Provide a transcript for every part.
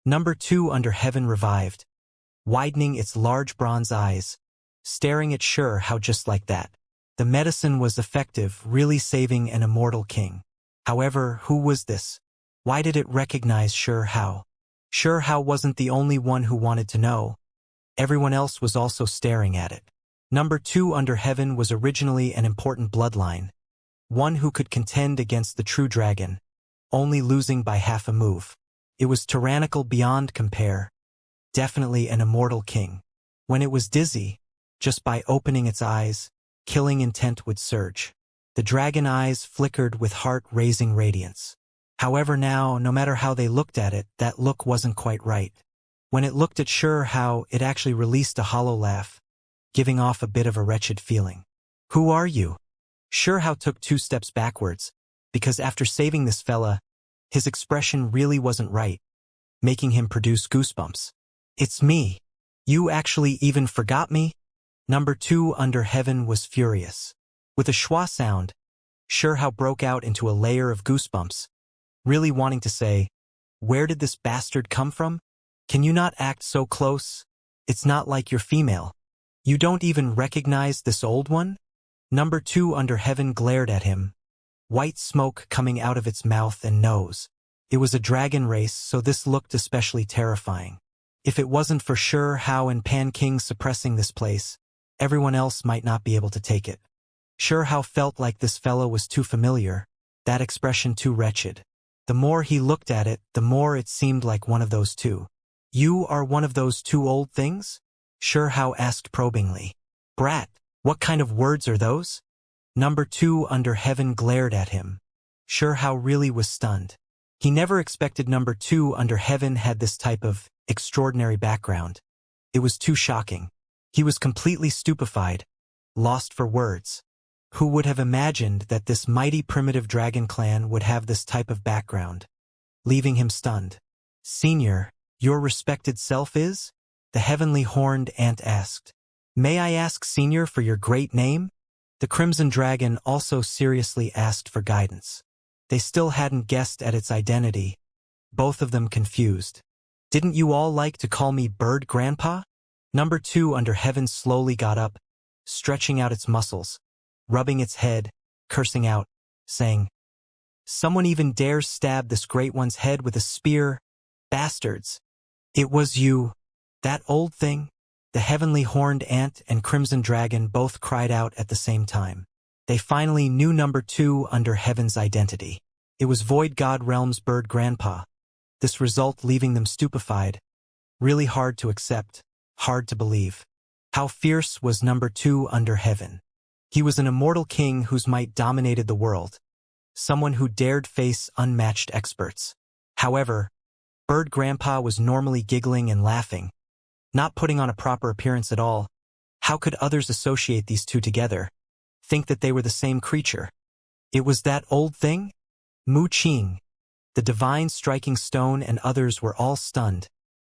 Number 2 under heaven revived, widening its large bronze eyes, staring at Xianxia just like that. The medicine was effective, really saving an immortal king. However, who was this? Why did it recognize Xianxia? Xianxia wasn't the only one who wanted to know. Everyone else was also staring at it. Number 2 under heaven was originally an important bloodline, one who could contend against the true dragon, only losing by half a move. It was tyrannical beyond compare, definitely an immortal king. When it was dizzy, just by opening its eyes, killing intent would surge. The dragon eyes flickered with heart-raising radiance. However now, no matter how they looked at it, that look wasn't quite right. When it looked at Xianxia, it actually released a hollow laugh, giving off a bit of a wretched feeling. Who are you? Xianxia took 2 steps backwards, because after saving this fella, his expression really wasn't right, making him produce goosebumps. It's me. You actually even forgot me? Number 2 under heaven was furious. With a schwa sound, Xianxia broke out into a layer of goosebumps, really wanting to say, "Where did this bastard come from? Can you not act so close? It's not like you're female. You don't even recognize this old one?" Number 2 under heaven glared at him, white smoke coming out of its mouth and nose. It was a dragon race, so this looked especially terrifying. If it wasn't for Xianxia and Pan King suppressing this place, everyone else might not be able to take it. Xianxia felt like this fellow was too familiar, that expression too wretched. The more he looked at it, the more it seemed like one of those two. "You are one of those 2 old things?" Xianxia asked probingly. "Brat, what kind of words are those?" Number 2 under heaven glared at him. Xianxia really was stunned. He never expected Number 2 under heaven had this type of extraordinary background. It was too shocking. He was completely stupefied, lost for words. Who would have imagined that this mighty primitive dragon clan would have this type of background? Leaving him stunned. "Senior, your respected self is?" the heavenly horned ant asked. "May I ask, Senior, for your great name?" The crimson dragon also seriously asked for guidance. They still hadn't guessed at its identity, both of them confused. "Didn't you all like to call me Bird Grandpa?" Number 2 under heaven slowly got up, stretching out its muscles, rubbing its head, cursing out, saying, "Someone even dares stab this great one's head with a spear? Bastards! It was you, that old thing?" The heavenly horned ant and crimson dragon both cried out at the same time. They finally knew Number 2 under heaven's identity. It was Void God Realm's Bird Grandpa. This result leaving them stupefied. Really hard to accept, hard to believe. How fierce was Number 2 under heaven? He was an immortal king whose might dominated the world, someone who dared face unmatched experts. However, Bird Grandpa was normally giggling and laughing, not putting on a proper appearance at all. How could others associate these two together, think that they were the same creature? It was that old thing? Mu Qing, the divine striking stone, and others were all stunned,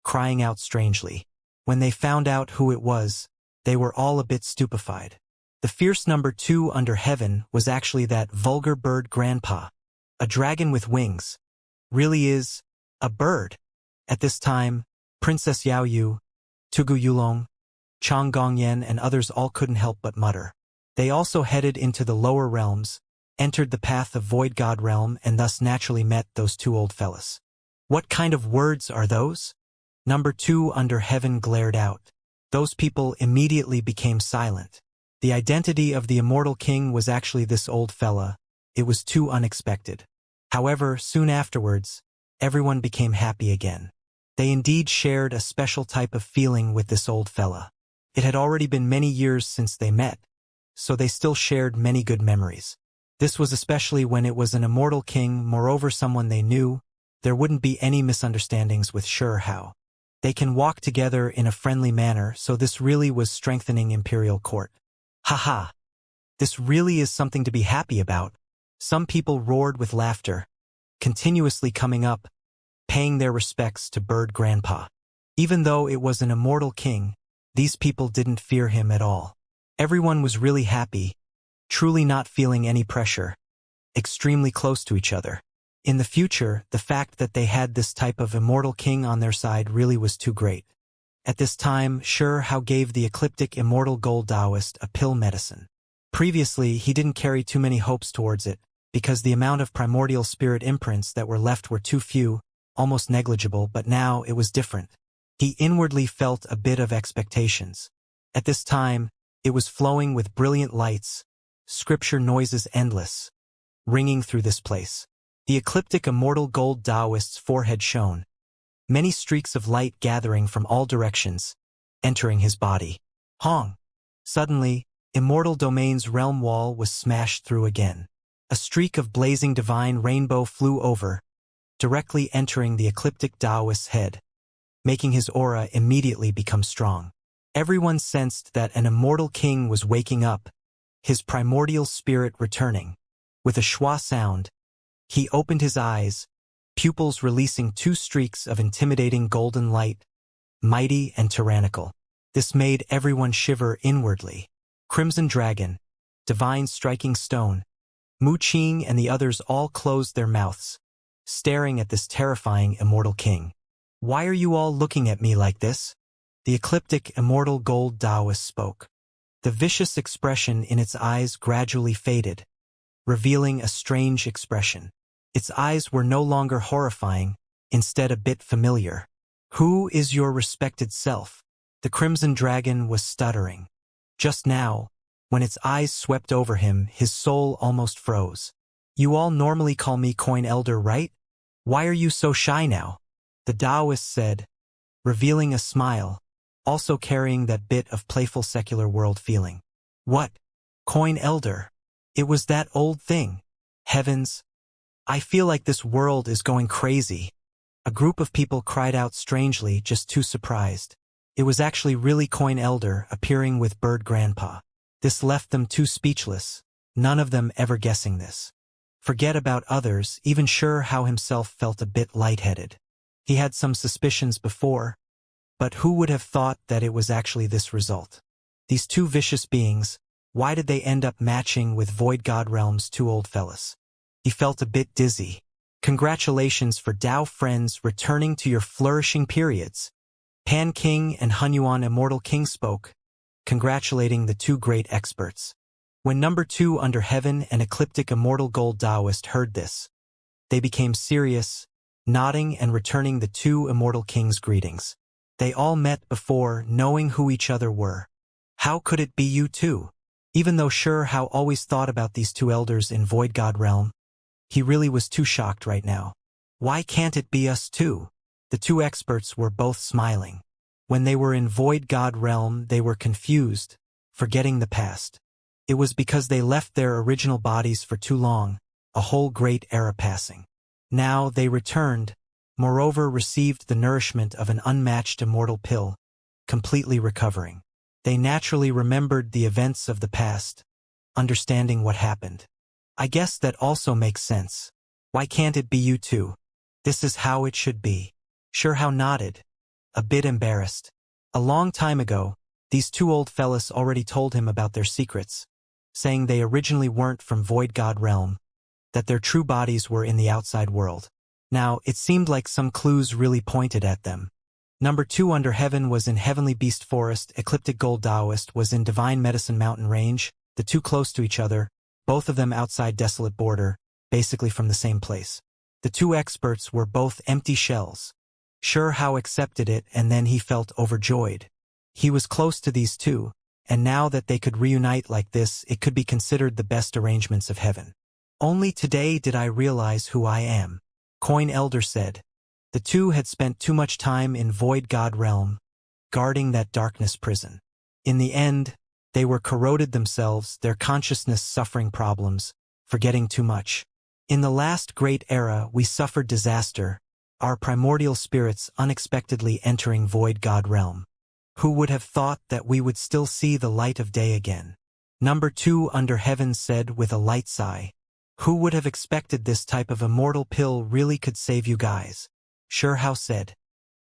crying out strangely. When they found out who it was, they were all a bit stupefied. The fierce Number 2 under heaven was actually that vulgar Bird Grandpa. A dragon with wings. Really is a bird. At this time, Princess Yao Yu, Tugu Yulong, Chang Gongyan, and others all couldn't help but mutter. They also headed into the lower realms, entered the path of Void God Realm, and thus naturally met those 2 old fellas. "What kind of words are those?" Number 2 under heaven glared out. Those people immediately became silent. The identity of the immortal king was actually this old fella. It was too unexpected. However, soon afterwards, everyone became happy again. They indeed shared a special type of feeling with this old fella. It had already been many years since they met, so they still shared many good memories. This was especially when it was an immortal king, moreover someone they knew. There wouldn't be any misunderstandings with Xianxia. They can walk together in a friendly manner, so this really was strengthening imperial court. Haha! This really is something to be happy about. Some people roared with laughter, continuously coming up, paying their respects to Bird Grandpa. Even though it was an immortal king, these people didn't fear him at all. Everyone was really happy, truly not feeling any pressure, extremely close to each other. In the future, the fact that they had this type of immortal king on their side really was too great. At this time, Hao gave the ecliptic immortal gold Taoist a pill medicine. Previously, he didn't carry too many hopes towards it, because the amount of primordial spirit imprints that were left were too few, almost negligible, but now it was different. He inwardly felt a bit of expectations. At this time, it was flowing with brilliant lights, scripture noises endless, ringing through this place. The ecliptic immortal gold Taoist's forehead shone, many streaks of light gathering from all directions, entering his body. Hong! Suddenly, Immortal Domain's realm wall was smashed through again. A streak of blazing divine rainbow flew over, directly entering the ecliptic Taoist's head, making his aura immediately become strong. Everyone sensed that an immortal king was waking up, his primordial spirit returning. With a schwa sound, he opened his eyes, pupils releasing two streaks of intimidating golden light, mighty and tyrannical. This made everyone shiver inwardly. Crimson Dragon, Divine Striking Stone, Mu Qing and the others all closed their mouths, staring at this terrifying immortal king. "Why are you all looking at me like this?" The ecliptic immortal gold Taoist spoke. The vicious expression in its eyes gradually faded, revealing a strange expression. Its eyes were no longer horrifying, instead a bit familiar. "Who is your respected self?" The Crimson Dragon was stuttering. Just now, when its eyes swept over him, his soul almost froze. "You all normally call me Coin Elder, right? Why are you so shy now?" The Taoist said, revealing a smile, also carrying that bit of playful secular world feeling. "What? Coin Elder? It was that old thing. Heavens! I feel like this world is going crazy." A group of people cried out strangely, just too surprised. It was actually really Coin Elder appearing with Bird Grandpa. This left them too speechless, none of them ever guessing this. Forget about others, even Hao himself felt a bit lightheaded. He had some suspicions before, but who would have thought that it was actually this result? These two vicious beings, why did they end up matching with Void God Realm's two old fellas? He felt a bit dizzy. "Congratulations for Dao friends returning to your flourishing periods." Pan King and Hunyuan Immortal King spoke, congratulating the two great experts. When number 2 under heaven and ecliptic immortal gold Taoist heard this, they became serious, nodding and returning the two immortal kings' greetings. They all met before, knowing who each other were. How could it be you two? Even though Hao always thought about these two elders in Void God Realm, he really was too shocked right now. Why can't it be us too? The two experts were both smiling. When they were in Void God Realm, they were confused, forgetting the past. It was because they left their original bodies for too long, a whole great era passing. Now they returned, moreover received the nourishment of an unmatched immortal pill, completely recovering. They naturally remembered the events of the past, understanding what happened. "I guess that also makes sense. Why can't it be you two? This is how it should be." Hao nodded, a bit embarrassed. A long time ago, these two old fellas already told him about their secrets, saying they originally weren't from Void God Realm, that their true bodies were in the outside world. Now, it seemed like some clues really pointed at them. Number 2 under heaven was in Heavenly Beast Forest, Ecliptic Gold Taoist was in Divine Medicine Mountain Range, the two close to each other, both of them outside Desolate Border, basically from the same place. The two experts were both empty shells. Hao accepted it and then he felt overjoyed. He was close to these two, and now that they could reunite like this, it could be considered the best arrangements of heaven. "Only today did I realize who I am," Coin Elder said. The two had spent too much time in Void God Realm, guarding that darkness prison. In the end, they were corroded themselves, their consciousness suffering problems, forgetting too much. "In the last great era we suffered disaster, our primordial spirits unexpectedly entering Void God Realm. Who would have thought that we would still see the light of day again?" Number 2 under heaven said with a light sigh. "Who would have expected this type of immortal pill really could save you guys?" Hao said.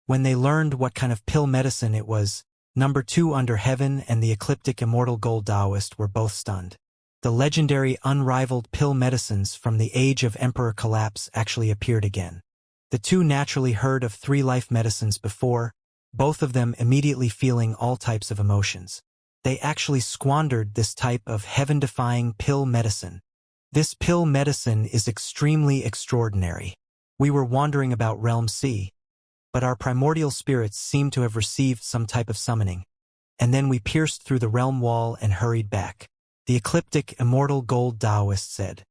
When they learned what kind of pill medicine it was, number 2 under heaven and the ecliptic immortal gold Taoist were both stunned. The legendary unrivaled pill medicines from the age of Emperor Collapse actually appeared again. The two naturally heard of 3 life medicines before, both of them immediately feeling all types of emotions. They actually squandered this type of heaven-defying pill medicine. This pill medicine is extremely extraordinary. We were wandering about Realm C, but our primordial spirits seemed to have received some type of summoning. And then we pierced through the realm wall and hurried back. The ecliptic immortal gold Taoist said.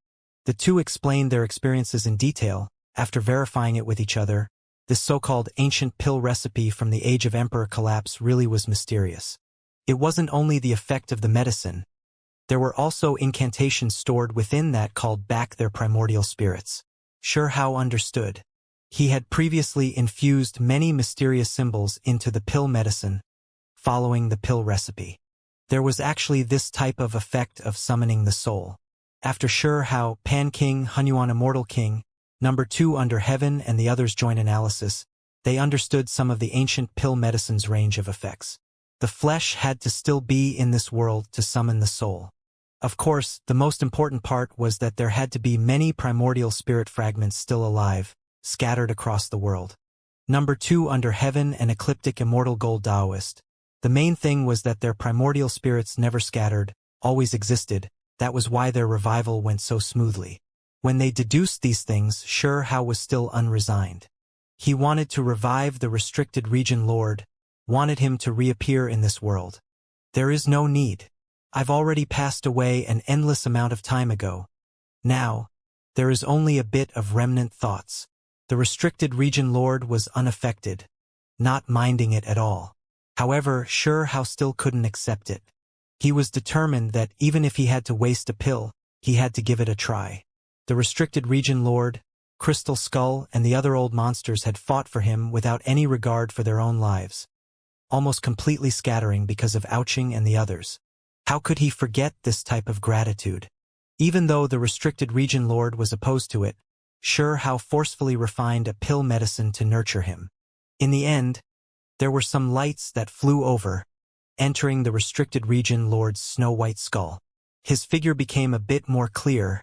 The two explained their experiences in detail, after verifying it with each other. This so-called ancient pill recipe from the age of Emperor Collapse really was mysterious. It wasn't only the effect of the medicine. There were also incantations stored within that called back their primordial spirits. Xianxia understood. He had previously infused many mysterious symbols into the pill medicine, following the pill recipe. There was actually this type of effect of summoning the soul. After Xianxia, Pan King, Hunyuan Immortal King, number 2 under heaven and the others joined analysis, they understood some of the ancient pill medicine's range of effects. The flesh had to still be in this world to summon the soul. Of course, the most important part was that there had to be many primordial spirit fragments still alive, scattered across the world. Number 2 under heaven and ecliptic immortal gold Taoist. The main thing was that their primordial spirits never scattered, always existed. That was why their revival went so smoothly. When they deduced these things, Xianxia was still unresigned. He wanted to revive the restricted region lord, wanted him to reappear in this world. There is no need. I've already passed away an endless amount of time ago. Now, there is only a bit of remnant thoughts. The restricted region lord was unaffected, not minding it at all. However, Xianxia still couldn't accept it. He was determined that even if he had to waste a pill, he had to give it a try. The restricted region lord, Crystal Skull, and the other old monsters had fought for him without any regard for their own lives, almost completely scattering because of Ouching and the others. How could he forget this type of gratitude? Even though the restricted region lord was opposed to it, Xianxia forcefully refined a pill medicine to nurture him. In the end, there were some lights that flew over, entering the restricted region lord's snow-white skull. His figure became a bit more clear,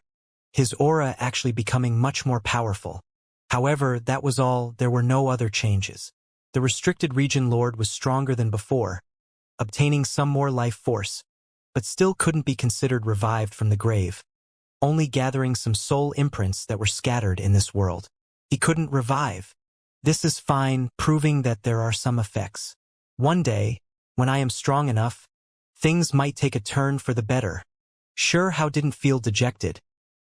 his aura actually becoming much more powerful. However, that was all, there were no other changes. The restricted region lord was stronger than before, obtaining some more life force, but still couldn't be considered revived from the grave, only gathering some soul imprints that were scattered in this world. He couldn't revive. This is fine, proving that there are some effects. One day, when I am strong enough, things might take a turn for the better. Xianxia didn't feel dejected,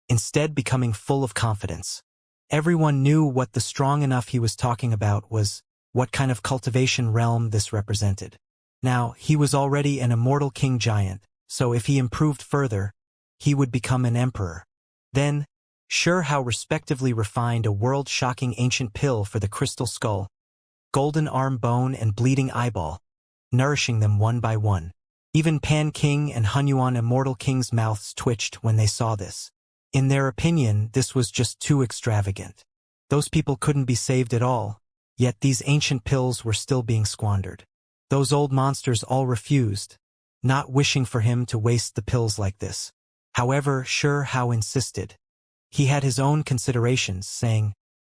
instead becoming full of confidence. Everyone knew what the strong enough he was talking about was, what kind of cultivation realm this represented. Now, he was already an immortal king giant, so if he improved further, he would become an emperor. Then, Xianxia respectively refined a world-shocking ancient pill for the crystal skull, golden arm bone and bleeding eyeball, nourishing them one by one. Even Pan King and Hunyuan Immortal King's mouths twitched when they saw this. In their opinion, this was just too extravagant. Those people couldn't be saved at all, yet these ancient pills were still being squandered. Those old monsters all refused, not wishing for him to waste the pills like this. However, Xianxia insisted. He had his own considerations, saying,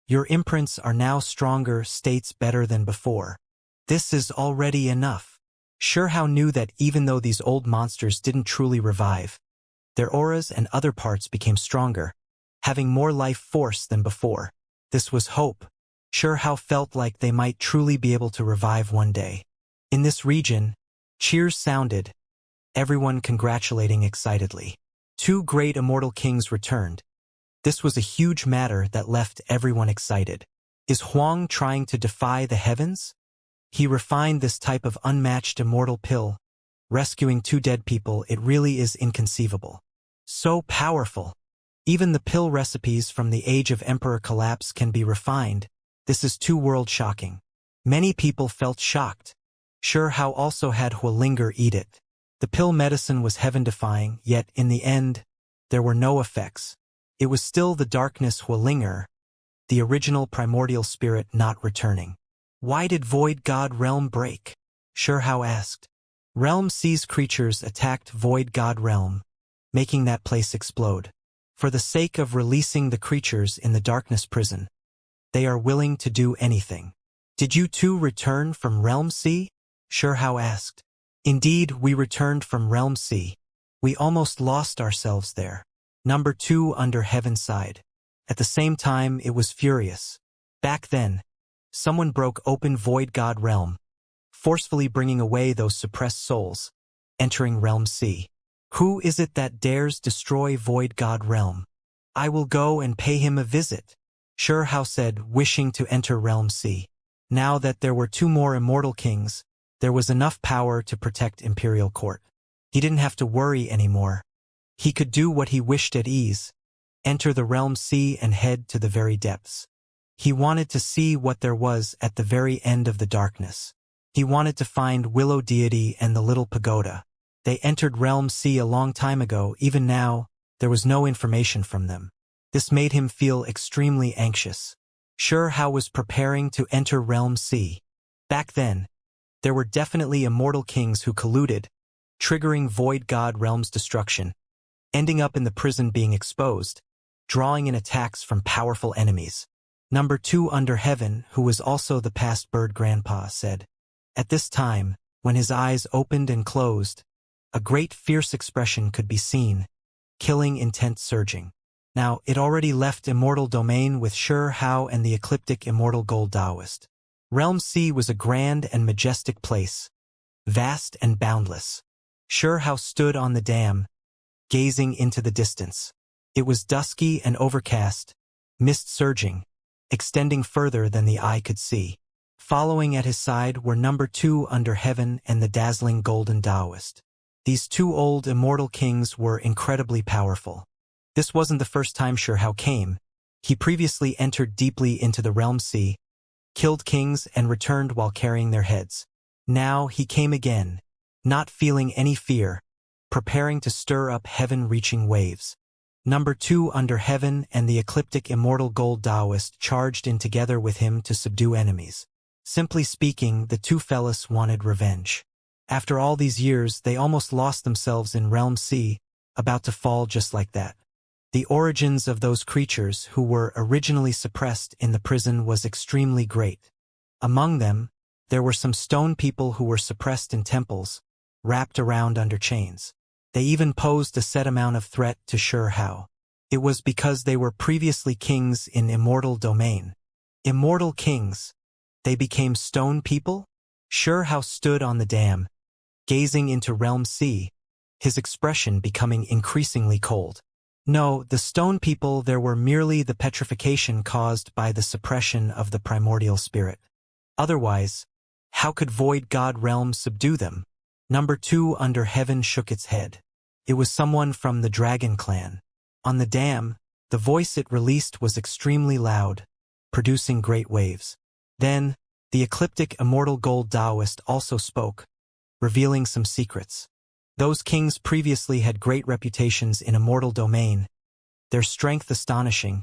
"Your imprints are now stronger states better than before. This is already enough." Xianxia knew that even though these old monsters didn't truly revive, their auras and other parts became stronger, having more life force than before. This was hope. Xianxia felt like they might truly be able to revive one day. In this region, cheers sounded, everyone congratulating excitedly. 2 great immortal kings returned. This was a huge matter that left everyone excited. Is Huang trying to defy the heavens? He refined this type of unmatched immortal pill, rescuing 2 dead people. It really is inconceivable. So powerful. Even the pill recipes from the age of Emperor Collapse can be refined. This is too world-shocking. Many people felt shocked. Xianxia also had Hualinger eat it. The pill medicine was heaven-defying, yet in the end, there were no effects. It was still the darkness Hualinger, the original primordial spirit not returning. Why did Void God Realm break? Xianxia asked. Realm C's creatures attacked Void God Realm, making that place explode. For the sake of releasing the creatures in the darkness prison, they are willing to do anything. Did you two return from Realm C? Xianxia asked. Indeed, we returned from Realm C. We almost lost ourselves there. Number 2 under heaven sighed. At the same time, it was furious. Back then, someone broke open Void God Realm, forcefully bringing away those suppressed souls, entering Realm C. Who is it that dares destroy Void God Realm? I will go and pay him a visit, Xianxia said, wishing to enter Realm C. Now that there were 2 more immortal kings, there was enough power to protect Imperial Court. He didn't have to worry anymore. He could do what he wished at ease, enter the Realm C and head to the very depths. He wanted to see what there was at the very end of the darkness. He wanted to find Willow Deity and the Little Pagoda. They entered Realm C a long time ago. Even now, there was no information from them. This made him feel extremely anxious. Xianxia was preparing to enter Realm C. Back then, there were definitely immortal kings who colluded, triggering Void God Realm's destruction, ending up in the prison being exposed, drawing in attacks from powerful enemies. Number 2 under heaven, who was also the past bird grandpa, said. At this time, when his eyes opened and closed, a great fierce expression could be seen, killing intent surging. Now, it already left Immortal Domain with Xianxia and the ecliptic Immortal Gold Taoist. Realm C was a grand and majestic place, vast and boundless. Xianxia stood on the dam, gazing into the distance. It was dusky and overcast, mist surging, extending further than the eye could see. Following at his side were number 2 under heaven and the dazzling golden Taoist. These 2 old immortal kings were incredibly powerful. This wasn't the first time Xianxia came. He previously entered deeply into the Realm C, killed kings and returned while carrying their heads. Now he came again, not feeling any fear, preparing to stir up heaven-reaching waves. Number 2 under heaven and the ecliptic Immortal Gold Taoist charged in together with him to subdue enemies. Simply speaking, the 2 fellas wanted revenge. After all these years, they almost lost themselves in Realm C, about to fall just like that. The origins of those creatures who were originally suppressed in the prison was extremely great. Among them, there were some stone people who were suppressed in temples, wrapped around under chains. They even posed a set amount of threat to Xianxia. It was because they were previously kings in Immortal Domain. Immortal kings. They became stone people? Xianxia stood on the dam, gazing into Realm C, his expression becoming increasingly cold. No, the stone people there were merely the petrification caused by the suppression of the primordial spirit. Otherwise, how could Void God Realm subdue them? Number 2 under heaven shook its head. It was someone from the Dragon Clan. On the dam, the voice it released was extremely loud, producing great waves. Then, the ecliptic Immortal Gold Taoist also spoke, revealing some secrets. Those kings previously had great reputations in Immortal Domain, their strength astonishing,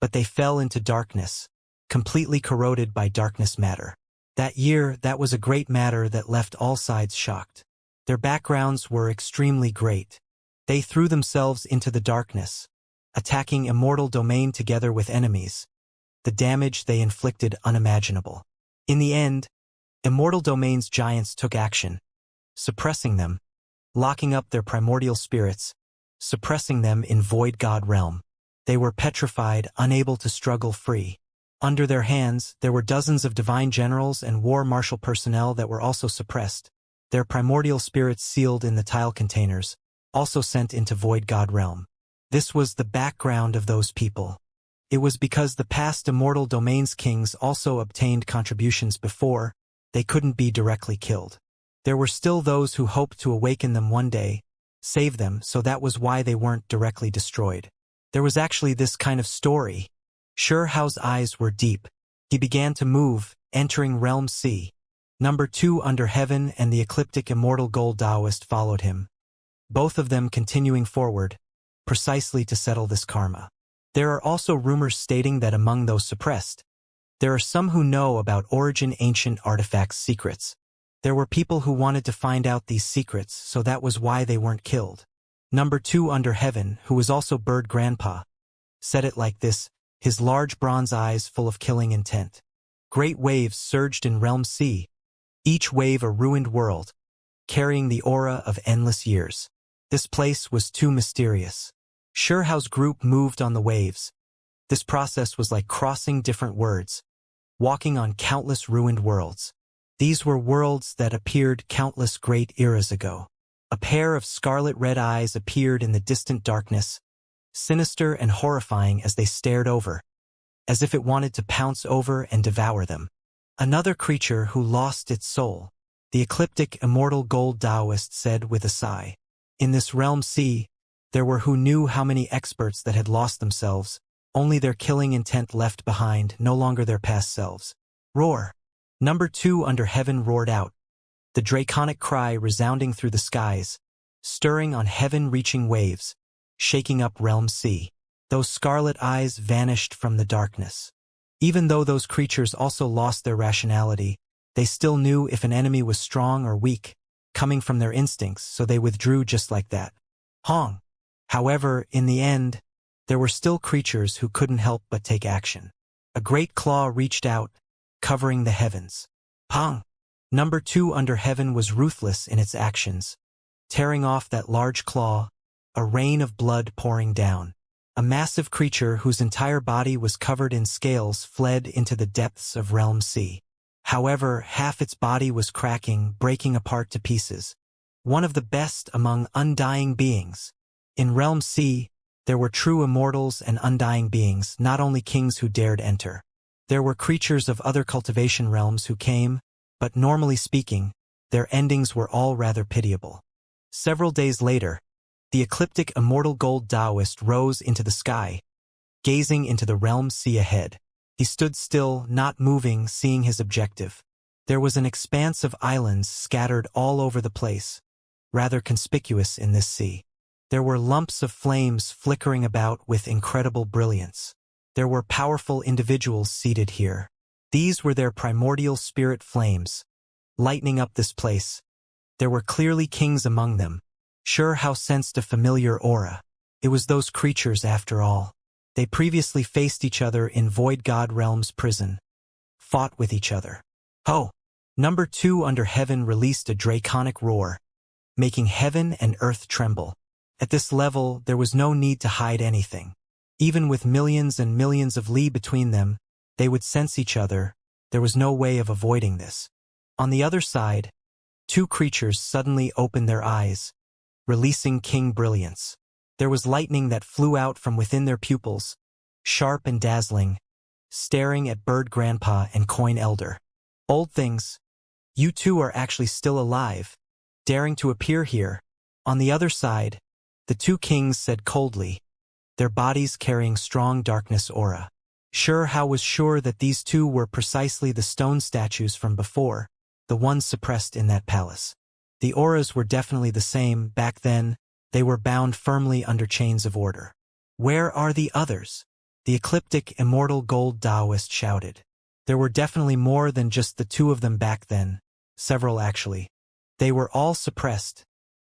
but they fell into darkness, completely corroded by darkness matter. That year, that was a great matter that left all sides shocked. Their backgrounds were extremely great. They threw themselves into the darkness, attacking Immortal Domain together with enemies. The damage they inflicted unimaginable. In the end, Immortal Domain's giants took action, suppressing them, locking up their primordial spirits, suppressing them in Void God Realm. They were petrified, unable to struggle free. Under their hands, there were dozens of divine generals and war marshal personnel that were also suppressed, their primordial spirits sealed in the tile containers, also sent into Void God Realm. This was the background of those people. It was because the past Immortal Domain's kings also obtained contributions before, they couldn't be directly killed. There were still those who hoped to awaken them one day, save them, so that was why they weren't directly destroyed. There was actually this kind of story. Xianxia's eyes were deep. He began to move, entering Realm C. Number 2 under heaven and the ecliptic Immortal Gold Taoist followed him, both of them continuing forward, precisely to settle this karma. There are also rumors stating that among those suppressed, there are some who know about Origin Ancient Artifacts secrets. There were people who wanted to find out these secrets, so that was why they weren't killed. Number 2 under heaven, who was also Bird Grandpa, said it like this, his large bronze eyes full of killing intent. Great waves surged in Realm C, each wave a ruined world, carrying the aura of endless years. This place was too mysterious. Sherhow's group moved on the waves. This process was like crossing different worlds, walking on countless ruined worlds. These were worlds that appeared countless great eras ago. A pair of scarlet red eyes appeared in the distant darkness, sinister and horrifying as they stared over, as if it wanted to pounce over and devour them. Another creature who lost its soul, the ecliptic immortal gold Taoist said with a sigh. In this realm C, there were who knew how many experts that had lost themselves, only their killing intent left behind, no longer their past selves. Roar. Number 2 under heaven roared out, the draconic cry resounding through the skies, stirring on heaven-reaching waves, shaking up Realm C. Those scarlet eyes vanished from the darkness. Even though those creatures also lost their rationality, they still knew if an enemy was strong or weak, coming from their instincts, so they withdrew just like that. Hong. However, in the end, there were still creatures who couldn't help but take action. A great claw reached out, covering the heavens. Pong. Number 2 under heaven was ruthless in its actions, tearing off that large claw, a rain of blood pouring down. A massive creature whose entire body was covered in scales fled into the depths of Realm C. However, half its body was cracking, breaking apart to pieces. One of the best among undying beings. In Realm C, there were true immortals and undying beings, not only kings who dared enter. There were creatures of other cultivation realms who came, but normally speaking, their endings were all rather pitiable. Several days later, the ecliptic immortal gold Taoist rose into the sky, gazing into the Realm C ahead. He stood still, not moving, seeing his objective. There was an expanse of islands scattered all over the place, rather conspicuous in this sea. There were lumps of flames flickering about with incredible brilliance. There were powerful individuals seated here. These were their primordial spirit flames, lightening up this place. There were clearly kings among them. Sherhow sensed a familiar aura. It was those creatures after all. They previously faced each other in Void God Realm's prison, fought with each other. Ho! Number 2 under heaven released a draconic roar, making heaven and earth tremble. At this level, there was no need to hide anything. Even with millions and millions of li between them, they would sense each other. There was no way of avoiding this. On the other side, 2 creatures suddenly opened their eyes, releasing king brilliance. There was lightning that flew out from within their pupils, sharp and dazzling, staring at Bird Grandpa and Coin Elder. Old things, you two are actually still alive, daring to appear here. On the other side, the 2 kings said coldly, their bodies carrying strong darkness aura. Sherhow was sure that these 2 were precisely the stone statues from before, the ones suppressed in that palace. The auras were definitely the same. Back then, they were bound firmly under chains of order. Where are the others? The ecliptic immortal gold Taoist shouted. There were definitely more than just the 2 of them back then, several actually. They were all suppressed,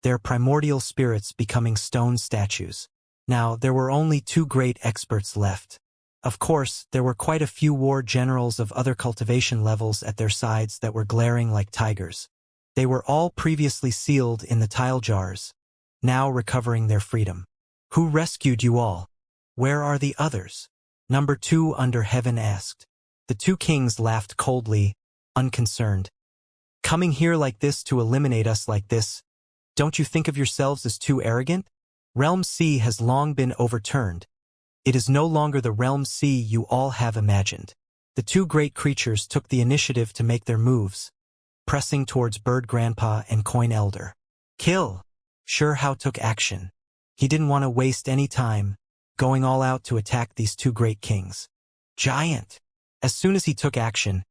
their primordial spirits becoming stone statues. Now, there were only 2 great experts left. Of course, there were quite a few war generals of other cultivation levels at their sides that were glaring like tigers. They were all previously sealed in the tile jars, now recovering their freedom. Who rescued you all? Where are the others? Number 2 under heaven asked. The 2 kings laughed coldly, unconcerned. Coming here like this to eliminate us like this, don't you think of yourselves as too arrogant? Realm C has long been overturned. It is no longer the Realm C you all have imagined. The 2 great creatures took the initiative to make their moves, pressing towards Bird Grandpa and Coin Elder. Kill! Sherhow took action. He didn't want to waste any time, going all out to attack these 2 great kings. Giant! As soon as he took action,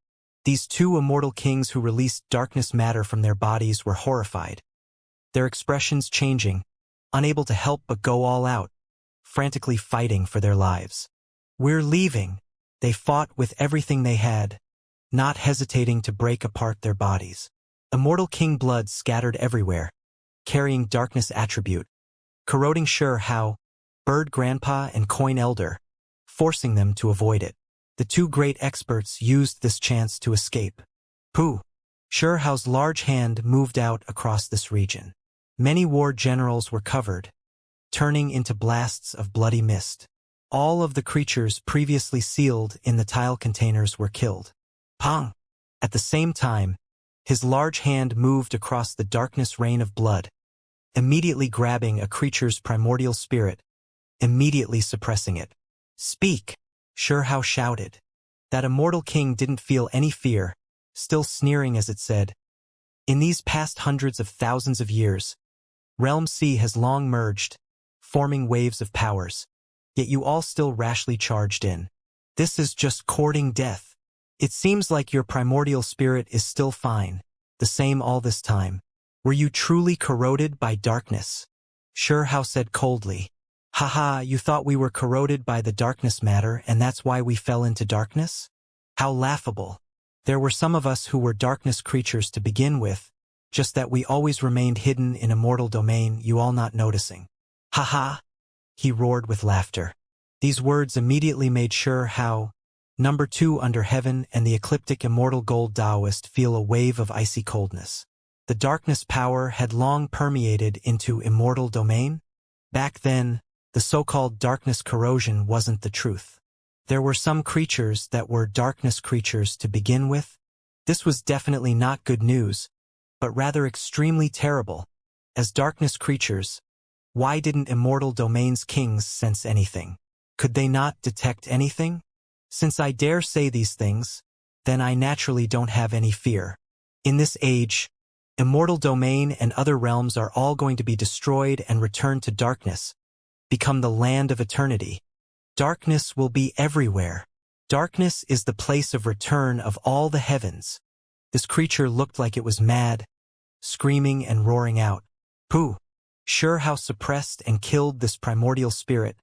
these 2 immortal kings who released darkness matter from their bodies were horrified. Their expressions changing, unable to help but go all out, frantically fighting for their lives. We're leaving. They fought with everything they had, not hesitating to break apart their bodies. Immortal king blood scattered everywhere, carrying darkness attribute, corroding Hao, Bird Grandpa and Coin Elder, forcing them to avoid it. The two great experts used this chance to escape. Pooh! Hao's large hand moved out across this region. Many war generals were covered, turning into blasts of bloody mist. All of the creatures previously sealed in the tile containers were killed. Pong! At the same time, his large hand moved across the darkness rain of blood, immediately grabbing a creature's primordial spirit, immediately suppressing it. Speak! Hao shouted. That immortal king didn't feel any fear, still sneering as it said, "In these past hundreds of thousands of years, Realm C has long merged, forming waves of powers, yet you all still rashly charged in. This is just courting death. It seems like your primordial spirit is still fine, the same all this time. Were you truly corroded by darkness?" Hao said coldly. "Haha, you thought we were corroded by the darkness matter and that's why we fell into darkness? How laughable. There were some of us who were darkness creatures to begin with, just that we always remained hidden in immortal domain, you all not noticing." "Haha!" he roared with laughter. These words immediately made Hao, number 2 under heaven and the ecliptic immortal gold Taoist feel a wave of icy coldness. The darkness power had long permeated into immortal domain. Back then, the so-called darkness corrosion wasn't the truth. There were some creatures that were darkness creatures to begin with. This was definitely not good news, but rather extremely terrible. As darkness creatures, why didn't immortal domain's kings sense anything? Could they not detect anything? Since I dare say these things, then I naturally don't have any fear. In this age, immortal domain and other realms are all going to be destroyed and returned to darkness, become the land of eternity. Darkness will be everywhere. Darkness is the place of return of all the heavens. This creature looked like it was mad, screaming and roaring out. Pooh! How suppressed and killed this primordial spirit,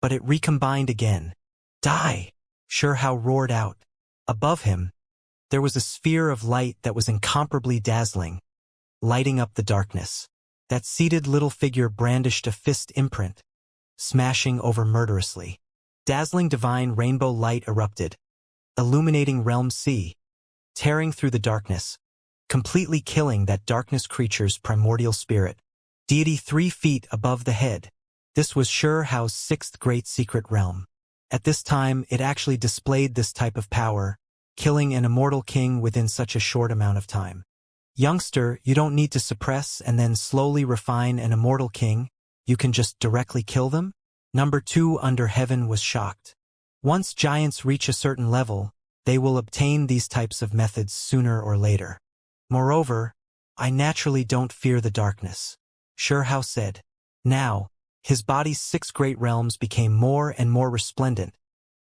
but it recombined again. Die! How roared out. Above him, there was a sphere of light that was incomparably dazzling, lighting up the darkness. That seated little figure brandished a fist imprint, smashing over murderously. Dazzling divine rainbow light erupted, illuminating Realm C, tearing through the darkness, completely killing that darkness creature's primordial spirit. Deity 3 feet above the head. This was Hao's 6th great secret realm. At this time, it actually displayed this type of power, killing an immortal king within such a short amount of time. Youngster, you don't need to suppress and then slowly refine an immortal king, you can just directly kill them? Number 2 under heaven was shocked. Once giants reach a certain level, they will obtain these types of methods sooner or later. Moreover, I naturally don't fear the darkness. Hao said. Now, his body's 6 great realms became more and more resplendent,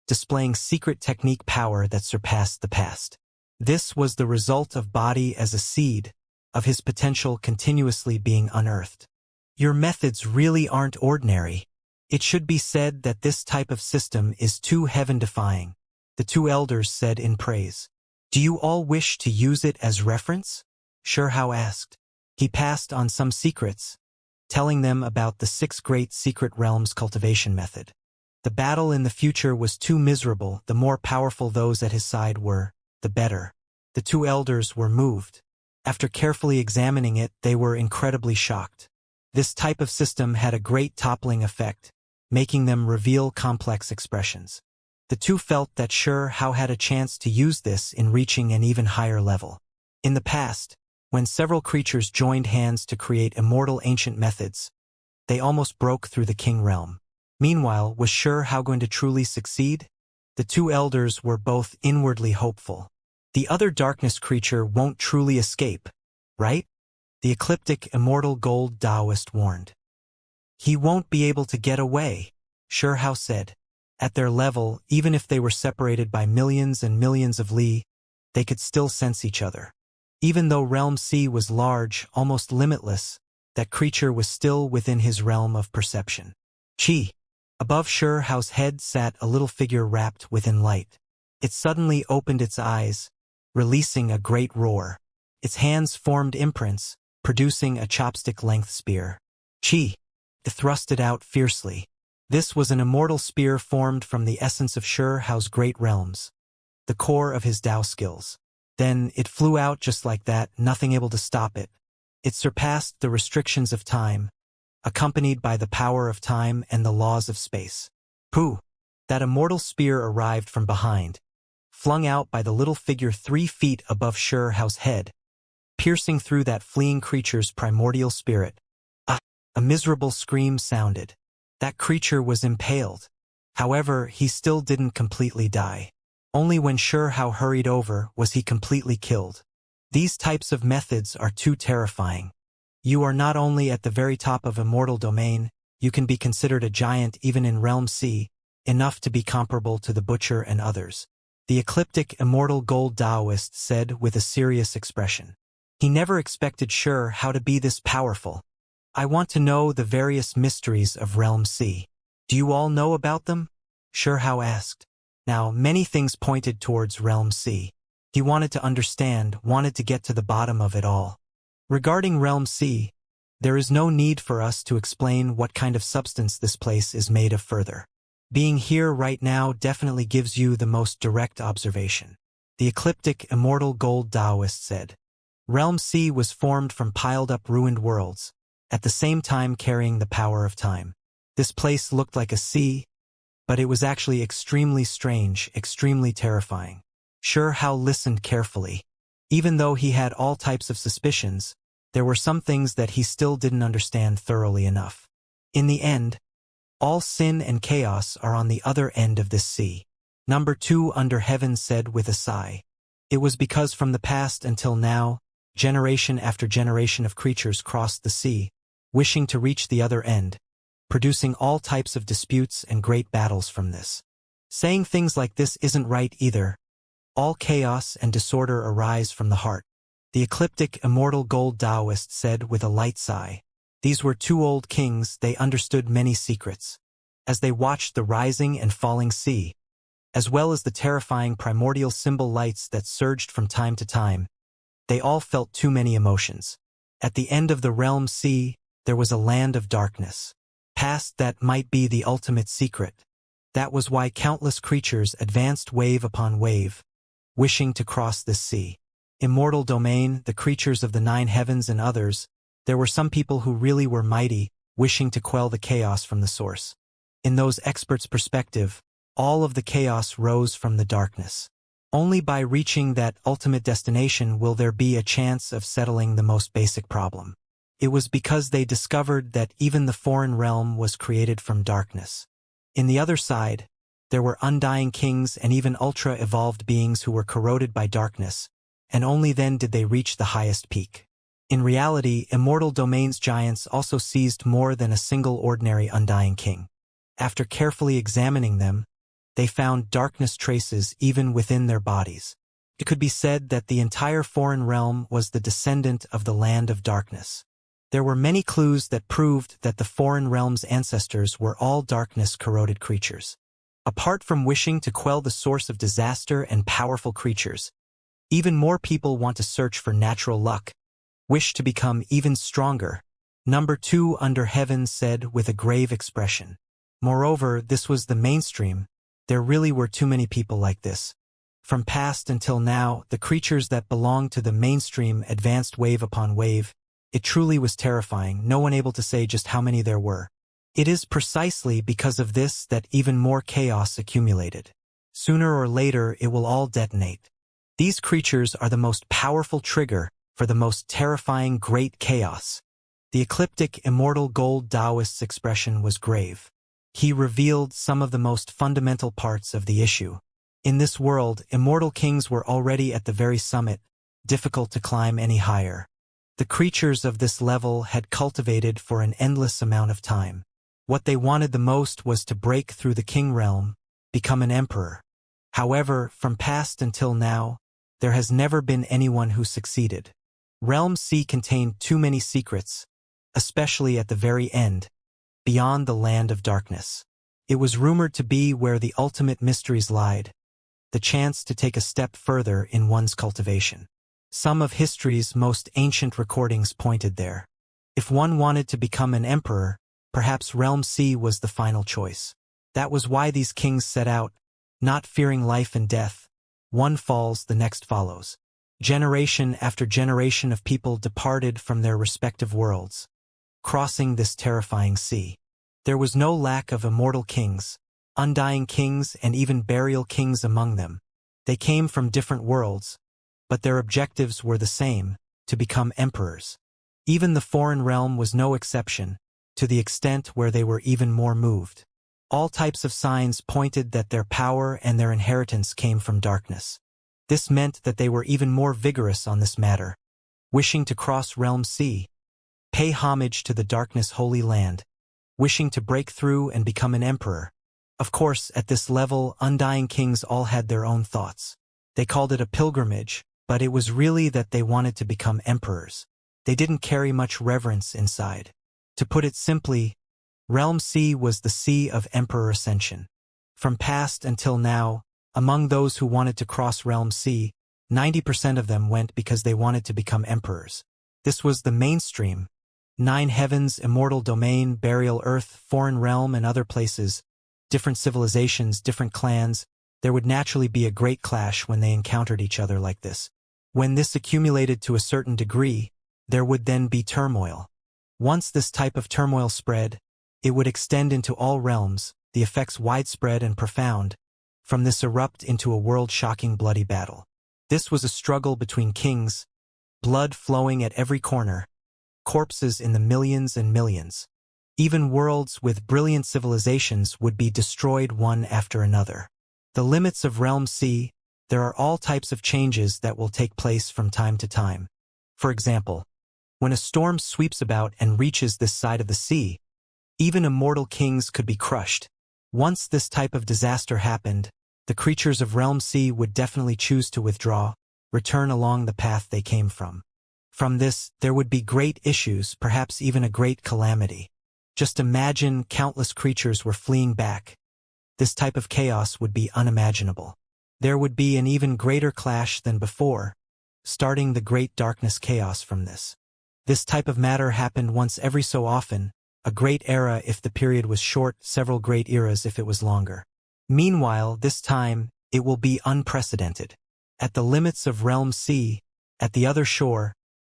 displaying secret technique power that surpassed the past. This was the result of body as a seed, of his potential continuously being unearthed. Your methods really aren't ordinary. It should be said that this type of system is too heaven-defying, the 2 elders said in praise. Do you all wish to use it as reference? Hao asked. He passed on some secrets, telling them about the 6 great secret realms cultivation method. The battle in the future was too miserable, the more powerful those at his side were, the better. The 2 elders were moved. After carefully examining it, they were incredibly shocked. This type of system had a great toppling effect, making them reveal complex expressions. The 2 felt that Hao had a chance to use this in reaching an even higher level. In the past, when several creatures joined hands to create immortal ancient methods, they almost broke through the king realm. Meanwhile, was Hao going to truly succeed? The 2 elders were both inwardly hopeful. The other darkness creature won't truly escape, right? The ecliptic immortal gold Taoist warned. He won't be able to get away, Hao said. At their level, even if they were separated by millions and millions of li, they could still sense each other. Even though Realm C was large, almost limitless, that creature was still within his realm of perception. Chi. Above Hao's head sat a little figure wrapped within light. It suddenly opened its eyes, releasing a great roar. Its hands formed imprints, producing a chopstick-length spear. Chi. It thrust it out fiercely. This was an immortal spear formed from the essence of Xiao's great realms, the core of his Tao skills. Then it flew out just like that, nothing able to stop it. It surpassed the restrictions of time, accompanied by the power of time and the laws of space. Pooh! That immortal spear arrived from behind, flung out by the little figure 3 feet above Xiao's head, piercing through that fleeing creature's primordial spirit. A miserable scream sounded. That creature was impaled. However, he still didn't completely die. Only when Xiao hurried over was he completely killed. These types of methods are too terrifying. You are not only at the very top of immortal domain, you can be considered a giant even in Realm C, enough to be comparable to the Butcher and others. The ecliptic immortal gold Taoist said with a serious expression. He never expected Xiao to be this powerful. I want to know the various mysteries of Realm C. Do you all know about them? Xiao asked. Now, many things pointed towards Realm C. He wanted to understand, wanted to get to the bottom of it all. Regarding Realm C, there is no need for us to explain what kind of substance this place is made of further. Being here right now definitely gives you the most direct observation. The ecliptic immortal gold Taoist said. Realm C was formed from piled-up ruined worlds, at the same time carrying the power of time. This place looked like a sea, but it was actually extremely strange, extremely terrifying. Xiao listened carefully. Even though he had all types of suspicions, there were some things that he still didn't understand thoroughly enough. In the end, all sin and chaos are on the other end of this sea. Number 2 under heaven said with a sigh. It was because from the past until now, generation after generation of creatures crossed the sea, wishing to reach the other end, producing all types of disputes and great battles from this. Saying things like this isn't right either. All chaos and disorder arise from the heart. The ecliptic immortal gold Taoist said with a light sigh. These were 2 old kings, they understood many secrets. As they watched the rising and falling sea, as well as the terrifying primordial symbol lights that surged from time to time, they all felt too many emotions. At the end of the Realm Sea, there was a land of darkness. Past that might be the ultimate secret. That was why countless creatures advanced wave upon wave, wishing to cross this sea. Immortal domain, the creatures of the 9 heavens and others, there were some people who really were mighty, wishing to quell the chaos from the source. In those experts' perspective, all of the chaos rose from the darkness. Only by reaching that ultimate destination will there be a chance of settling the most basic problem. It was because they discovered that even the foreign realm was created from darkness. In the other side, there were undying kings and even ultra-evolved beings who were corroded by darkness, and only then did they reach the highest peak. In reality, immortal domain's giants also seized more than a single ordinary undying king. After carefully examining them, they found darkness traces even within their bodies. It could be said that the entire foreign realm was the descendant of the land of darkness. There were many clues that proved that the foreign realm's ancestors were all darkness-corroded creatures. Apart from wishing to quell the source of disaster and powerful creatures, even more people want to search for natural luck, wish to become even stronger. Number 2 under heaven said with a grave expression. Moreover, this was the mainstream. There really were too many people like this. From past until now, the creatures that belonged to the mainstream advanced wave upon wave. It truly was terrifying, no one able to say just how many there were. It is precisely because of this that even more chaos accumulated. Sooner or later, it will all detonate. These creatures are the most powerful trigger for the most terrifying great chaos. The ecliptic immortal gold Taoist's expression was grave. He revealed some of the most fundamental parts of the issue. In this world, immortal kings were already at the very summit, difficult to climb any higher. The creatures of this level had cultivated for an endless amount of time. What they wanted the most was to break through the king realm, become an emperor. However, from past until now, there has never been anyone who succeeded. Realm C contained too many secrets, especially at the very end, beyond the land of darkness. It was rumored to be where the ultimate mysteries lied, the chance to take a step further in one's cultivation. Some of history's most ancient recordings pointed there. If one wanted to become an emperor, perhaps Realm C was the final choice. That was why these kings set out, not fearing life and death. One falls, the next follows. Generation after generation of people departed from their respective worlds, crossing this terrifying sea. There was no lack of immortal kings, undying kings, and even burial kings among them. They came from different worlds, but their objectives were the same: to become emperors. Even the foreign realm was no exception, to the extent where they were even more moved. All types of signs pointed that their power and their inheritance came from darkness. This meant that they were even more vigorous on this matter, wishing to cross Realm C, pay homage to the darkness holy land, wishing to break through and become an emperor. Of course, at this level, undying kings all had their own thoughts. They called it a pilgrimage, but it was really that they wanted to become emperors. They didn't carry much reverence inside. To put it simply, Realm C was the sea of emperor ascension. From past until now, among those who wanted to cross Realm C, 90% of them went because they wanted to become emperors. This was the mainstream. 9 heavens, immortal domain, burial earth, foreign realm, and other places, different civilizations, different clans. There would naturally be a great clash when they encountered each other like this. When this accumulated to a certain degree, there would then be turmoil. Once this type of turmoil spread, it would extend into all realms, the effects widespread and profound. From this erupt into a world-shocking bloody battle. This was a struggle between kings, blood flowing at every corner, corpses in the millions and millions. Even worlds with brilliant civilizations would be destroyed one after another. The limits of Realm C, there are all types of changes that will take place from time to time. For example, when a storm sweeps about and reaches this side of the sea, even immortal kings could be crushed. Once this type of disaster happened, the creatures of Realm C would definitely choose to withdraw, return along the path they came from. From this, there would be great issues, perhaps even a great calamity. Just imagine countless creatures were fleeing back. This type of chaos would be unimaginable. There would be an even greater clash than before, starting the great darkness chaos from this. This type of matter happened once every so often, a great era if the period was short, several great eras if it was longer. Meanwhile, this time, it will be unprecedented. At the limits of Realm C, at the other shore,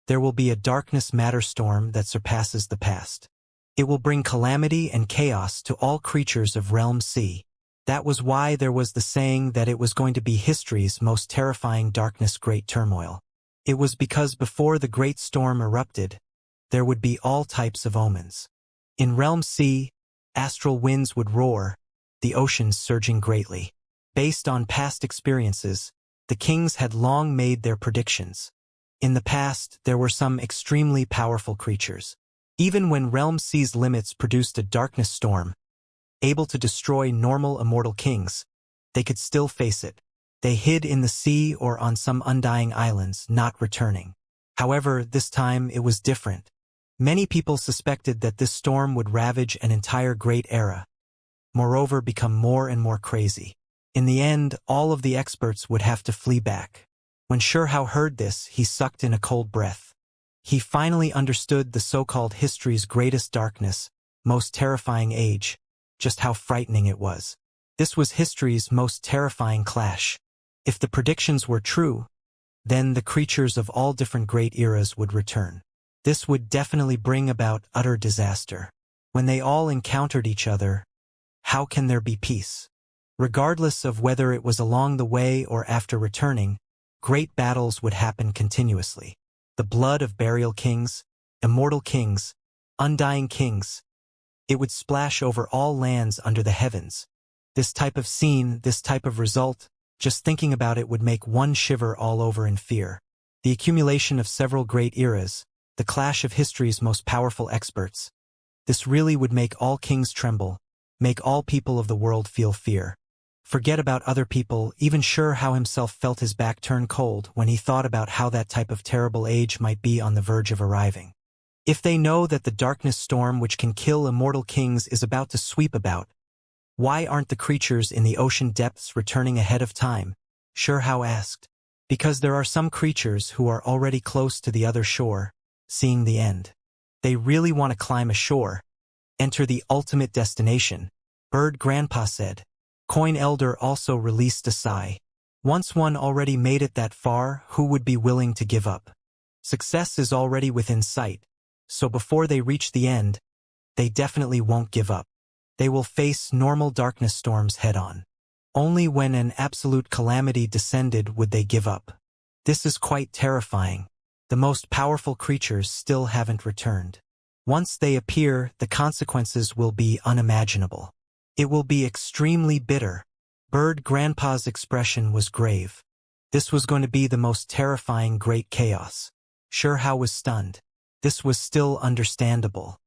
there will be a darkness matter storm that surpasses the past. It will bring calamity and chaos to all creatures of Realm C. That was why there was the saying that it was going to be history's most terrifying darkness great turmoil. It was because before the great storm erupted, there would be all types of omens. In Realm C, astral winds would roar, the oceans surging greatly. Based on past experiences, the kings had long made their predictions. In the past, there were some extremely powerful creatures. Even when Realm C's limits produced a darkness storm, able to destroy normal immortal kings, they could still face it. They hid in the sea or on some undying islands, not returning. However, this time it was different. Many people suspected that this storm would ravage an entire great era, moreover become more and more crazy. In the end, all of the experts would have to flee back. When Shurhao heard this, he sucked in a cold breath. He finally understood the so-called history's greatest darkness, most terrifying age, just how frightening it was. This was history's most terrifying clash. If the predictions were true, then the creatures of all different great eras would return. This would definitely bring about utter disaster. When they all encountered each other, how can there be peace? Regardless of whether it was along the way or after returning, great battles would happen continuously. The blood of burial kings, immortal kings, undying kings. It would splash over all lands under the heavens. This type of scene, this type of result, just thinking about it would make one shiver all over in fear. The accumulation of several great eras, the clash of history's most powerful experts. This really would make all kings tremble, make all people of the world feel fear. Forget about other people, even Shurhao himself felt his back turn cold when he thought about how that type of terrible age might be on the verge of arriving. If they know that the darkness storm which can kill immortal kings is about to sweep about, why aren't the creatures in the ocean depths returning ahead of time? Shurhao asked. Because there are some creatures who are already close to the other shore, seeing the end. They really want to climb ashore, Enter the ultimate destination, Bird Grandpa said. Coin Elder also released a sigh. Once one already made it that far, who would be willing to give up? Success is already within sight, so before they reach the end, they definitely won't give up. They will face normal darkness storms head-on. Only when an absolute calamity descended would they give up. This is quite terrifying. The most powerful creatures still haven't returned. Once they appear, the consequences will be unimaginable. It will be extremely bitter. Bird Grandpa's expression was grave. This was going to be the most terrifying great chaos. Xianxia was stunned. This was still understandable.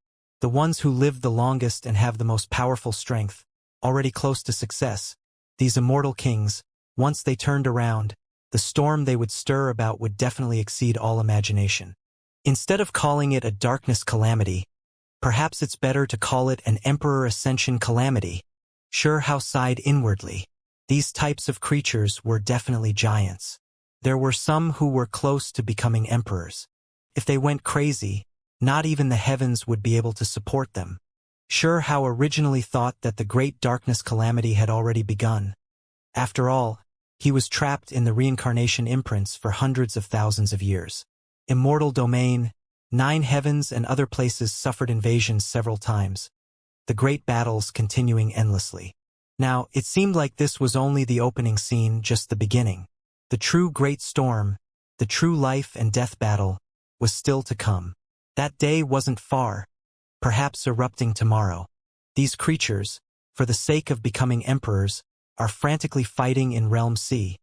The ones who lived the longest and have the most powerful strength, already close to success, these immortal kings, once they turned around, the storm they would stir about would definitely exceed all imagination. Instead of calling it a darkness calamity, perhaps it's better to call it an Emperor Ascension calamity. Xianxia sighed inwardly. These types of creatures were definitely giants. There were some who were close to becoming emperors. If they went crazy, not even the heavens would be able to support them. Xianxia originally thought that the great darkness calamity had already begun. After all, he was trapped in the reincarnation imprints for hundreds of thousands of years. Immortal domain, 9 heavens and other places suffered invasions several times, the great battles continuing endlessly. Now, it seemed like this was only the opening scene, just the beginning. The true great storm, the true life and death battle, was still to come. That day wasn't far, perhaps erupting tomorrow. These creatures, for the sake of becoming emperors, are frantically fighting in Realm C.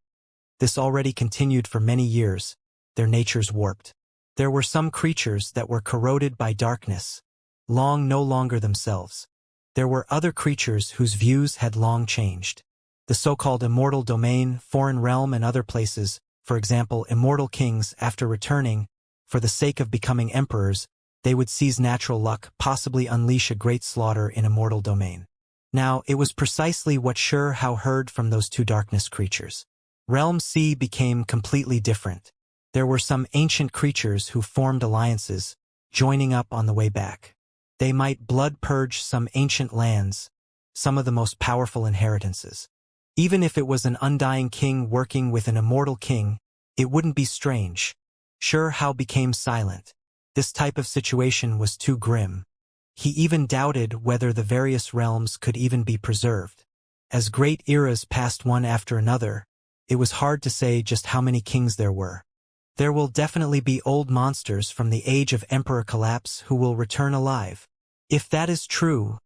This already continued for many years, their natures warped. There were some creatures that were corroded by darkness, long no longer themselves. There were other creatures whose views had long changed. The so-called immortal domain, foreign realm and other places, for example, immortal kings, after returning, for the sake of becoming emperors, they would seize natural luck, possibly unleash a great slaughter in immortal domain. Now, it was precisely what Xianxia heard from those 2 darkness creatures. Realm C became completely different. There were some ancient creatures who formed alliances, joining up on the way back. They might blood purge some ancient lands, some of the most powerful inheritances. Even if it was an undying king working with an immortal king, it wouldn't be strange. Xianxia became silent. This type of situation was too grim. He even doubted whether the various realms could even be preserved. As great eras passed one after another, it was hard to say just how many kings there were. There will definitely be old monsters from the age of Emperor Collapse who will return alive. If that is true,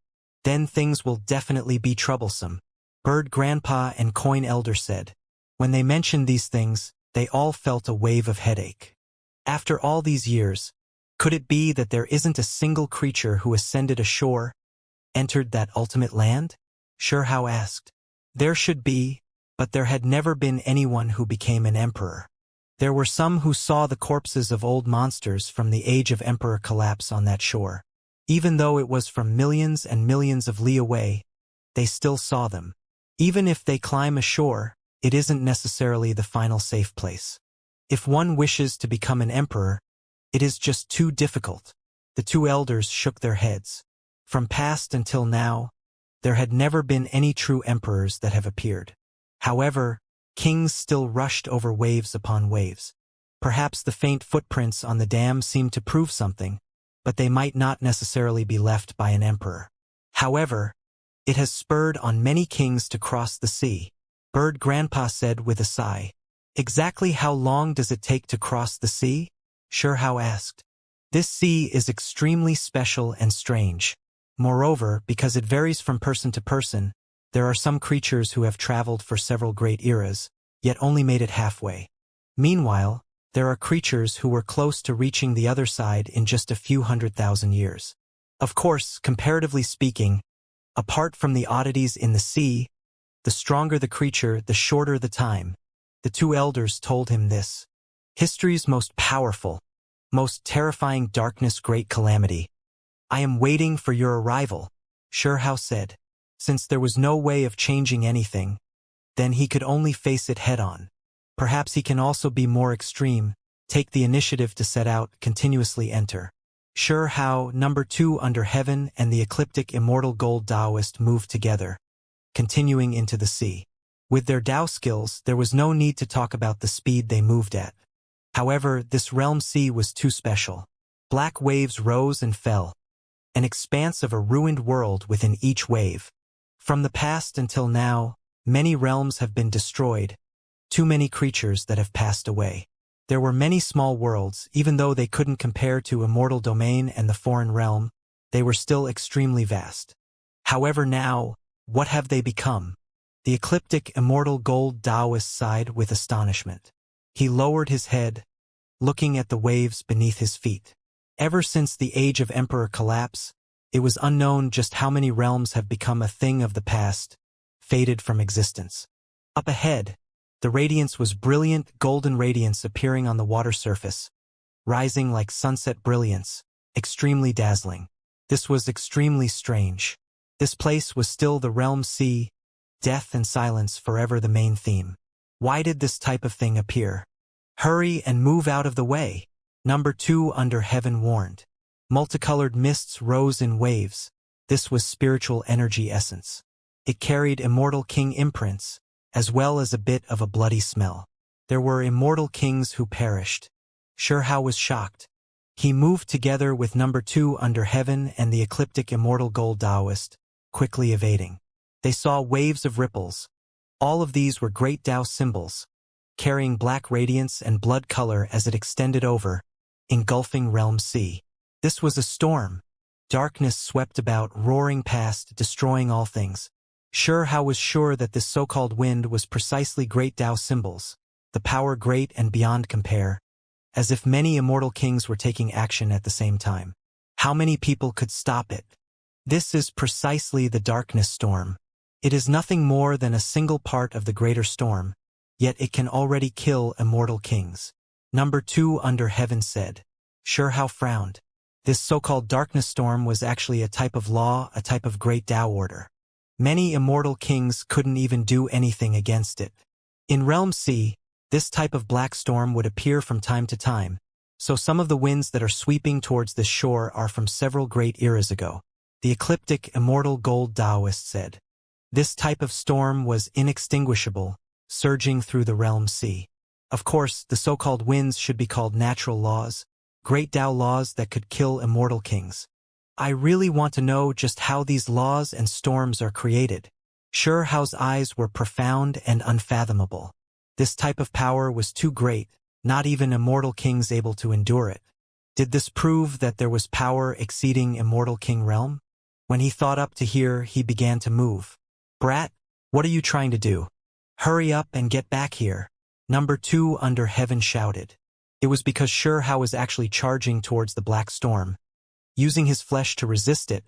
then things will definitely be troublesome, Bird Grandpa and Coin Elder said. When they mentioned these things, they all felt a wave of headache. After all these years, could it be that there isn't a single creature who ascended ashore, entered that ultimate land? Xianxia asked. There should be, but there had never been anyone who became an emperor. There were some who saw the corpses of old monsters from the age of Emperor Collapse on that shore. Even though it was from millions and millions of li away, they still saw them. Even if they climb ashore, it isn't necessarily the final safe place. If one wishes to become an emperor, it is just too difficult. The 2 elders shook their heads. From past until now, there had never been any true emperors that have appeared. However, kings still rushed over waves upon waves. Perhaps the faint footprints on the dam seemed to prove something, but they might not necessarily be left by an emperor. However, it has spurred on many kings to cross the sea, Bird Grandpa said with a sigh. Exactly how long does it take to cross the sea? Xianxia asked. This sea is extremely special and strange. Moreover, because it varies from person to person, there are some creatures who have traveled for several great eras, yet only made it halfway. Meanwhile, there are creatures who were close to reaching the other side in just a few 100,000 years. Of course, comparatively speaking, apart from the oddities in the sea, the stronger the creature, the shorter the time. The 2 elders told him this. History's most powerful, most terrifying darkness great calamity. I am waiting for your arrival, Xianxia said. Since there was no way of changing anything, then he could only face it head-on. Perhaps he can also be more extreme, take the initiative to set out, continuously enter. Sure how number 2 under heaven and the ecliptic immortal gold Taoist moved together, continuing into the sea. With their Tao skills, there was no need to talk about the speed they moved at. However, this realm sea was too special. Black waves rose and fell, an expanse of a ruined world within each wave. From the past until now, many realms have been destroyed, too many creatures that have passed away. There were many small worlds, even though they couldn't compare to Immortal Domain and the Foreign Realm, they were still extremely vast. However now, what have they become? The ecliptic immortal gold Taoist sighed with astonishment. He lowered his head, looking at the waves beneath his feet. Ever since the Age of Emperor collapse, it was unknown just how many realms have become a thing of the past, faded from existence. Up ahead, the radiance was brilliant golden radiance appearing on the water surface, rising like sunset brilliance, extremely dazzling. This was extremely strange. This place was still the realm sea, death and silence forever the main theme. Why did this type of thing appear? Hurry and move out of the way. Number 2 under heaven warned. Multicolored mists rose in waves. This was spiritual energy essence. It carried immortal king imprints, as well as a bit of a bloody smell. There were immortal kings who perished. Shurhao was shocked. He moved together with number 2 under heaven and the ecliptic immortal gold Taoist, quickly evading. They saw waves of ripples. All of these were great Tao symbols, carrying black radiance and blood color as it extended over, engulfing realm sea. This was a storm. Darkness swept about, roaring past, destroying all things. Shurhao was sure that this so-called wind was precisely great Tao symbols, the power great and beyond compare, as if many immortal kings were taking action at the same time. How many people could stop it? This is precisely the darkness storm. It is nothing more than a single part of the greater storm, yet it can already kill immortal kings. Number 2 under heaven said. Shurhao frowned. This so-called darkness storm was actually a type of law, a type of great Tao order. Many immortal kings couldn't even do anything against it. In Realm C, this type of black storm would appear from time to time, so some of the winds that are sweeping towards this shore are from several great eras ago. The ecliptic immortal gold Taoist said. This type of storm was inextinguishable, surging through the Realm Sea. Of course, the so-called winds should be called natural laws, great Tao laws that could kill immortal kings. I really want to know just how these laws and storms are created. Shurhao's eyes were profound and unfathomable. This type of power was too great, not even immortal kings able to endure it. Did this prove that there was power exceeding immortal king realm? When he thought up to here, he began to move. Brat, what are you trying to do? Hurry up and get back here. Number 2 under heaven shouted. It was because Shurhao was actually charging towards the black storm, using his flesh to resist it,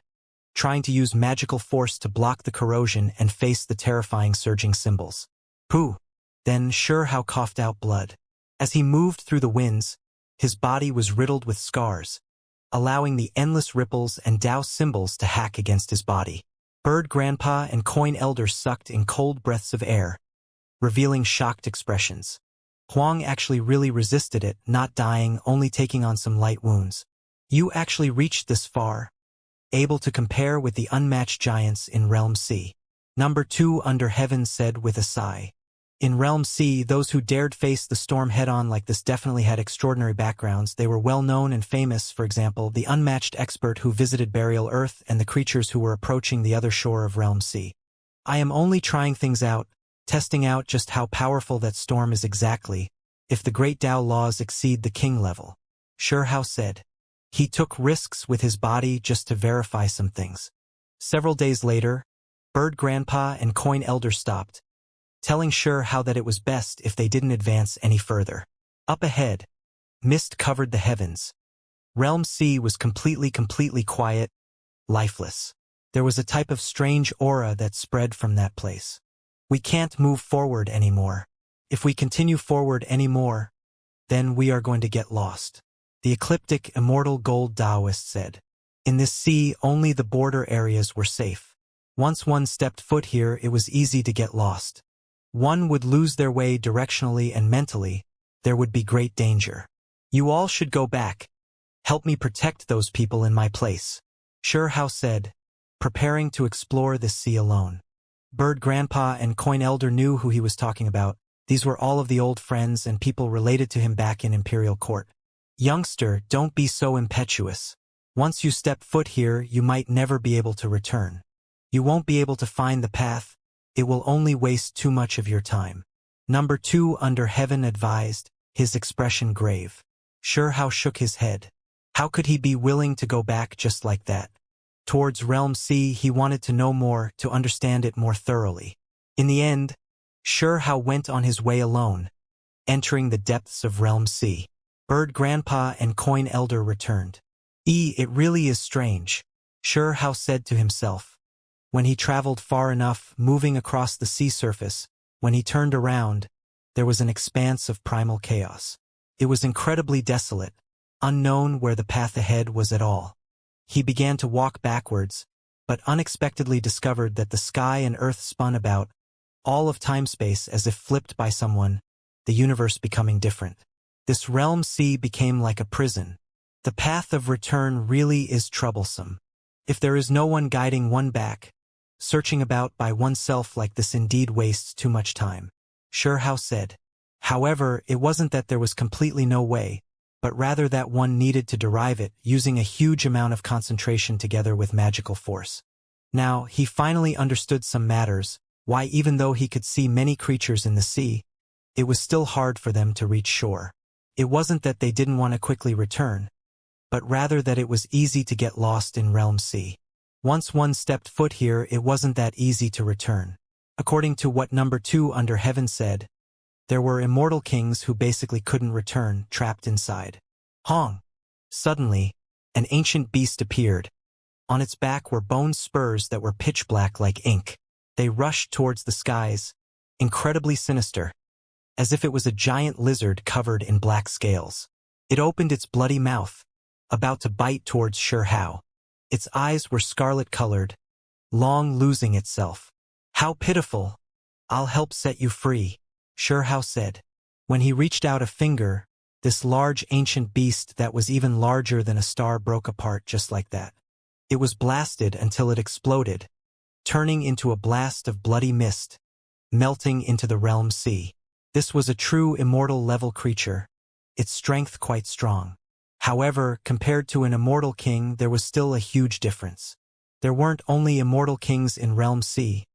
trying to use magical force to block the corrosion and face the terrifying surging symbols. Pooh! Then Shurhao coughed out blood. As he moved through the winds, his body was riddled with scars, allowing the endless ripples and Tao symbols to hack against his body. Bird Grandpa and Coin Elder sucked in cold breaths of air, revealing shocked expressions. Huang actually really resisted it, not dying, only taking on some light wounds. You actually reached this far, able to compare with the unmatched giants in Realm C. Number 2 under heaven said with a sigh. In Realm C, those who dared face the storm head-on like this definitely had extraordinary backgrounds. They were well-known and famous, for example, the unmatched expert who visited Burial Earth and the creatures who were approaching the other shore of Realm C. I am only trying things out, testing out just how powerful that storm is exactly, if the great Tao laws exceed the king level. Shurhao said. He took risks with his body just to verify some things. Several days later, Bird Grandpa and Coin Elder stopped, telling Shurhao that it was best if they didn't advance any further. Up ahead, mist covered the heavens. Realm C was completely quiet, lifeless. There was a type of strange aura that spread from that place. We can't move forward anymore. If we continue forward anymore, then we are going to get lost. The ecliptic immortal gold Taoist said. In this sea, only the border areas were safe. Once one stepped foot here, it was easy to get lost. One would lose their way directionally and mentally. There would be great danger. You all should go back. Help me protect those people in my place. Xianxia said, preparing to explore this sea alone. Bird Grandpa and Coin Elder knew who he was talking about. These were all of the old friends and people related to him back in Imperial Court. Youngster, don't be so impetuous. Once you step foot here, you might never be able to return. You won't be able to find the path. It will only waste too much of your time. Number 2 under heaven advised, his expression grave. Xianxia shook his head. How could he be willing to go back just like that? Towards Realm C, he wanted to know more, to understand it more thoroughly. In the end, Xianxia went on his way alone, entering the depths of Realm C. Bird Grandpa and Coin Elder returned. It really is strange, Xianxia said to himself. When he traveled far enough, moving across the sea surface, when he turned around, there was an expanse of primal chaos. It was incredibly desolate, unknown where the path ahead was at all. He began to walk backwards, but unexpectedly discovered that the sky and earth spun about, all of time-space as if flipped by someone, the universe becoming different. This Realm C became like a prison. The path of return really is troublesome. If there is no one guiding one back, searching about by oneself like this indeed wastes too much time, Xianxia said. However, it wasn't that there was completely no way, but rather that one needed to derive it using a huge amount of concentration together with magical force. Now, he finally understood some matters, why even though he could see many creatures in the sea, it was still hard for them to reach shore. It wasn't that they didn't want to quickly return, but rather that it was easy to get lost in Realm C. Once one stepped foot here, it wasn't that easy to return. According to what number 2 under heaven said, there were immortal kings who basically couldn't return, trapped inside. Hong! Suddenly, an ancient beast appeared. On its back were bone spurs that were pitch black like ink. They rushed towards the skies, incredibly sinister, as if it was a giant lizard covered in black scales. It opened its bloody mouth, about to bite towards Xianxia. Its eyes were scarlet-colored, long losing itself. How pitiful! I'll help set you free, Xianxia said. When he reached out a finger, this large ancient beast that was even larger than a star broke apart just like that. It was blasted until it exploded, turning into a blast of bloody mist, melting into the Realm C. This was a true immortal-level creature, its strength quite strong. However, compared to an immortal king, there was still a huge difference. There weren't only immortal kings in Realm C,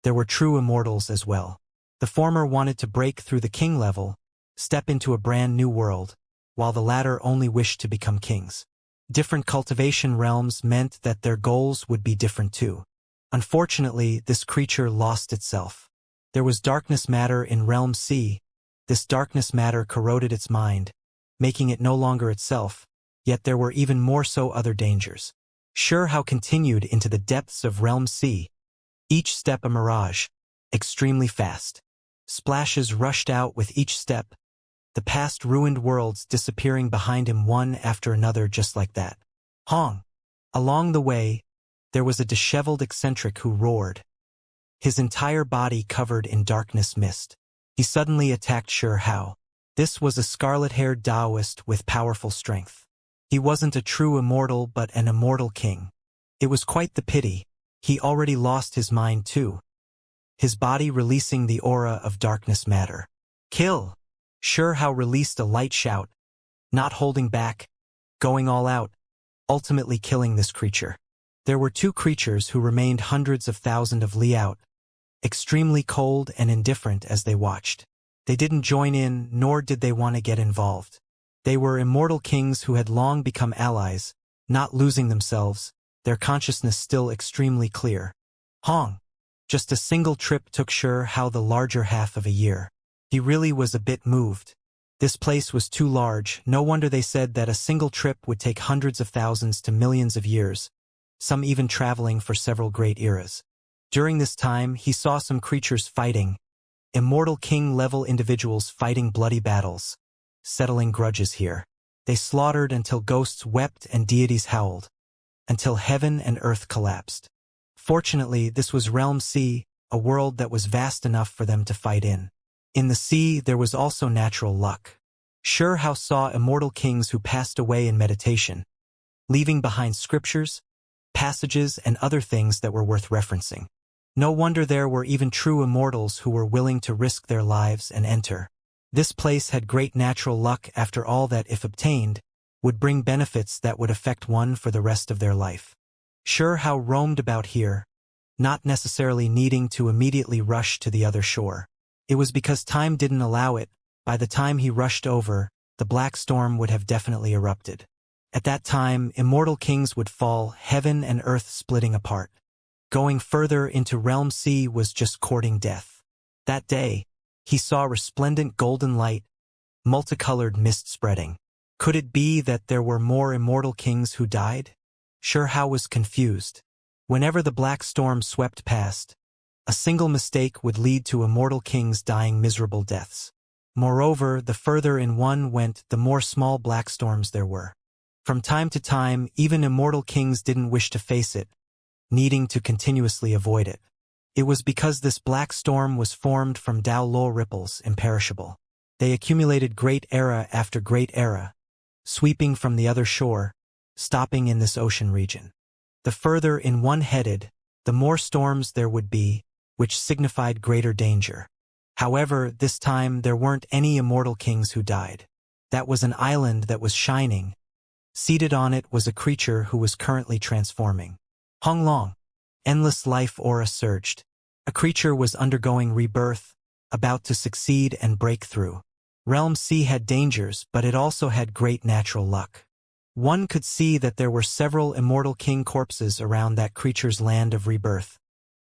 there were true immortals as well. The former wanted to break through the king level, step into a brand new world, while the latter only wished to become kings. Different cultivation realms meant that their goals would be different too. Unfortunately, this creature lost itself. There was darkness matter in Realm C. This darkness matter corroded its mind, making it no longer itself, yet there were even more so other dangers. Xianxia continued into the depths of Realm C, each step a mirage, extremely fast. Splashes rushed out with each step, the past ruined worlds disappearing behind him one after another just like that. Hong! Along the way, there was a disheveled eccentric who roared, his entire body covered in darkness mist. He suddenly attacked Xianxia. This was a scarlet-haired Taoist with powerful strength. He wasn't a true immortal but an immortal king. It was quite the pity. He already lost his mind too, his body releasing the aura of darkness matter. Kill! Xianxia released a light shout, not holding back, going all out, ultimately killing this creature. There were 2 creatures who remained hundreds of thousands of li out, extremely cold and indifferent as they watched. They didn't join in, nor did they want to get involved. They were immortal kings who had long become allies, not losing themselves, their consciousness still extremely clear. Hong! Just a single trip took Xianxia the larger half of a year. He really was a bit moved. This place was too large, no wonder they said that a single trip would take hundreds of thousands to millions of years, some even traveling for several great eras. During this time, he saw some creatures fighting, immortal king-level individuals fighting bloody battles, settling grudges here. They slaughtered until ghosts wept and deities howled, until heaven and earth collapsed. Fortunately, this was Realm C, a world that was vast enough for them to fight in. In the sea, there was also natural luck. Hao saw immortal kings who passed away in meditation, leaving behind scriptures, passages, and other things that were worth referencing. No wonder there were even true immortals who were willing to risk their lives and enter. This place had great natural luck after all that, if obtained, would bring benefits that would affect one for the rest of their life. Hao roamed about here, not necessarily needing to immediately rush to the other shore. It was because time didn't allow it. By the time he rushed over, the black storm would have definitely erupted. At that time, immortal kings would fall, heaven and earth splitting apart. Going further into Realm C was just courting death. That day, he saw resplendent golden light, multicolored mist spreading. Could it be that there were more immortal kings who died? Hao was confused. Whenever the black storm swept past, a single mistake would lead to immortal kings dying miserable deaths. Moreover, the further in one went, the more small black storms there were. From time to time, even immortal kings didn't wish to face it, needing to continuously avoid it. It was because this black storm was formed from Dao Lo ripples, imperishable. They accumulated great era after great era, sweeping from the other shore, stopping in this ocean region. The further in one headed, the more storms there would be, which signified greater danger. However, this time there weren't any immortal kings who died. That was an island that was shining. Seated on it was a creature who was currently transforming. Hong Long. Endless life aura surged. A creature was undergoing rebirth, about to succeed and break through. Realm C had dangers, but it also had great natural luck. One could see that there were several immortal king corpses around that creature's land of rebirth,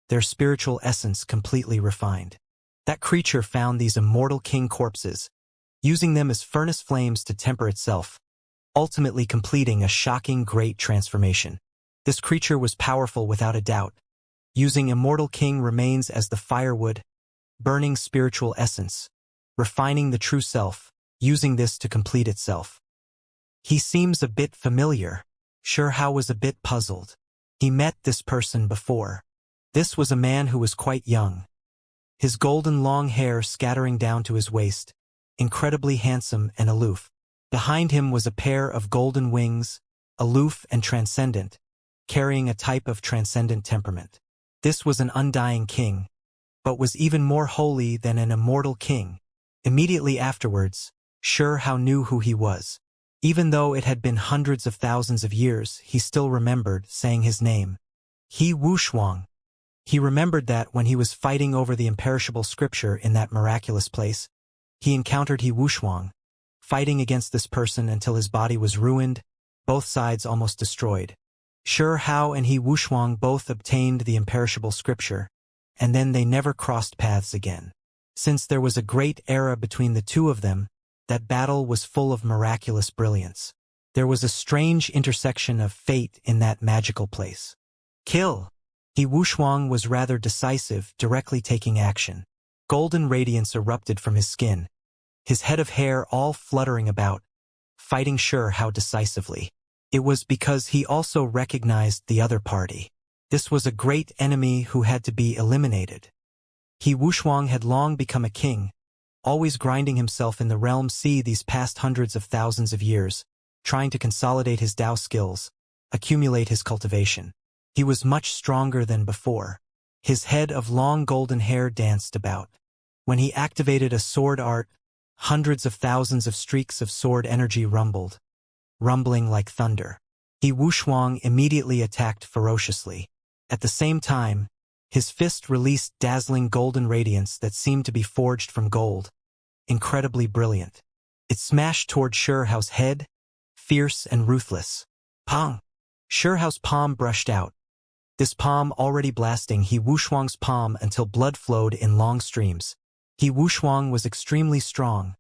their spiritual essence completely refined. That creature found these immortal king corpses, using them as furnace flames to temper itself, ultimately completing a shocking great transformation. This creature was powerful without a doubt, using immortal king remains as the firewood, burning spiritual essence, refining the true self, using this to complete itself. He seems a bit familiar. Hao was a bit puzzled. He met this person before. This was a man who was quite young. His golden long hair scattering down to his waist, incredibly handsome and aloof. Behind him was a pair of golden wings, aloof and transcendent, carrying a type of transcendent temperament. This was an undying king, but was even more holy than an immortal king. Immediately afterwards, Hao knew who he was. Even though it had been hundreds of thousands of years, he still remembered saying his name. He Wushuang. He remembered that when he was fighting over the imperishable scripture in that miraculous place, he encountered He Wushuang, fighting against this person until his body was ruined, both sides almost destroyed. Hao and He Wushuang both obtained the imperishable scripture, and then they never crossed paths again. Since there was a great era between the two of them, that battle was full of miraculous brilliance. There was a strange intersection of fate in that magical place. Kill! He Wushuang was rather decisive, directly taking action. Golden radiance erupted from his skin, his head of hair all fluttering about, fighting Hao decisively. It was because he also recognized the other party. This was a great enemy who had to be eliminated. He Wushuang had long become a king, always grinding himself in the Realm C these past hundreds of thousands of years, trying to consolidate his Dao skills, accumulate his cultivation. He was much stronger than before. His head of long golden hair danced about. When he activated a sword art, hundreds of thousands of streaks of sword energy rumbled, rumbling like thunder. He Wushuang immediately attacked ferociously. At the same time, his fist released dazzling golden radiance that seemed to be forged from gold, incredibly brilliant. It smashed toward Hao's head, fierce and ruthless. Pong! Hao's palm brushed out. This palm already blasting He Wushuang's palm until blood flowed in long streams. He Wushuang was extremely strong,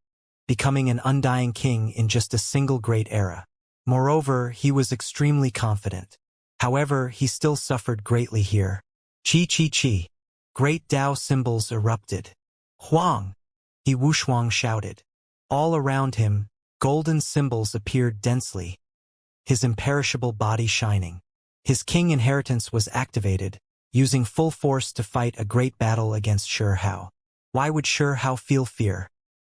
becoming an undying king in just a single great era. Moreover, he was extremely confident. However, he still suffered greatly here. Chi chi chi. Great Dao symbols erupted. Huang! He Wushuang shouted. All around him, golden symbols appeared densely, his imperishable body shining. His king inheritance was activated, using full force to fight a great battle against Hao. Why would Hao feel fear?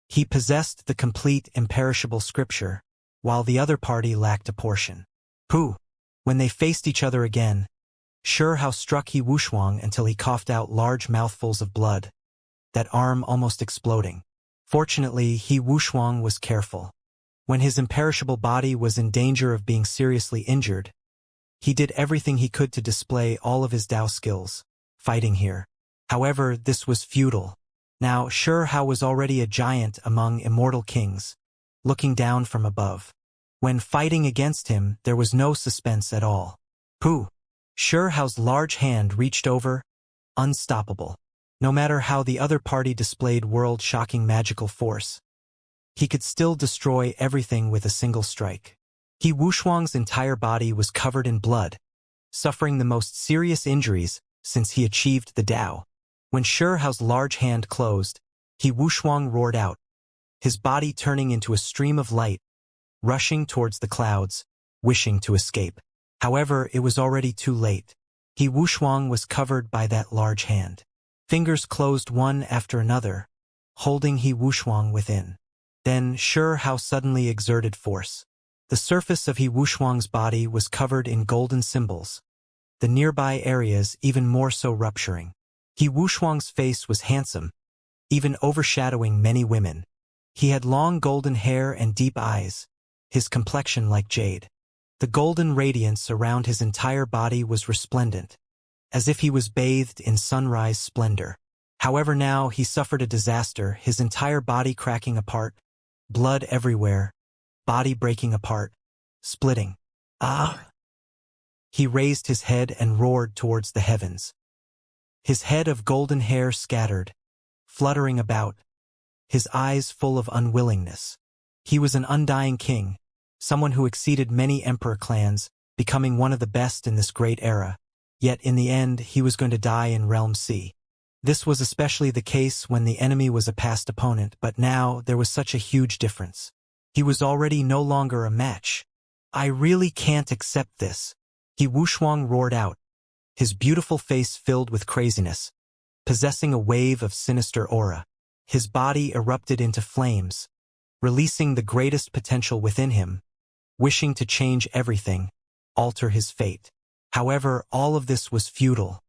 He possessed the complete imperishable scripture, while the other party lacked a portion. Pooh! When they faced each other again, sure how struck he Wushuang until he coughed out large mouthfuls of blood, that arm almost exploding. Fortunately, he Wushuang was careful. When his imperishable body was in danger of being seriously injured, he did everything he could to display all of his Dao skills, fighting here. However, this was futile. Now, Sure Hao was already a giant among immortal kings, looking down from above. When fighting against him, there was no suspense at all. Pooh! Sure Hao's large hand reached over, unstoppable. No matter how the other party displayed world-shocking magical force, he could still destroy everything with a single strike. He Wushuang's entire body was covered in blood, suffering the most serious injuries since he achieved the Dao. When Sure Hao's large hand closed, he Wushuang roared out, his body turning into a stream of light, rushing towards the clouds, wishing to escape. However, it was already too late. He Wushuang was covered by that large hand. Fingers closed one after another, holding he Wushuang within. Then Sure Hao suddenly exerted force. The surface of he Wushuang's body was covered in golden symbols, the nearby areas even more so rupturing. He Wushuang's face was handsome, even overshadowing many women. He had long golden hair and deep eyes, his complexion like jade. The golden radiance around his entire body was resplendent, as if he was bathed in sunrise splendor. However, now he suffered a disaster, his entire body cracking apart, blood everywhere, body breaking apart, splitting. Ah! He raised his head and roared towards the heavens. His head of golden hair scattered, fluttering about, his eyes full of unwillingness. He was an undying king, someone who exceeded many emperor clans, becoming one of the best in this great era. Yet in the end, he was going to die in Realm C. This was especially the case when the enemy was a past opponent, but now there was such a huge difference. He was already no longer a match. I really can't accept this. He Wushuang roared out, his beautiful face filled with craziness, possessing a wave of sinister aura. His body erupted into flames, releasing the greatest potential within him, wishing to change everything, alter his fate. However, all of this was futile.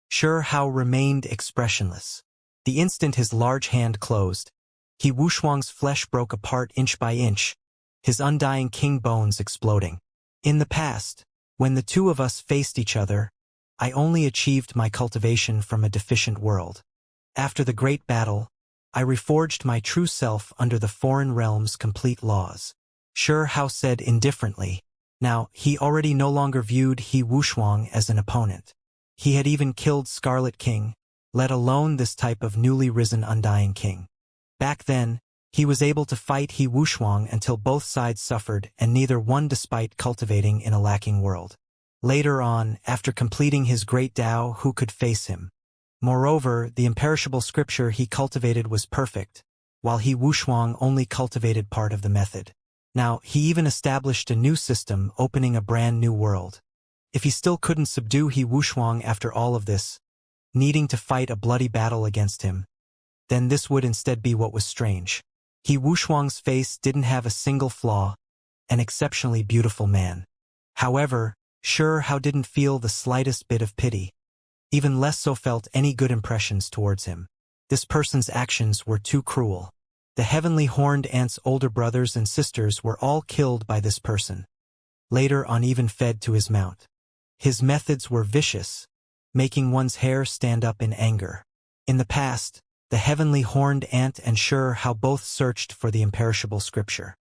Sure Hao remained expressionless. The instant his large hand closed, he Wushuang's flesh broke apart inch by inch, his undying king bones exploding. In the past, when the two of us faced each other, I only achieved my cultivation from a deficient world. After the great battle, I reforged my true self under the foreign realm's complete laws. Sure Hao said indifferently. Now, he already no longer viewed he Wushuang as an opponent. He had even killed Scarlet King, let alone this type of newly risen undying king. Back then, he was able to fight he Wushuang until both sides suffered and neither won despite cultivating in a lacking world. Later on, after completing his great Dao, who could face him? Moreover, the imperishable scripture he cultivated was perfect, while he Wushuang only cultivated part of the method. Now, he even established a new system, opening a brand new world. If he still couldn't subdue he Wushuang after all of this, needing to fight a bloody battle against him, then this would instead be what was strange. He Wushuang's face didn't have a single flaw, an exceptionally beautiful man. However, Sure Hao didn't feel the slightest bit of pity, even less so felt any good impressions towards him. This person's actions were too cruel. The heavenly horned ant's older brothers and sisters were all killed by this person, later on even fed to his mount. His methods were vicious, making one's hair stand up in anger. In the past, the heavenly horned ant and Sure Hao both searched for the imperishable scripture.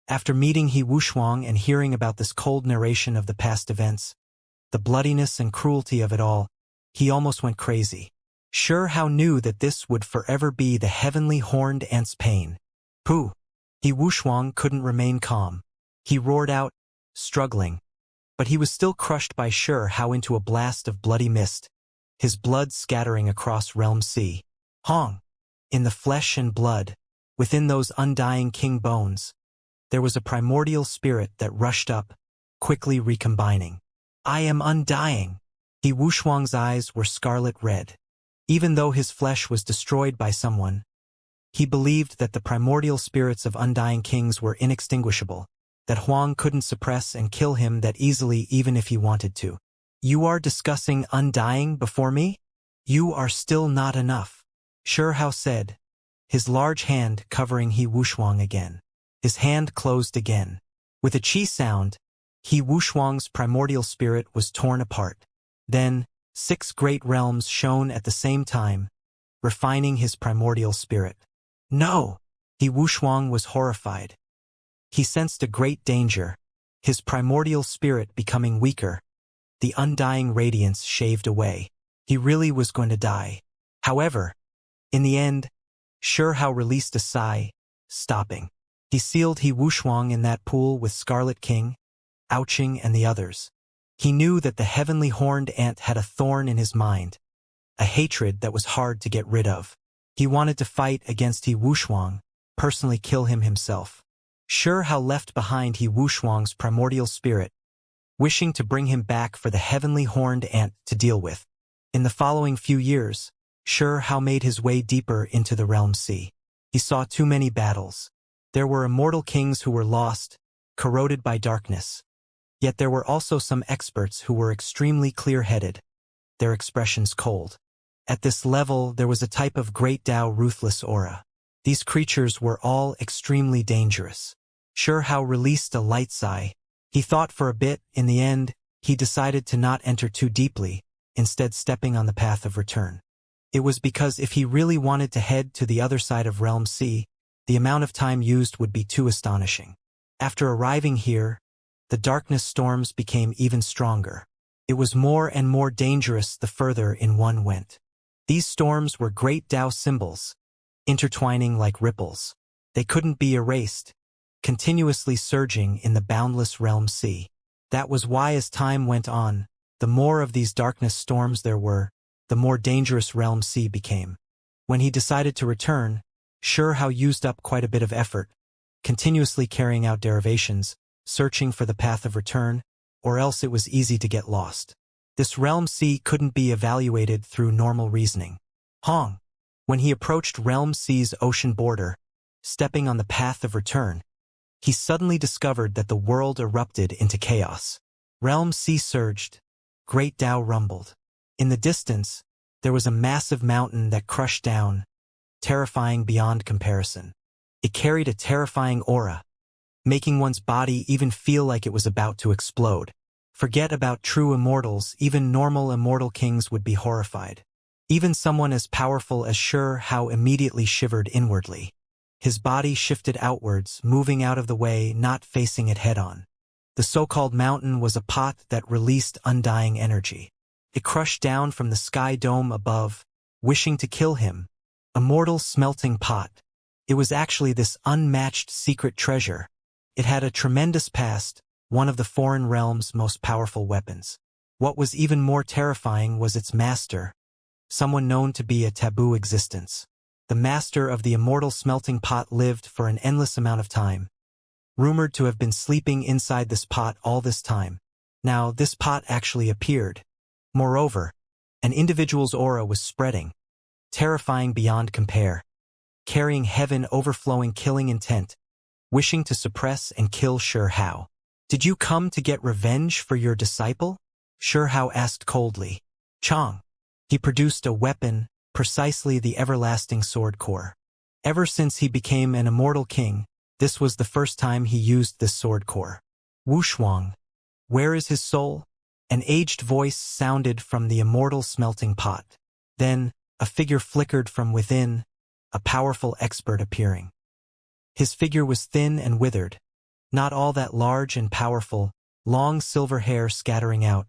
After meeting he Wushuang and hearing about this cold narration of the past events, the bloodiness and cruelty of it all, he almost went crazy. Sure Hao knew that this would forever be the heavenly horned ant's pain. Pooh! He Wushuang couldn't remain calm. He roared out, struggling. But he was still crushed by Sure Hao into a blast of bloody mist, his blood scattering across Realm C. Hong! In the flesh and blood, within those undying king bones, there was a primordial spirit that rushed up, quickly recombining. I am undying! He Wushuang's eyes were scarlet red. Even though his flesh was destroyed by someone, He believed that the primordial spirits of undying kings were inextinguishable, that Huang couldn't suppress and kill him that easily even if he wanted to. You are discussing undying before me? You are still not enough, Shi Hao said, his large hand covering He Wushuang again. His hand closed again. With a chi sound, He Wushuang's primordial spirit was torn apart. Then, 6 great realms shone at the same time, refining his primordial spirit. No! He Wushuang was horrified. He sensed a great danger, his primordial spirit becoming weaker, the undying radiance shaved away. He really was going to die. However, in the end, Shi Hao released a sigh, stopping. He sealed He Wushuang in that pool with Scarlet King, Ouching and the others. He knew that the heavenly horned ant had a thorn in his mind, a hatred that was hard to get rid of. He wanted to fight against He Wushuang, personally kill him himself. Shi Hao left behind He Wushuang's primordial spirit, wishing to bring him back for the heavenly horned ant to deal with. In the following few years, Shi Hao made his way deeper into the realm sea. He saw too many battles. There were immortal kings who were lost, corroded by darkness. Yet there were also some experts who were extremely clear-headed, their expressions cold. At this level, there was a type of great Tao ruthless aura. These creatures were all extremely dangerous. Shi Hao released a light sigh. He thought for a bit. In the end, he decided to not enter too deeply, instead stepping on the path of return. It was because if he really wanted to head to the other side of Realm C, the amount of time used would be too astonishing. After arriving here, the darkness storms became even stronger. It was more and more dangerous the further in one went. These storms were great Tao symbols, intertwining like ripples. They couldn't be erased, continuously surging in the boundless realm sea. That was why as time went on, the more of these darkness storms there were, the more dangerous realm sea became. When he decided to return, Shi Hao used up quite a bit of effort, continuously carrying out derivations, searching for the path of return, or else it was easy to get lost. This realm sea couldn't be evaluated through normal reasoning. Hong. When he approached Realm C's ocean border, stepping on the path of return, he suddenly discovered that the world erupted into chaos. Realm C surged. Great Tao rumbled. In the distance, there was a massive mountain that crushed down, terrifying beyond comparison. It carried a terrifying aura, making one's body even feel like it was about to explode. Forget about true immortals, even normal immortal kings would be horrified. Even someone as powerful as Shi Hao immediately shivered inwardly. His body shifted outwards, moving out of the way, not facing it head-on. The so-called mountain was a pot that released undying energy. It crushed down from the sky dome above, wishing to kill him. A mortal smelting pot. It was actually this unmatched secret treasure. It had a tremendous past, one of the foreign realm's most powerful weapons. What was even more terrifying was its master, someone known to be a taboo existence. The master of the immortal smelting pot lived for an endless amount of time, rumored to have been sleeping inside this pot all this time. Now, this pot actually appeared. Moreover, an individual's aura was spreading, terrifying beyond compare, carrying heaven overflowing killing intent, wishing to suppress and kill Shi Hao. Did you come to get revenge for your disciple? Shi Hao asked coldly. Chong. He produced a weapon, precisely the everlasting sword core. Ever since he became an immortal king, this was the first time he used this sword core. Wushuang. Where is his soul? An aged voice sounded from the immortal smelting pot. Then, a figure flickered from within, a powerful expert appearing. His figure was thin and withered, not all that large and powerful, long silver hair scattering out,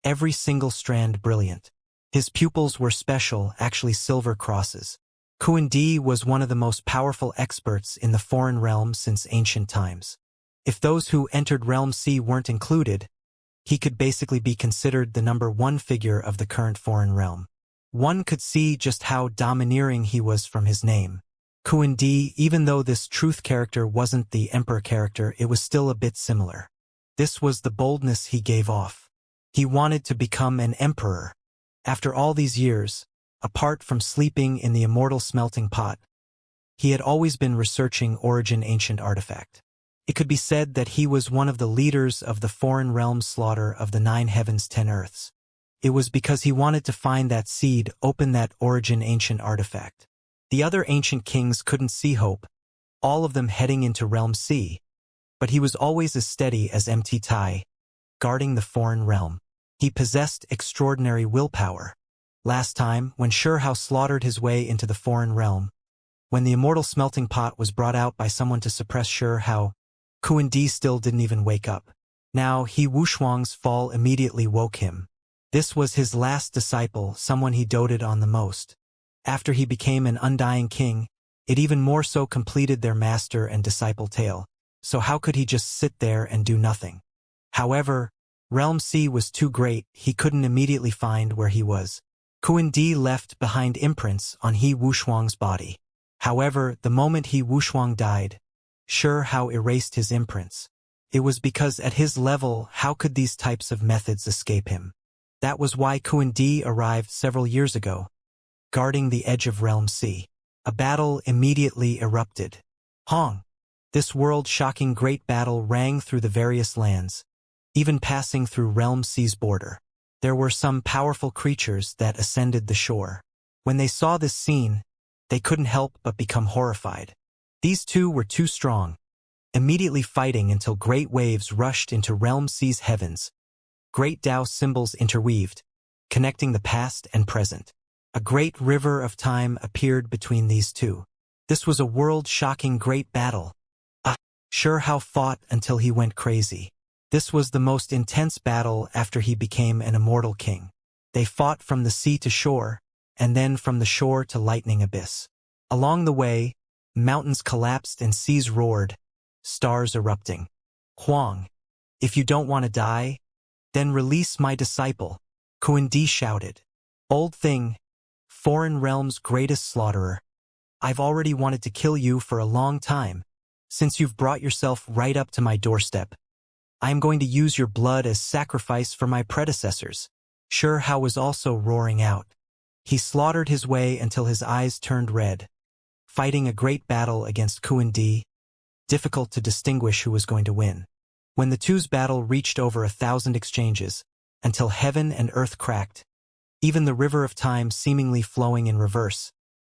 every single strand brilliant. His pupils were special, actually silver crosses. Kuan Di was one of the most powerful experts in the foreign realm since ancient times. If those who entered Realm C weren't included, he could basically be considered the #1 figure of the current foreign realm. One could see just how domineering he was from his name. Kuan Di, even though this truth character wasn't the emperor character, it was still a bit similar. This was the boldness he gave off. He wanted to become an emperor. After all these years, apart from sleeping in the immortal smelting pot, he had always been researching Origin Ancient Artifact. It could be said that he was one of the leaders of the foreign realm slaughter of the 9 heavens 10 earths. It was because he wanted to find that seed, open that Origin Ancient Artifact. The other ancient kings couldn't see hope, all of them heading into Realm C, but he was always as steady as Mt Tai, guarding the foreign realm. He possessed extraordinary willpower. Last time, when Shurhao slaughtered his way into the foreign realm, when the immortal smelting pot was brought out by someone to suppress Shurhao, Kuan Di still didn't even wake up. Now, He Wushuang's fall immediately woke him. This was his last disciple, someone he doted on the most. After he became an undying king, it even more so completed their master and disciple tale, so how could he just sit there and do nothing? However, Realm C was too great, he couldn't immediately find where he was. Kuan Di left behind imprints on He Wushuang's body. However, the moment He Wushuang died, Shurhao erased his imprints. It was because at his level, how could these types of methods escape him? That was why Kuan Di arrived several years ago, guarding the edge of Realm C. A battle immediately erupted. Hong! This world-shocking great battle rang through the various lands, even passing through Realm C's border. There were some powerful creatures that ascended the shore. When they saw this scene, they couldn't help but become horrified. These two were too strong, immediately fighting until great waves rushed into Realm C's heavens. Great Tao symbols interweaved, connecting the past and present. A great river of time appeared between these two. This was a world-shocking great battle. Shurhao fought until he went crazy. This was the most intense battle after he became an immortal king. They fought from the sea to shore, and then from the shore to lightning abyss. Along the way, mountains collapsed and seas roared, stars erupting. Huang, if you don't want to die, then release my disciple, Kuan Di shouted. Old thing, foreign realm's greatest slaughterer. I've already wanted to kill you for a long time. Since you've brought yourself right up to my doorstep, I am going to use your blood as sacrifice for my predecessors. Shurhao was also roaring out. He slaughtered his way until his eyes turned red, fighting a great battle against Kuan Di, difficult to distinguish who was going to win. When the two's battle reached over 1,000 exchanges, until heaven and earth cracked, even the river of time seemingly flowing in reverse,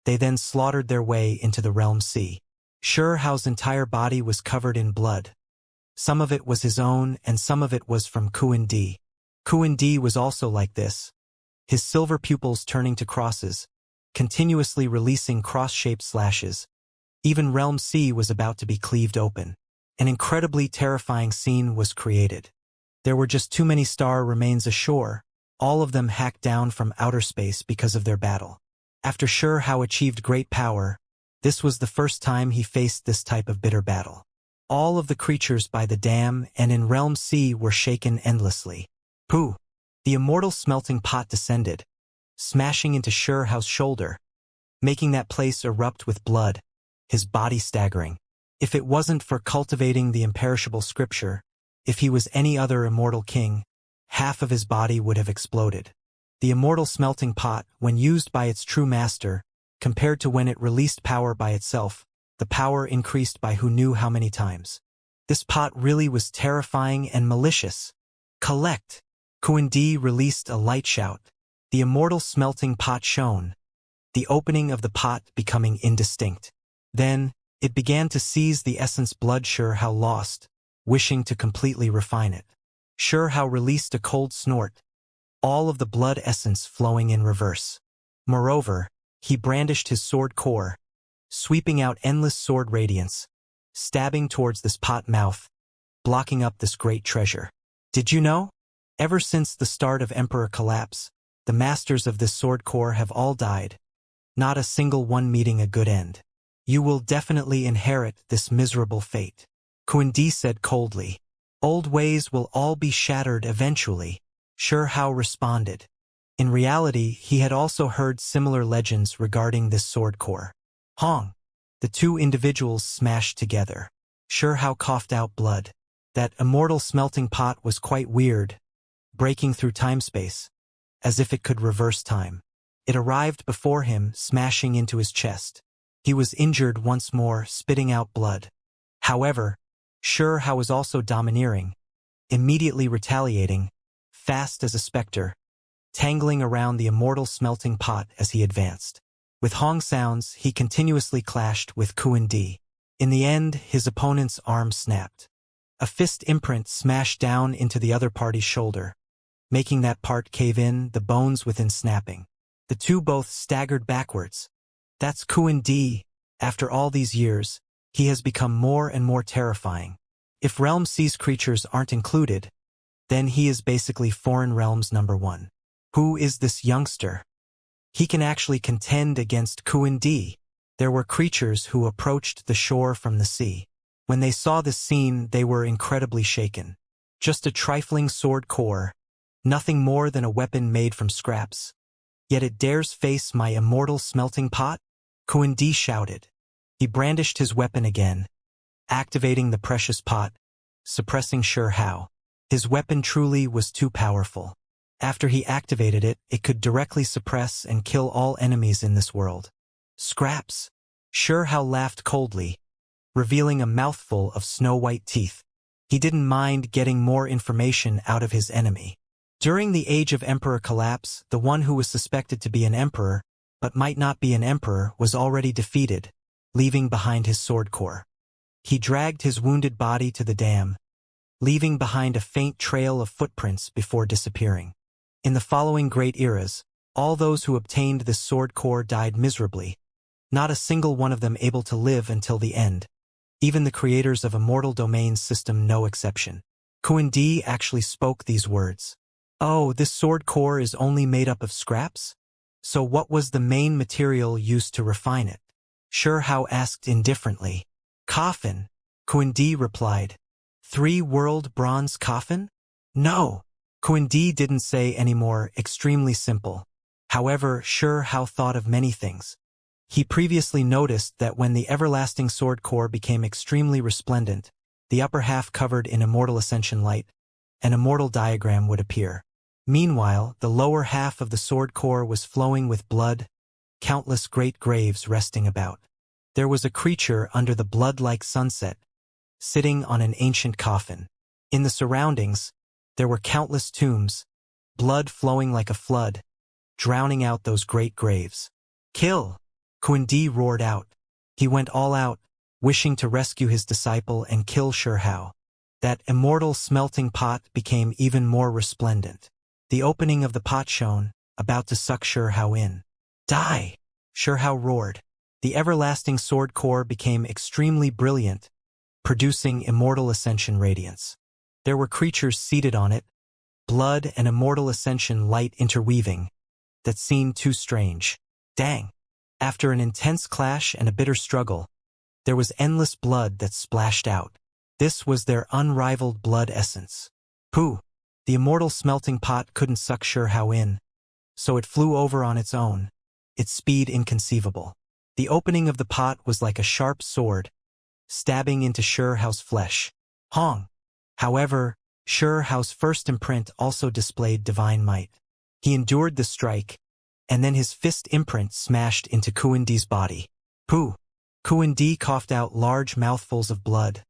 they then slaughtered their way into the Realm C. Shurhao's entire body was covered in blood. Some of it was his own, and some of it was from Kuan Di. Kuan Di was also like this, his silver pupils turning to crosses, continuously releasing cross-shaped slashes. Even Realm C was about to be cleaved open. An incredibly terrifying scene was created. There were just too many star remains ashore, all of them hacked down from outer space because of their battle. After Shurhao achieved great power, this was the first time he faced this type of bitter battle. All of the creatures by the dam and in Realm C were shaken endlessly. Pooh! The immortal smelting pot descended, smashing into Shurhao's shoulder, making that place erupt with blood, his body staggering. If it wasn't for cultivating the imperishable scripture, if he was any other immortal king, half of his body would have exploded. The immortal smelting pot, when used by its true master, compared to when it released power by itself, the power increased by who knew how many times. This pot really was terrifying and malicious. Collect! Kuan Di released a light shout. The immortal smelting pot shone, the opening of the pot becoming indistinct. Then, it began to seize the essence blood Shurhao lost, wishing to completely refine it. Shurhao released a cold snort, all of the blood essence flowing in reverse. Moreover, he brandished his sword core, sweeping out endless sword radiance, stabbing towards this pot mouth, blocking up this great treasure. Did you know? Ever since the start of Emperor Collapse, the masters of this sword core have all died, not a single one meeting a good end. You will definitely inherit this miserable fate. Kuan Di said coldly. Old ways will all be shattered eventually, Shurhao responded. In reality, he had also heard similar legends regarding this sword core. Hong! The two individuals smashed together. Shurhao coughed out blood. That immortal smelting pot was quite weird, breaking through time-space, as if it could reverse time. It arrived before him, smashing into his chest. He was injured once more, spitting out blood. However, Xianxia was also domineering, immediately retaliating, fast as a specter, tangling around the immortal smelting pot as he advanced. With Hong sounds, he continuously clashed with Di. In the end, his opponent's arm snapped. A fist imprint smashed down into the other party's shoulder, making that part cave in, the bones within snapping. The two both staggered backwards. That's Di. After all these years, he has become more and more terrifying. If Realm C's creatures aren't included, then he is basically Foreign Realms #1. Who is this youngster? He can actually contend against Di. There were creatures who approached the shore from the sea. When they saw this scene, they were incredibly shaken. Just a trifling sword core, nothing more than a weapon made from scraps. Yet it dares face my immortal smelting pot? Di shouted. He brandished his weapon again, activating the precious pot, suppressing Xianxia. His weapon truly was too powerful. After he activated it, it could directly suppress and kill all enemies in this world. Scraps? Xianxia laughed coldly, revealing a mouthful of snow-white teeth. He didn't mind getting more information out of his enemy. During the Age of Emperor collapse, the one who was suspected to be an emperor, but might not be an emperor, was already defeated, leaving behind his sword core. He dragged his wounded body to the dam, leaving behind a faint trail of footprints before disappearing. In the following great eras, all those who obtained this sword core died miserably, not a single one of them able to live until the end. Even the creators of Immortal Domains system no exception. Di actually spoke these words. Oh, this sword core is only made up of scraps? So what was the main material used to refine it? Xianxia asked indifferently. Coffin, Di replied. 3-world bronze coffin? No. Di didn't say anymore, extremely simple. However, Xianxia thought of many things. He previously noticed that when the everlasting sword core became extremely resplendent, the upper half covered in immortal ascension light, an immortal diagram would appear. Meanwhile, the lower half of the sword core was flowing with blood, countless great graves resting about. There was a creature under the blood-like sunset, sitting on an ancient coffin. In the surroundings, there were countless tombs, blood flowing like a flood, drowning out those great graves. Kill! Di roared out. He went all out, wishing to rescue his disciple and kill Xianxia. That immortal smelting pot became even more resplendent. The opening of the pot shone, about to suck Xianxia in. Die! Xianxia roared. The everlasting sword core became extremely brilliant, producing immortal ascension radiance. There were creatures seated on it, blood and immortal ascension light interweaving, that seemed too strange. Dang! After an intense clash and a bitter struggle, there was endless blood that splashed out. This was their unrivaled blood essence. Pooh! The immortal smelting pot couldn't suck Xianxia in, so it flew over on its own, its speed inconceivable. The opening of the pot was like a sharp sword, stabbing into Xianxia's flesh. Hong! However, Xianxia's first imprint also displayed divine might. He endured the strike, and then his fist imprint smashed into Di's body. Pooh! Di coughed out large mouthfuls of blood,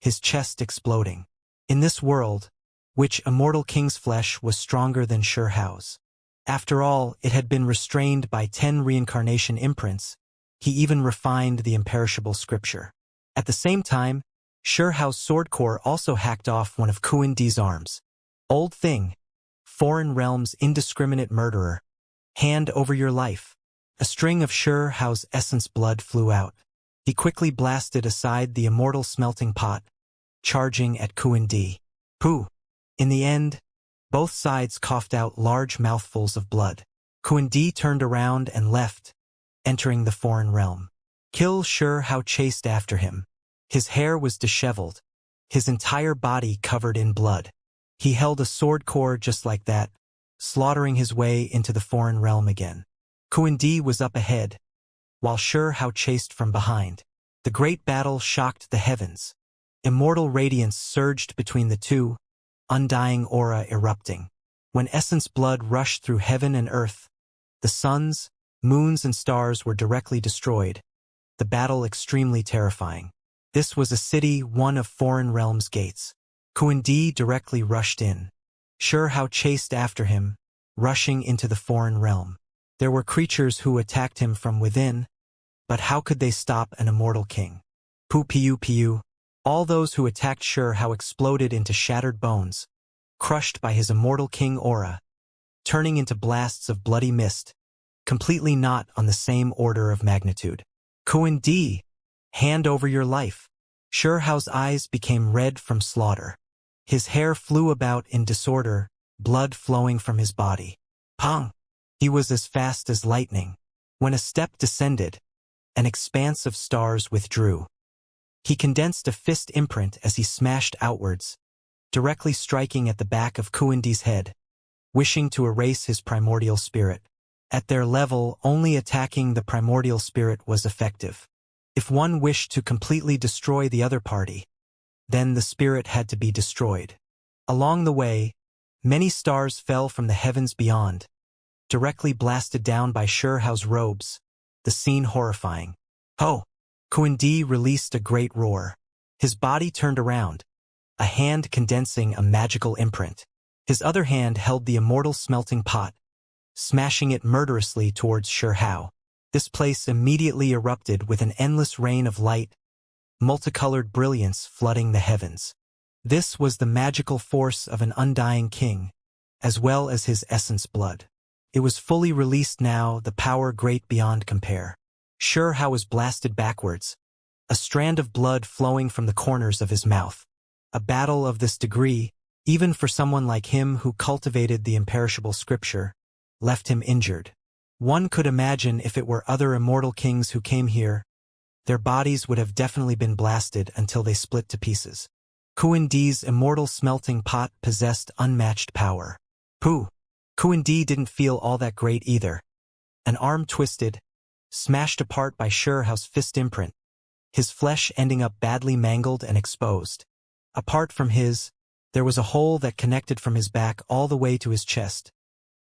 his chest exploding. In this world, which immortal king's flesh was stronger than Xianxia's? After all, it had been restrained by 10 reincarnation imprints. He even refined the imperishable scripture. At the same time, Xianxia's sword core also hacked off one of Di's arms. Old thing. Foreign Realms indiscriminate murderer. Hand over your life. A string of Xianxia's essence blood flew out. He quickly blasted aside the immortal smelting pot, charging at Di. Pooh! In the end, both sides coughed out large mouthfuls of blood. Di turned around and left, entering the foreign realm. Xianxia chased after him. His hair was disheveled, his entire body covered in blood. He held a sword core just like that, slaughtering his way into the foreign realm again. Di was up ahead, while Xianxia chased from behind. The great battle shocked the heavens. Immortal radiance surged between the two, undying aura erupting. When essence blood rushed through heaven and earth, the suns, moons and stars were directly destroyed, the battle extremely terrifying. This was a city, one of foreign realms' gates. Kuan-Di directly rushed in. Sure how chased after him, rushing into the foreign realm. There were creatures who attacked him from within, but how could they stop an immortal king? Pu. All those who attacked Sure how exploded into shattered bones, crushed by his immortal king aura, turning into blasts of bloody mist, completely not on the same order of magnitude. Kuan-Di, hand over your life. Sure how's eyes became red from slaughter. His hair flew about in disorder, blood flowing from his body. Pong! He was as fast as lightning. When a step descended, an expanse of stars withdrew. He condensed a fist imprint as he smashed outwards, directly striking at the back of Kuan-Di's head, wishing to erase his primordial spirit. At their level, only attacking the primordial spirit was effective. If one wished to completely destroy the other party, then the spirit had to be destroyed. Along the way, many stars fell from the heavens beyond, directly blasted down by Sure how's robes, the scene horrifying. Ho! Kuan-Di released a great roar. His body turned around, a hand condensing a magical imprint. His other hand held the immortal smelting pot, smashing it murderously towards Sure how. This place immediately erupted with an endless rain of light, multicolored brilliance flooding the heavens. This was the magical force of an undying king, as well as his essence blood. It was fully released now, the power great beyond compare. Sure how was blasted backwards, a strand of blood flowing from the corners of his mouth. A battle of this degree, even for someone like him who cultivated the imperishable scripture, left him injured. One could imagine if it were other immortal kings who came here, their bodies would have definitely been blasted until they split to pieces. Kuan-Di's immortal smelting pot possessed unmatched power. Kuan-Di didn't feel all that great either. An arm twisted, smashed apart by Sure how's fist imprint, his flesh ending up badly mangled and exposed. Apart from there was a hole that connected from his back all the way to his chest,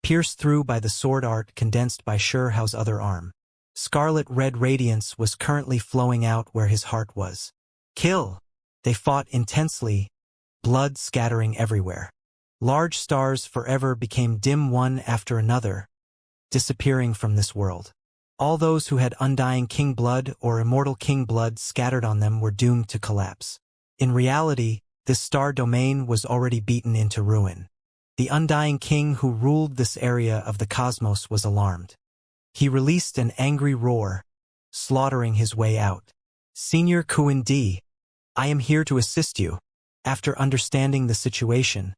pierced through by the sword art condensed by Sure how's other arm. Scarlet-red radiance was currently flowing out where his heart was. Kill! They fought intensely, blood scattering everywhere. Large stars forever became dim one after another, disappearing from this world. All those who had undying king blood or immortal king blood scattered on them were doomed to collapse. In reality, this star domain was already beaten into ruin. The undying king who ruled this area of the cosmos was alarmed. He released an angry roar, slaughtering his way out. Senior Kuan-Di, I am here to assist you. After understanding the situation,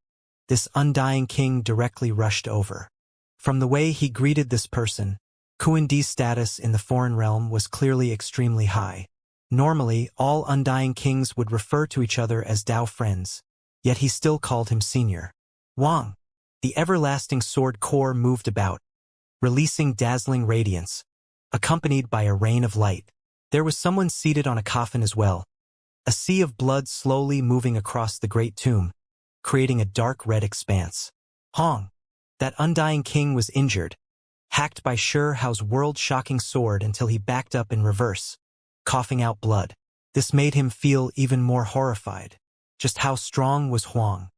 this undying king directly rushed over. From the way he greeted this person, Kuan-Di's status in the foreign realm was clearly extremely high. Normally, all undying kings would refer to each other as Dao friends, yet he still called him senior. Wang! The everlasting sword core moved about, releasing dazzling radiance, accompanied by a rain of light. There was someone seated on a coffin as well, a sea of blood slowly moving across the great tomb, creating a dark red expanse. Hong! That undying king was injured, hacked by Sure how's world-shocking sword until he backed up in reverse, coughing out blood. This made him feel even more horrified. Just how strong was Huang?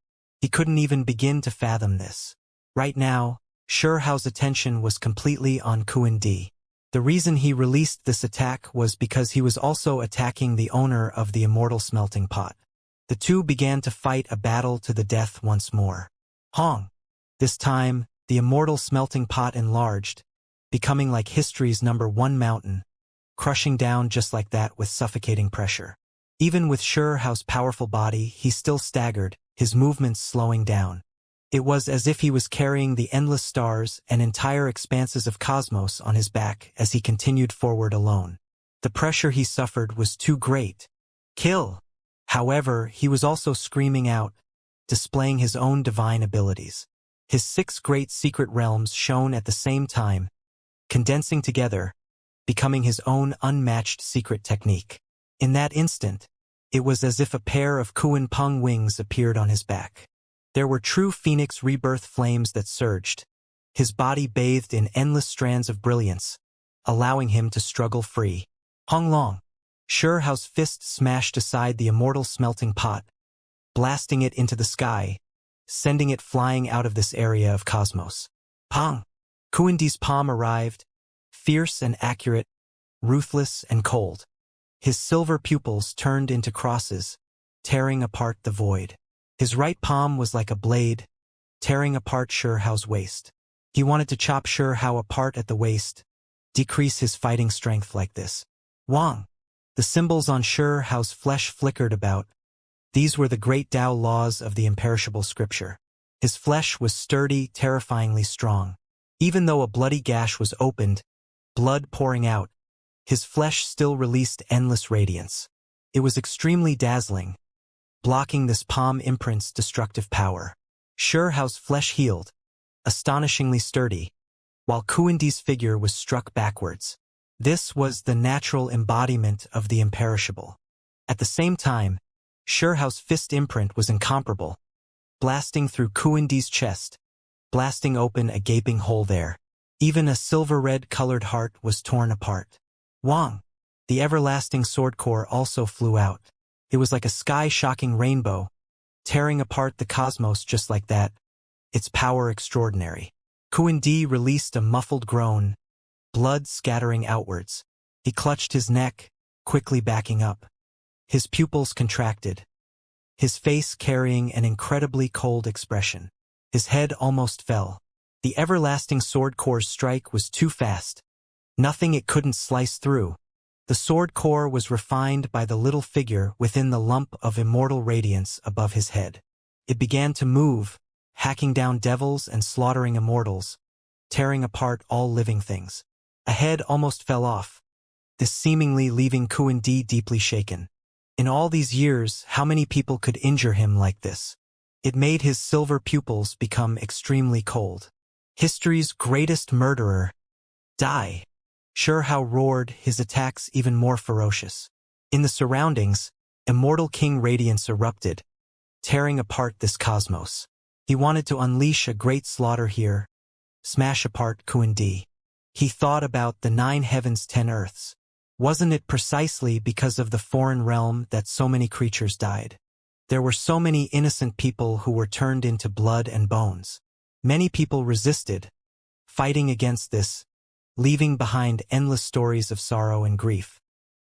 He couldn't even begin to fathom this. Right now, Sure how's attention was completely on Kuan-Di. The reason he released this attack was because he was also attacking the owner of the immortal smelting pot. The two began to fight a battle to the death once more. Hong! This time, the immortal smelting pot enlarged, becoming like history's #1 mountain, crushing down just like that with suffocating pressure. Even with Sure how's powerful body, he still staggered, his movements slowing down. It was as if he was carrying the endless stars and entire expanses of cosmos on his back as he continued forward alone. The pressure he suffered was too great. Kill! However, he was also screaming out, displaying his own divine abilities. His 6 great secret realms shone at the same time, condensing together, becoming his own unmatched secret technique. In that instant, it was as if a pair of Kuan Peng wings appeared on his back. There were true phoenix rebirth flames that surged, his body bathed in endless strands of brilliance, allowing him to struggle free. Hong Long. Shao's fist smashed aside the immortal smelting pot, blasting it into the sky, sending it flying out of this area of cosmos. Pong! Kuandi's palm arrived, fierce and accurate, ruthless and cold. His silver pupils turned into crosses, tearing apart the void. His right palm was like a blade, tearing apart Shao's waist. He wanted to chop Shao apart at the waist, decrease his fighting strength like this. Wang! The symbols on Shao's flesh flickered about. These were the great Tao laws of the imperishable scripture. His flesh was sturdy, terrifyingly strong. Even though a bloody gash was opened, blood pouring out, his flesh still released endless radiance. It was extremely dazzling, blocking this palm imprint's destructive power. Shao's flesh healed, astonishingly sturdy, while Kuandi's figure was struck backwards. This was the natural embodiment of the imperishable. At the same time, Shao's fist imprint was incomparable, blasting through Kuandi's chest, blasting open a gaping hole there. Even a silver-red colored heart was torn apart. Wang! The everlasting sword core also flew out. It was like a sky-shocking rainbow, tearing apart the cosmos just like that, its power extraordinary. Kuandi released a muffled groan, blood scattering outwards. He clutched his neck, quickly backing up. His pupils contracted, his face carrying an incredibly cold expression. His head almost fell. The everlasting sword core's strike was too fast. Nothing it couldn't slice through. The sword core was refined by the little figure within the lump of immortal radiance above his head. It began to move, hacking down devils and slaughtering immortals, tearing apart all living things. A head almost fell off, this seemingly leaving Kuandi deeply shaken. In all these years, how many people could injure him like this? It made his silver pupils become extremely cold. History's greatest murderer. Die! Shao roared, his attacks even more ferocious. In the surroundings, Immortal King Radiance erupted, tearing apart this cosmos. He wanted to unleash a great slaughter here, smash apart Kuandi. He thought about the 9 heavens 10 earths. Wasn't it precisely because of the foreign realm that so many creatures died? There were so many innocent people who were turned into blood and bones. Many people resisted, fighting against this, leaving behind endless stories of sorrow and grief.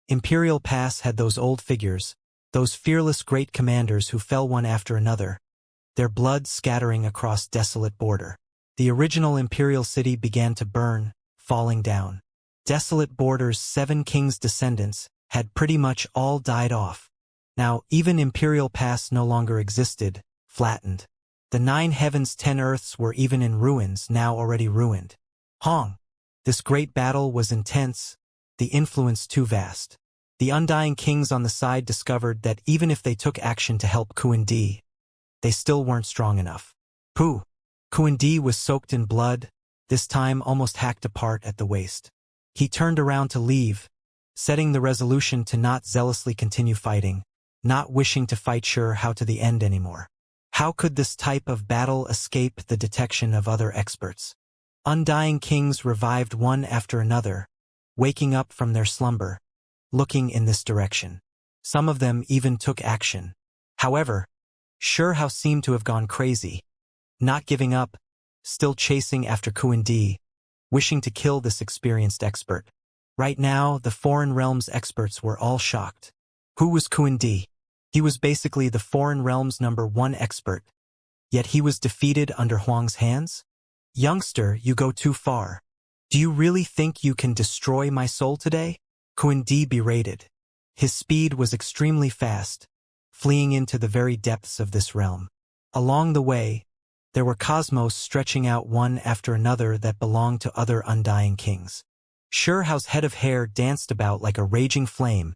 Imperial Pass had those old figures, those fearless great commanders who fell one after another, their blood scattering across desolate border. The original imperial city began to burn, falling down. Desolate border's 7 kings' descendants had pretty much all died off. Now, even Imperial Pass no longer existed, flattened. The 9 heavens 10 earths were even in ruins, now already ruined. Hong! This great battle was intense, the influence too vast. The undying kings on the side discovered that even if they took action to help Kuandi, they still weren't strong enough. Pooh! Kuandi was soaked in blood, this time almost hacked apart at the waist. He turned around to leave, setting the resolution to not zealously continue fighting, not wishing to fight Shao to the end anymore. How could this type of battle escape the detection of other experts? Undying kings revived one after another, waking up from their slumber, looking in this direction. Some of them even took action. However, Shao seemed to have gone crazy, not giving up, still chasing after Kuandi, wishing to kill this experienced expert. Right now, the foreign realm's experts were all shocked. Who was Kuandi? He was basically the foreign realm's #1 expert, yet he was defeated under Huang's hands? Youngster, you go too far. Do you really think you can destroy my soul today? Kuandi berated. His speed was extremely fast, fleeing into the very depths of this realm. Along the way, there were cosmos stretching out one after another that belonged to other undying kings. Shao's head of hair danced about like a raging flame,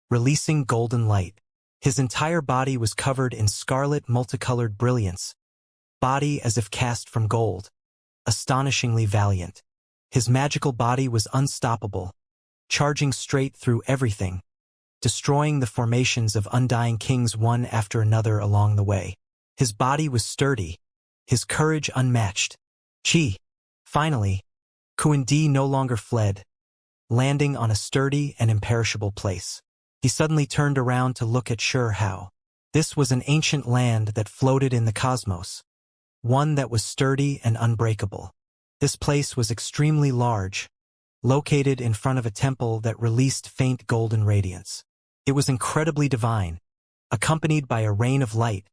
releasing golden light. His entire body was covered in scarlet multicolored brilliance, body as if cast from gold, astonishingly valiant. His magical body was unstoppable, charging straight through everything, destroying the formations of undying kings one after another along the way. His body was sturdy, his courage unmatched. Finally, Kuandi no longer fled, landing on a sturdy and imperishable place. He suddenly turned around to look at Xianxia. This was an ancient land that floated in the cosmos, one that was sturdy and unbreakable. This place was extremely large, located in front of a temple that released faint golden radiance. It was incredibly divine, accompanied by a rain of light,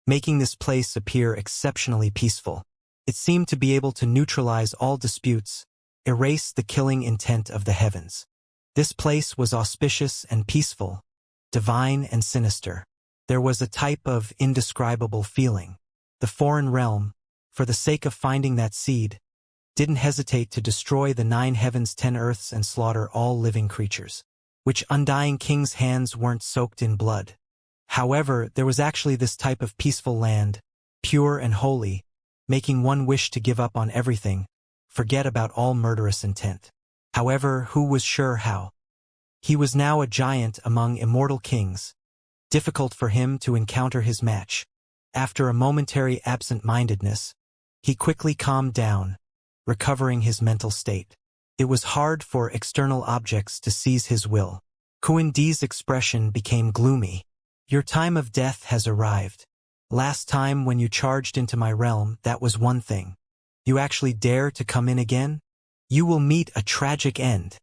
making this place appear exceptionally peaceful. It seemed to be able to neutralize all disputes, erase the killing intent of the heavens. This place was auspicious and peaceful, divine and sinister. There was a type of indescribable feeling. The foreign realm, for the sake of finding that seed, didn't hesitate to destroy the 9 heavens 10 earths and slaughter all living creatures. Which undying king's hands weren't soaked in blood. However, there was actually this type of peaceful land, pure and holy, making one wish to give up on everything, forget about all murderous intent. However, who was Xianxia? He was now a giant among immortal kings. Difficult for him to encounter his match. After a momentary absent-mindedness, he quickly calmed down, recovering his mental state. It was hard for external objects to seize his will. Kuan-Di's expression became gloomy. Your time of death has arrived. Last time when you charged into my realm, that was one thing. You actually dare to come in again? You will meet a tragic end.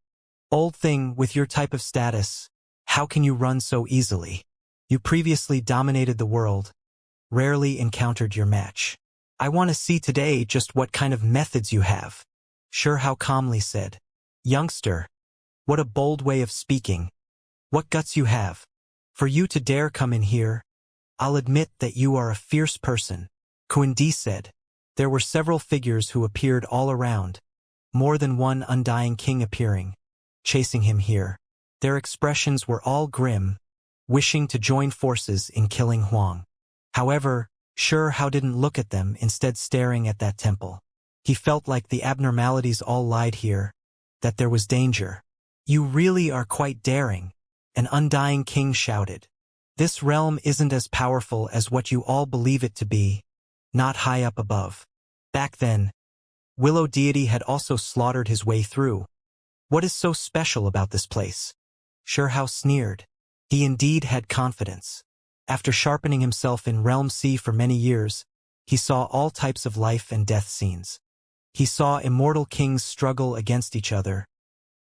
Old thing, with your type of status, how can you run so easily? You previously dominated the world, rarely encountered your match. I want to see today just what kind of methods you have. Xianxia calmly said. Youngster, what a bold way of speaking. What guts you have. For you to dare come in here, I'll admit that you are a fierce person. Kuan-Di said. There were several figures who appeared all around, more than one undying king appearing, chasing him here. Their expressions were all grim, wishing to join forces in killing Huang. However, Xianxia didn't look at them, instead staring at that temple. He felt like the abnormalities all lied here, that there was danger. You really are quite daring, an undying king shouted. This realm isn't as powerful as what you all believe it to be, not high up above. Back then, Willow deity had also slaughtered his way through. What is so special about this place? Xianxia sneered. He indeed had confidence. After sharpening himself in Realm C for many years, he saw all types of life and death scenes. He saw immortal kings struggle against each other,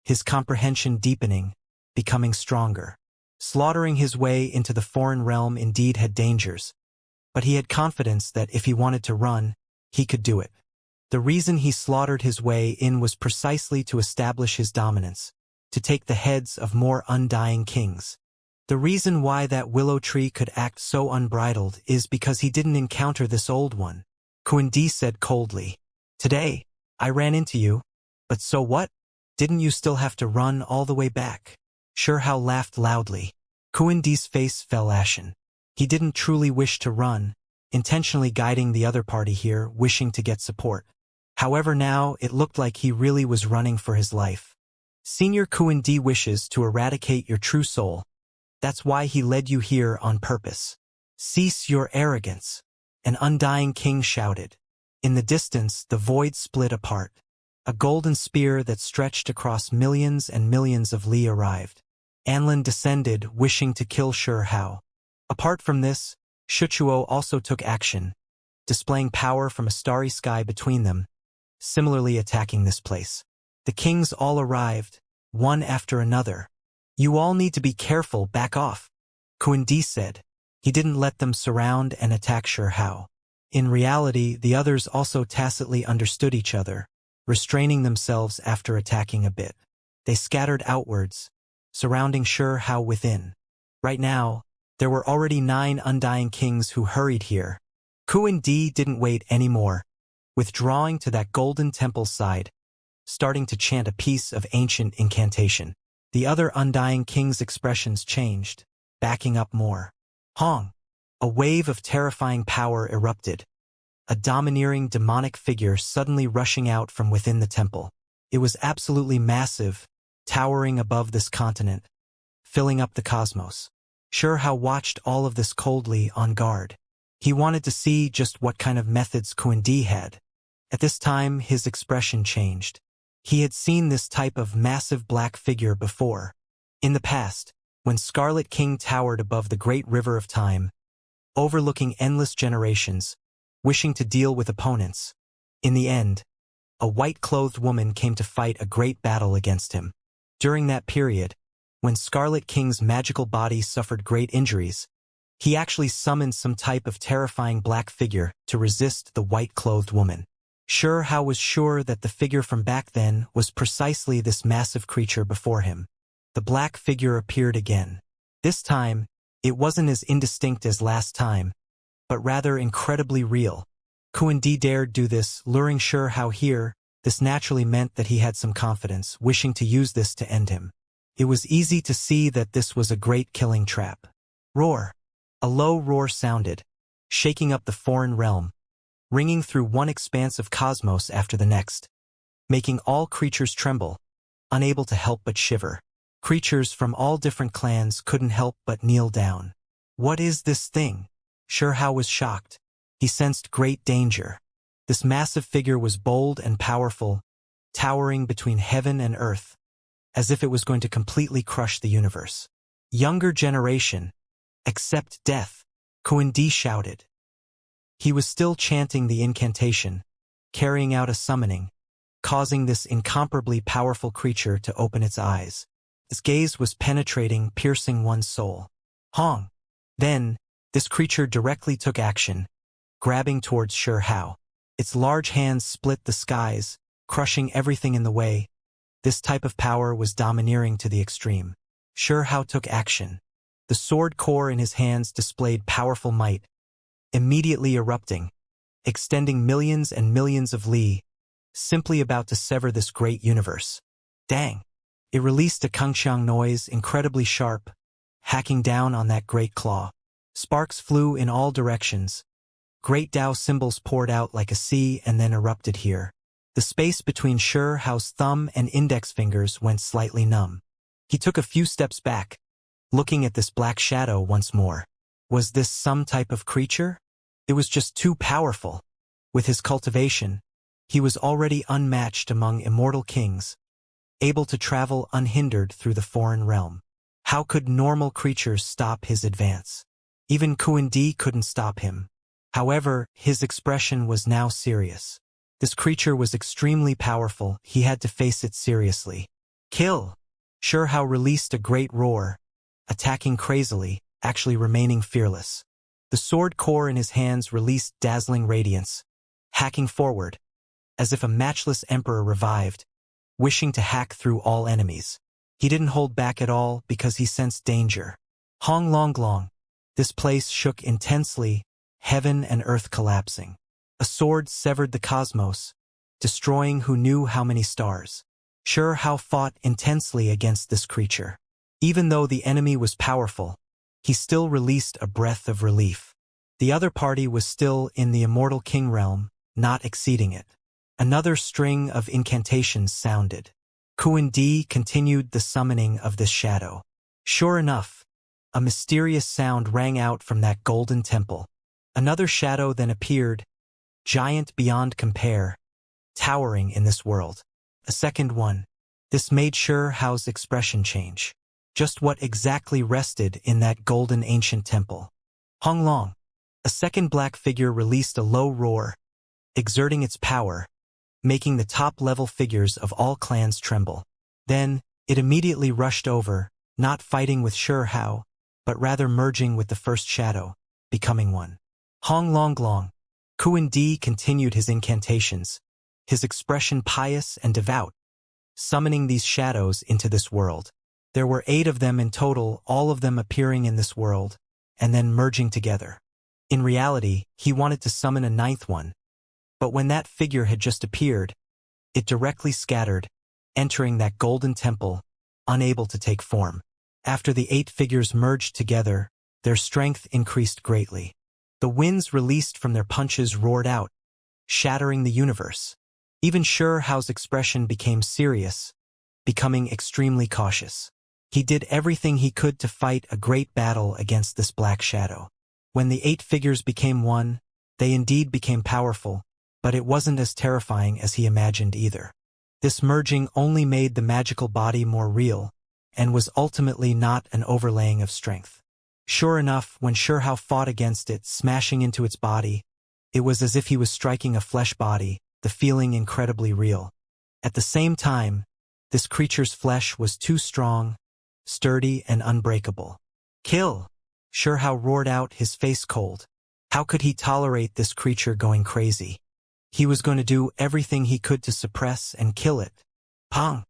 his comprehension deepening, becoming stronger. Slaughtering his way into the foreign realm indeed had dangers, but he had confidence that if he wanted to run, he could do it. The reason he slaughtered his way in was precisely to establish his dominance, to take the heads of more undying kings. The reason why that willow tree could act so unbridled is because he didn't encounter this old one. Kuan-Di said coldly. Today, I ran into you, but so what? Didn't you still have to run all the way back? Xianxia laughed loudly. Kuan-Di's face fell ashen. He didn't truly wish to run, intentionally guiding the other party here, wishing to get support. However, now it looked like he really was running for his life. Senior Kuan-Di wishes to eradicate your true soul. That's why he led you here on purpose. Cease your arrogance, an undying king shouted. In the distance, the void split apart. A golden spear that stretched across millions and millions of li arrived. Anlin descended, wishing to kill Xianxia. Apart from this, Shuchuo also took action, displaying power from a starry sky between them, similarly attacking this place. The kings all arrived, one after another. You all need to be careful, back off, Kuan-Di said. He didn't let them surround and attack Xianxia. In reality, the others also tacitly understood each other, restraining themselves after attacking a bit. They scattered outwards, surrounding Xianxia within. Right now, there were already 9 undying kings who hurried here. Kuan-Di didn't wait anymore, withdrawing to that golden temple side, starting to chant a piece of ancient incantation. The other undying king's expressions changed, backing up more. Hong! A wave of terrifying power erupted, a domineering demonic figure suddenly rushing out from within the temple. It was absolutely massive, towering above this continent, filling up the cosmos. Xianxia watched all of this coldly, on guard. He wanted to see just what kind of methods Kuan-Di had. At this time, his expression changed. He had seen this type of massive black figure before. In the past, when Scarlet King towered above the great river of time, overlooking endless generations, wishing to deal with opponents. In the end, a white-clothed woman came to fight a great battle against him. During that period, when Scarlet King's magical body suffered great injuries, he actually summoned some type of terrifying black figure to resist the white-clothed woman. Xianxia was sure that the figure from back then was precisely this massive creature before him. The black figure appeared again. This time, it wasn't as indistinct as last time, but rather incredibly real. Qiandi dared do this, luring Xianxia here. This naturally meant that he had some confidence, wishing to use this to end him. It was easy to see that this was a great killing trap. Roar! A low roar sounded, shaking up the foreign realm, ringing through one expanse of cosmos after the next, making all creatures tremble, unable to help but shiver. Creatures from all different clans couldn't help but kneel down. What is this thing? Xianxia was shocked. He sensed great danger. This massive figure was bold and powerful, towering between heaven and earth, as if it was going to completely crush the universe. Younger generation, accept death, Qiandi shouted. He was still chanting the incantation, carrying out a summoning, causing this incomparably powerful creature to open its eyes. Its gaze was penetrating, piercing one's soul. Hong! Then, this creature directly took action, grabbing towards Xianxia. Its large hands split the skies, crushing everything in the way. This type of power was domineering to the extreme. Xianxia took action. The sword core in his hands displayed powerful might, immediately erupting, extending millions and millions of li, simply about to sever this great universe. Dang! It released a kungxiang noise incredibly sharp, hacking down on that great claw. Sparks flew in all directions. Great Tao symbols poured out like a sea and then erupted here. The space between Xianxia's thumb and index fingers went slightly numb. He took a few steps back, looking at this black shadow once more. Was this some type of creature? It was just too powerful. With his cultivation, he was already unmatched among immortal kings, able to travel unhindered through the foreign realm. How could normal creatures stop his advance? Even Qiandi couldn't stop him. However, his expression was now serious. This creature was extremely powerful, he had to face it seriously. Kill! Xianxia released a great roar, attacking crazily, actually remaining fearless. The sword core in his hands released dazzling radiance, hacking forward, as if a matchless emperor revived, wishing to hack through all enemies. He didn't hold back at all because he sensed danger. Hong Long Long. This place shook intensely, heaven and earth collapsing. A sword severed the cosmos, destroying who knew how many stars. Xianxia fought intensely against this creature. Even though the enemy was powerful, he still released a breath of relief. The other party was still in the immortal king realm, not exceeding it. Another string of incantations sounded. Qiandi continued the summoning of this shadow. Sure enough, a mysterious sound rang out from that golden temple. Another shadow then appeared, giant beyond compare, towering in this world. A second one. This made Xianxia's expression change. Just what exactly rested in that golden ancient temple? Hong Long. A second black figure released a low roar, exerting its power, making the top-level figures of all clans tremble. Then, it immediately rushed over, not fighting with Xianxia, but rather merging with the first shadow, becoming one. Hong Long Long. Qiandi continued his incantations, his expression pious and devout, summoning these shadows into this world. There were 8 of them in total, all of them appearing in this world, and then merging together. In reality, he wanted to summon a 9th one, but when that figure had just appeared, it directly scattered, entering that golden temple, unable to take form. After the 8 figures merged together, their strength increased greatly. The winds released from their punches roared out, shattering the universe. Even Xianxia's expression became serious, becoming extremely cautious. He did everything he could to fight a great battle against this black shadow. When the 8 figures became one, they indeed became powerful, but it wasn't as terrifying as he imagined either. This merging only made the magical body more real, and was ultimately not an overlaying of strength. Sure enough, when Shurhao fought against it, smashing into its body, it was as if he was striking a flesh body, the feeling incredibly real. At the same time, this creature's flesh was too strong, sturdy, and unbreakable. Kill! Shurhao roared out, his face cold. How could he tolerate this creature going crazy? He was going to do everything he could to suppress and kill it. Pong!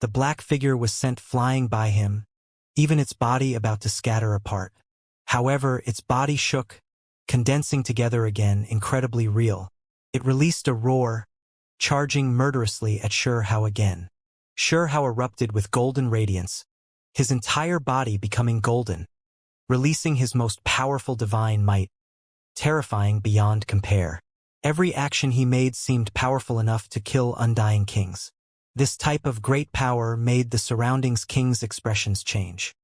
The black figure was sent flying by him, even its body about to scatter apart. However, its body shook, condensing together again, incredibly real. It released a roar, charging murderously at Shurhao again. Shurhao erupted with golden radiance, his entire body becoming golden, releasing his most powerful divine might, terrifying beyond compare. Every action he made seemed powerful enough to kill undying kings. This type of great power made the surroundings king's expressions change.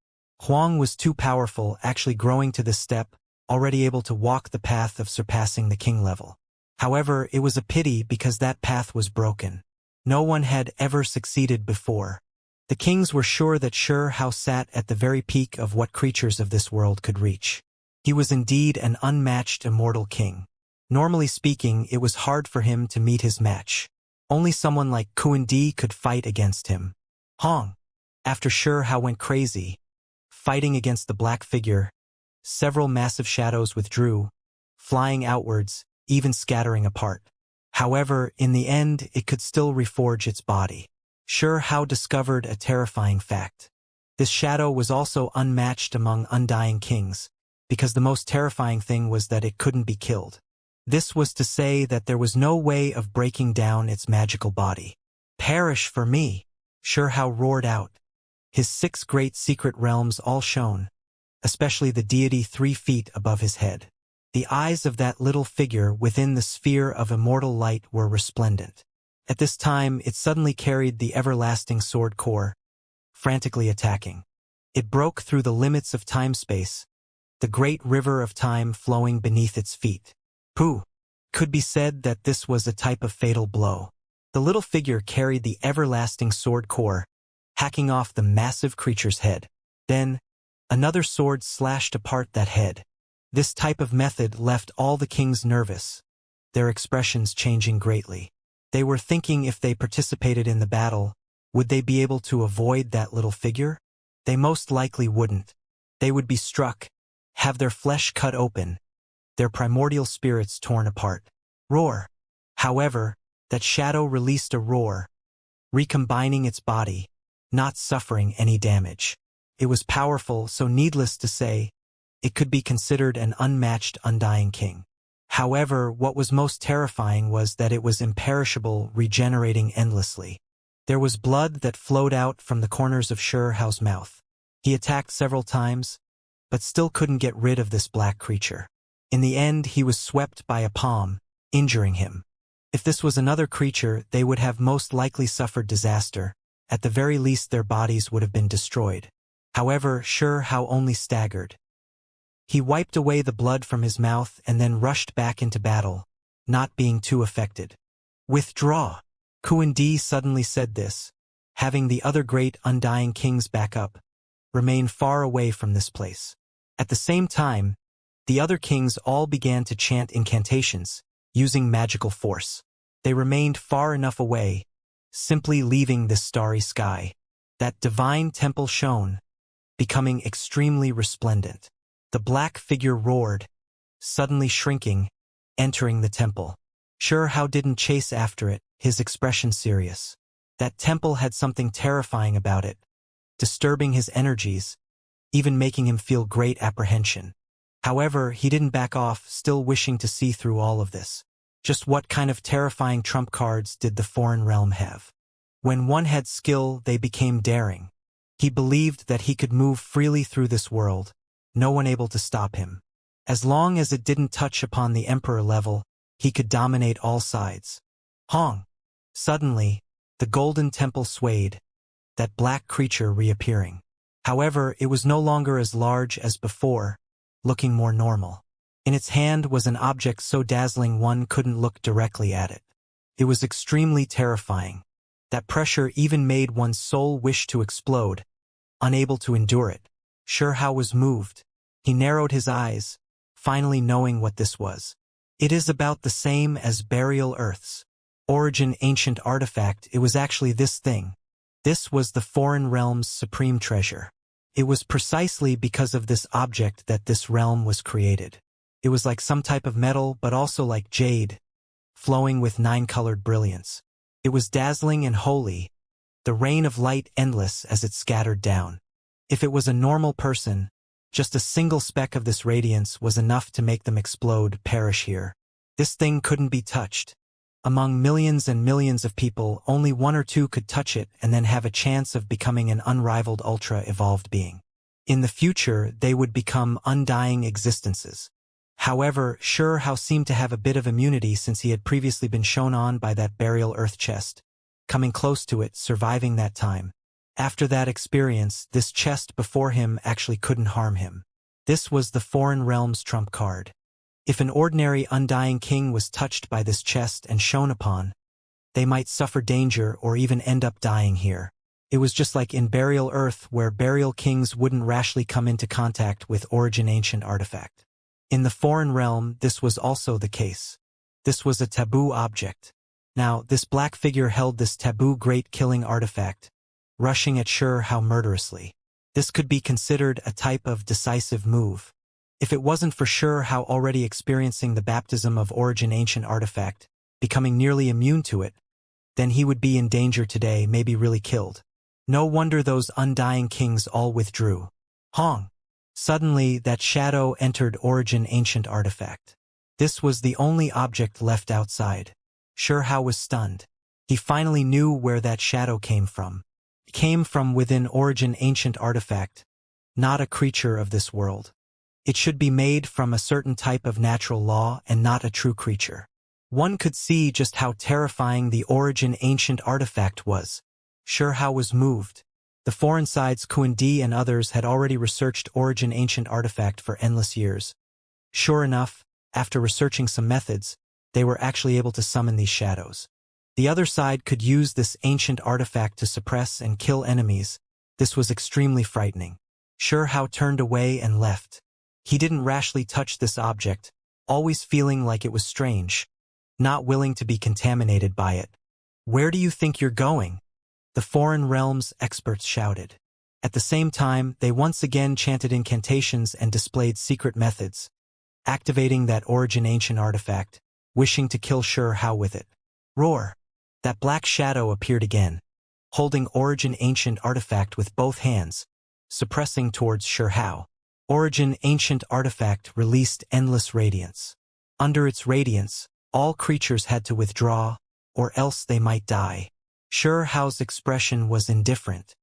Huang was too powerful, actually growing to this step, already able to walk the path of surpassing the king level. However, it was a pity because that path was broken. No one had ever succeeded before. The kings were sure that Shurhao sat at the very peak of what creatures of this world could reach. He was indeed an unmatched immortal king. Normally speaking, it was hard for him to meet his match. Only someone like Kuan Di could fight against him. Hong. After Shurhao went crazy, fighting against the black figure, several massive shadows withdrew, flying outwards, even scattering apart. However, in the end, it could still reforge its body. Shurhao discovered a terrifying fact. This shadow was also unmatched among undying kings, because the most terrifying thing was that it couldn't be killed. This was to say that there was no way of breaking down its magical body. Perish for me! Shurhao roared out. His 6 great secret realms all shone, especially the deity 3 feet above his head. The eyes of that little figure within the sphere of immortal light were resplendent. At this time, it suddenly carried the everlasting sword core, frantically attacking. It broke through the limits of time-space, the great river of time flowing beneath its feet. Pooh! Could be said that this was a type of fatal blow. The little figure carried the everlasting sword core, hacking off the massive creature's head. Then, another sword slashed apart that head. This type of method left all the kings nervous, their expressions changing greatly. They were thinking if they participated in the battle, would they be able to avoid that little figure? They most likely wouldn't. They would be struck, have their flesh cut open, their primordial spirits torn apart. Roar! However, that shadow released a roar, recombining its body, not suffering any damage. It was powerful, so needless to say, it could be considered an unmatched undying king. However, what was most terrifying was that it was imperishable, regenerating endlessly. There was blood that flowed out from the corners of Shurhao's mouth. He attacked several times, but still couldn't get rid of this black creature. In the end, he was swept by a palm, injuring him. If this was another creature, they would have most likely suffered disaster. At the very least, their bodies would have been destroyed. However, Shurhao only staggered. He wiped away the blood from his mouth and then rushed back into battle, not being too affected. Withdraw! Kuan Di suddenly said this, having the other great undying kings back up. Remain far away from this place. At the same time, the other kings all began to chant incantations, using magical force. They remained far enough away, simply leaving this starry sky. That divine temple shone, becoming extremely resplendent. The black figure roared, suddenly shrinking, entering the temple. Shurhao didn't chase after it, his expression serious. That temple had something terrifying about it, disturbing his energies, even making him feel great apprehension. However, he didn't back off, still wishing to see through all of this. Just what kind of terrifying trump cards did the foreign realm have? When one had skill, they became daring. He believed that he could move freely through this world, no one able to stop him. As long as it didn't touch upon the emperor level, he could dominate all sides. Hong! Suddenly, the golden temple swayed, that black creature reappearing. However, it was no longer as large as before, looking more normal. In its hand was an object so dazzling one couldn't look directly at it. It was extremely terrifying. That pressure even made one's soul wish to explode, unable to endure it. Shurhao was moved. He narrowed his eyes, finally knowing what this was. It is about the same as Burial Earth's origin ancient artifact. It was actually this thing. This was the foreign realm's supreme treasure. It was precisely because of this object that this realm was created. It was like some type of metal, but also like jade, flowing with nine-colored brilliance. It was dazzling and holy, the rain of light endless as it scattered down. If it was a normal person, just a single speck of this radiance was enough to make them explode, perish here. This thing couldn't be touched. Among millions and millions of people, only one or two could touch it and then have a chance of becoming an unrivaled ultra-evolved being. In the future, they would become undying existences. However, Shurhao seemed to have a bit of immunity since he had previously been shown on by that Burial Earth chest, coming close to it, surviving that time. After that experience, this chest before him actually couldn't harm him. This was the foreign realm's trump card. If an ordinary undying king was touched by this chest and shone upon, they might suffer danger or even end up dying here. It was just like in Burial Earth, where burial kings wouldn't rashly come into contact with origin ancient artifact. In the foreign realm, this was also the case. This was a taboo object. Now, this black figure held this taboo great killing artifact, rushing at Shurhao murderously. This could be considered a type of decisive move. If it wasn't for Shurhao already experiencing the baptism of origin ancient artifact, becoming nearly immune to it, then he would be in danger today, maybe really killed. No wonder those undying kings all withdrew. Hong! Suddenly, that shadow entered origin ancient artifact. This was the only object left outside. Shurhao was stunned. He finally knew where that shadow came from. It came from within origin ancient artifact, not a creature of this world. It should be made from a certain type of natural law and not a true creature. One could see just how terrifying the origin ancient artifact was. Shurhao was moved. The foreign side's Kuan-Di and others had already researched origin ancient artifact for endless years. Sure enough, after researching some methods, they were actually able to summon these shadows. The other side could use this ancient artifact to suppress and kill enemies. This was extremely frightening. Shurhao turned away and left. He didn't rashly touch this object, always feeling like it was strange, not willing to be contaminated by it. "Where do you think you're going?" the foreign realm's experts shouted. At the same time, they once again chanted incantations and displayed secret methods, activating that origin ancient artifact, wishing to kill Shurhao with it. Roar! That black shadow appeared again, holding origin ancient artifact with both hands, suppressing towards Shurhao. Origin ancient artifact released endless radiance. Under its radiance, all creatures had to withdraw, or else they might die. Shurhao's expression was indifferent.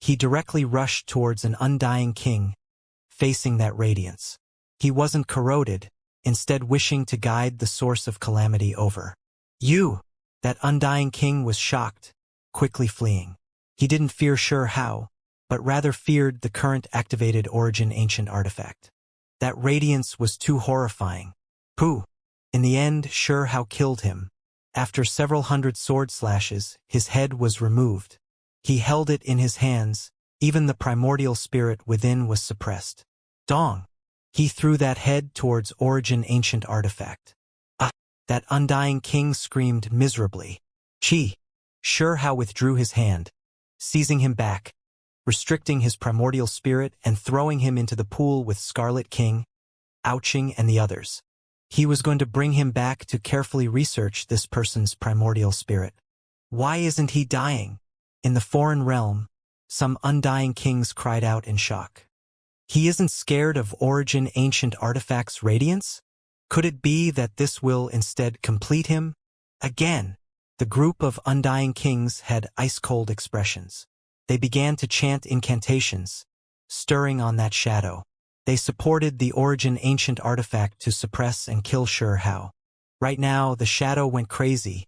He directly rushed towards an undying king, facing that radiance. He wasn't corroded, instead wishing to guide the source of calamity over. "You!" That undying king was shocked, quickly fleeing. He didn't fear Shurhao, but rather feared the current activated origin ancient artifact. That radiance was too horrifying. Pooh! In the end, Shurhao killed him. After several hundred sword slashes, his head was removed. He held it in his hands, even the primordial spirit within was suppressed. Dong! He threw that head towards origin ancient artifact. Ah! That undying king screamed miserably. Chi! Shurhao withdrew his hand, seizing him back, restricting his primordial spirit and throwing him into the pool with Scarlet King, Ouching and the others. He was going to bring him back to carefully research this person's primordial spirit. Why isn't he dying? In the foreign realm, some undying kings cried out in shock. He isn't scared of origin ancient artifact's radiance? Could it be that this will instead complete him? Again, the group of undying kings had ice-cold expressions. They began to chant incantations, stirring on that shadow. They supported the origin ancient artifact to suppress and kill Shurhao. Right now, the shadow went crazy,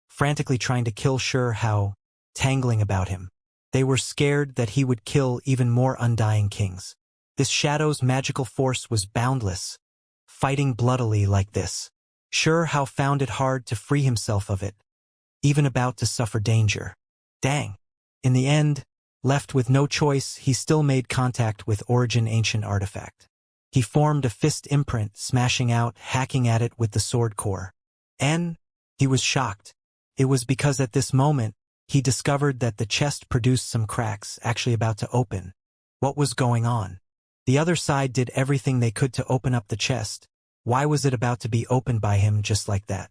frantically trying to kill Shurhao, tangling about him. They were scared that he would kill even more undying kings. This shadow's magical force was boundless, fighting bloodily like this. Shurhao found it hard to free himself of it, even about to suffer danger. Dang. In the end, left with no choice, he still made contact with Origin Ancient Artifact. He formed a fist imprint, smashing out, hacking at it with the sword core. And he was shocked. It was because at this moment, he discovered that the chest produced some cracks, actually about to open. What was going on? The other side did everything they could to open up the chest. Why was it about to be opened by him just like that?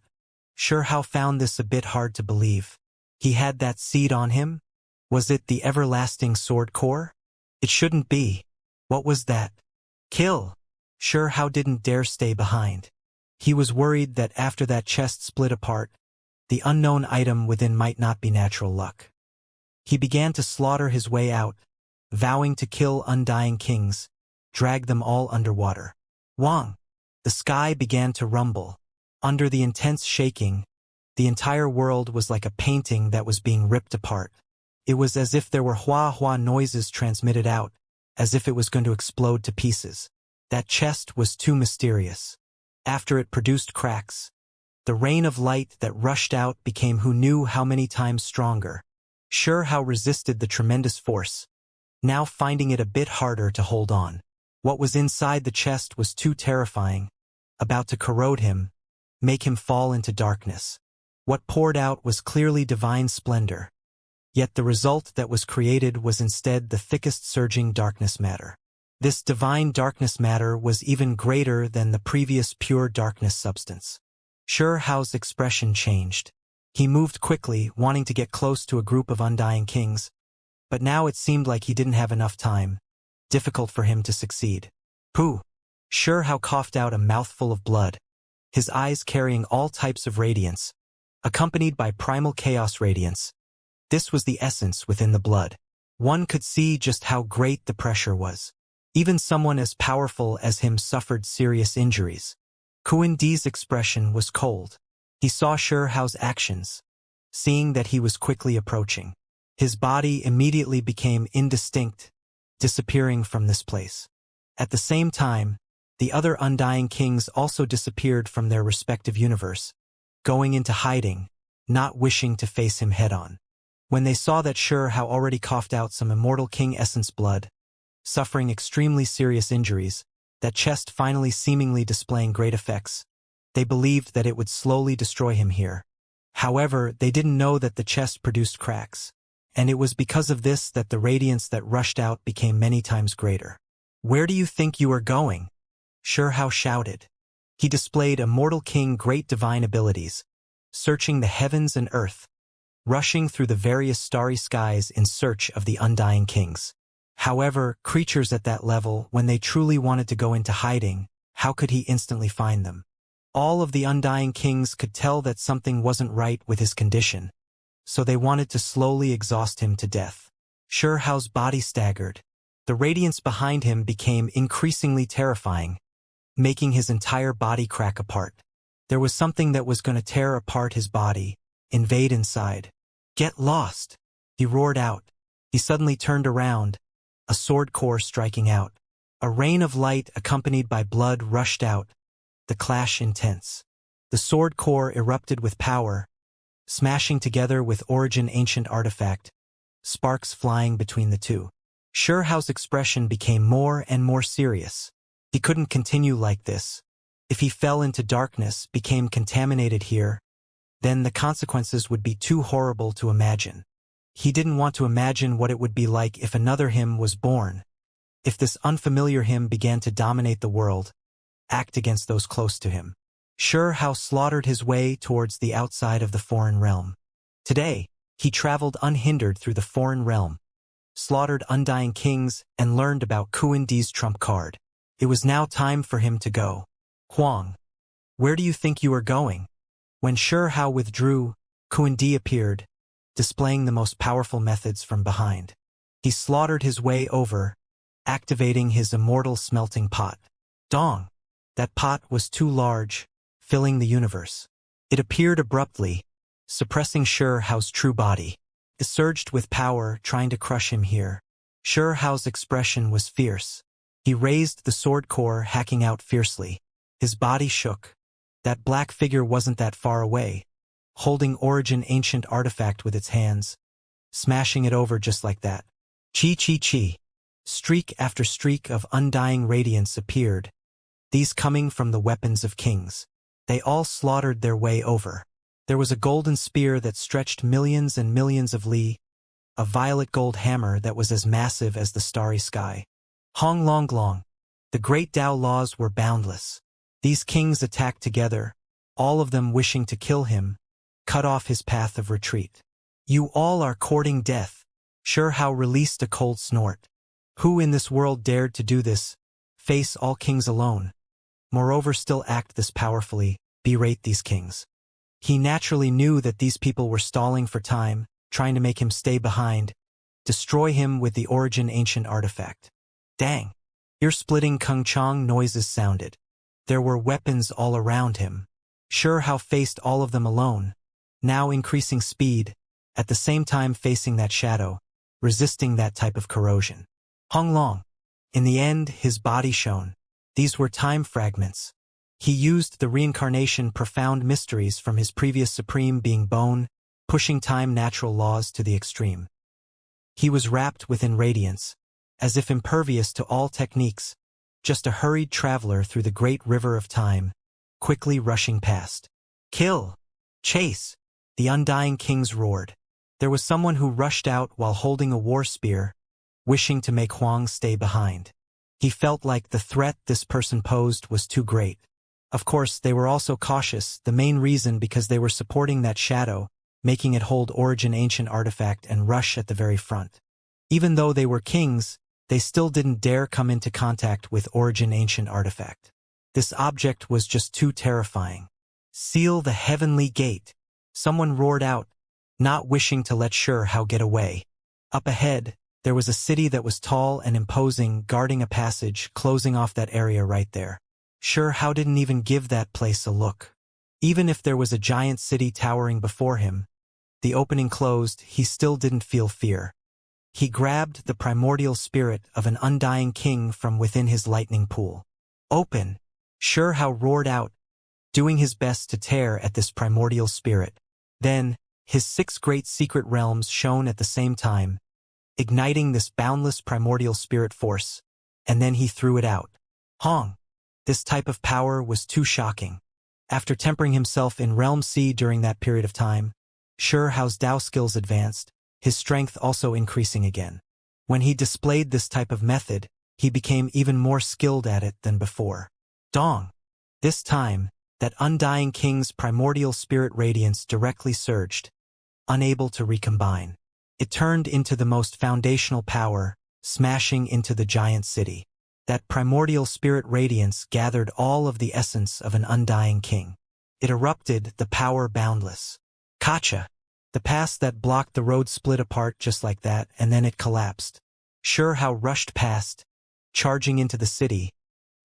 Shurhao found this a bit hard to believe. He had that seed on him? Was it the everlasting sword core? It shouldn't be. What was that? Kill! Shurhao didn't dare stay behind. He was worried that after that chest split apart, the unknown item within might not be natural luck. He began to slaughter his way out, vowing to kill undying kings, drag them all underwater. Wang! The sky began to rumble. Under the intense shaking, the entire world was like a painting that was being ripped apart. It was as if there were hua-hua noises transmitted out, as if it was going to explode to pieces. That chest was too mysterious. After it produced cracks, the rain of light that rushed out became who knew how many times stronger. Shurhao resisted the tremendous force, now finding it a bit harder to hold on. What was inside the chest was too terrifying, about to corrode him, make him fall into darkness. What poured out was clearly divine splendor. Yet the result that was created was instead the thickest surging darkness matter. This divine darkness matter was even greater than the previous pure darkness substance. Shurhao's expression changed. He moved quickly, wanting to get close to a group of undying kings, but now it seemed like he didn't have enough time. Difficult for him to succeed. Pooh! Shurhao coughed out a mouthful of blood, his eyes carrying all types of radiance, accompanied by primal chaos radiance. This was the essence within the blood. One could see just how great the pressure was. Even someone as powerful as him suffered serious injuries. Kuan-Di's expression was cold. He saw Shurhao's actions, seeing that he was quickly approaching. His body immediately became indistinct, disappearing from this place. At the same time, the other undying kings also disappeared from their respective universe, going into hiding, not wishing to face him head-on. When they saw that Shurhao already coughed out some immortal king essence blood, suffering extremely serious injuries, that chest finally seemingly displaying great effects, they believed that it would slowly destroy him here. However, they didn't know that the chest produced cracks, and it was because of this that the radiance that rushed out became many times greater. "Where do you think you are going?" Shurhao shouted. He displayed Immortal King great divine abilities, searching the heavens and earth, rushing through the various starry skies in search of the undying kings. However, creatures at that level, when they truly wanted to go into hiding, how could he instantly find them? All of the undying kings could tell that something wasn't right with his condition, so they wanted to slowly exhaust him to death. Shurhao's body staggered. The radiance behind him became increasingly terrifying, making his entire body crack apart. There was something that was going to tear apart his body, invade inside. "Get lost!" he roared out. He suddenly turned around, a sword core striking out. A rain of light accompanied by blood rushed out, the clash intense. The sword core erupted with power, smashing together with Origin Ancient Artifact, sparks flying between the two. Shurhao's expression became more and more serious. He couldn't continue like this. If he fell into darkness, became contaminated here, then the consequences would be too horrible to imagine. He didn't want to imagine what it would be like if another him was born, if this unfamiliar him began to dominate the world, act against those close to him. Shurhao slaughtered his way towards the outside of the foreign realm. Today, he traveled unhindered through the foreign realm, slaughtered undying kings, and learned about Kuan-Di's trump card. It was now time for him to go. "Huang, where do you think you are going?" When Shurhao withdrew, Kuan-Di appeared, displaying the most powerful methods from behind. He slaughtered his way over, activating his immortal smelting pot. Dong! That pot was too large, filling the universe. It appeared abruptly, suppressing Shurhao's true body. It surged with power, trying to crush him here. Shurhao's expression was fierce. He raised the sword core, hacking out fiercely. His body shook. That black figure wasn't that far away, holding Origin Ancient Artifact with its hands. smashing it over just like that. Chi chi chi. Streak after streak of undying radiance appeared, these coming from the weapons of kings. They all slaughtered their way over. There was a golden spear that stretched millions and millions of li, a violet gold hammer that was as massive as the starry sky. Hong Long Long. The great Tao laws were boundless. These kings attacked together, all of them wishing to kill him, cut off his path of retreat. You all are courting death. Sure how released a cold snort. Who in this world dared to do this? Face all kings alone. Moreover still act this powerfully, berate these kings. He naturally knew that these people were stalling for time, trying to make him stay behind, destroy him with the origin ancient artifact. Dang! Ear-splitting Kung Chong noises sounded. There were weapons all around him. Sure how faced all of them alone, now increasing speed, at the same time facing that shadow, resisting that type of corrosion. Hong Long. In the end, his body shone. These were time fragments. He used the reincarnation profound mysteries from his previous supreme being bone, pushing time natural laws to the extreme. He was wrapped within radiance, as if impervious to all techniques, just a hurried traveler through the great river of time, quickly rushing past. Kill! Chase! The undying kings roared. There was someone who rushed out while holding a war spear, wishing to make Huang stay behind. He felt like the threat this person posed was too great. Of course, they were also cautious, the main reason because they were supporting that shadow, making it hold origin ancient artifact and rush at the very front. Even though they were kings, they still didn't dare come into contact with origin ancient artifact. This object was just too terrifying. Seal the heavenly gate. Someone roared out, not wishing to let Sure How get away. Up ahead, there was a city that was tall and imposing, guarding a passage, closing off that area right there. Sure How didn't even give that place a look. Even if there was a giant city towering before him, the opening closed, he still didn't feel fear. He grabbed the primordial spirit of an undying king from within his lightning pool. Open! Sure How roared out, doing his best to tear at this primordial spirit. Then, his 6 great secret realms shone at the same time, igniting this boundless primordial spirit force, and then he threw it out. Hong! This type of power was too shocking. After tempering himself in Realm C during that period of time, Sure Hao's Dao skills advanced, his strength also increasing again. When he displayed this type of method, he became even more skilled at it than before. Dong! This time, that undying king's primordial spirit radiance directly surged, unable to recombine. It turned into the most foundational power, smashing into the giant city. That primordial spirit radiance gathered all of the essence of an undying king. It erupted, the power boundless. Kacha! The pass that blocked the road split apart just like that, and then it collapsed. Sure How rushed past, charging into the city,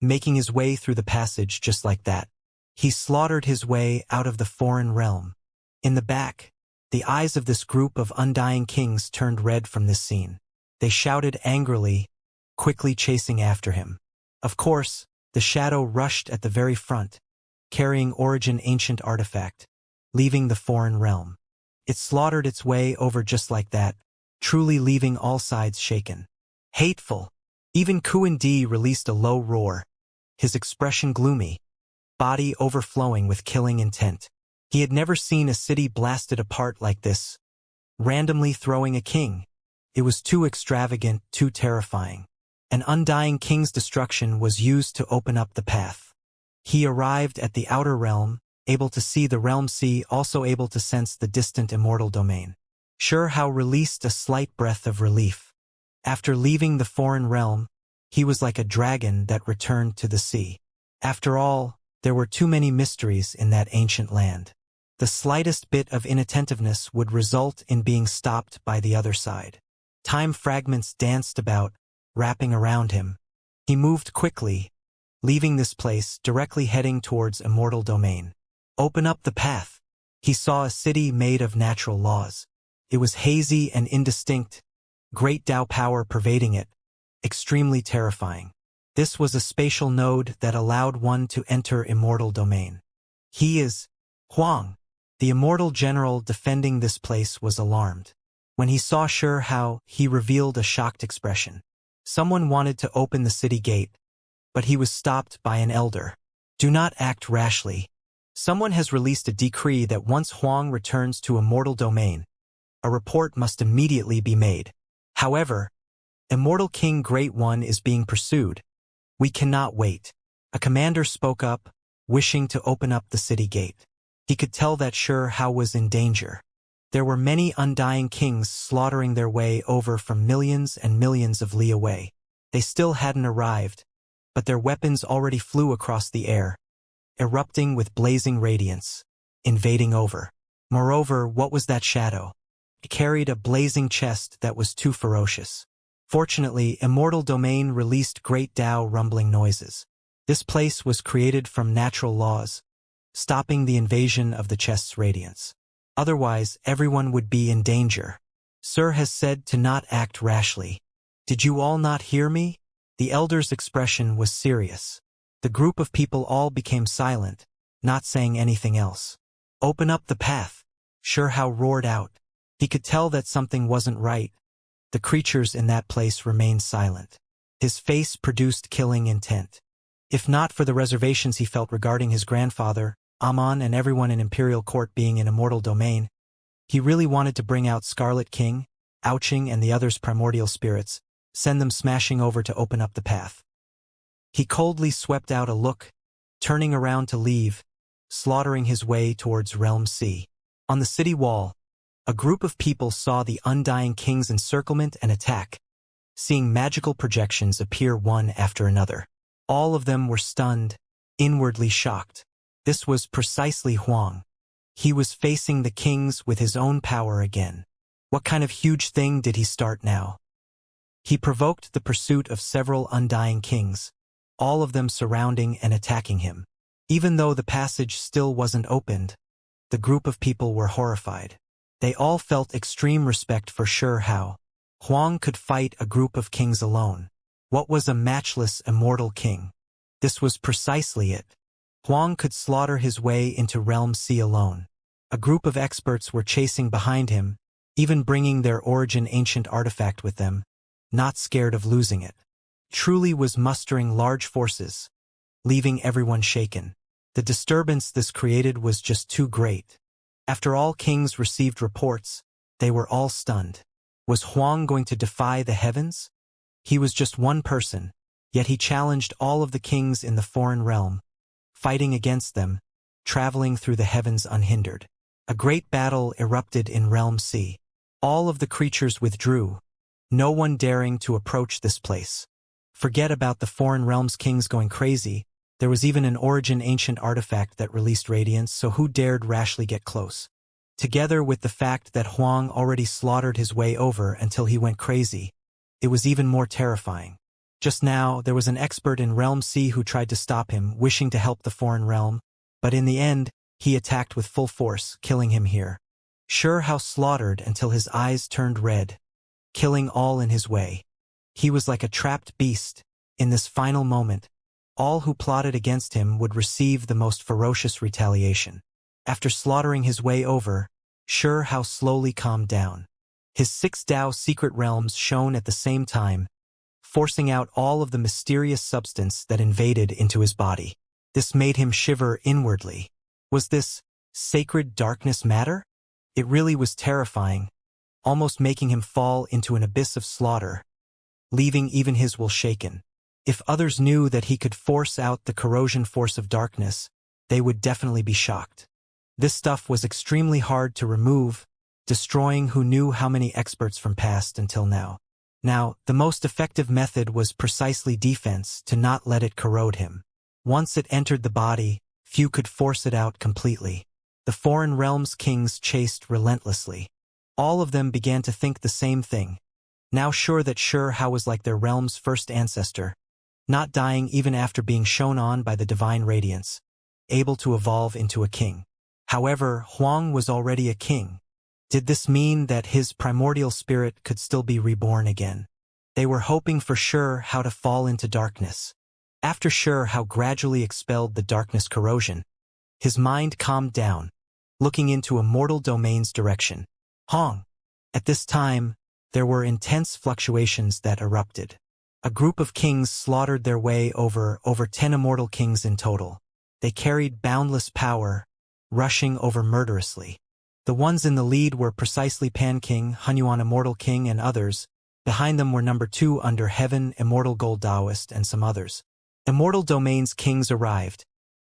making his way through the passage just like that. He slaughtered his way out of the foreign realm. In the back, the eyes of this group of undying kings turned red from this scene. They shouted angrily, quickly chasing after him. Of course, the shadow rushed at the very front, carrying origin ancient artifact, leaving the foreign realm. It slaughtered its way over just like that, truly leaving all sides shaken. Hateful! Even Kuan Di released a low roar, his expression gloomy, body overflowing with killing intent. He had never seen a city blasted apart like this, randomly throwing a king. It was too extravagant, too terrifying. An undying king's destruction was used to open up the path. He arrived at the outer realm, able to see the realm C, also able to sense the distant immortal domain. Sure How released a slight breath of relief. After leaving the foreign realm, he was like a dragon that returned to the sea. After all, there were too many mysteries in that ancient land. The slightest bit of inattentiveness would result in being stopped by the other side. Time fragments danced about, wrapping around him. He moved quickly, leaving this place, directly heading towards immortal domain. Open up the path. He saw a city made of natural laws. It was hazy and indistinct, great Tao power pervading it, extremely terrifying. This was a spatial node that allowed one to enter immortal domain. He is Huang. The immortal general defending this place was alarmed. When he saw Hao, he revealed a shocked expression. Someone wanted to open the city gate, but he was stopped by an elder. Do not act rashly. Someone has released a decree that once Huang returns to Immortal domain, a report must immediately be made. However, Immortal King Great One is being pursued. We cannot wait. A commander spoke up, wishing to open up the city gate. He could tell that Hao was in danger. There were many undying kings slaughtering their way over from millions and millions of li away. They still hadn't arrived, but their weapons already flew across the air, erupting with blazing radiance, invading over. Moreover, what was that shadow? It carried a blazing chest that was too ferocious. Fortunately, Immortal Domain released great Tao rumbling noises. This place was created from natural laws, stopping the invasion of the chest's radiance. Otherwise, everyone would be in danger. Sir has said to not act rashly. Did you all not hear me? The elder's expression was serious. The group of people all became silent, not saying anything else. Open up the path. Hao roared out. He could tell that something wasn't right. The creatures in that place remained silent. His face produced killing intent. If not for the reservations he felt regarding his grandfather, Amon, and everyone in Imperial Court being in Immortal Domain, he really wanted to bring out Scarlet King, Ouching, and the others' primordial spirits, send them smashing over to open up the path. He coldly swept out a look, turning around to leave, slaughtering his way towards Realm C. On the city wall, a group of people saw the Undying King's encirclement and attack, seeing magical projections appear one after another. All of them were stunned, inwardly shocked. This was precisely Huang. He was facing the kings with his own power again. What kind of huge thing did he start now? He provoked the pursuit of several Undying Kings, all of them surrounding and attacking him. Even though the passage still wasn't opened, the group of people were horrified. They all felt extreme respect for Hao. Huang could fight a group of kings alone. What was a matchless immortal king? This was precisely it. Huang could slaughter his way into Realm C alone. A group of experts were chasing behind him, even bringing their origin ancient artifact with them, not scared of losing it. Truly was mustering large forces, leaving everyone shaken. The disturbance this created was just too great. After all kings received reports, they were all stunned. Was Huang going to defy the heavens? He was just one person, yet he challenged all of the kings in the foreign realm, fighting against them, traveling through the heavens unhindered. A great battle erupted in Realm C. All of the creatures withdrew, no one daring to approach this place. Forget about the foreign realms kings going crazy. There was even an origin ancient artifact that released radiance, so who dared rashly get close? Together with the fact that Huang already slaughtered his way over until he went crazy, it was even more terrifying. Just now, there was an expert in Realm C who tried to stop him, wishing to help the foreign realm, but in the end, he attacked with full force, killing him here. Hao slaughtered until his eyes turned red, killing all in his way. He was like a trapped beast. In this final moment, all who plotted against him would receive the most ferocious retaliation. After slaughtering his way over, Hao slowly calmed down. His 6 Dao secret realms shone at the same time, forcing out all of the mysterious substance that invaded into his body. This made him shiver inwardly. Was this sacred darkness matter? It really was terrifying, almost making him fall into an abyss of slaughter, leaving even his will shaken. If others knew that he could force out the corrosion force of darkness, they would definitely be shocked. This stuff was extremely hard to remove, destroying who knew how many experts from past until now. Now, the most effective method was precisely defense, to not let it corrode him. Once it entered the body, few could force it out completely. The foreign realms kings chased relentlessly. All of them began to think the same thing, now sure that Hao was like their realm's first ancestor, not dying even after being shone on by the divine radiance, able to evolve into a king. However, Huang was already a king. Did this mean that his primordial spirit could still be reborn again? They were hoping for Hao to fall into darkness. After Hao gradually expelled the darkness corrosion, his mind calmed down, looking into Immortal Domain's direction. Hong! At this time, there were intense fluctuations that erupted. A group of kings slaughtered their way over 10 immortal kings in total. They carried boundless power, rushing over murderously. The ones in the lead were precisely Pan King, Hunyuan Immortal King, and others. Behind them were number 2 Under Heaven, Immortal Gold Taoist, and some others. Immortal Domain's kings arrived,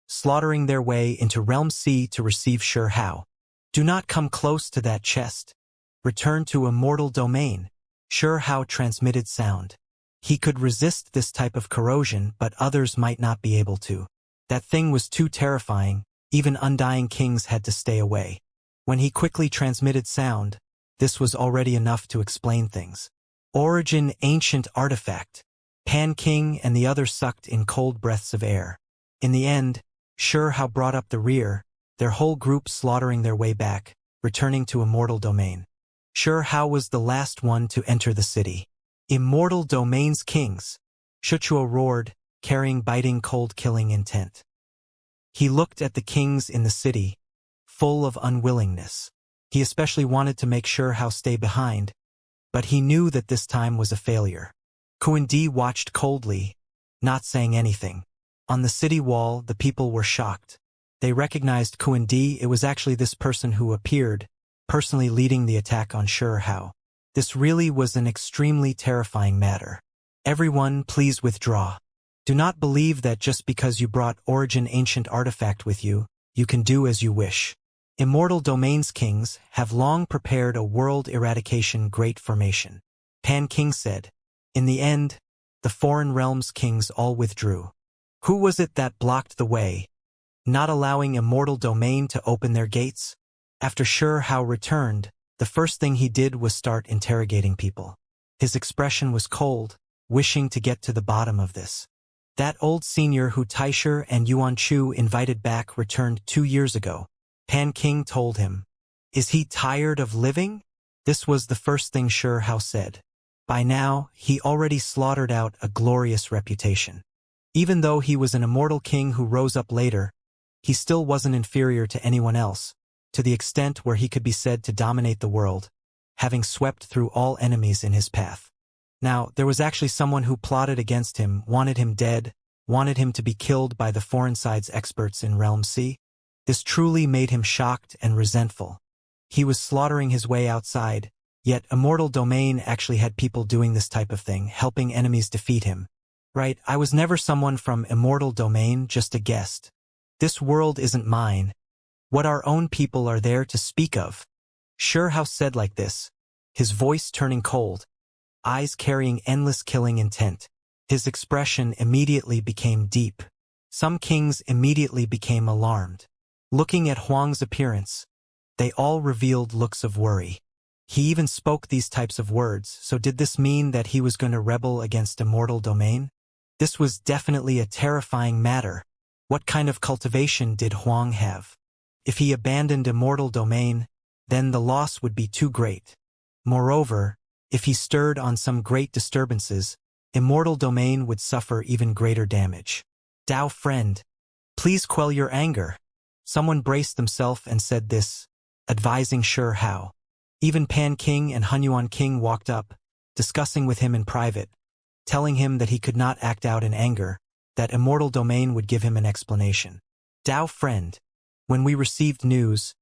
slaughtering their way into Realm C to receive Sure Hao. Do not come close to that chest. Return to Immortal Domain. Sure Hao transmitted sound. He could resist this type of corrosion, but others might not be able to. That thing was too terrifying, even undying kings had to stay away. When he quickly transmitted sound, this was already enough to explain things. Origin Ancient Artifact. Pan King and the others sucked in cold breaths of air. In the end, Sure Hao brought up the rear, their whole group slaughtering their way back, returning to Immortal Domain. Sure Hao was the last one to enter the city. Immortal Domain's kings. Shuchuo roared, carrying biting cold killing intent. He looked at the kings in the city, full of unwillingness. He especially wanted to make Sure Hao stay behind, but he knew that this time was a failure. Kuan Di watched coldly, not saying anything. On the city wall, the people were shocked. They recognized Kuan Di. It was actually this person who appeared, personally leading the attack on Sure Hao. This really was an extremely terrifying matter. Everyone, please withdraw. Do not believe that just because you brought Origin Ancient Artifact with you, you can do as you wish. Immortal Domain's kings have long prepared a world eradication great formation. Pan King said. In the end, the foreign realms kings all withdrew. Who was it that blocked the way, not allowing Immortal Domain to open their gates? After Sure Hao returned, the first thing he did was start interrogating people. His expression was cold, wishing to get to the bottom of this. That old senior who Taisher and Yuan Chu invited back returned 2 years ago. Pan King told him. Is he tired of living? This was the first thing Sure Hao said. By now, he already slaughtered out a glorious reputation. Even though he was an immortal king who rose up later, he still wasn't inferior to anyone else, to the extent where he could be said to dominate the world, having swept through all enemies in his path. Now, there was actually someone who plotted against him, wanted him dead, wanted him to be killed by the foreign side's experts in Realm C. This truly made him shocked and resentful. He was slaughtering his way outside, yet Immortal Domain actually had people doing this type of thing, helping enemies defeat him. Right, I was never someone from Immortal Domain, just a guest. This world isn't mine. What our own people are there to speak of. Sure Hao said like this, his voice turning cold, eyes carrying endless killing intent. His expression immediately became deep. Some kings immediately became alarmed. Looking at Huang's appearance, they all revealed looks of worry. He even spoke these types of words, so did this mean that he was going to rebel against Immortal Domain? This was definitely a terrifying matter. What kind of cultivation did Huang have? If he abandoned Immortal Domain, then the loss would be too great. Moreover, if he stirred on some great disturbances, Immortal Domain would suffer even greater damage. Dao friend, please quell your anger. Someone braced themselves and said this, advising Sure Hao. Even Pan King and Hunyuan King walked up, discussing with him in private, telling him that he could not act out in anger, that Immortal Domain would give him an explanation. Dao friend, when we received news,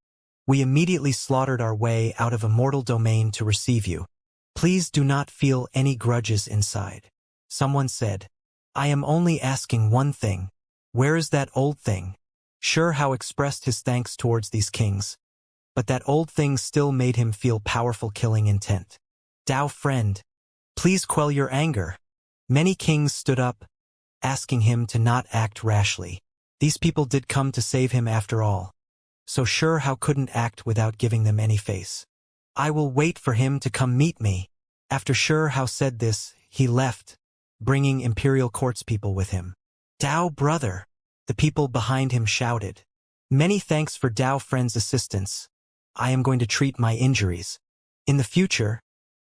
we immediately slaughtered our way out of Immortal Domain to receive you. Please do not feel any grudges inside. Someone said, I am only asking one thing. Where is that old thing? Sure Hao expressed his thanks towards these kings, but that old thing still made him feel powerful killing intent. Dao friend, please quell your anger. Many kings stood up, asking him to not act rashly. These people did come to save him after all. So Sure Hao couldn't act without giving them any face. I will wait for him to come meet me. After Sure Hao said this, he left, bringing Imperial Court's people with him. Dao brother, the people behind him shouted. Many thanks for Dao friend's assistance. I am going to treat my injuries. In the future,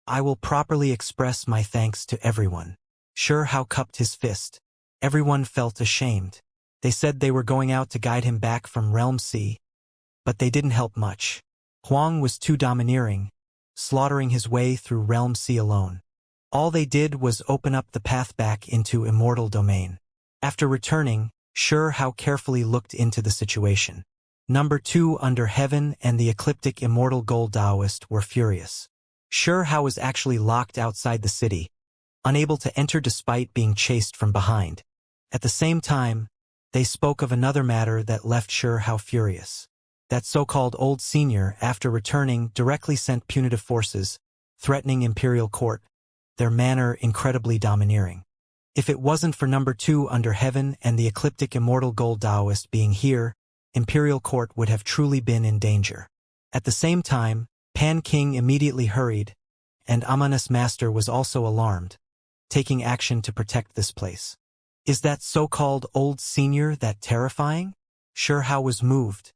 I will properly express my thanks to everyone. Sure Hao cupped his fist. Everyone felt ashamed. They said they were going out to guide him back from Realm C, but they didn't help much. Huang was too domineering. slaughtering his way through Realm C alone. All they did was open up the path back into Immortal domain. After returning, Hao carefully looked into the situation. Number 2 under heaven and the ecliptic Immortal Gold Taoist were furious. Hao was actually locked outside the city, unable to enter despite being chased from behind. At the same time, they spoke of another matter that left Hao furious. That so-called old senior, after returning, directly sent punitive forces, threatening Imperial Court, their manner incredibly domineering. If it wasn't for number 2 under heaven and the ecliptic Immortal Gold Taoist being here, Imperial Court would have truly been in danger. At the same time, Pan King immediately hurried, and Amanus Master was also alarmed, taking action to protect this place. Is that so-called old senior that terrifying? Hao was moved.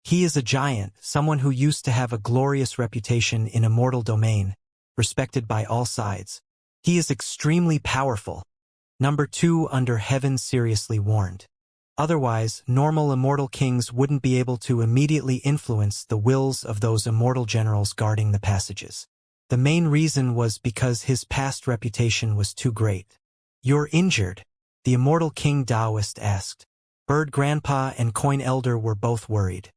He is a giant, someone who used to have a glorious reputation in Immortal domain, respected by all sides. He is extremely powerful. Number 2 under heaven seriously warned. Otherwise, normal Immortal kings wouldn't be able to immediately influence the wills of those Immortal generals guarding the passages. The main reason was because his past reputation was too great. You're injured? The Immortal King Taoist asked. Bird Grandpa and Coin Elder were both worried.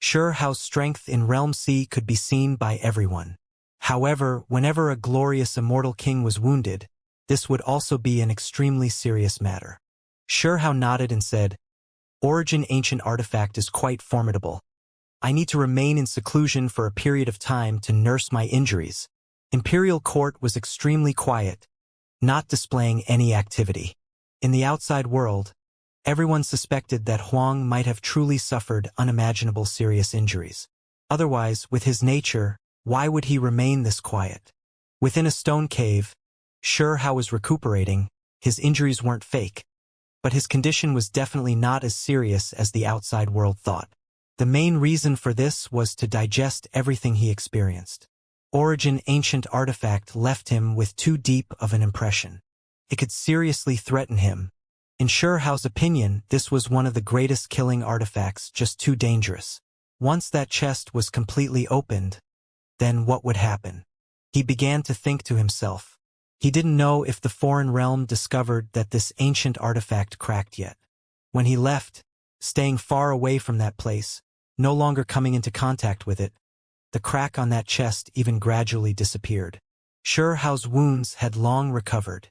Hao's strength in Realm C could be seen by everyone. However, whenever a glorious Immortal king was wounded, this would also be an extremely serious matter. Hao nodded and said, Origin Ancient Artifact is quite formidable. I need to remain in seclusion for a period of time to nurse my injuries. Imperial Court was extremely quiet, not displaying any activity. In the outside world, everyone suspected that Huang might have truly suffered unimaginable serious injuries. Otherwise, with his nature, why would he remain this quiet? Within a stone cave, Hao was recuperating. His injuries weren't fake, but his condition was definitely not as serious as the outside world thought. The main reason for this was to digest everything he experienced. Origin Ancient Artifact left him with too deep of an impression. It could seriously threaten him. In Hao's opinion, this was one of the greatest killing artifacts, just too dangerous. Once that chest was completely opened, then what would happen? He began to think to himself. He didn't know if the foreign realm discovered that this ancient artifact cracked yet. When he left, staying far away from that place, no longer coming into contact with it, the crack on that chest even gradually disappeared. Hao's wounds had long recovered.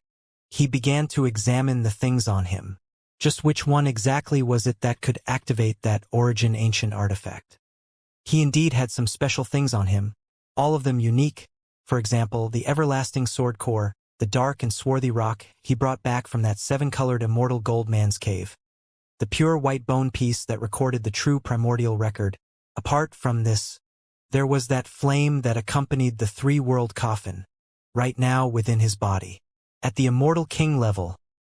He began to examine the things on him. Just which one exactly was it that could activate that Origin Ancient Artifact? He indeed had some special things on him, all of them unique. For example, the everlasting sword core, the dark and swarthy rock he brought back from that 7-colored Immortal Gold Man's cave. The pure white bone piece that recorded the true primordial record. Apart from this, there was that flame that accompanied the 3-world coffin, right now within his body. At the Immortal King level,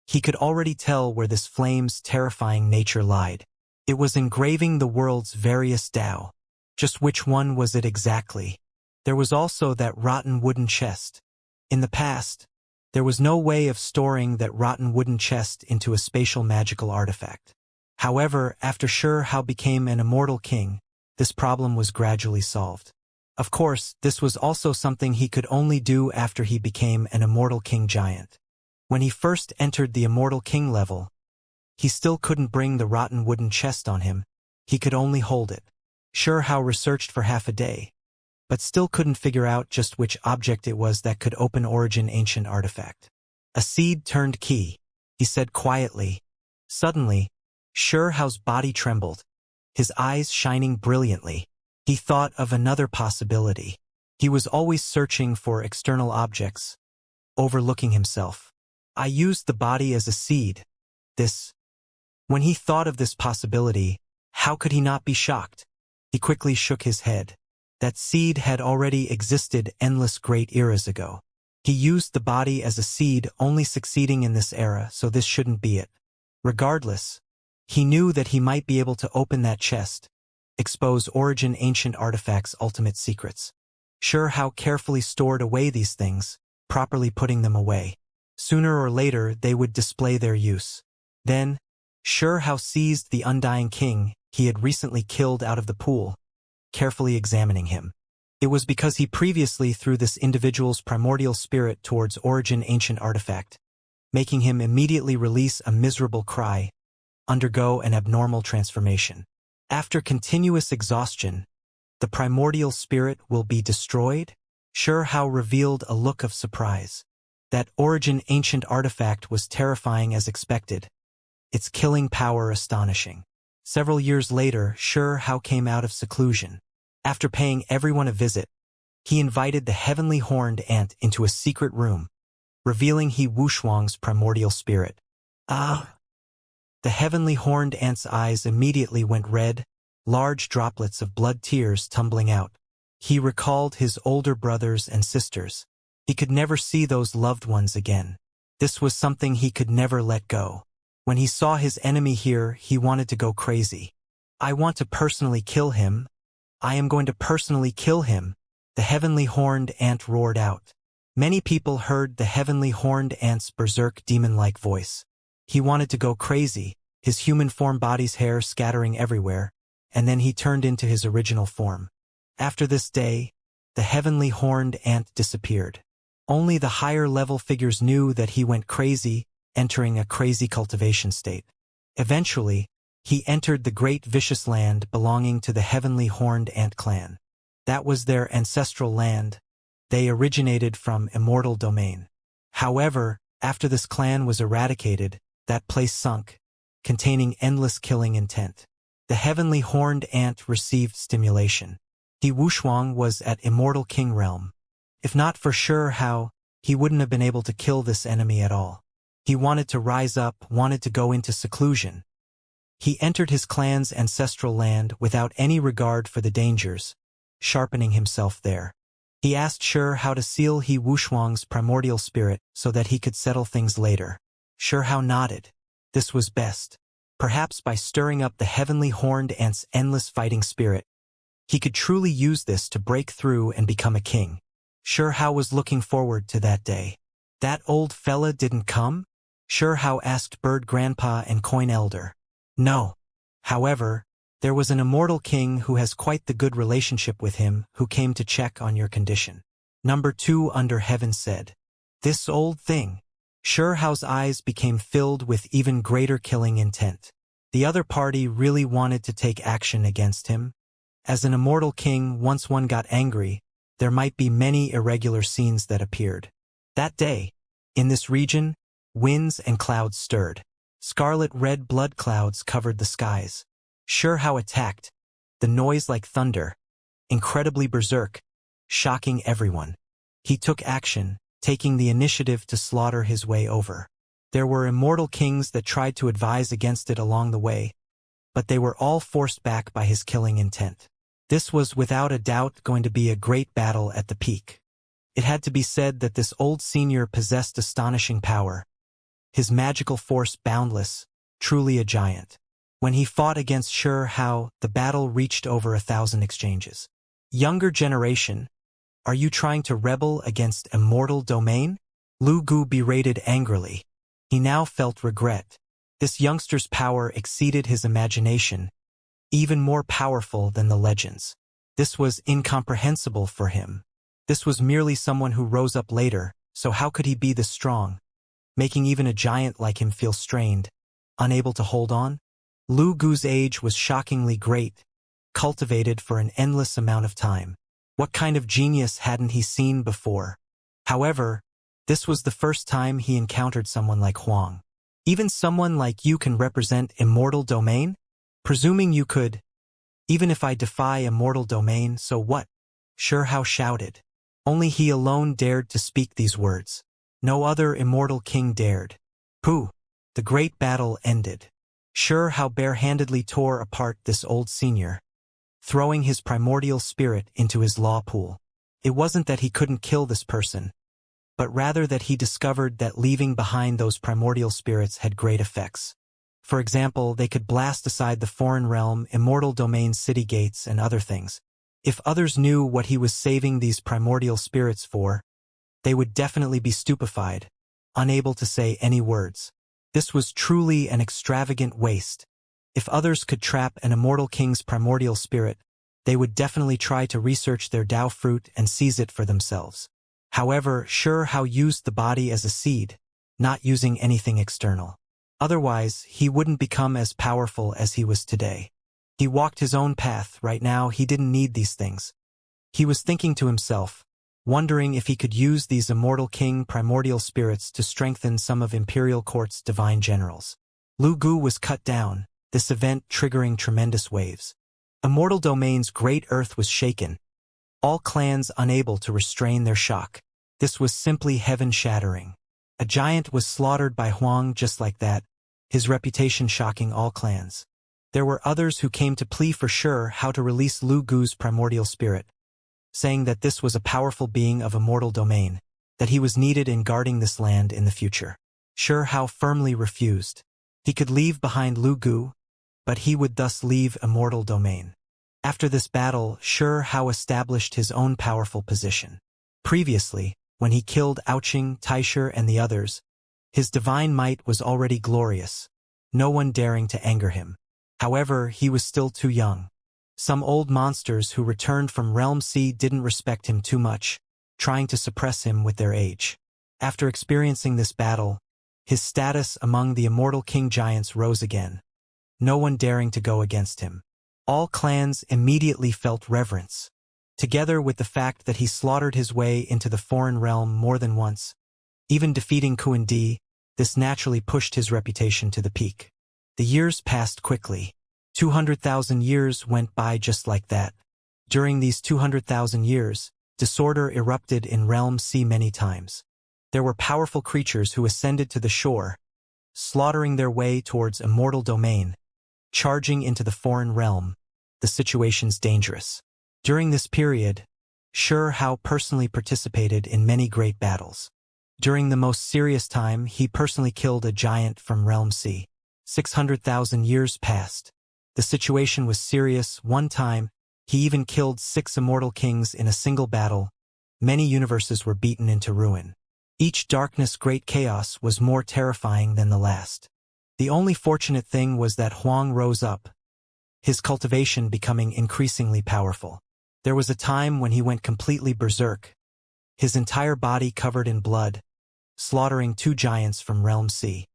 he could already tell where this flame's terrifying nature lied. It was engraving the world's various Tao. Just which one was it exactly? There was also that rotten wooden chest. In the past, there was no way of storing that rotten wooden chest into a spatial magical artifact. However, after Hao became an Immortal King, this problem was gradually solved. Of course, this was also something he could only do after he became an Immortal King Giant. When he first entered the Immortal King level, he still couldn't bring the rotten wooden chest on him. He could only hold it. Hao researched for half a day, but still couldn't figure out just which object it was that could open Origin Ancient Artifact. A seed turned key, he said quietly. Suddenly, Hao's body trembled, his eyes shining brilliantly. He thought of another possibility. He was always searching for external objects, overlooking himself. I used the body as a seed. When he thought of this possibility, how could he not be shocked? He quickly shook his head. That seed had already existed endless great eras ago. He used the body as a seed, only succeeding in this era, so this shouldn't be it. Regardless, he knew that he might be able to open that chest, expose Origin Ancient Artifact's ultimate secrets. Hao carefully stored away these things, properly putting them away. Sooner or later, they would display their use. Then, Hao seized the Undying King he had recently killed out of the pool, carefully examining him. It was because he previously threw this individual's primordial spirit towards Origin ancient artifact, making him immediately release a miserable cry, undergo an abnormal transformation. After continuous exhaustion, the primordial spirit will be destroyed? Xianxia revealed a look of surprise. That Origin ancient artifact was terrifying as expected, its killing power astonishing. Several years later, Xianxia came out of seclusion. After paying everyone a visit, he invited the heavenly horned ant into a secret room, revealing he Wuxuang's primordial spirit. Ah! The heavenly horned ant's eyes immediately went red, large droplets of blood tears tumbling out. He recalled his older brothers and sisters. He could never see those loved ones again. This was something he could never let go. When he saw his enemy here, he wanted to go crazy. I want to personally kill him. I am going to personally kill him, the heavenly horned ant roared out. Many people heard the heavenly horned ant's berserk demon-like voice. He wanted to go crazy, his human form body's hair scattering everywhere, and then he turned into his original form. After this day, the heavenly horned ant disappeared. Only the higher level figures knew that he went crazy, entering a crazy cultivation state. Eventually, he entered the great vicious land belonging to the heavenly horned ant clan. That was their ancestral land. They originated from Immortal domain. However, after this clan was eradicated, that place sunk, containing endless killing intent. The heavenly horned ant received stimulation. He Wuxuang was at Immortal King realm. If not for Xianxia, he wouldn't have been able to kill this enemy at all. He wanted to rise up, wanted to go into seclusion. He entered his clan's ancestral land without any regard for the dangers, sharpening himself there. He asked Xianxia to seal he Wuxuang's primordial spirit so that he could settle things later. Xianxia nodded. This was best. Perhaps by stirring up the heavenly horned ant's endless fighting spirit, he could truly use this to break through and become a king. Xianxia was looking forward to that day. That old fella didn't come? Xianxia asked Bird Grandpa and Coin Elder. No. However, there was an immortal king who has quite the good relationship with him who came to check on your condition. Number 2 under heaven said. This old thing. Xianxia's eyes became filled with even greater killing intent. The other party really wanted to take action against him. As an immortal king, once one got angry, there might be many irregular scenes that appeared. That day, in this region, winds and clouds stirred. Scarlet-red blood clouds covered the skies. Xianxia attacked, the noise like thunder, incredibly berserk, shocking everyone. He took action, taking the initiative to slaughter his way over. There were immortal kings that tried to advise against it along the way, but they were all forced back by his killing intent. This was without a doubt going to be a great battle at the peak. It had to be said that this old senior possessed astonishing power. His magical force boundless, truly a giant. When he fought against Xianxia, the battle reached over 1,000 exchanges. Younger generation, are you trying to rebel against Immortal domain? Lu Gu berated angrily. He now felt regret. This youngster's power exceeded his imagination, even more powerful than the legends. This was incomprehensible for him. This was merely someone who rose up later, so how could he be this strong, making even a giant like him feel strained, unable to hold on? Lu Gu's age was shockingly great, cultivated for an endless amount of time. What kind of genius hadn't he seen before? However, this was the first time he encountered someone like Huang. Even someone like you can represent Immortal domain? Presuming you could. Even if I defy Immortal domain, so what? Xianxia shouted. Only he alone dared to speak these words. No other immortal king dared. Pooh! The great battle ended. Xianxia barehandedly tore apart this old senior, throwing his primordial spirit into his law pool. It wasn't that he couldn't kill this person, but rather that he discovered that leaving behind those primordial spirits had great effects. For example, they could blast aside the foreign realm, immortal domain city gates, and other things. If others knew what he was saving these primordial spirits for, they would definitely be stupefied, unable to say any words. This was truly an extravagant waste. If others could trap an immortal king's primordial spirit, they would definitely try to research their Dao fruit and seize it for themselves. However, Sure Hao used the body as a seed, not using anything external. Otherwise, he wouldn't become as powerful as he was today. He walked his own path. Right now he didn't need these things. He was thinking to himself, wondering if he could use these immortal king primordial spirits to strengthen some of Imperial Court's divine generals. Lu Gu was cut down, this event triggering tremendous waves. Immortal Domain's great earth was shaken, all clans unable to restrain their shock. This was simply heaven-shattering. A giant was slaughtered by Huang just like that, his reputation shocking all clans. There were others who came to plea for Sure Hao to release Lu Gu's primordial spirit, saying that this was a powerful being of immortal domain, that he was needed in guarding this land in the future. Sure Hao firmly refused. He could leave behind Lu Gu, but he would thus leave immortal domain. After this battle, Sure Hao established his own powerful position. Previously, when he killed Ouqing, Taisher, and the others, his divine might was already glorious, no one daring to anger him. However, he was still too young. Some old monsters who returned from Realm C didn't respect him too much, trying to suppress him with their age. After experiencing this battle, his status among the immortal king giants rose again, no one daring to go against him. All clans immediately felt reverence. Together with the fact that he slaughtered his way into the foreign realm more than once, even defeating Kuan Di, this naturally pushed his reputation to the peak. The years passed quickly. 200,000 years went by just like that. During these 200,000 years, disorder erupted in Realm C many times. There were powerful creatures who ascended to the shore, slaughtering their way towards immortal domain, charging into the foreign realm. The situation's dangerous. During this period, Sure Hao personally participated in many great battles. During the most serious time, he personally killed a giant from Realm C. 600,000 years passed. The situation was serious. One time, he even killed 6 immortal kings in a single battle. Many universes were beaten into ruin. Each darkness great chaos was more terrifying than the last. The only fortunate thing was that Huang rose up, his cultivation becoming increasingly powerful. There was a time when he went completely berserk, his entire body covered in blood, slaughtering 2 giants from Realm C.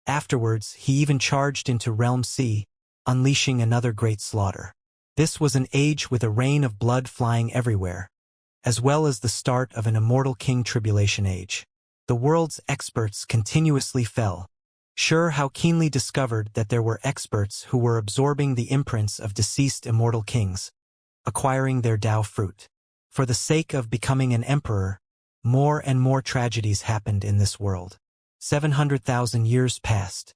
Afterwards, he even charged into Realm C, unleashing another great slaughter. This was an age with a rain of blood flying everywhere, as well as the start of an immortal king tribulation age. The world's experts continuously fell. Sure Hao keenly discovered that there were experts who were absorbing the imprints of deceased immortal kings, acquiring their Dao fruit. For the sake of becoming an emperor, more and more tragedies happened in this world. 700,000 years passed.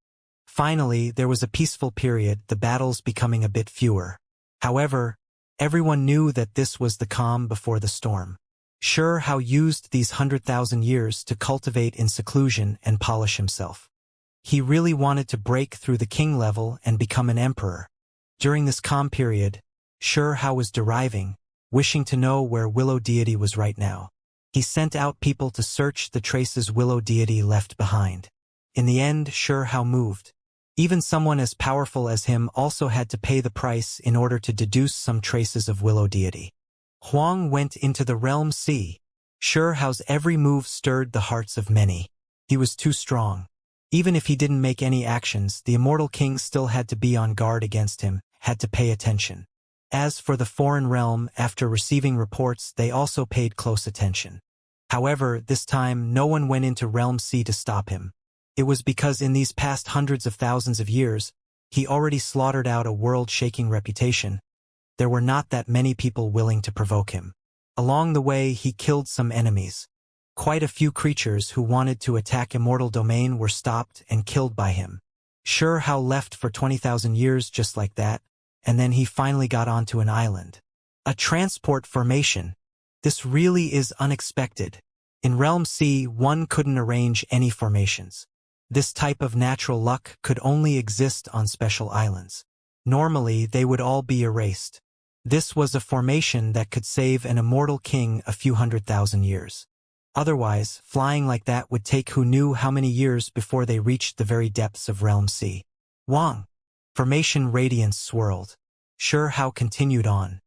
Finally, there was a peaceful period, the battles becoming a bit fewer. However, everyone knew that this was the calm before the storm. Sure Hao used these 100,000 years to cultivate in seclusion and polish himself. He really wanted to break through the king level and become an emperor. During this calm period, Sure Hao was deriving, wishing to know where Willow Deity was right now. He sent out people to search the traces Willow Deity left behind. In the end, Sure Hao moved. Even someone as powerful as him also had to pay the price in order to deduce some traces of Willow Deity. Huang went into the Realm C. Sure Hao's every move stirred the hearts of many. He was too strong. Even if he didn't make any actions, the immortal king still had to be on guard against him, had to pay attention. As for the foreign realm, after receiving reports, they also paid close attention. However, this time no one went into Realm C to stop him. It was because in these past hundreds of thousands of years, he already slaughtered out a world-shaking reputation. There were not that many people willing to provoke him. Along the way, he killed some enemies. Quite a few creatures who wanted to attack Immortal Domain were stopped and killed by him. Sure Hao left for 20,000 years just like that, and then he finally got onto an island. A transport formation. This really is unexpected. In Realm C, one couldn't arrange any formations. This type of natural luck could only exist on special islands. Normally, they would all be erased. This was a formation that could save an immortal king a few 100,000 years. Otherwise, flying like that would take who knew how many years before they reached the very depths of Realm C. Wang. Formation radiance swirled. Sure Hao continued on.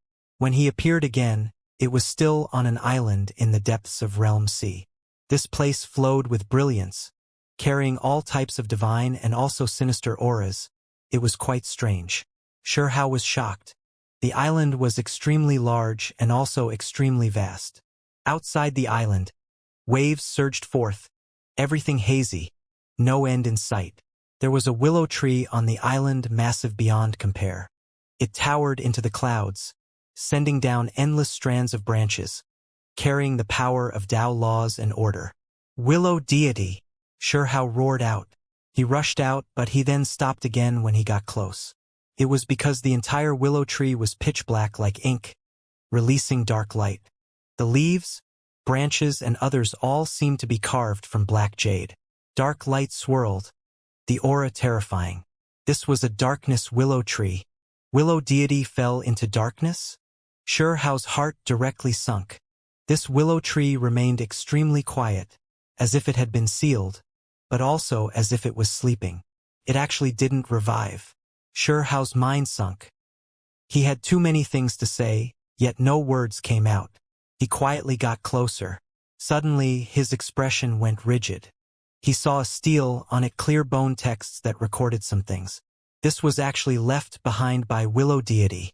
When he appeared again, it was still on an island in the depths of Realm Sea. This place flowed with brilliance, carrying all types of divine and also sinister auras. It was quite strange. Shurhao was shocked. The island was extremely large and also extremely vast. Outside the island, waves surged forth, everything hazy, no end in sight. There was a willow tree on the island, massive beyond compare. It towered into the clouds, sending down endless strands of branches, carrying the power of Tao laws and order. Willow deity! Shurhao roared out. He rushed out, but he then stopped again when he got close. It was because the entire willow tree was pitch black like ink, releasing dark light. The leaves, branches, and others all seemed to be carved from black jade. Dark light swirled, the aura terrifying. This was a darkness willow tree. Willow deity fell into darkness? Shurhao's heart directly sunk. This willow tree remained extremely quiet, as if it had been sealed, but also as if it was sleeping. It actually didn't revive. Shurhao's mind sunk. He had too many things to say, yet no words came out. He quietly got closer. Suddenly, his expression went rigid. He saw a stele, on it clear bone texts that recorded some things. This was actually left behind by Willow deity.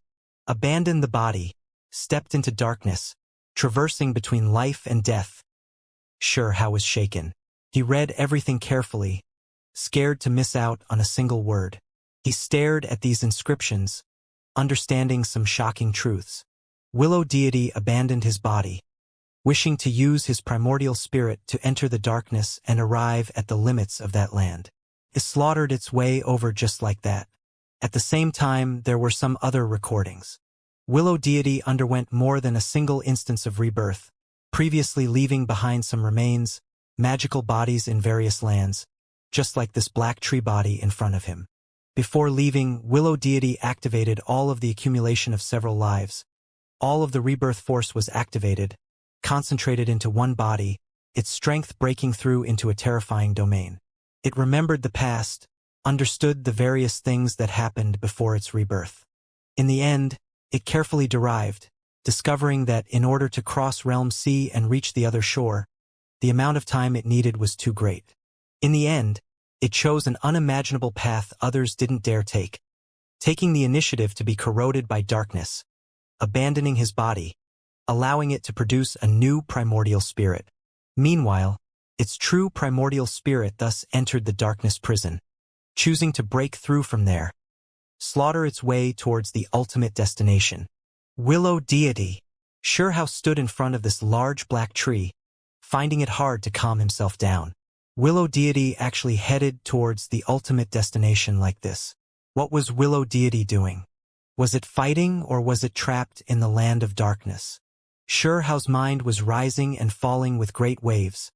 Abandoned the body, stepped into darkness, traversing between life and death. Shurhao was shaken. He read everything carefully, scared to miss out on a single word. He stared at these inscriptions, understanding some shocking truths. Willow deity abandoned his body, wishing to use his primordial spirit to enter the darkness and arrive at the limits of that land. It slaughtered its way over just like that. At the same time, there were some other recordings. Willow deity underwent more than a single instance of rebirth, previously leaving behind some remains, magical bodies in various lands, just like this black tree body in front of him. Before leaving, Willow deity activated all of the accumulation of several lives. All of the rebirth force was activated, concentrated into one body, its strength breaking through into a terrifying domain. It remembered the past, understood the various things that happened before its rebirth. In the end, it carefully derived, discovering that in order to cross Realm Sea and reach the other shore, the amount of time it needed was too great. In the end, it chose an unimaginable path others didn't dare take, taking the initiative to be corroded by darkness, abandoning his body, allowing it to produce a new primordial spirit. Meanwhile, its true primordial spirit thus entered the darkness prison, choosing to break through from there, slaughter its way towards the ultimate destination. Willow deity! Shurhao stood in front of this large black tree, finding it hard to calm himself down. Willow deity actually headed towards the ultimate destination like this. What was Willow deity doing? Was it fighting or was it trapped in the land of darkness? Shurhao's mind was rising and falling with great waves,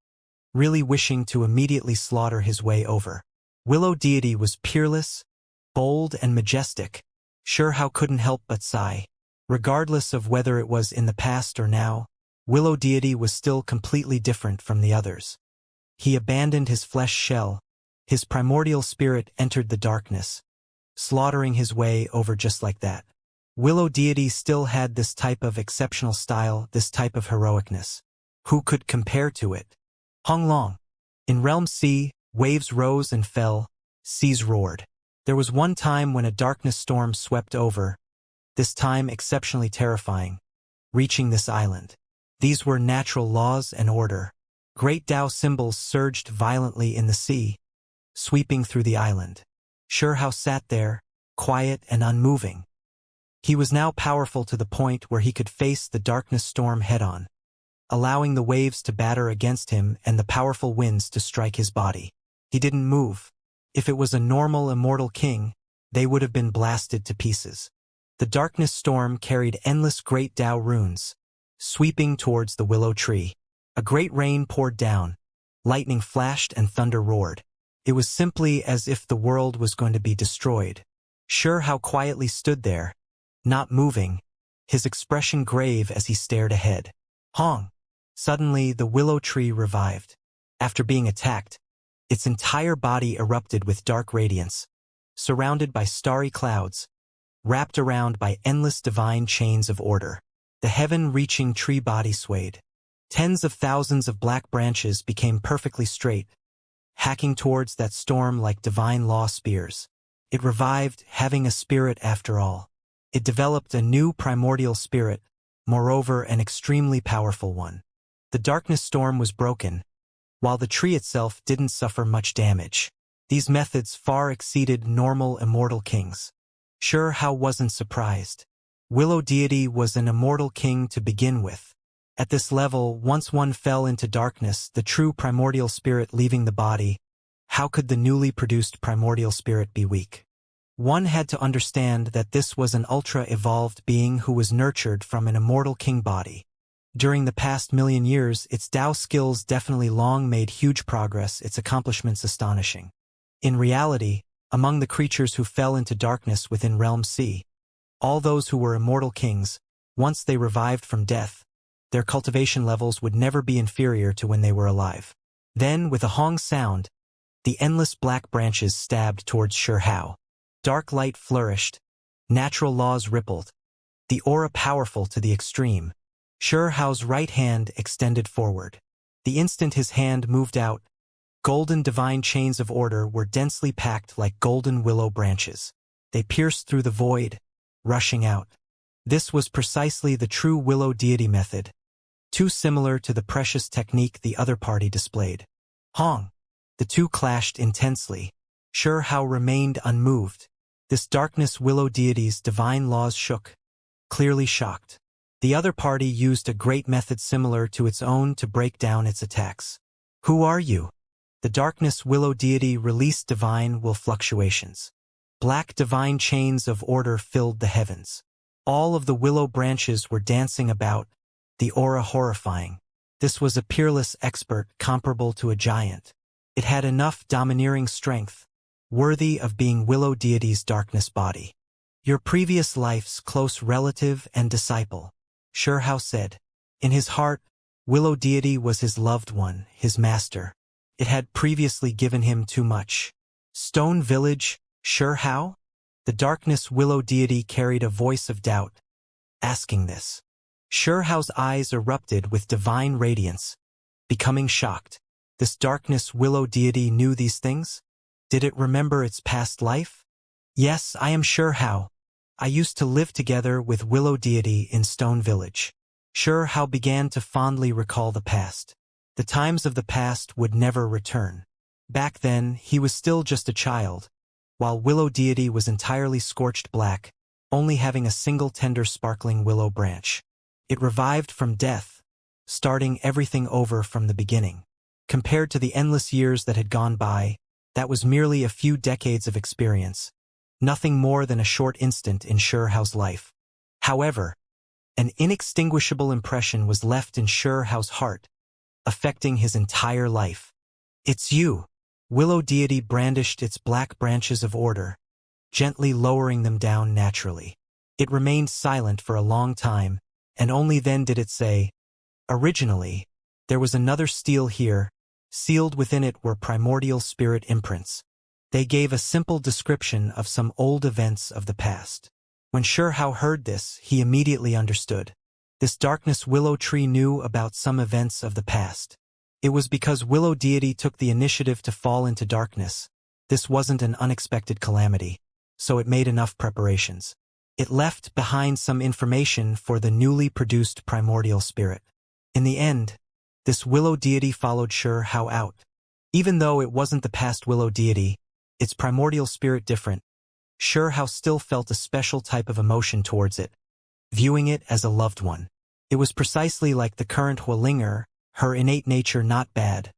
really wishing to immediately slaughter his way over. Willow deity was peerless, bold, and majestic. Shurhao couldn't help but sigh. Regardless of whether it was in the past or now, Willow deity was still completely different from the others. He abandoned his flesh shell. His primordial spirit entered the darkness, slaughtering his way over just like that. Willow deity still had this type of exceptional style, this type of heroicness. Who could compare to it? Honglong. In Realm Sea, waves rose and fell, seas roared. There was one time when a darkness storm swept over, this time exceptionally terrifying, reaching this island. These were natural laws and order. Great Tao symbols surged violently in the sea, sweeping through the island. Shurhao sat there, quiet and unmoving. He was now powerful to the point where he could face the darkness storm head-on, allowing the waves to batter against him and the powerful winds to strike his body. He didn't move. If it was a normal immortal king, they would have been blasted to pieces. The darkness storm carried endless great Tao runes, sweeping towards the willow tree. A great rain poured down, lightning flashed and thunder roared. It was simply as if the world was going to be destroyed. Shurhao quietly stood there, not moving, his expression grave as he stared ahead. Hong! Suddenly, the willow tree revived. After being attacked, its entire body erupted with dark radiance. Surrounded by starry clouds, wrapped around by endless divine chains of order. The heaven-reaching tree body swayed. Tens of thousands of black branches became perfectly straight, hacking towards that storm like divine law spears. It revived, having a spirit after all. It developed a new primordial spirit, moreover an extremely powerful one. The darkness storm was broken, while the tree itself didn't suffer much damage. These methods far exceeded normal immortal kings. Sure, how wasn't surprised. Willow deity was an immortal king to begin with. At this level, once one fell into darkness, the true primordial spirit leaving the body, how could the newly produced primordial spirit be weak? One had to understand that this was an ultra-evolved being who was nurtured from an immortal king body. During the past million years, its Tao skills definitely long made huge progress, its accomplishments astonishing. In reality, among the creatures who fell into darkness within Realm C, all those who were immortal kings, once they revived from death, their cultivation levels would never be inferior to when they were alive. Then, with a hong sound, the endless black branches stabbed towards Sure Hao. Dark light flourished, natural laws rippled, the aura powerful to the extreme. Sure Hao's right hand extended forward. The instant his hand moved out, golden divine chains of order were densely packed like golden willow branches. They pierced through the void, rushing out. This was precisely the true willow deity method, too similar to the precious technique the other party displayed. Hong! The two clashed intensely. Sure Hao remained unmoved. This darkness willow deity's divine laws shook, clearly shocked. The other party used a great method similar to its own to break down its attacks. Who are you? The darkness willow deity released divine will fluctuations. Black divine chains of order filled the heavens. All of the willow branches were dancing about, the aura horrifying. This was a peerless expert comparable to a giant. It had enough domineering strength, worthy of being willow deity's darkness body. Your previous life's close relative and disciple, Sure Hao said. In his heart, willow deity was his loved one, his master. It had previously given him too much. Stone Village, Sure Hao? The darkness willow deity carried a voice of doubt, asking this. Sure Hao's eyes erupted with divine radiance, becoming shocked. This darkness willow deity knew these things? Did it remember its past life? Yes, I am Sure Hao. I used to live together with willow deity in Stone Village. Sure Hao began to fondly recall the past. The times of the past would never return. Back then, he was still just a child, while willow deity was entirely scorched black, only having a single tender sparkling willow branch. It revived from death, starting everything over from the beginning. Compared to the endless years that had gone by, that was merely a few decades of experience, nothing more than a short instant in Sure Hao's life. However, an inextinguishable impression was left in Sure Hao's heart, affecting his entire life. It's you. Willow deity brandished its black branches of order, gently lowering them down naturally. It remained silent for a long time, and only then did it say, originally, there was another stele here, sealed within it were primordial spirit imprints. They gave a simple description of some old events of the past. When Sure Hao heard this, he immediately understood. This darkness willow tree knew about some events of the past. It was because willow deity took the initiative to fall into darkness. This wasn't an unexpected calamity, so it made enough preparations. It left behind some information for the newly produced primordial spirit. In the end, this willow deity followed Sure Hao out. Even though it wasn't the past willow deity, its primordial spirit different, Sure Hao still felt a special type of emotion towards it, viewing it as a loved one. It was precisely like the current Hualinger, her innate nature not bad,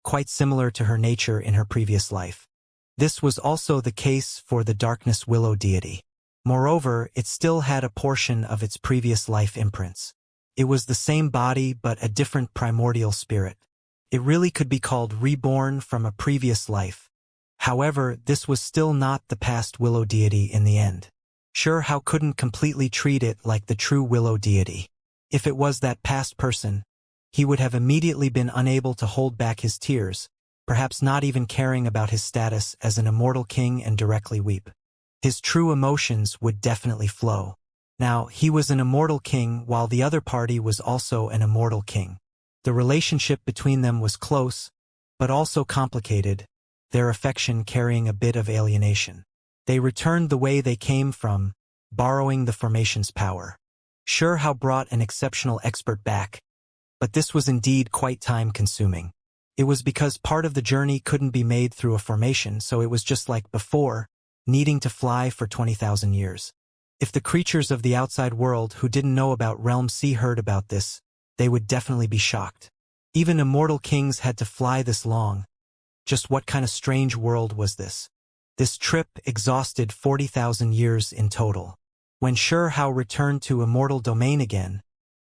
quite similar to her nature in her previous life. This was also the case for the darkness willow deity. Moreover, it still had a portion of its previous life imprints. It was the same body but a different primordial spirit. It really could be called reborn from a previous life. However, this was still not the past willow deity in the end. Sure Hao couldn't completely treat it like the true willow deity. If it was that past person, he would have immediately been unable to hold back his tears, perhaps not even caring about his status as an immortal king and directly weep. His true emotions would definitely flow. Now, he was an immortal king while the other party was also an immortal king. The relationship between them was close, but also complicated, their affection carrying a bit of alienation. They returned the way they came from, borrowing the formation's power. How brought an exceptional expert back, but this was indeed quite time-consuming. It was because part of the journey couldn't be made through a formation, so it was just like before, needing to fly for 20,000 years. If the creatures of the outside world who didn't know about Realm C heard about this, they would definitely be shocked. Even immortal kings had to fly this long. Just what kind of strange world was this? This trip exhausted 40,000 years in total. When Hao returned to Immortal Domain again,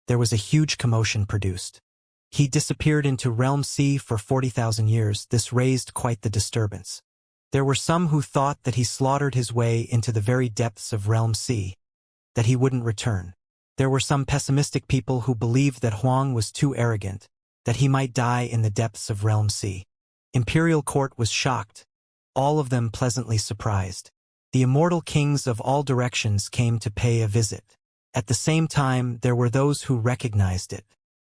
there was a huge commotion produced. He disappeared into Realm C for 40,000 years. This raised quite the disturbance. There were some who thought that he slaughtered his way into the very depths of Realm C, that he wouldn't return. There were some pessimistic people who believed that Huang was too arrogant, that he might die in the depths of Realm C. Imperial Court was shocked, all of them pleasantly surprised. The immortal kings of all directions came to pay a visit. At the same time, there were those who recognized it.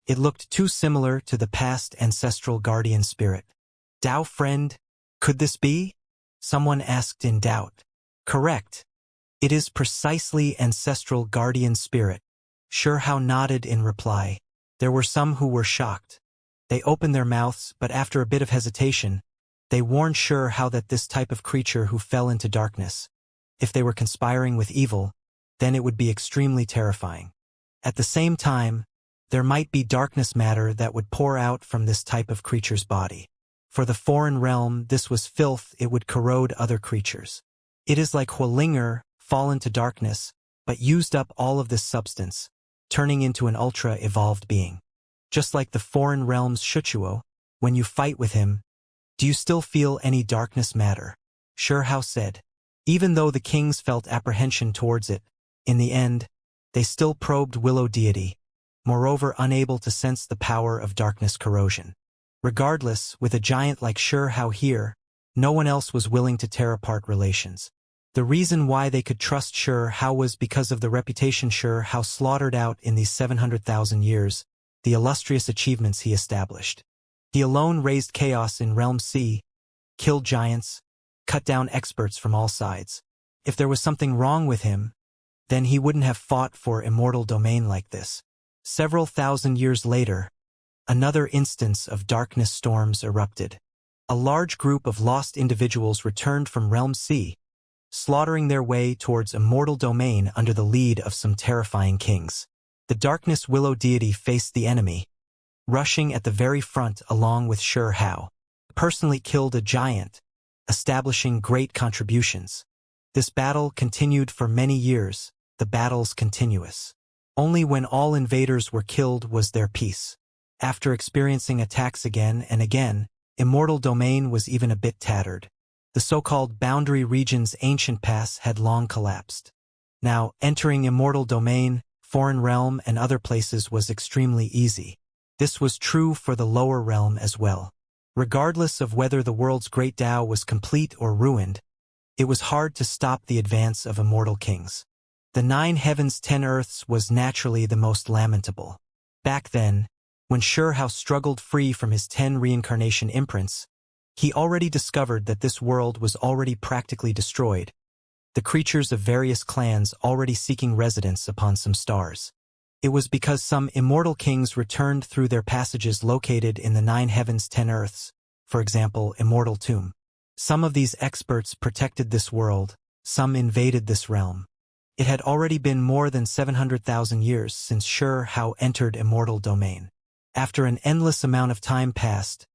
It looked too similar to the past ancestral guardian spirit. Dao friend, could this be? Someone asked in doubt. Correct. It is precisely ancestral guardian spirit. Hao nodded in reply. There were some who were shocked. They opened their mouths, but after a bit of hesitation, they warned Hao that this type of creature who fell into darkness, if they were conspiring with evil, then it would be extremely terrifying. At the same time, there might be darkness matter that would pour out from this type of creature's body. For the foreign realm, this was filth, it would corrode other creatures. It is like Hualinger, fallen to darkness, but used up all of this substance, turning into an ultra-evolved being. Just like the foreign realm's Shuchuo, when you fight with him, do you still feel any darkness matter? Hao said. Even though the kings felt apprehension towards it, in the end, they still probed Willow deity, moreover unable to sense the power of darkness corrosion. Regardless, with a giant like Hao here, no one else was willing to tear apart relations. The reason why they could trust Hao was because of the reputation Hao slaughtered out in these 700,000 years, the illustrious achievements he established. He alone raised chaos in Realm C, killed giants, cut down experts from all sides. If there was something wrong with him, then he wouldn't have fought for Immortal Domain like this. Several thousand years later, another instance of darkness storms erupted. A large group of lost individuals returned from Realm C, slaughtering their way towards Immortal Domain under the lead of some terrifying kings. The Darkness Willow deity faced the enemy, rushing at the very front along with Hao. Personally killed a giant, establishing great contributions. This battle continued for many years, the battles continuous. Only when all invaders were killed was there peace. After experiencing attacks again and again, Immortal Domain was even a bit tattered. The so-called boundary region's ancient pass had long collapsed. Now, entering Immortal Domain, Foreign Realm and other places was extremely easy. This was true for the lower realm as well. Regardless of whether the world's great Tao was complete or ruined, it was hard to stop the advance of immortal kings. The 9 heavens 10 earths was naturally the most lamentable. Back then, when Hao struggled free from his 10 reincarnation imprints, he already discovered that this world was already practically destroyed, the creatures of various clans already seeking residence upon some stars. It was because some immortal kings returned through their passages located in the 9 heavens 10 earths, for example, Immortal Tomb. Some of these experts protected this world, some invaded this realm. It had already been more than 700,000 years since Hao entered Immortal Domain. After an endless amount of time passed,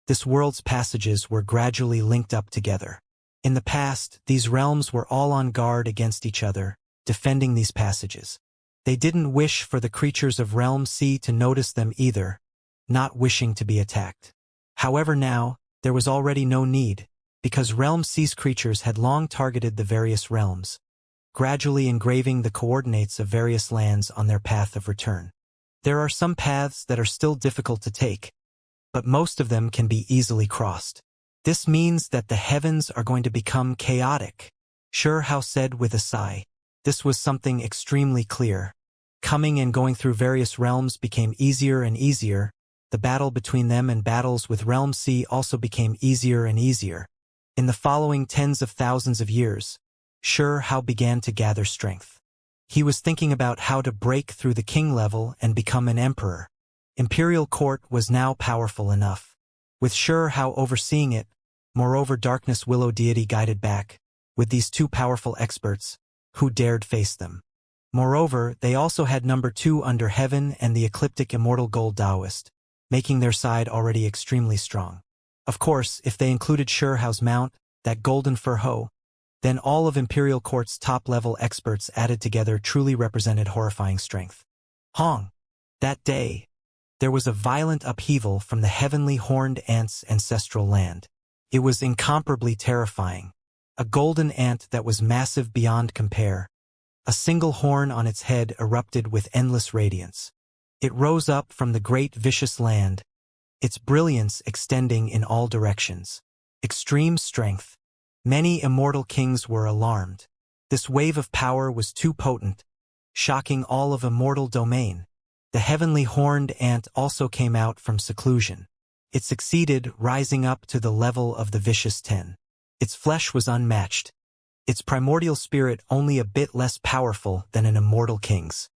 this world's passages were gradually linked up together. In the past, these realms were all on guard against each other, defending these passages. They didn't wish for the creatures of Realm C to notice them either, not wishing to be attacked. However now, there was already no need, because Realm C's creatures had long targeted the various realms, gradually engraving the coordinates of various lands on their path of return. There are some paths that are still difficult to take, but most of them can be easily crossed. This means that the heavens are going to become chaotic. Hao said with a sigh. This was something extremely clear. Coming and going through various realms became easier and easier. The battle between them and battles with Realm C also became easier and easier. In the following tens of thousands of years, Hao began to gather strength. He was thinking about how to break through the king level and become an emperor. Imperial court was now powerful enough. With Hao overseeing it, moreover Darkness Willow deity guided back, with these two powerful experts, who dared face them. Moreover, they also had number 2 under heaven and the ecliptic immortal gold Taoist, making their side already extremely strong. Of course, if they included Hao's mount, that golden fur hoe, then all of Imperial Court's top-level experts added together truly represented horrifying strength. Hong! That day, there was a violent upheaval from the heavenly horned ant's ancestral land. It was incomparably terrifying. A golden ant that was massive beyond compare. A single horn on its head erupted with endless radiance. It rose up from the great vicious land, its brilliance extending in all directions. Extreme strength. Many immortal kings were alarmed. This wave of power was too potent, shocking all of immortal domain. The heavenly horned ant also came out from seclusion. It succeeded, rising up to the level of the vicious 10. Its flesh was unmatched. Its primordial spirit only a bit less powerful than an immortal king's.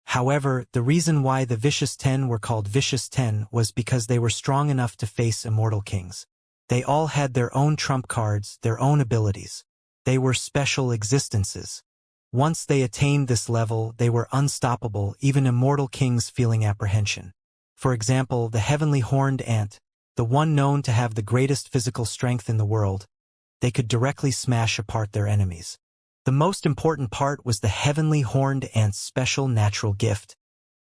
However, the reason why the Vicious 10 were called Vicious 10 was because they were strong enough to face immortal kings. They all had their own trump cards, their own abilities. They were special existences. Once they attained this level, they were unstoppable, even immortal kings feeling apprehension. For example, the heavenly horned ant, the one known to have the greatest physical strength in the world, they could directly smash apart their enemies. The most important part was the heavenly horned ant's special natural gift,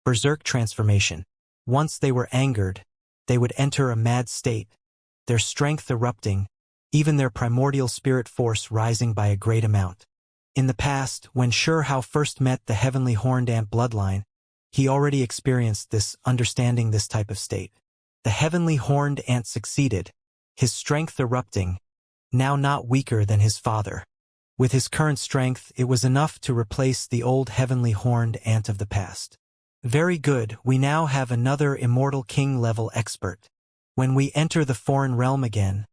berserk transformation. Once they were angered, they would enter a mad state, their strength erupting, even their primordial spirit force rising by a great amount. In the past, when Hao first met the heavenly horned ant bloodline, he already experienced this, understanding this type of state. The heavenly horned ant succeeded, his strength erupting, now not weaker than his father. With his current strength, it was enough to replace the old heavenly horned ant of the past. Very good, we now have another immortal king-level expert. When we enter the foreign realm again,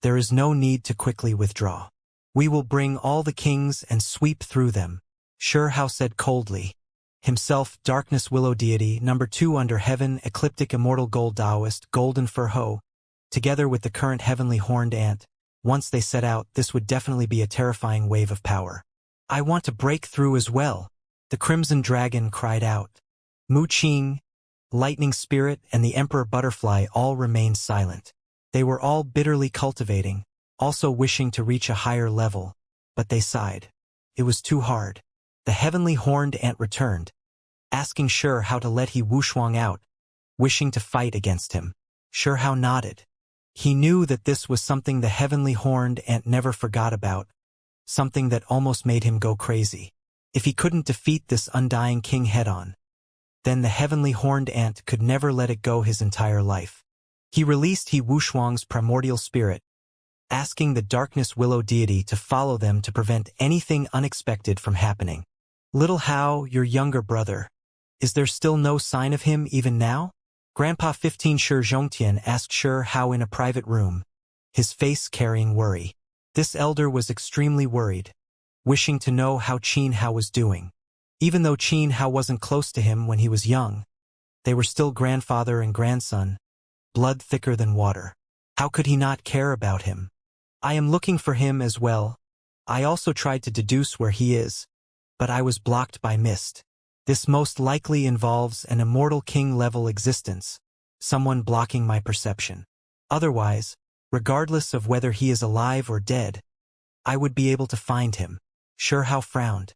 there is no need to quickly withdraw. We will bring all the kings and sweep through them, Hao said coldly. Himself, Darkness Willow deity, number 2 under heaven, ecliptic immortal gold Taoist, golden fur hoe, together with the current heavenly horned ant. Once they set out, this would definitely be a terrifying wave of power. I want to break through as well, the Crimson Dragon cried out. Mu Qing, Lightning Spirit, and the Emperor Butterfly all remained silent. They were all bitterly cultivating, also wishing to reach a higher level, but they sighed. It was too hard. The heavenly horned ant returned, asking Hao to let he Wushuang out, wishing to fight against him. Hao nodded. He knew that this was something the heavenly horned ant never forgot about, something that almost made him go crazy. If he couldn't defeat this undying king head-on, then the heavenly horned ant could never let it go his entire life. He released He Wushuang's primordial spirit, asking the Darkness Willow deity to follow them to prevent anything unexpected from happening. Little Hao, your younger brother, is there still no sign of him even now? Grandpa 15 Zhongtian asked Hao in a private room, his face carrying worry. This elder was extremely worried, wishing to know how Hao was doing. Even though Hao wasn't close to him when he was young, they were still grandfather and grandson, blood thicker than water. How could he not care about him? I am looking for him as well. I also tried to deduce where he is, but I was blocked by mist. This most likely involves an immortal king-level existence, someone blocking my perception. Otherwise, regardless of whether he is alive or dead, I would be able to find him. Hao frowned.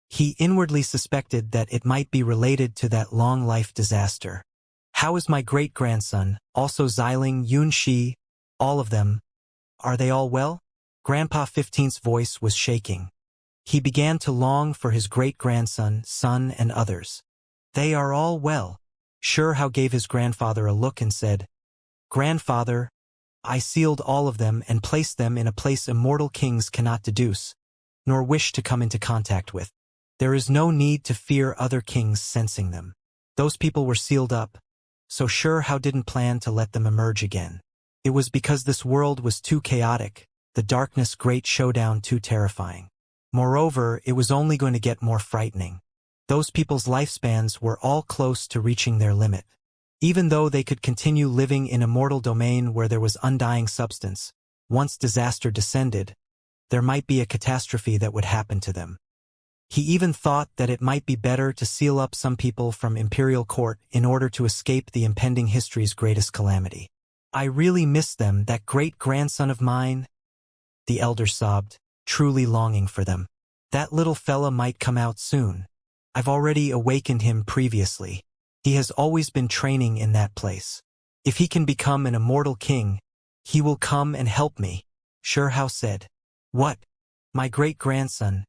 He inwardly suspected that it might be related to that long-life disaster. How is my great-grandson, also Xiling, Yunxi, all of them? Are they all well? Grandpa 15's voice was shaking. He began to long for his great-grandson, son, and others. They are all well. Hao gave his grandfather a look and said, Grandfather, I sealed all of them and placed them in a place immortal kings cannot deduce. nor wish to come into contact with. There is no need to fear other kings sensing them. Those people were sealed up, so Sure How didn't plan to let them emerge again. It was because this world was too chaotic, the darkness great showdown too terrifying. Moreover, it was only going to get more frightening. Those people's lifespans were all close to reaching their limit. Even though they could continue living in a mortal domain where there was undying substance, once disaster descended, there might be a catastrophe that would happen to them. He even thought that it might be better to seal up some people from imperial court in order to escape the impending history's greatest calamity. I really miss them, that great-grandson of mine, the elder sobbed, truly longing for them. That little fella might come out soon. I've already awakened him previously. He has always been training in that place. If he can become an immortal king, he will come and help me, Sure How said. What? My great-grandson?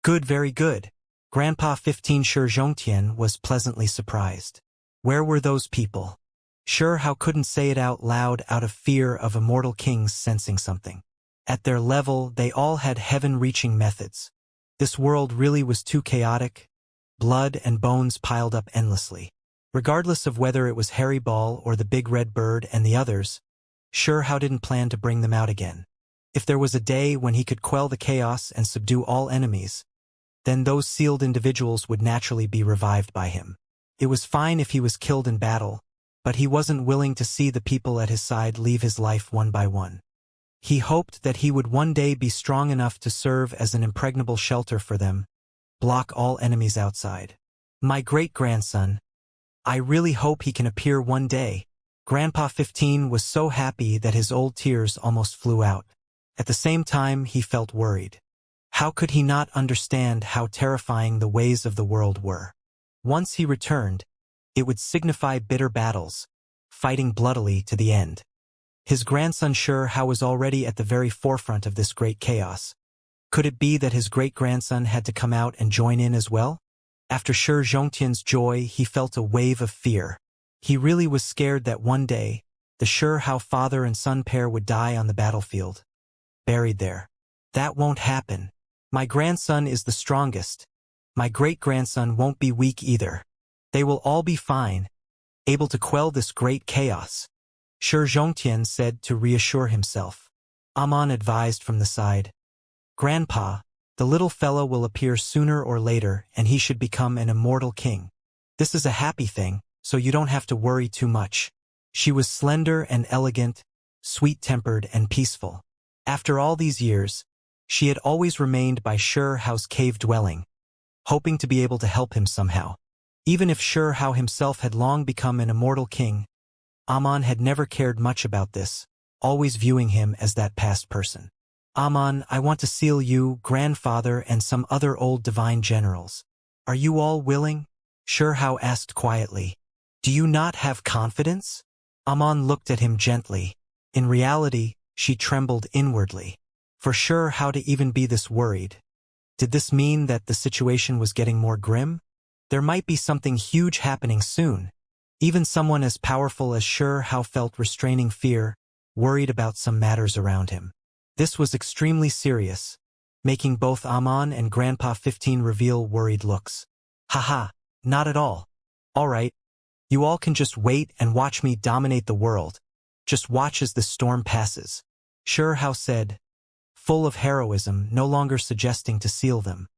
Good, very good. Grandpa 15 Xianxia was pleasantly surprised. Where were those people? Sure How couldn't say it out loud out of fear of immortal kings sensing something. At their level, they all had heaven-reaching methods. This world really was too chaotic. Blood and bones piled up endlessly. Regardless of whether it was Harry Ball or the Big Red Bird and the others, Sure How didn't plan to bring them out again. If there was a day when he could quell the chaos and subdue all enemies, then those sealed individuals would naturally be revived by him. It was fine if he was killed in battle, but he wasn't willing to see the people at his side leave his life one by one. He hoped that he would one day be strong enough to serve as an impregnable shelter for them, block all enemies outside. My great-grandson. I really hope he can appear one day. Grandpa 15 was so happy that his old tears almost flew out. At the same time, he felt worried. How could he not understand how terrifying the ways of the world were? Once he returned, it would signify bitter battles, fighting bloodily to the end. His grandson Sure How was already at the very forefront of this great chaos. Could it be that his great-grandson had to come out and join in as well? After Sure Xianxia's joy, he felt a wave of fear. He really was scared that one day, the Sure How father and son pair would die on the battlefield, buried there. That won't happen. My grandson is the strongest. My great-grandson won't be weak either. They will all be fine, able to quell this great chaos, Sure Xianxia said to reassure himself. Amon advised from the side. Grandpa, the little fellow will appear sooner or later and he should become an immortal king. This is a happy thing, so you don't have to worry too much. She was slender and elegant, sweet-tempered and peaceful. After all these years, she had always remained by Sure How's cave dwelling, hoping to be able to help him somehow. Even if Sure How himself had long become an immortal king, Amon had never cared much about this, always viewing him as that past person. Amon, I want to seal you, grandfather, and some other old divine generals. Are you all willing? Sure How asked quietly. Do you not have confidence? Amon looked at him gently. In reality, she trembled inwardly. For Sure How to even be this worried. Did this mean that the situation was getting more grim? There might be something huge happening soon. Even someone as powerful as Sure How felt restraining fear, worried about some matters around him. This was extremely serious, making both Amon and Grandpa 15 reveal worried looks. Haha, not at all. All right, you all can just wait and watch me dominate the world. Just watch as the storm passes. Sure How said, full of heroism, no longer suggesting to seal them.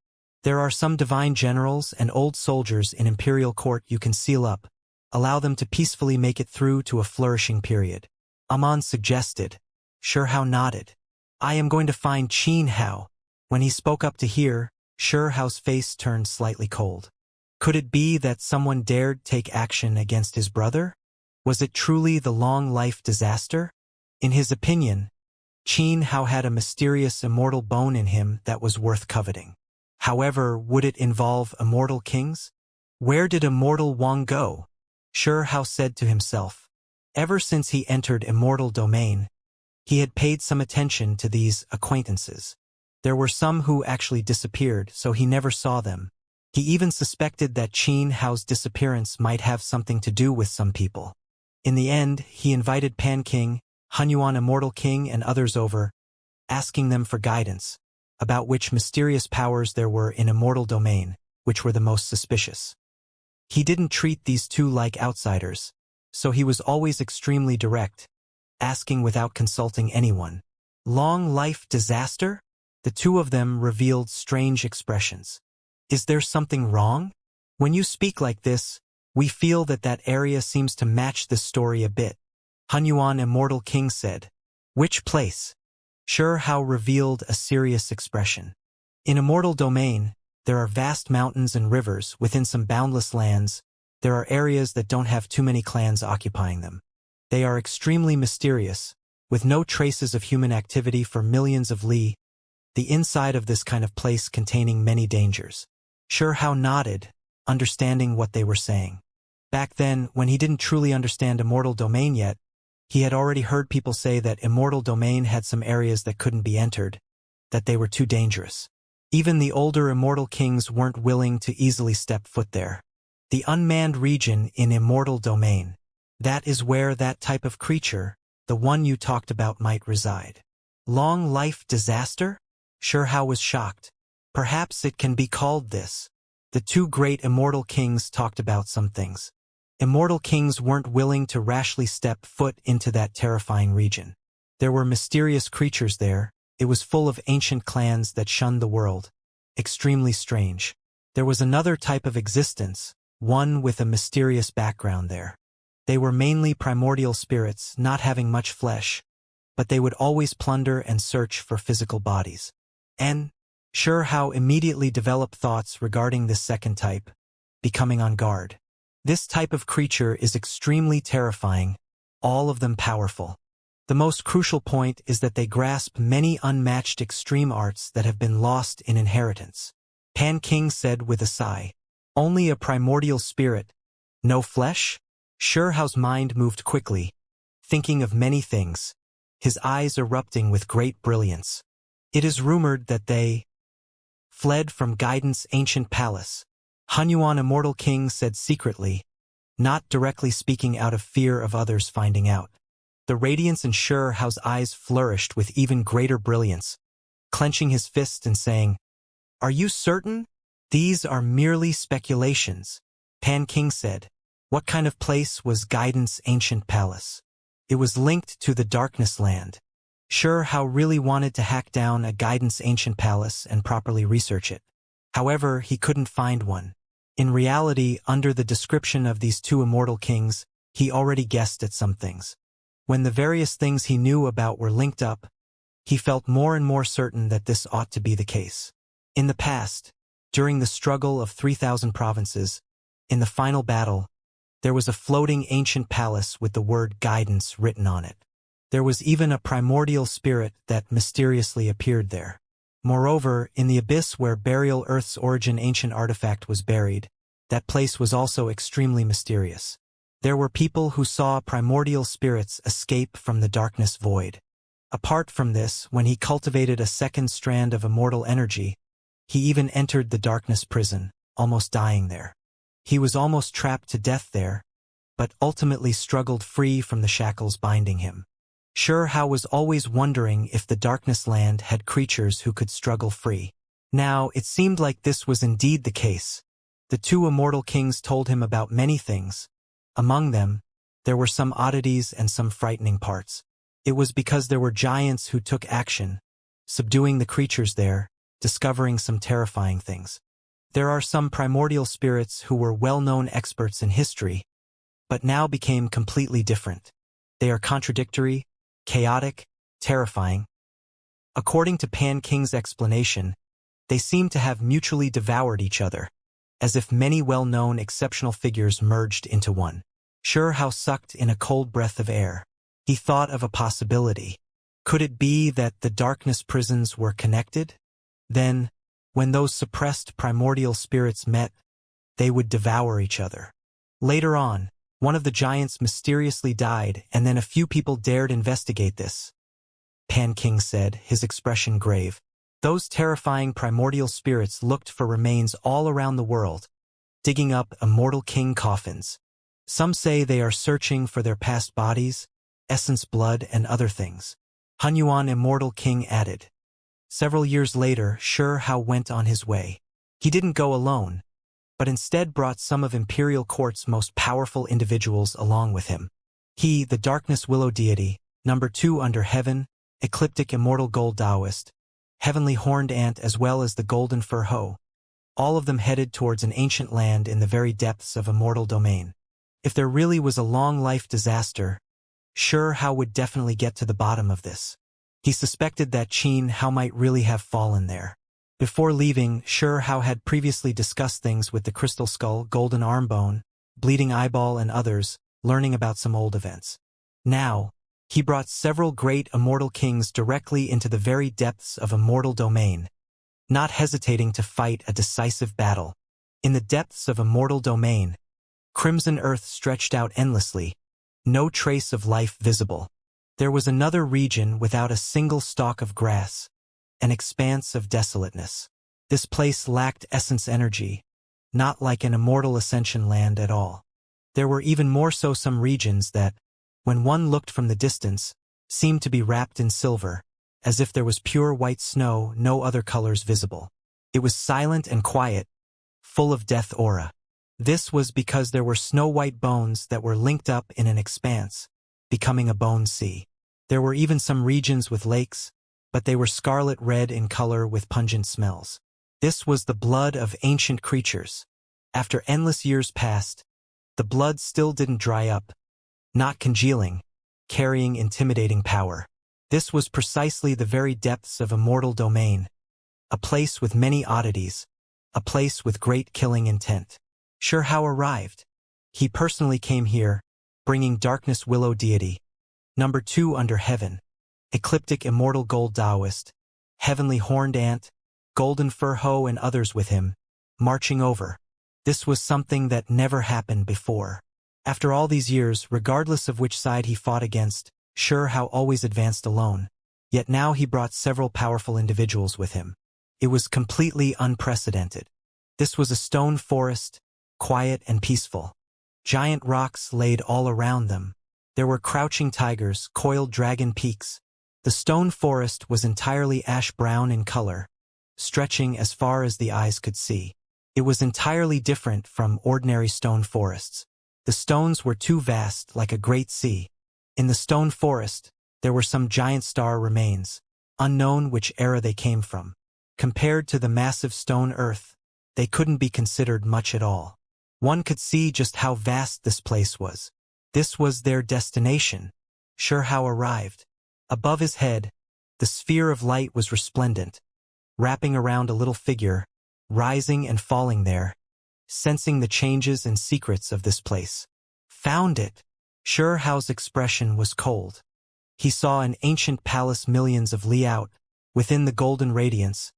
There are some divine generals and old soldiers in imperial court you can seal up, allow them to peacefully make it through to a flourishing period. Amon suggested. Sure How nodded. I am going to find Qin Hao. When he spoke up to hear, Sure Hao's face turned slightly cold. Could it be that someone dared take action against his brother? Was it truly the long-life disaster? In his opinion, Qin Hao had a mysterious immortal bone in him that was worth coveting. However, would it involve immortal kings? Where did immortal Wang go? Sure Hao said to himself. Ever since he entered immortal domain, he had paid some attention to these acquaintances. There were some who actually disappeared, so he never saw them. He even suspected that Qin Hao's disappearance might have something to do with some people. In the end, he invited Pan King, Hunyuan Immortal King and others over, asking them for guidance. about which mysterious powers there were in Immortal domain, which were the most suspicious. He didn't treat these two like outsiders, so he was always extremely direct, asking without consulting anyone. Long life disaster? The two of them revealed strange expressions. Is there something wrong? When you speak like this, we feel that area seems to match this story a bit. Hunyuan Immortal King said. Which place? Sure Hao revealed a serious expression. In Immortal domain, there are vast mountains and rivers within some boundless lands. There are areas that don't have too many clans occupying them. They are extremely mysterious, with no traces of human activity for millions of li. The inside of this kind of place containing many dangers. Sure Hao nodded, understanding what they were saying. Back then, when he didn't truly understand Immortal domain yet, he had already heard people say that Immortal domain had some areas that couldn't be entered, that they were too dangerous. Even the older Immortal kings weren't willing to easily step foot there. The unmanned region in Immortal domain. That is where that type of creature, the one you talked about, might reside. Long life disaster? Sure Hao was shocked. Perhaps it can be called this. The two great Immortal kings talked about some things. Immortal kings weren't willing to rashly step foot into that terrifying region. There were mysterious creatures there. It was full of ancient clans that shunned the world. Extremely strange. There was another type of existence, one with a mysterious background there. They were mainly primordial spirits, not having much flesh, but they would always plunder and search for physical bodies. And Sure Hao immediately developed thoughts regarding this second type, becoming on guard. This type of creature is extremely terrifying, all of them powerful. The most crucial point is that they grasp many unmatched extreme arts that have been lost in inheritance. Pan King said with a sigh. Only a primordial spirit. No flesh? Sure Hao's mind moved quickly, thinking of many things, his eyes erupting with great brilliance. It is rumored that they fled from Guidance Ancient Palace. Hunyuan Immortal King said secretly, not directly speaking out of fear of others finding out. The radiance in Sure Hao's eyes flourished with even greater brilliance, clenching his fist and saying, Are you certain? These are merely speculations. Pan King said. What kind of place was Guidance Ancient Palace? It was linked to the Darkness Land. Sure Hao really wanted to hack down a Guidance Ancient Palace and properly research it. However, he couldn't find one. In reality, under the description of these two Immortal Kings, he already guessed at some things. When the various things he knew about were linked up, he felt more and more certain that this ought to be the case. In the past, during the struggle of 3,000 provinces, in the final battle, there was a floating ancient palace with the word guidance written on it. There was even a primordial spirit that mysteriously appeared there. Moreover, in the abyss where Burial Earth's origin ancient artifact was buried, that place was also extremely mysterious. There were people who saw primordial spirits escape from the darkness void. Apart from this, when he cultivated a second strand of immortal energy, he even entered the darkness prison, almost dying there. He was almost trapped to death there, but ultimately struggled free from the shackles binding him. Sure Hao was always wondering if the Darkness Land had creatures who could struggle free. Now, it seemed like this was indeed the case. The two Immortal Kings told him about many things. Among them, there were some oddities and some frightening parts. It was because there were giants who took action, subduing the creatures there, discovering some terrifying things. There are some primordial spirits who were well-known experts in history, but now became completely different. They are contradictory, chaotic, terrifying. According to Pan King's explanation, they seem to have mutually devoured each other, as if many well-known exceptional figures merged into one. Sure Hao sucked in a cold breath of air. He thought of a possibility. Could it be that the darkness prisons were connected? Then, when those suppressed primordial spirits met, they would devour each other. Later on, one of the giants mysteriously died, and then a few people dared investigate this. Pan King said, his expression grave. Those terrifying primordial spirits looked for remains all around the world, digging up Immortal King coffins. Some say they are searching for their past bodies, essence blood, and other things. Hunyuan Immortal King added. Several years later, Hao went on his way. He didn't go alone, but instead brought some of Imperial Court's most powerful individuals along with him. He, the Darkness Willow Deity, number 2 under heaven, ecliptic immortal gold Taoist, heavenly horned ant as well as the golden fur hoe, all of them headed towards an ancient land in the very depths of Immortal domain. If there really was a long-life disaster, Hao would definitely get to the bottom of this. He suspected that Hao might really have fallen there. Before leaving, Hao had previously discussed things with the Crystal Skull, Golden Armbone, Bleeding Eyeball and others, learning about some old events. Now, he brought several great immortal kings directly into the very depths of Immortal domain, not hesitating to fight a decisive battle. In the depths of Immortal domain, crimson earth stretched out endlessly, no trace of life visible. There was another region without a single stalk of grass, an expanse of desolateness. This place lacked essence energy, not like an immortal ascension land at all. There were even more so some regions that, when one looked from the distance, seemed to be wrapped in silver, as if there was pure white snow, no other colors visible. It was silent and quiet, full of death aura. This was because there were snow-white bones that were linked up in an expanse, becoming a bone sea. There were even some regions with lakes, but they were scarlet red in color with pungent smells. This was the blood of ancient creatures. After endless years passed, the blood still didn't dry up, not congealing, carrying intimidating power. This was precisely the very depths of Immortal domain, a place with many oddities, a place with great killing intent. Hao arrived. He personally came here, bringing Darkness Willow Deity, number 2 under heaven, ecliptic immortal gold Taoist, heavenly horned ant, golden fur hoe and others with him, marching over. This was something that never happened before. After all these years, regardless of which side he fought against, Hao always advanced alone. Yet now he brought several powerful individuals with him. It was completely unprecedented. This was a stone forest, quiet and peaceful. Giant rocks laid all around them. There were crouching tigers, coiled dragon peaks. The stone forest was entirely ash-brown in color, stretching as far as the eyes could see. It was entirely different from ordinary stone forests. The stones were too vast, like a great sea. In the stone forest, there were some giant star remains, unknown which era they came from. Compared to the massive stone earth, they couldn't be considered much at all. One could see just how vast this place was. This was their destination. Hao arrived. Above his head, the sphere of light was resplendent, wrapping around a little figure, rising and falling there, sensing the changes and secrets of this place. Found it. Hao's expression was cold. He saw an ancient palace millions of li out. Within the golden radiance,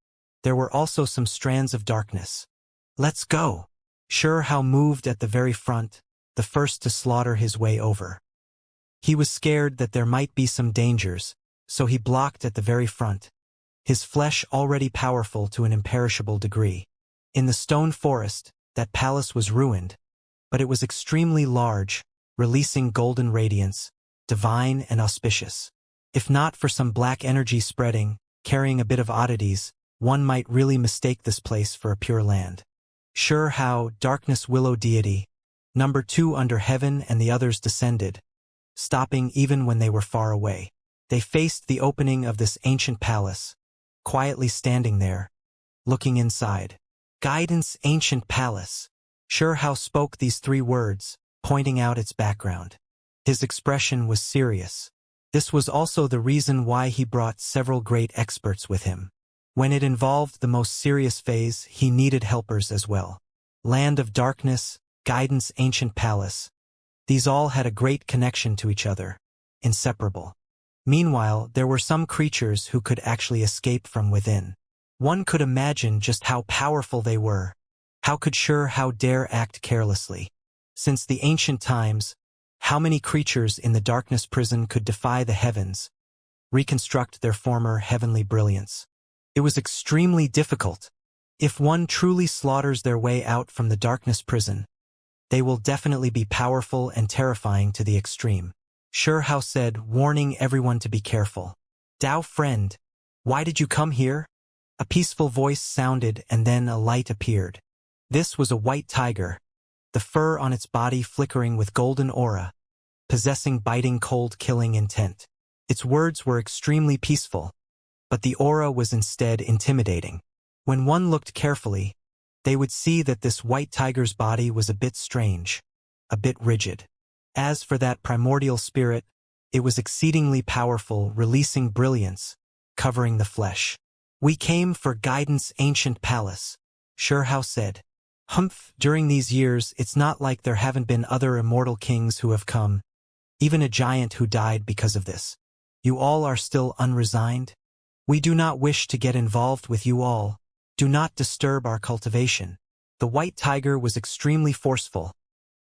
there were also some strands of darkness. Let's go. Hao moved at the very front, the first to slaughter his way over. He was scared that there might be some dangers, so he blocked at the very front, his flesh already powerful to an imperishable degree. In the stone forest, that palace was ruined, but it was extremely large, releasing golden radiance, divine and auspicious. If not for some black energy spreading, carrying a bit of oddities, one might really mistake this place for a pure land. Hao, Darkness Willow Deity, number 2 under heaven and the others descended, stopping even when they were far away. They faced the opening of this ancient palace, quietly standing there, looking inside. Guidance Ancient Palace. Hao spoke these 3 words, pointing out its background. His expression was serious. This was also the reason why he brought several great experts with him. When it involved the most serious phase, he needed helpers as well. Land of Darkness, Guidance Ancient Palace. These all had a great connection to each other, inseparable. Meanwhile, there were some creatures who could actually escape from within. One could imagine just how powerful they were. How could Hao dare act carelessly? Since the ancient times, how many creatures in the darkness prison could defy the heavens, reconstruct their former heavenly brilliance? It was extremely difficult. If one truly slaughters their way out from the darkness prison, they will definitely be powerful and terrifying to the extreme. Hao said, warning everyone to be careful. Dao friend, Why did you come here? A peaceful voice sounded and then a light appeared. This was a white tiger, the fur on its body flickering with golden aura, possessing biting cold killing intent. Its words were extremely peaceful, but the aura was instead intimidating. When one looked carefully, they would see that this white tiger's body was a bit strange, a bit rigid. As for that primordial spirit, it was exceedingly powerful, releasing brilliance, covering the flesh. We came for guidance, ancient palace, Xianxia said. Humph, during these years it's not like there haven't been other immortal kings who have come, even a giant who died because of this. You all are still unresigned? We do not wish to get involved with you all. Do not disturb our cultivation. The white tiger was extremely forceful.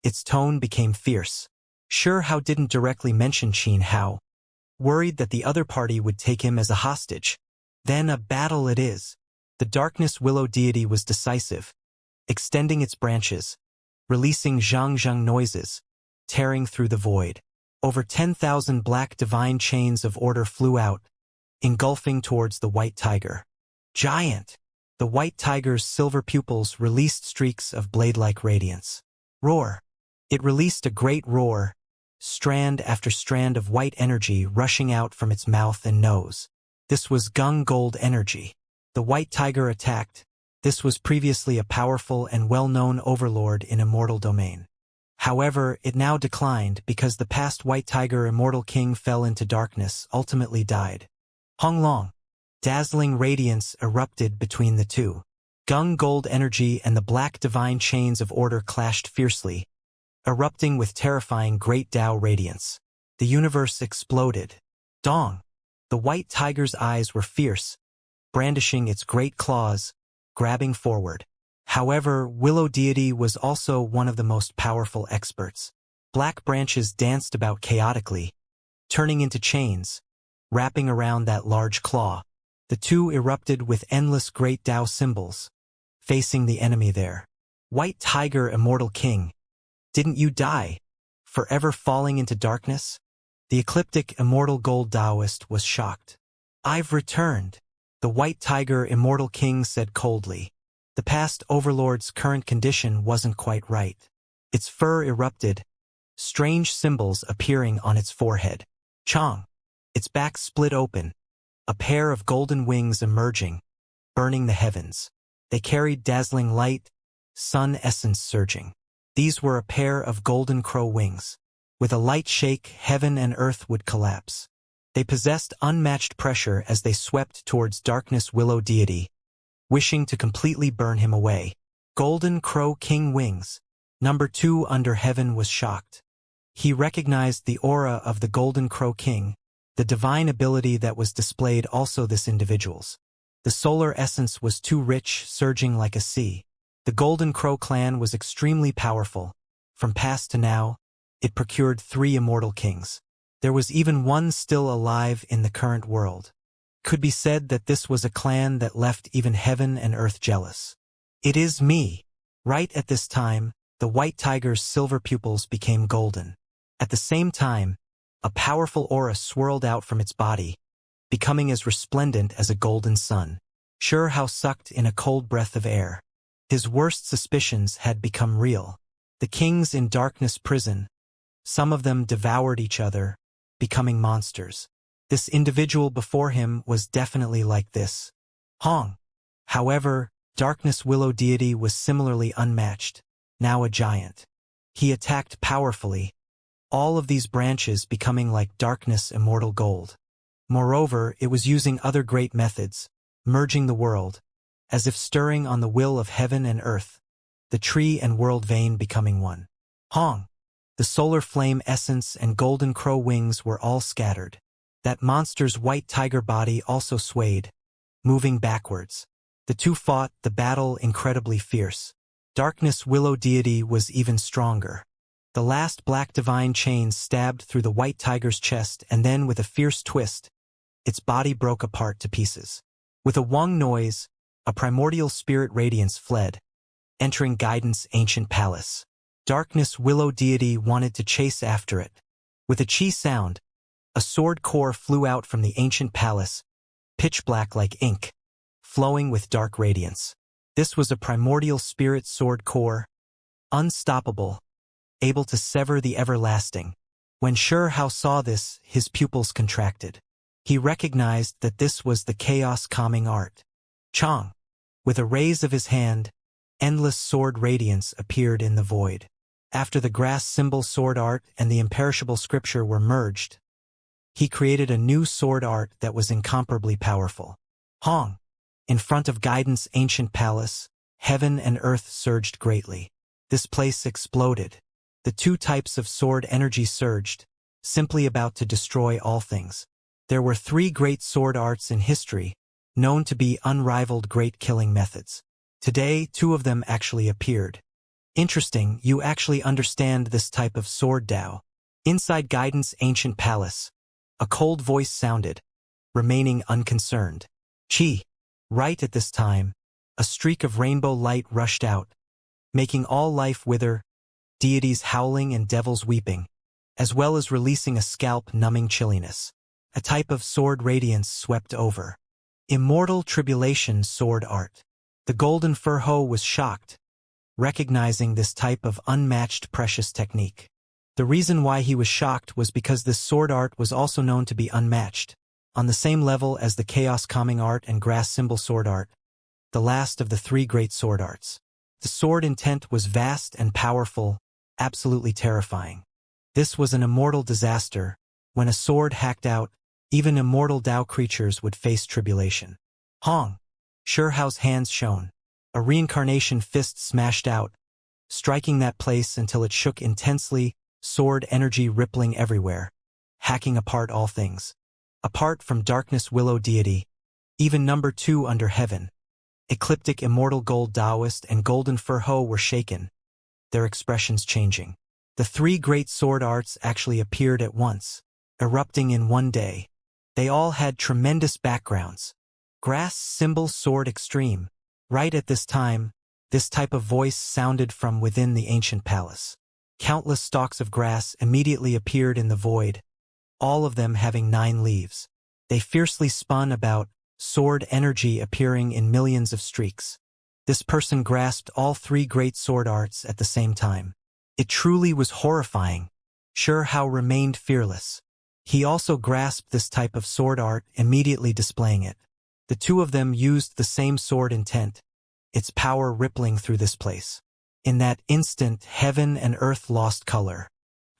Its tone became fierce. Xianxia didn't directly mention Xianxia, worried that the other party would take him as a hostage. Then a battle it is. The darkness willow deity was decisive, extending its branches, releasing zhang noises, tearing through the void. Over 10,000 black divine chains of order flew out, engulfing towards the white tiger. Giant! The white tiger's silver pupils released streaks of blade-like radiance. Roar! It released a great roar, strand after strand of white energy rushing out from its mouth and nose. This was gung gold energy. The white tiger attacked. This was previously a powerful and well-known overlord in Immortal domain. However, it now declined because the past white tiger immortal king fell into darkness, ultimately died. Honglong. Dazzling radiance erupted between the two. Gung gold energy and the black divine chains of order clashed fiercely, erupting with terrifying great Tao radiance. The universe exploded. Dong! The white tiger's eyes were fierce, brandishing its great claws, grabbing forward. However, Willow Deity was also one of the most powerful experts. Black branches danced about chaotically, turning into chains, wrapping around that large claw. The two erupted with endless great Tao symbols, facing the enemy there. White Tiger Immortal King, didn't you die, forever falling into darkness? The ecliptic Immortal Gold Taoist was shocked. I've returned, the White Tiger Immortal King said coldly. The past overlord's current condition wasn't quite right. Its fur erupted, strange symbols appearing on its forehead. Chong! Its back split open, a pair of golden wings emerging, burning the heavens. They carried dazzling light, sun essence surging. These were a pair of golden crow wings. With a light shake, heaven and earth would collapse. They possessed unmatched pressure as they swept towards Darkness Willow Deity, wishing to completely burn him away. Golden Crow King Wings. Number 2 under heaven was shocked. He recognized the aura of the Golden Crow King, the divine ability that was displayed also this individual's. The solar essence was too rich, surging like a sea. The Golden Crow clan was extremely powerful. From past to now, it procured 3 immortal kings. There was even one still alive in the current world. Could be said that this was a clan that left even heaven and earth jealous. It is me. Right at this time, the white tiger's silver pupils became golden. At the same time, a powerful aura swirled out from its body, becoming as resplendent as a golden sun. Xianxia sucked in a cold breath of air. His worst suspicions had become real. The kings in darkness prison, some of them devoured each other, becoming monsters. This individual before him was definitely like this. Hong. However, Darkness Willow Deity was similarly unmatched, now a giant. He attacked powerfully, all of these branches becoming like Darkness Immortal Gold. Moreover, it was using other great methods, merging the world, as if stirring on the will of heaven and earth, the tree and world vein becoming one. Hong. The solar flame essence and golden crow wings were all scattered. That monster's white tiger body also swayed, moving backwards. The two fought, the battle incredibly fierce. Darkness Willow Deity was even stronger. The last black divine chain stabbed through the white tiger's chest, and then with a fierce twist, its body broke apart to pieces. With a wong noise, a primordial spirit radiance fled, entering Guidance Ancient Palace. Darkness Willow Deity wanted to chase after it. With a chi sound, a sword core flew out from the ancient palace, pitch black like ink, flowing with dark radiance. This was a primordial spirit sword core, unstoppable, able to sever the everlasting. When Hao saw this, his pupils contracted. He recognized that this was the chaos-calming art. Chong. With a raise of his hand, endless sword radiance appeared in the void. After the grass symbol sword art and the imperishable scripture were merged, he created a new sword art that was incomparably powerful. Hong. In front of Guidance' ancient palace, heaven and earth surged greatly. This place exploded. The two types of sword energy surged, simply about to destroy all things. There were 3 great sword arts in history, known to be unrivaled great killing methods. Today, 2 of them actually appeared. Interesting, you actually understand this type of sword Dao. Inside Guidance' ancient palace, a cold voice sounded, remaining unconcerned. Chi. Right at this time, a streak of rainbow light rushed out, making all life wither, deities howling and devils weeping, as well as releasing a scalp-numbing chilliness. A type of sword radiance swept over. Immortal Tribulation sword art. The golden fur hoe was shocked, recognizing this type of unmatched precious technique. The reason why he was shocked was because this sword art was also known to be unmatched, on the same level as the chaos calming art and grass symbol sword art, the last of the 3 great sword arts. The sword intent was vast and powerful, absolutely terrifying. This was an immortal disaster. When a sword hacked out, even immortal Dao creatures would face tribulation. Hong. Hao's hands shone. A reincarnation fist smashed out, striking that place until it shook intensely, sword energy rippling everywhere, hacking apart all things. Apart from Darkness Willow Deity, even number 2 under heaven, Ecliptic Immortal Gold Taoist and Golden Fur Ho were shaken, their expressions changing. The 3 great sword arts actually appeared at once, erupting in one day. They all had tremendous backgrounds. Grass symbol sword extreme. Right at this time, this type of voice sounded from within the ancient palace. Countless stalks of grass immediately appeared in the void, all of them having 9 leaves. They fiercely spun about, sword energy appearing in millions of streaks. This person grasped all 3 great sword arts at the same time. It truly was horrifying. Hao remained fearless. He also grasped this type of sword art, immediately displaying it. The 2 of them used the same sword intent, its power rippling through this place. In that instant, heaven and earth lost color.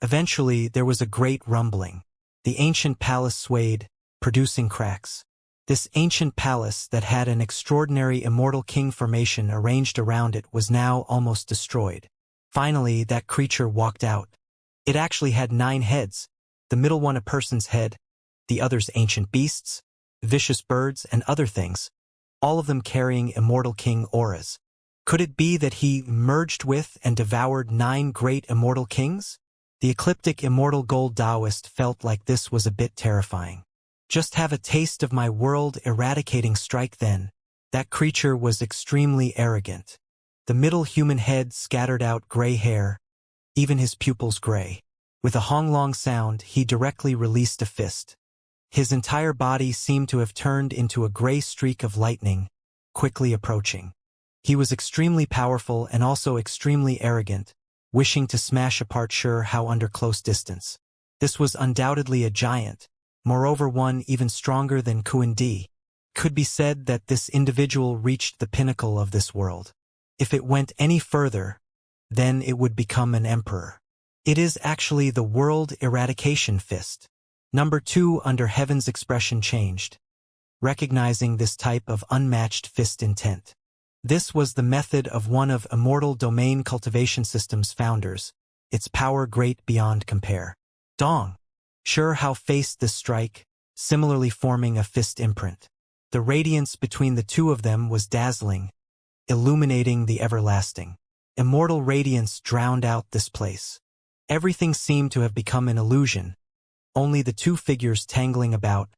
Eventually, there was a great rumbling. The ancient palace swayed, producing cracks. This ancient palace that had an extraordinary immortal king formation arranged around it was now almost destroyed. Finally, that creature walked out. It actually had 9 heads, the middle one a person's head, the others ancient beasts, vicious birds, and other things, all of them carrying immortal king auras. Could it be that he merged with and devoured 9 great immortal kings? The ecliptic immortal gold Taoist felt like this was a bit terrifying. Just have a taste of my world-eradicating strike then. That creature was extremely arrogant. The middle human head scattered out gray hair, even his pupils gray. With a honglong sound, he directly released a fist. His entire body seemed to have turned into a gray streak of lightning, quickly approaching. He was extremely powerful and also extremely arrogant, wishing to smash apart Hao under close distance. This was undoubtedly a giant, moreover one even stronger than Kuan Di. Could be said that this individual reached the pinnacle of this world. If it went any further, then it would become an emperor. It is actually the World Eradication Fist. Number 2 under heaven's expression changed, recognizing this type of unmatched fist intent. This was the method of one of Immortal Domain Cultivation System's founders, its power great beyond compare. Dong. Hao faced this strike, similarly forming a fist imprint. The radiance between the 2 of them was dazzling, illuminating the everlasting. Immortal radiance drowned out this place. Everything seemed to have become an illusion, only the 2 figures tangling about,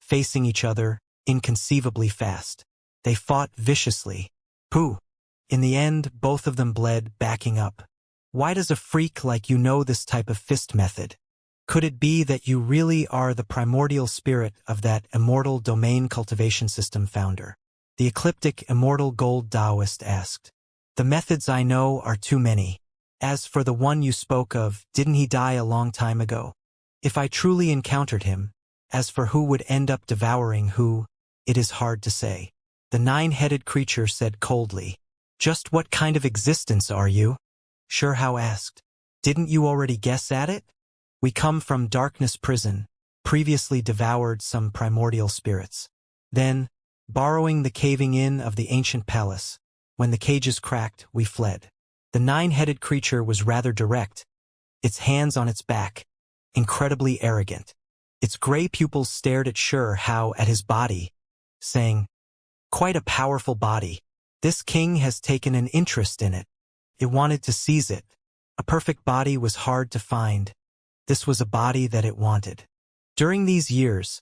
facing each other, inconceivably fast. They fought viciously. Pooh! In the end, both of them bled, backing up. Why does a freak like you know this type of fist method? Could it be that you really are the primordial spirit of that immortal domain cultivation system founder? The ecliptic immortal gold Taoist asked. The methods I know are too many. As for the one you spoke of, didn't he die a long time ago? If I truly encountered him, as for who would end up devouring who, it is hard to say. The nine-headed creature said coldly. Just what kind of existence are you? Xianxia asked. Didn't you already guess at it? We come from darkness prison, previously devoured some primordial spirits. Then, borrowing the caving in of the ancient palace, when the cages cracked, we fled. The nine-headed creature was rather direct, its hands on its back, incredibly arrogant. Its gray pupils stared at Xianxia at his body, saying, quite a powerful body. This king has taken an interest in it. It wanted to seize it. A perfect body was hard to find. This was a body that it wanted. During these years,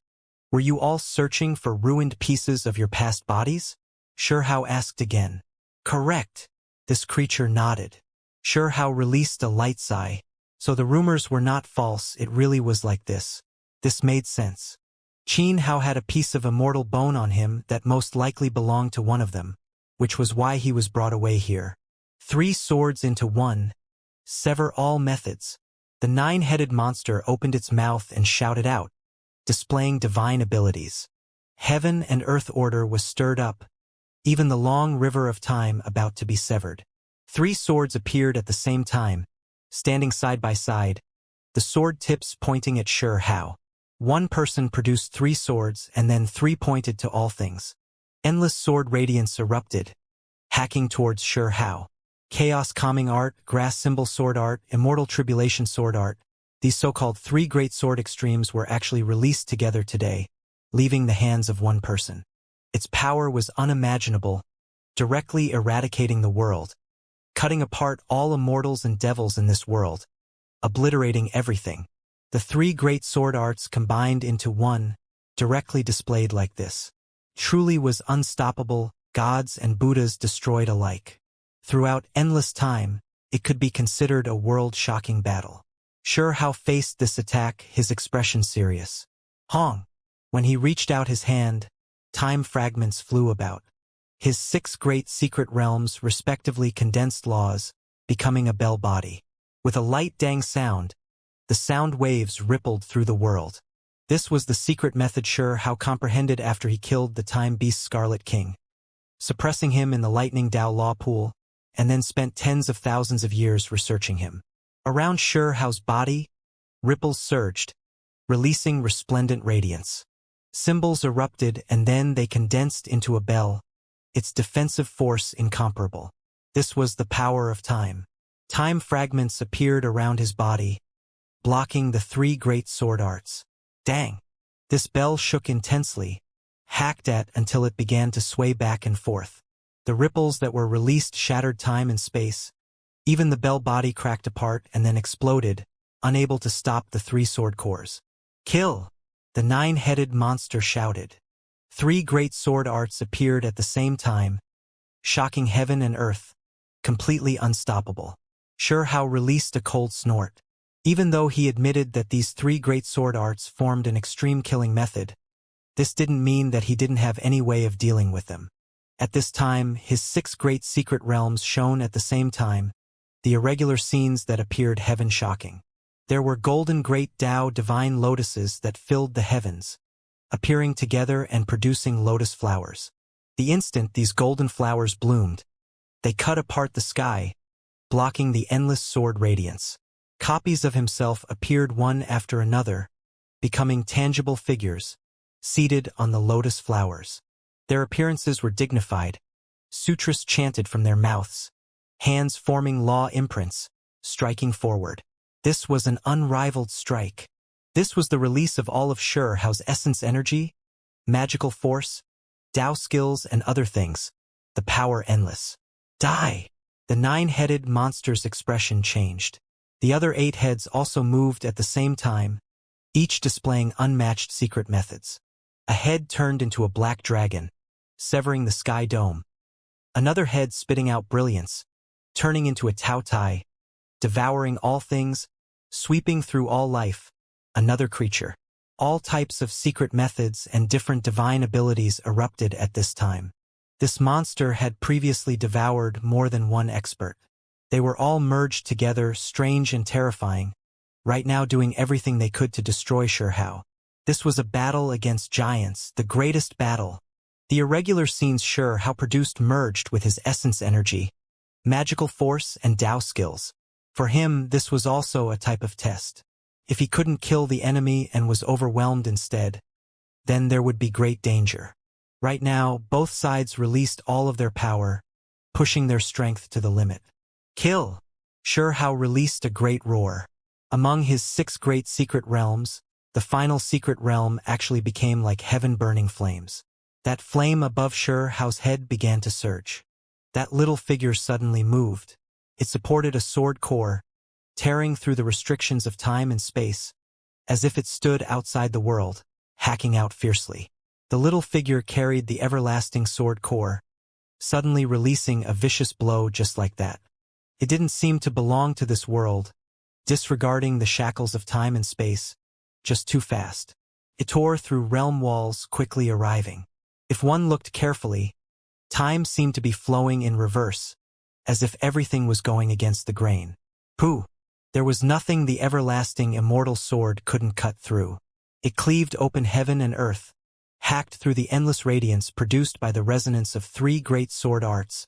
were you all searching for ruined pieces of your past bodies? Xianxia asked again. Correct. This creature nodded. Xianxia released a light sigh. So the rumors were not false, it really was like this. This made sense. Qianhao had a piece of immortal bone on him that most likely belonged to one of them, which was why he was brought away here. 3 swords into one. Sever all methods. The nine-headed monster opened its mouth and shouted out, displaying divine abilities. Heaven and earth order was stirred up, even the long river of time about to be severed. 3 swords appeared at the same time, standing side by side, the sword tips pointing at Xianxia. One person produced 3 swords and then 3 pointed to all things. Endless sword radiance erupted, hacking towards Xianxia. Chaos calming art, grass symbol sword art, immortal tribulation sword art. These so-called 3 great sword extremes were actually released together today, leaving the hands of one person. Its power was unimaginable, directly eradicating the world, cutting apart all immortals and devils in this world, obliterating everything. The 3 great sword arts combined into one, directly displayed like this. Truly was unstoppable, gods and Buddhas destroyed alike. Throughout endless time, it could be considered a world-shocking battle. Xianxia faced this attack, his expression serious. Hong! When he reached out his hand, time fragments flew about. His 6 great secret realms respectively condensed laws, becoming a bell body. With a light dang sound, the sound waves rippled through the world. This was the secret method Xianxia comprehended after he killed the time beast Scarlet King, suppressing him in the lightning Dao Law pool, and then spent tens of thousands of years researching him. Around Xiao's body, ripples surged, releasing resplendent radiance. Symbols erupted and then they condensed into a bell, its defensive force incomparable. This was the power of time. Time fragments appeared around his body, blocking the 3 great sword arts. Dang! This bell shook intensely, hacked at until it began to sway back and forth. The ripples that were released shattered time and space. Even the bell body cracked apart and then exploded, unable to stop the 3 sword cores. Kill! The 9-headed monster shouted. 3 great sword arts appeared at the same time, shocking heaven and earth, completely unstoppable. Xianxia released a cold snort. Even though he admitted that these 3 great sword arts formed an extreme killing method, this didn't mean that he didn't have any way of dealing with them. At this time, his 6 great secret realms shone at the same time, the irregular scenes that appeared heaven-shocking. There were golden great Tao divine lotuses that filled the heavens, appearing together and producing lotus flowers. The instant these golden flowers bloomed, they cut apart the sky, blocking the endless sword radiance. Copies of himself appeared one after another, becoming tangible figures, seated on the lotus flowers. Their appearances were dignified, sutras chanted from their mouths, hands forming law imprints, striking forward. This was an unrivaled strike. This was the release of all of Xiao's essence energy, magical force, Tao skills and other things, the power endless. Die! The 9-headed monster's expression changed. The other 8 heads also moved at the same time, each displaying unmatched secret methods. A head turned into a black dragon, severing the sky dome. Another head spitting out brilliance, turning into a Tao Tai, devouring all things, sweeping through all life, another creature. All types of secret methods and different divine abilities erupted at this time. This monster had previously devoured more than one expert. They were all merged together, strange and terrifying, right now doing everything they could to destroy Shihao. This was a battle against giants, the greatest battle. The irregular scenes Shihao produced merged with his essence energy, magical force, and Tao skills. For him, this was also a type of test. If he couldn't kill the enemy and was overwhelmed instead, then there would be great danger. Right now, both sides released all of their power, pushing their strength to the limit. Kill! Shihao released a great roar. Among his 6 great secret realms, the final secret realm actually became like heaven-burning flames. That flame above Shihao's head began to surge. That little figure suddenly moved. It supported a sword core, tearing through the restrictions of time and space, as if it stood outside the world, hacking out fiercely. The little figure carried the everlasting sword core, suddenly releasing a vicious blow just like that. It didn't seem to belong to this world, disregarding the shackles of time and space, just too fast. It tore through realm walls, quickly arriving. If one looked carefully, time seemed to be flowing in reverse, as if everything was going against the grain. Pooh! There was nothing the everlasting immortal sword couldn't cut through. It cleaved open heaven and earth, hacked through the endless radiance produced by the resonance of 3 great sword arts,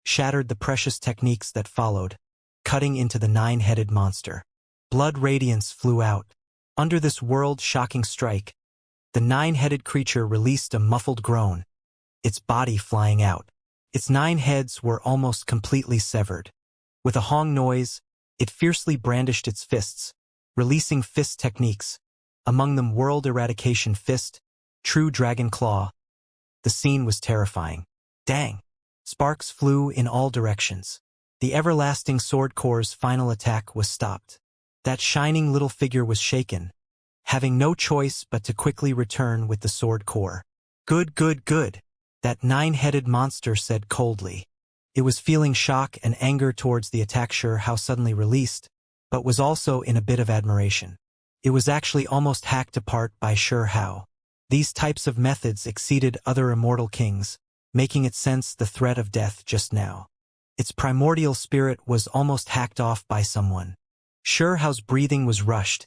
shattered the precious techniques that followed, cutting into the 9-headed monster. Blood radiance flew out. Under this world-shocking strike, the 9-headed creature released a muffled groan, its body flying out. Its 9 heads were almost completely severed. With a hong noise, it fiercely brandished its fists, releasing fist techniques, among them World Eradication Fist, True Dragon Claw. The scene was terrifying. Dang! Sparks flew in all directions. The everlasting sword core's final attack was stopped. That shining little figure was shaken, having no choice but to quickly return with the sword core. Good, good, good, that 9-headed monster said coldly. It was feeling shock and anger towards the attack Shihao suddenly released, but was also in a bit of admiration. It was actually almost hacked apart by Shihao. These types of methods exceeded other immortal kings, making it sense the threat of death just now. Its primordial spirit was almost hacked off by someone. Shihao's breathing was rushed,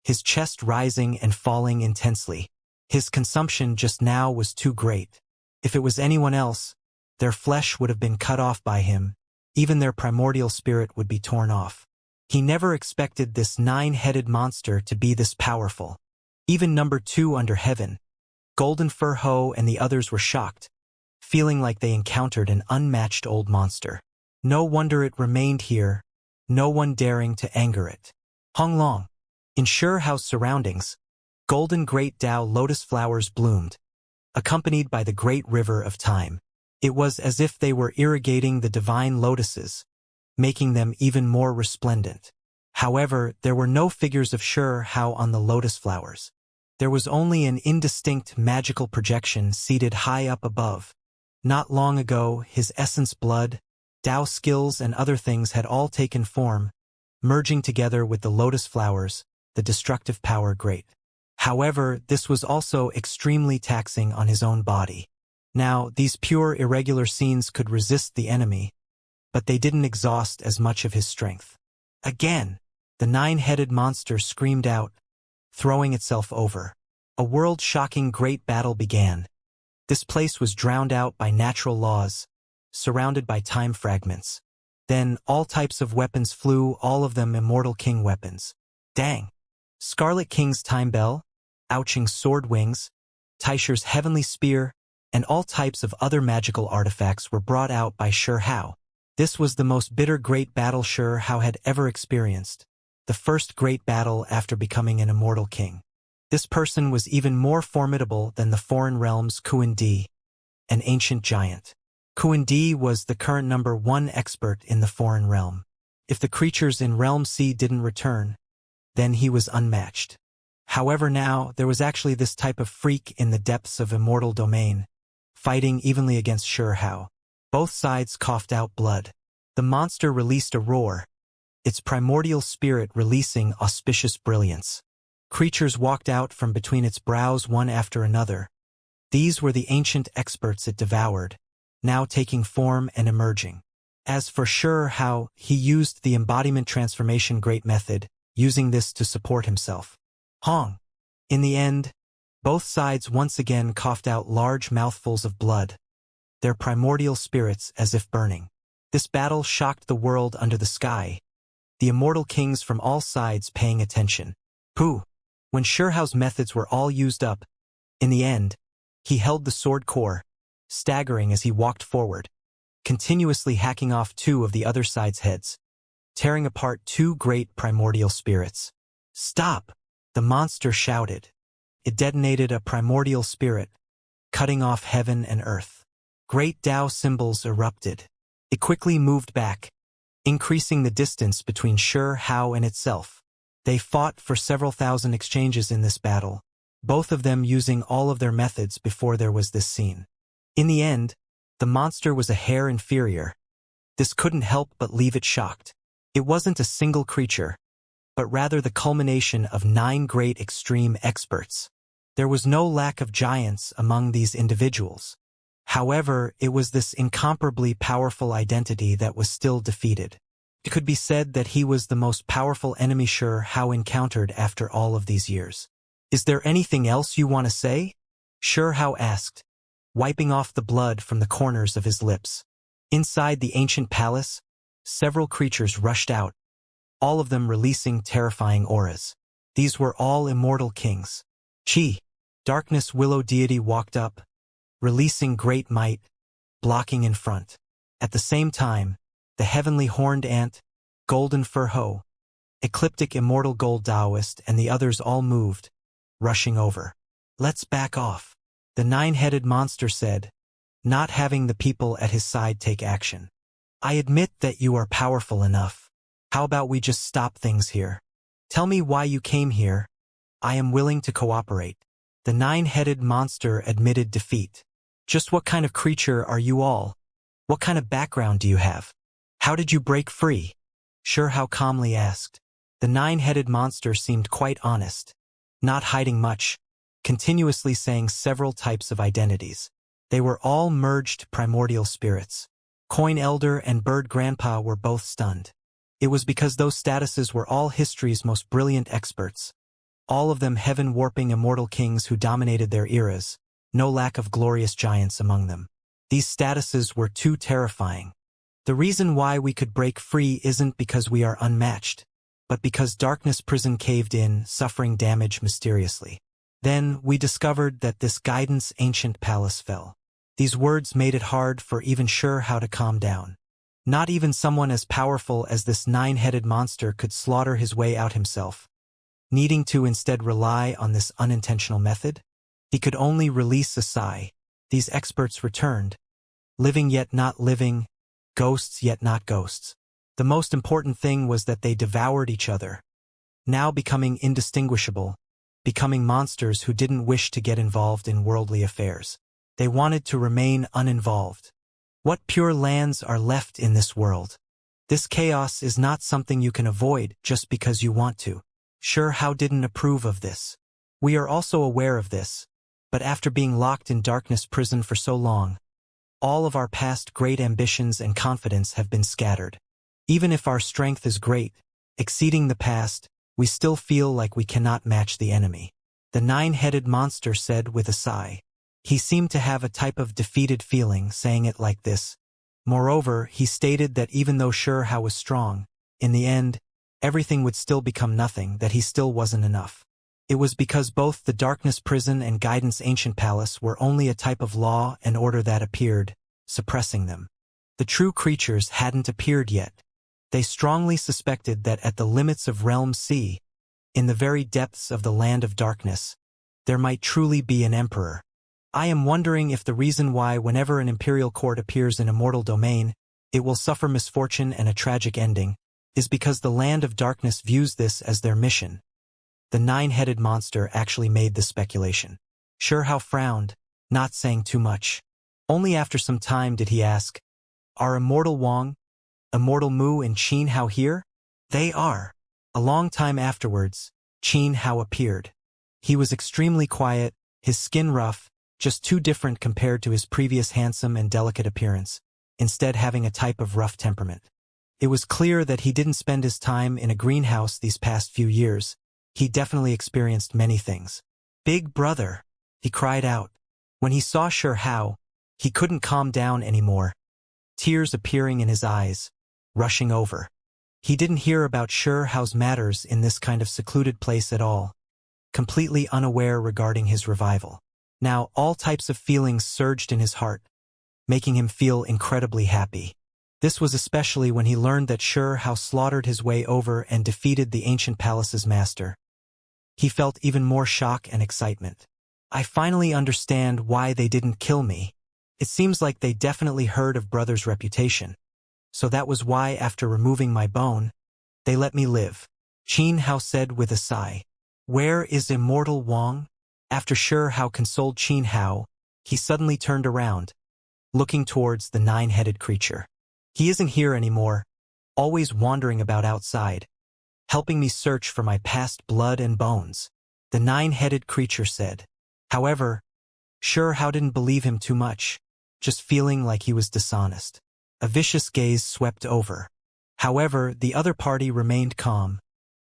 his chest rising and falling intensely. His consumption just now was too great. If it was anyone else, their flesh would have been cut off by him, even their primordial spirit would be torn off. He never expected this 9-headed monster to be this powerful. Even number 2 under heaven, Golden Fur Ho and the others were shocked, feeling like they encountered an unmatched old monster. No wonder it remained here, no one daring to anger it. Hong Long. In Shihao's surroundings, golden great Tao lotus flowers bloomed, accompanied by the great river of time. It was as if they were irrigating the divine lotuses, making them even more resplendent. However, there were no figures of Shihao on the lotus flowers. There was only an indistinct magical projection seated high up above. Not long ago, his essence blood, Tao skills and other things had all taken form, merging together with the lotus flowers, the destructive power great. However, this was also extremely taxing on his own body. Now, these pure irregular scenes could resist the enemy, but they didn't exhaust as much of his strength. Again, the 9-headed monster screamed out, throwing itself over. A world-shocking great battle began. This place was drowned out by natural laws, surrounded by time fragments. Then, all types of weapons flew, all of them Immortal King weapons. Dang! Scarlet King's time bell, Ouching's sword wings, Taisher's heavenly spear, and all types of other magical artifacts were brought out by Shihao. This was the most bitter great battle Shihao had ever experienced, the first great battle after becoming an immortal king. This person was even more formidable than the foreign realm's Kuan Di, an ancient giant. Kuan Di was the current number 1 expert in the foreign realm. If the creatures in Realm C didn't return, then he was unmatched. However, now, there was actually this type of freak in the depths of Immortal Domain, fighting evenly against Shihao. Both sides coughed out blood. The monster released a roar, its primordial spirit releasing auspicious brilliance. Creatures walked out from between its brows one after another. These were the ancient experts it devoured, now taking form and emerging. As for Hao, he used the embodiment transformation great method, using this to support himself. Hong. In the end, both sides once again coughed out large mouthfuls of blood, their primordial spirits as if burning. This battle shocked the world under the sky, the immortal kings from all sides paying attention. When Hao's methods were all used up, in the end, he held the sword core, staggering as he walked forward, continuously hacking off two of the other side's heads, tearing apart two great primordial spirits. "Stop!" the monster shouted. It detonated a primordial spirit, cutting off heaven and earth. Great Tao symbols erupted. It quickly moved back, increasing the distance between Hao and itself. They fought for several thousand exchanges in this battle, both of them using all of their methods before there was this scene. In the end, the monster was a hair inferior. This couldn't help but leave it shocked. It wasn't a single creature, but rather the culmination of 9 great extreme experts. There was no lack of giants among these individuals. However, it was this incomparably powerful identity that was still defeated. It could be said that he was the most powerful enemy Hao encountered after all of these years. "Is there anything else you want to say?" Hao asked, wiping off the blood from the corners of his lips. Inside the ancient palace, several creatures rushed out, all of them releasing terrifying auras. These were all immortal kings. Darkness Willow deity walked up, releasing great might, blocking in front. At the same time, the heavenly horned ant, Golden Fur Ho, ecliptic immortal gold Taoist and the others all moved, rushing over. "Let's back off," the 9-headed monster said, not having the people at his side take action. "I admit that you are powerful enough. How about we just stop things here? Tell me why you came here. I am willing to cooperate." The 9-headed monster admitted defeat. "Just what kind of creature are you all? What kind of background do you have? How did you break free?" Hao calmly asked. The 9-headed monster seemed quite honest, not hiding much, continuously saying several types of identities. They were all merged primordial spirits. Coin Elder and Bird Grandpa were both stunned. It was because those statuses were all history's most brilliant experts, all of them heaven-warping immortal kings who dominated their eras, no lack of glorious giants among them. These statuses were too terrifying. "The reason why we could break free isn't because we are unmatched, but because Darkness Prison caved in, suffering damage mysteriously. Then we discovered that this guidance ancient palace fell." These words made it hard for even Hao to calm down. Not even someone as powerful as this 9-headed monster could slaughter his way out himself, needing to instead rely on this unintentional method. He could only release a sigh. These experts returned, living yet not living, ghosts yet not ghosts. The most important thing was that they devoured each other, now becoming indistinguishable, becoming monsters who didn't wish to get involved in worldly affairs. They wanted to remain uninvolved. What pure lands are left in this world? This chaos is not something you can avoid just because you want to. Hao didn't approve of this. We are also aware of this, but after being locked in Darkness Prison for so long, all of our past great ambitions and confidence have been scattered. Even if our strength is great, exceeding the past, we still feel like we cannot match the enemy. The 9-headed monster said with a sigh. He seemed to have a type of defeated feeling saying it like this. Moreover, he stated that even though Hao was strong, in the end, everything would still become nothing, that he still wasn't enough. It was because both the Darkness Prison and Guidance Ancient Palace were only a type of law and order that appeared, suppressing them. The true creatures hadn't appeared yet. They strongly suspected that at the limits of Realm C, in the very depths of the Land of Darkness, there might truly be an emperor. I am wondering if the reason why whenever an imperial court appears in a mortal domain, it will suffer misfortune and a tragic ending, is because the Land of Darkness views this as their mission. The 9-headed monster actually made this speculation. Hao frowned, not saying too much. Only after some time did he ask, "Are Immortal Wang, Immortal Mu and Qin Hao here?" "They are." A long time afterwards, Qin Hao appeared. He was extremely quiet, his skin rough, just too different compared to his previous handsome and delicate appearance, instead having a type of rough temperament. It was clear that he didn't spend his time in a greenhouse these past few years. He definitely experienced many things. "Big brother," he cried out. When he saw Shi Hao, he couldn't calm down anymore, tears appearing in his eyes, rushing over. He didn't hear about Shi Hao's matters in this kind of secluded place at all, completely unaware regarding his revival. Now all types of feelings surged in his heart, making him feel incredibly happy. This was especially when he learned that Shi Hao slaughtered his way over and defeated the ancient palace's master. He felt even more shock and excitement. "I finally understand why they didn't kill me. It seems like they definitely heard of brother's reputation. So that was why after removing my bone, they let me live," Qin Hao said with a sigh. "Where is Immortal Wang?" After Shi Hao consoled Qin Hao, he suddenly turned around, looking towards the nine-headed creature. "He isn't here anymore, always wandering about outside, helping me search for my past blood and bones," the nine-headed creature said. However, Shi Hao didn't believe him too much, just feeling like he was dishonest. A vicious gaze swept over. However, the other party remained calm,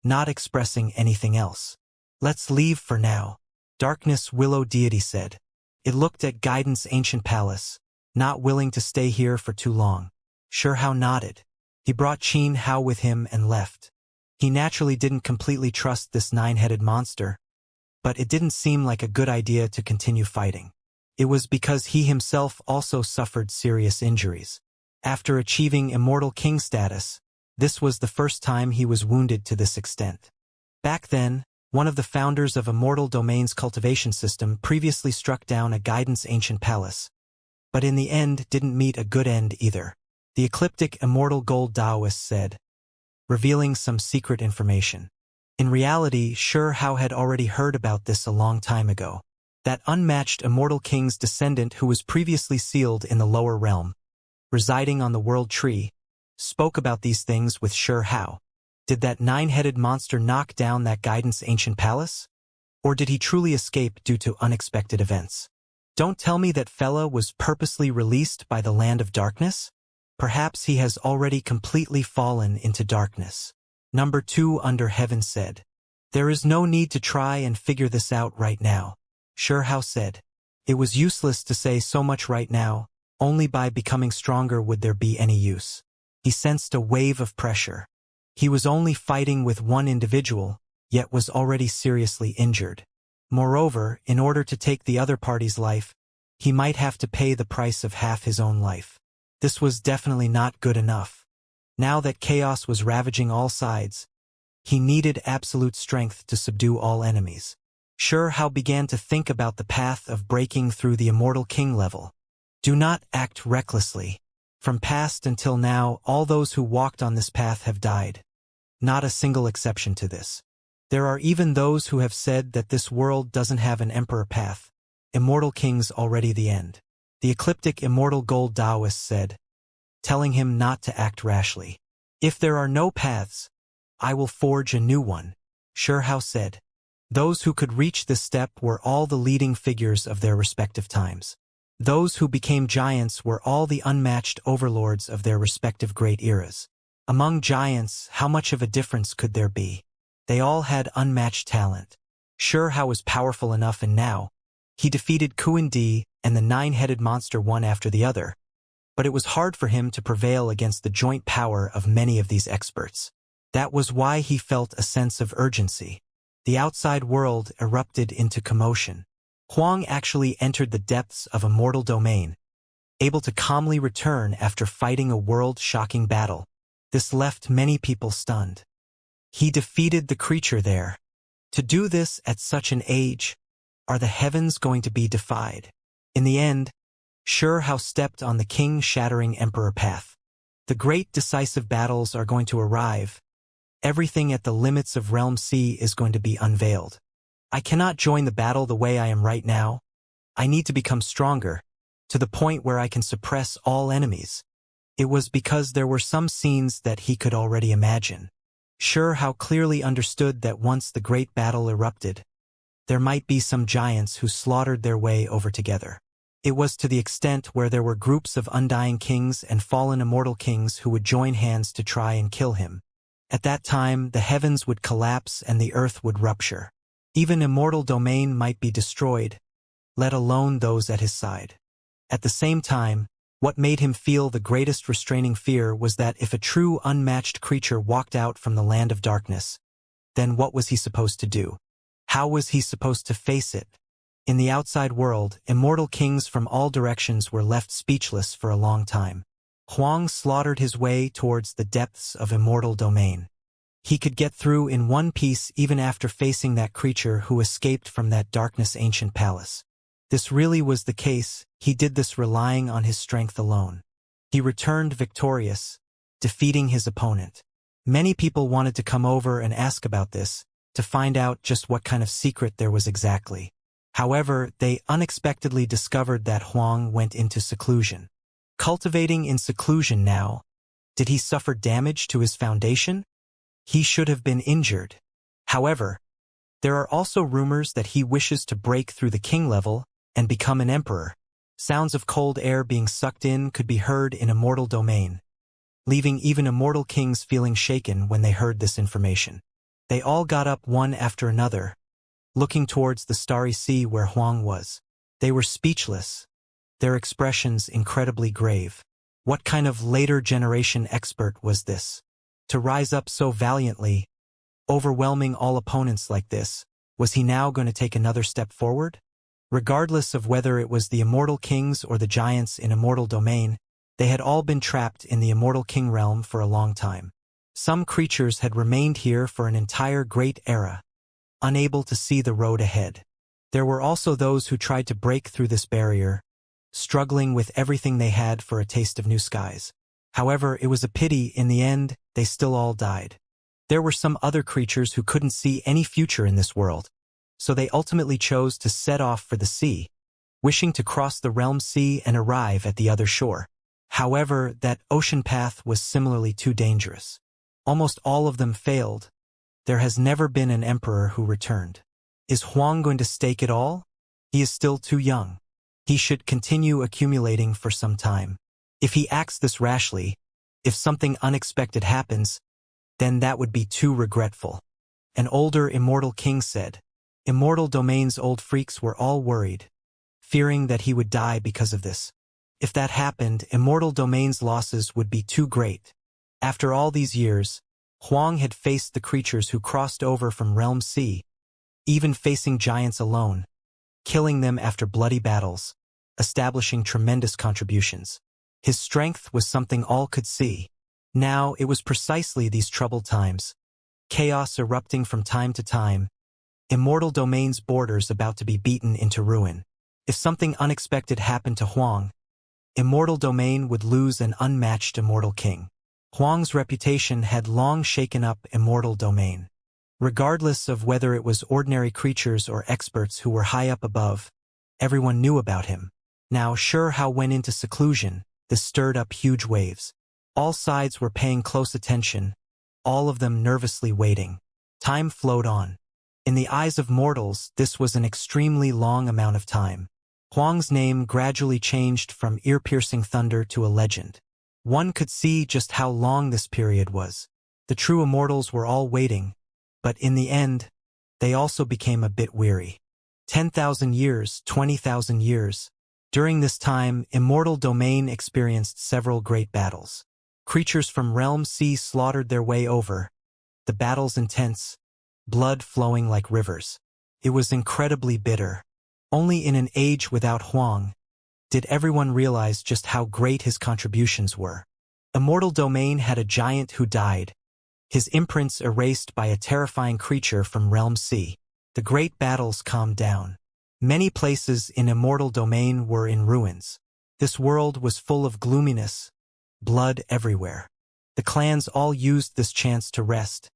not expressing anything else. "Let's leave for now," Darkness Willow Deity said. It looked at Guidance Ancient Palace, not willing to stay here for too long. Shi Hao nodded. He brought Qin Hao with him and left. He naturally didn't completely trust this nine-headed monster, but it didn't seem like a good idea to continue fighting. It was because he himself also suffered serious injuries. After achieving Immortal King status, this was the first time he was wounded to this extent. Back then, one of the founders of Immortal Domain's cultivation system previously struck down a Guidance Ancient Palace, but in the end didn't meet a good end either. The ecliptic Immortal Gold Taoist said, revealing some secret information. In reality, Shi Hao had already heard about this a long time ago. That unmatched Immortal King's descendant who was previously sealed in the lower realm, residing on the World Tree, spoke about these things with Shi Hao. Did that nine-headed monster knock down that Guidance Ancient Palace? Or did he truly escape due to unexpected events? Don't tell me that fella was purposely released by the Land of Darkness? Perhaps he has already completely fallen into darkness. Number 2 Under Heaven said. There is no need to try and figure this out right now, Shi Hao said. It was useless to say so much right now. Only by becoming stronger would there be any use. He sensed a wave of pressure. He was only fighting with one individual, yet was already seriously injured. Moreover, in order to take the other party's life, he might have to pay the price of half his own life. This was definitely not good enough. Now that chaos was ravaging all sides, he needed absolute strength to subdue all enemies. Shi Hao began to think about the path of breaking through the Immortal King level. Do not act recklessly. From past until now, all those who walked on this path have died. Not a single exception to this. There are even those who have said that this world doesn't have an emperor path. Immortal King's already the end. The ecliptic Immortal Gold Taoist said, telling him not to act rashly. If there are no paths, I will forge a new one, Shi Hao said. Those who could reach this step were all the leading figures of their respective times. Those who became giants were all the unmatched overlords of their respective great eras. Among giants, how much of a difference could there be? They all had unmatched talent. Shi Hao was powerful enough, and now he defeated Kuan Di and the nine-headed monster one after the other. But it was hard for him to prevail against the joint power of many of these experts. That was why he felt a sense of urgency. The outside world erupted into commotion. Huang actually entered the depths of Immortal Domain, able to calmly return after fighting a world-shocking battle. This left many people stunned. He defeated the creature there. To do this at such an age, are the heavens going to be defied? In the end, Shi Hao stepped on the king-shattering emperor path. The great decisive battles are going to arrive. Everything at the limits of Realm C is going to be unveiled. I cannot join the battle the way I am right now. I need to become stronger, to the point where I can suppress all enemies. It was because there were some scenes that he could already imagine. Sure how clearly understood that once the great battle erupted, there might be some giants who slaughtered their way over together. It was to the extent where there were groups of undying kings and fallen immortal kings who would join hands to try and kill him. At that time, the heavens would collapse and the earth would rupture. Even immortal domain might be destroyed, let alone those at his side. At the same time, what made him feel the greatest restraining fear was that if a true unmatched creature walked out from the land of darkness, then what was he supposed to do? How was he supposed to face it? In the outside world, immortal kings from all directions were left speechless for a long time. Huang slaughtered his way towards the depths of immortal domain. He could get through in one piece even after facing that creature who escaped from that darkness ancient palace. This really was the case, he did this relying on his strength alone. He returned victorious, defeating his opponent. Many people wanted to come over and ask about this, to find out just what kind of secret there was exactly. However, they unexpectedly discovered that Huang went into seclusion. Cultivating in seclusion now, did he suffer damage to his foundation? He should have been injured. However, there are also rumors that he wishes to break through the king level and become an emperor. Sounds of cold air being sucked in could be heard in immortal domain, leaving even immortal kings feeling shaken when they heard this information. They all got up one after another, looking towards the starry sea where Huang was. They were speechless, their expressions incredibly grave. What kind of later generation expert was this? To rise up so valiantly, overwhelming all opponents like this, was he now going to take another step forward? Regardless of whether it was the immortal kings or the giants in immortal domain, they had all been trapped in the immortal king realm for a long time. Some creatures had remained here for an entire great era, unable to see the road ahead. There were also those who tried to break through this barrier, struggling with everything they had for a taste of new skies. However, it was a pity, in the end, they still all died. There were some other creatures who couldn't see any future in this world, so they ultimately chose to set off for the sea, wishing to cross the realm sea and arrive at the other shore. However, that ocean path was similarly too dangerous. Almost all of them failed. There has never been an emperor who returned. Is Huang going to stake it all? He is still too young. He should continue accumulating for some time. If he acts this rashly, if something unexpected happens, then that would be too regretful. An older immortal king said. Immortal domain's old freaks were all worried, fearing that he would die because of this. If that happened, immortal domain's losses would be too great. After all these years, Huang had faced the creatures who crossed over from Realm C, even facing giants alone, killing them after bloody battles, establishing tremendous contributions. His strength was something all could see. Now it was precisely these troubled times, chaos erupting from time to time, immortal domain's borders about to be beaten into ruin. If something unexpected happened to Huang, immortal domain would lose an unmatched immortal king. Huang's reputation had long shaken up immortal domain. Regardless of whether it was ordinary creatures or experts who were high up above, everyone knew about him. Now sure how went into seclusion, this stirred up huge waves. All sides were paying close attention, all of them nervously waiting. Time flowed on. In the eyes of mortals, this was an extremely long amount of time. Huang's name gradually changed from ear-piercing thunder to a legend. One could see just how long this period was. The true immortals were all waiting, but in the end, they also became a bit weary. 10,000 years, 20,000 years. During this time, immortal domain experienced several great battles. Creatures from Realm C slaughtered their way over, the battles intense, blood flowing like rivers. It was incredibly bitter. Only in an age without Huang did everyone realize just how great his contributions were. Immortal domain had a giant who died, his imprints erased by a terrifying creature from Realm C. The great battles calmed down. Many places in immortal domain were in ruins. This world was full of gloominess, blood everywhere. The clans all used this chance to rest,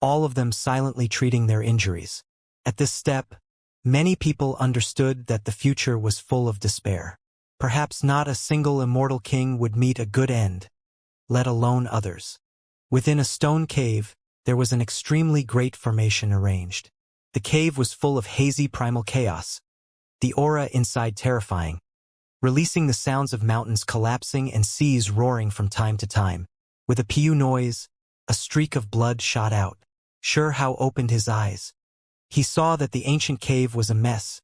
all of them silently treating their injuries. At this step, many people understood that the future was full of despair. Perhaps not a single immortal king would meet a good end, let alone others. Within a stone cave, there was an extremely great formation arranged. The cave was full of hazy primal chaos, the aura inside terrifying, releasing the sounds of mountains collapsing and seas roaring from time to time. With a pew noise, a streak of blood shot out. Hao opened his eyes. He saw that the ancient cave was a mess.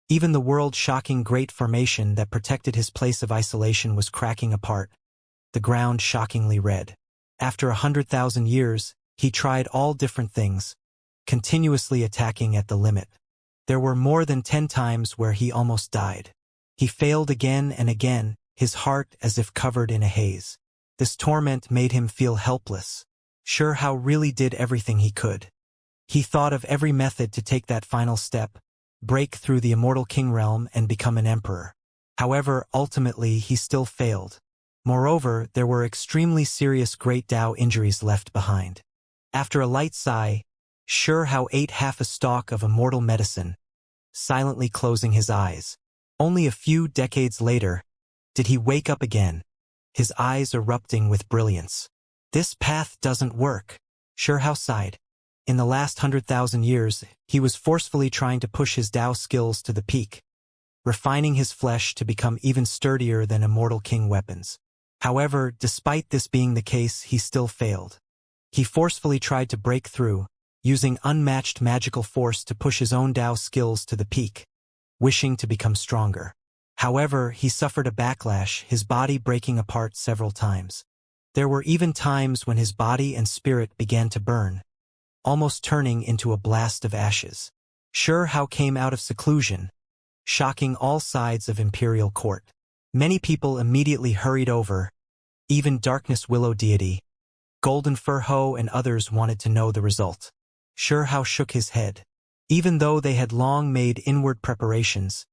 Even the world-shocking great formation that protected his place of isolation was cracking apart, the ground shockingly red. After 100,000 years, he tried all different things, continuously attacking at the limit. There were more than 10 times where he almost died. He failed again and again, his heart as if covered in a haze. This torment made him feel helpless. Hao really did everything he could. He thought of every method to take that final step, break through the immortal king realm and become an emperor. However, ultimately he still failed. Moreover, there were extremely serious Great Tao injuries left behind. After a light sigh, Hao ate half a stalk of immortal medicine, silently closing his eyes. Only a few decades later, did he wake up again, his eyes erupting with brilliance. This path doesn't work, Hao sighed. In the last 100,000 years, he was forcefully trying to push his Tao skills to the peak, refining his flesh to become even sturdier than immortal king weapons. However, despite this being the case, he still failed. He forcefully tried to break through, using unmatched magical force to push his own Tao skills to the peak, wishing to become stronger. However, he suffered a backlash, his body breaking apart several times. There were even times when his body and spirit began to burn, almost turning into a blast of ashes. Hao came out of seclusion, shocking all sides of imperial court. Many people immediately hurried over, even Darkness Willow deity, Golden Fur Ho and others wanted to know the result. Hao shook his head. Even though they had long made inward preparations,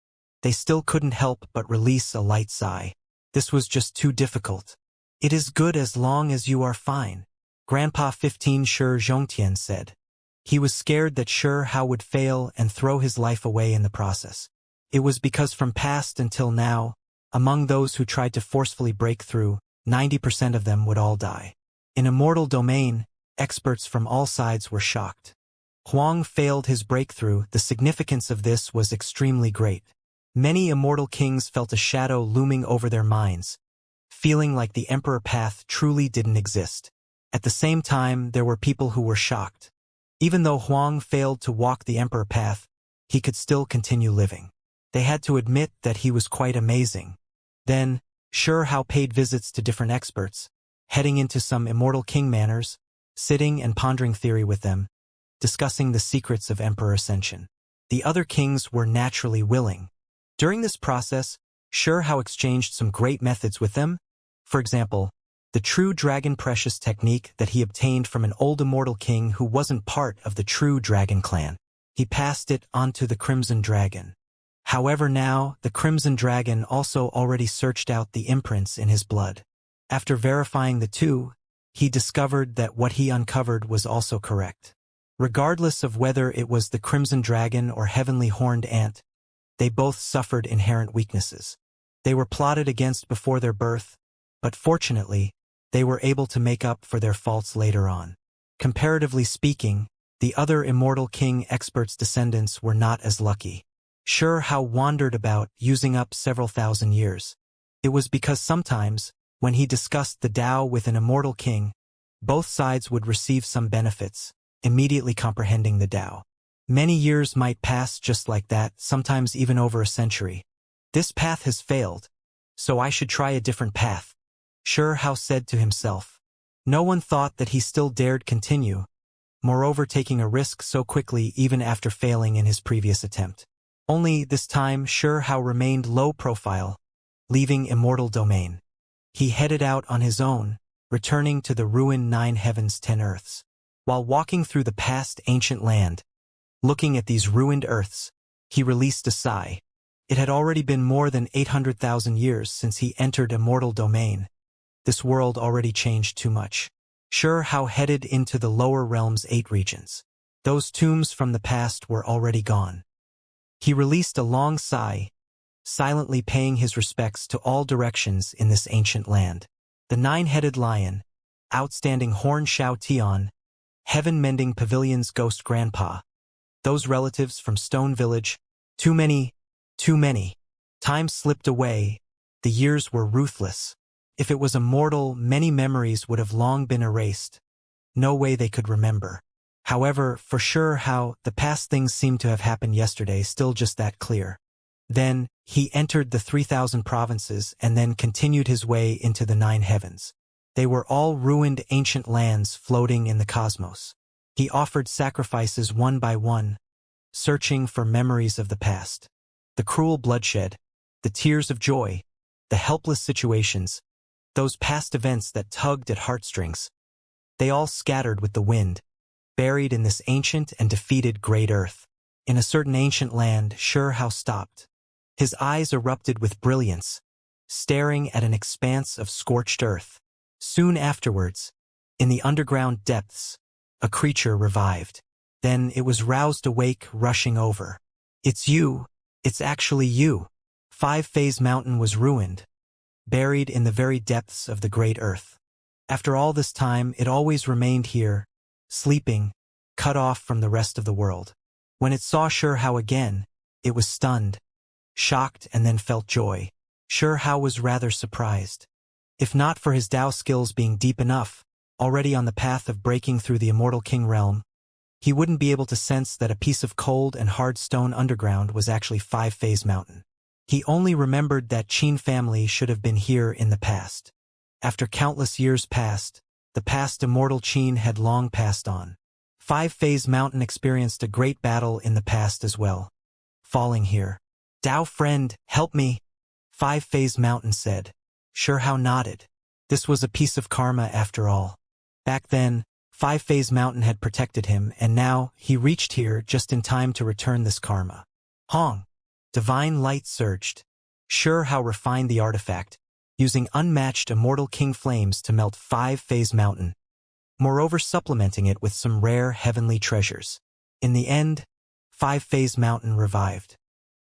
they still couldn't help but release a light sigh. This was just too difficult. It is good as long as you are fine, Grandpa 15 Xianxia said. He was scared that Hao would fail and throw his life away in the process. It was because from past until now, among those who tried to forcefully break through, 90% of them would all die. In Immortal domain, experts from all sides were shocked. Huang failed his breakthrough. The significance of this was extremely great. Many immortal kings felt a shadow looming over their minds, feeling like the emperor path truly didn't exist. At the same time, there were people who were shocked. Even though Huang failed to walk the emperor path, he could still continue living. They had to admit that he was quite amazing. Then, Hao paid visits to different experts, heading into some immortal king manors, sitting and pondering theory with them, discussing the secrets of emperor ascension. The other kings were naturally willing. During this process, Hao exchanged some great methods with them. For example, the true dragon precious technique that he obtained from an old immortal king who wasn't part of the true dragon clan. He passed it on to the crimson dragon. However, now, the crimson dragon also already searched out the imprints in his blood. After verifying the two, he discovered that what he uncovered was also correct. Regardless of whether it was the crimson dragon or heavenly horned ant, they both suffered inherent weaknesses. They were plotted against before their birth, but fortunately, they were able to make up for their faults later on. Comparatively speaking, the other immortal king experts' descendants were not as lucky. Hao wandered about, using up several thousand years. It was because sometimes, when he discussed the Tao with an immortal king, both sides would receive some benefits, immediately comprehending the Tao. Many years might pass just like that, sometimes even over a century. This path has failed, so I should try a different path, Hao said to himself. No one thought that he still dared continue, moreover taking a risk so quickly even after failing in his previous attempt. Only this time Hao remained low profile, leaving immortal domain. He headed out on his own, returning to the ruined 9 heavens 10 earths. While walking through the past ancient land, looking at these ruined earths, he released a sigh. It had already been more than 800,000 years since he entered immortal domain. This world already changed too much. Hao headed into the lower realm's 8 regions. Those tombs from the past were already gone. He released a long sigh, silently paying his respects to all directions in this ancient land. The 9-headed lion, outstanding Horn Shao Tian, heaven-mending pavilion's ghost grandpa. Those relatives from Stone Village. Too many, too many. Time slipped away. The years were ruthless. If it was immortal, many memories would have long been erased. No way they could remember. However, for sure how the past things seemed to have happened yesterday, still just that clear. Then, he entered the 3,000 provinces and then continued his way into the 9 heavens. They were all ruined ancient lands floating in the cosmos. He offered sacrifices one by one, searching for memories of the past. The cruel bloodshed, the tears of joy, the helpless situations, those past events that tugged at heartstrings. They all scattered with the wind, buried in this ancient and defeated great earth. In a certain ancient land, How stopped. His eyes erupted with brilliance, staring at an expanse of scorched earth. Soon afterwards, in the underground depths, a creature revived. Then it was roused awake, rushing over. It's you. It's actually you. 5-Phase Mountain was ruined, buried in the very depths of the great earth. After all this time, it always remained here, sleeping, cut off from the rest of the world. When it saw How again, it was stunned, shocked, and then felt joy. How was rather surprised. If not for his Dao skills being deep enough, already on the path of breaking through the Immortal King realm, he wouldn't be able to sense that a piece of cold and hard stone underground was actually 5-Phase Mountain. He only remembered that Qin family should have been here in the past. After countless years passed, the past immortal Qin had long passed on. 5-Phase Mountain experienced a great battle in the past as well, falling here. Dao friend, help me, 5-Phase Mountain said. How nodded. This was a piece of karma after all. Back then, 5-Phase Mountain had protected him, and now he reached here just in time to return this karma. Hong. Divine light surged. How refined the artifact, using unmatched Immortal King flames to melt 5-Phase Mountain, moreover supplementing it with some rare heavenly treasures. In the end, 5-Phase Mountain revived.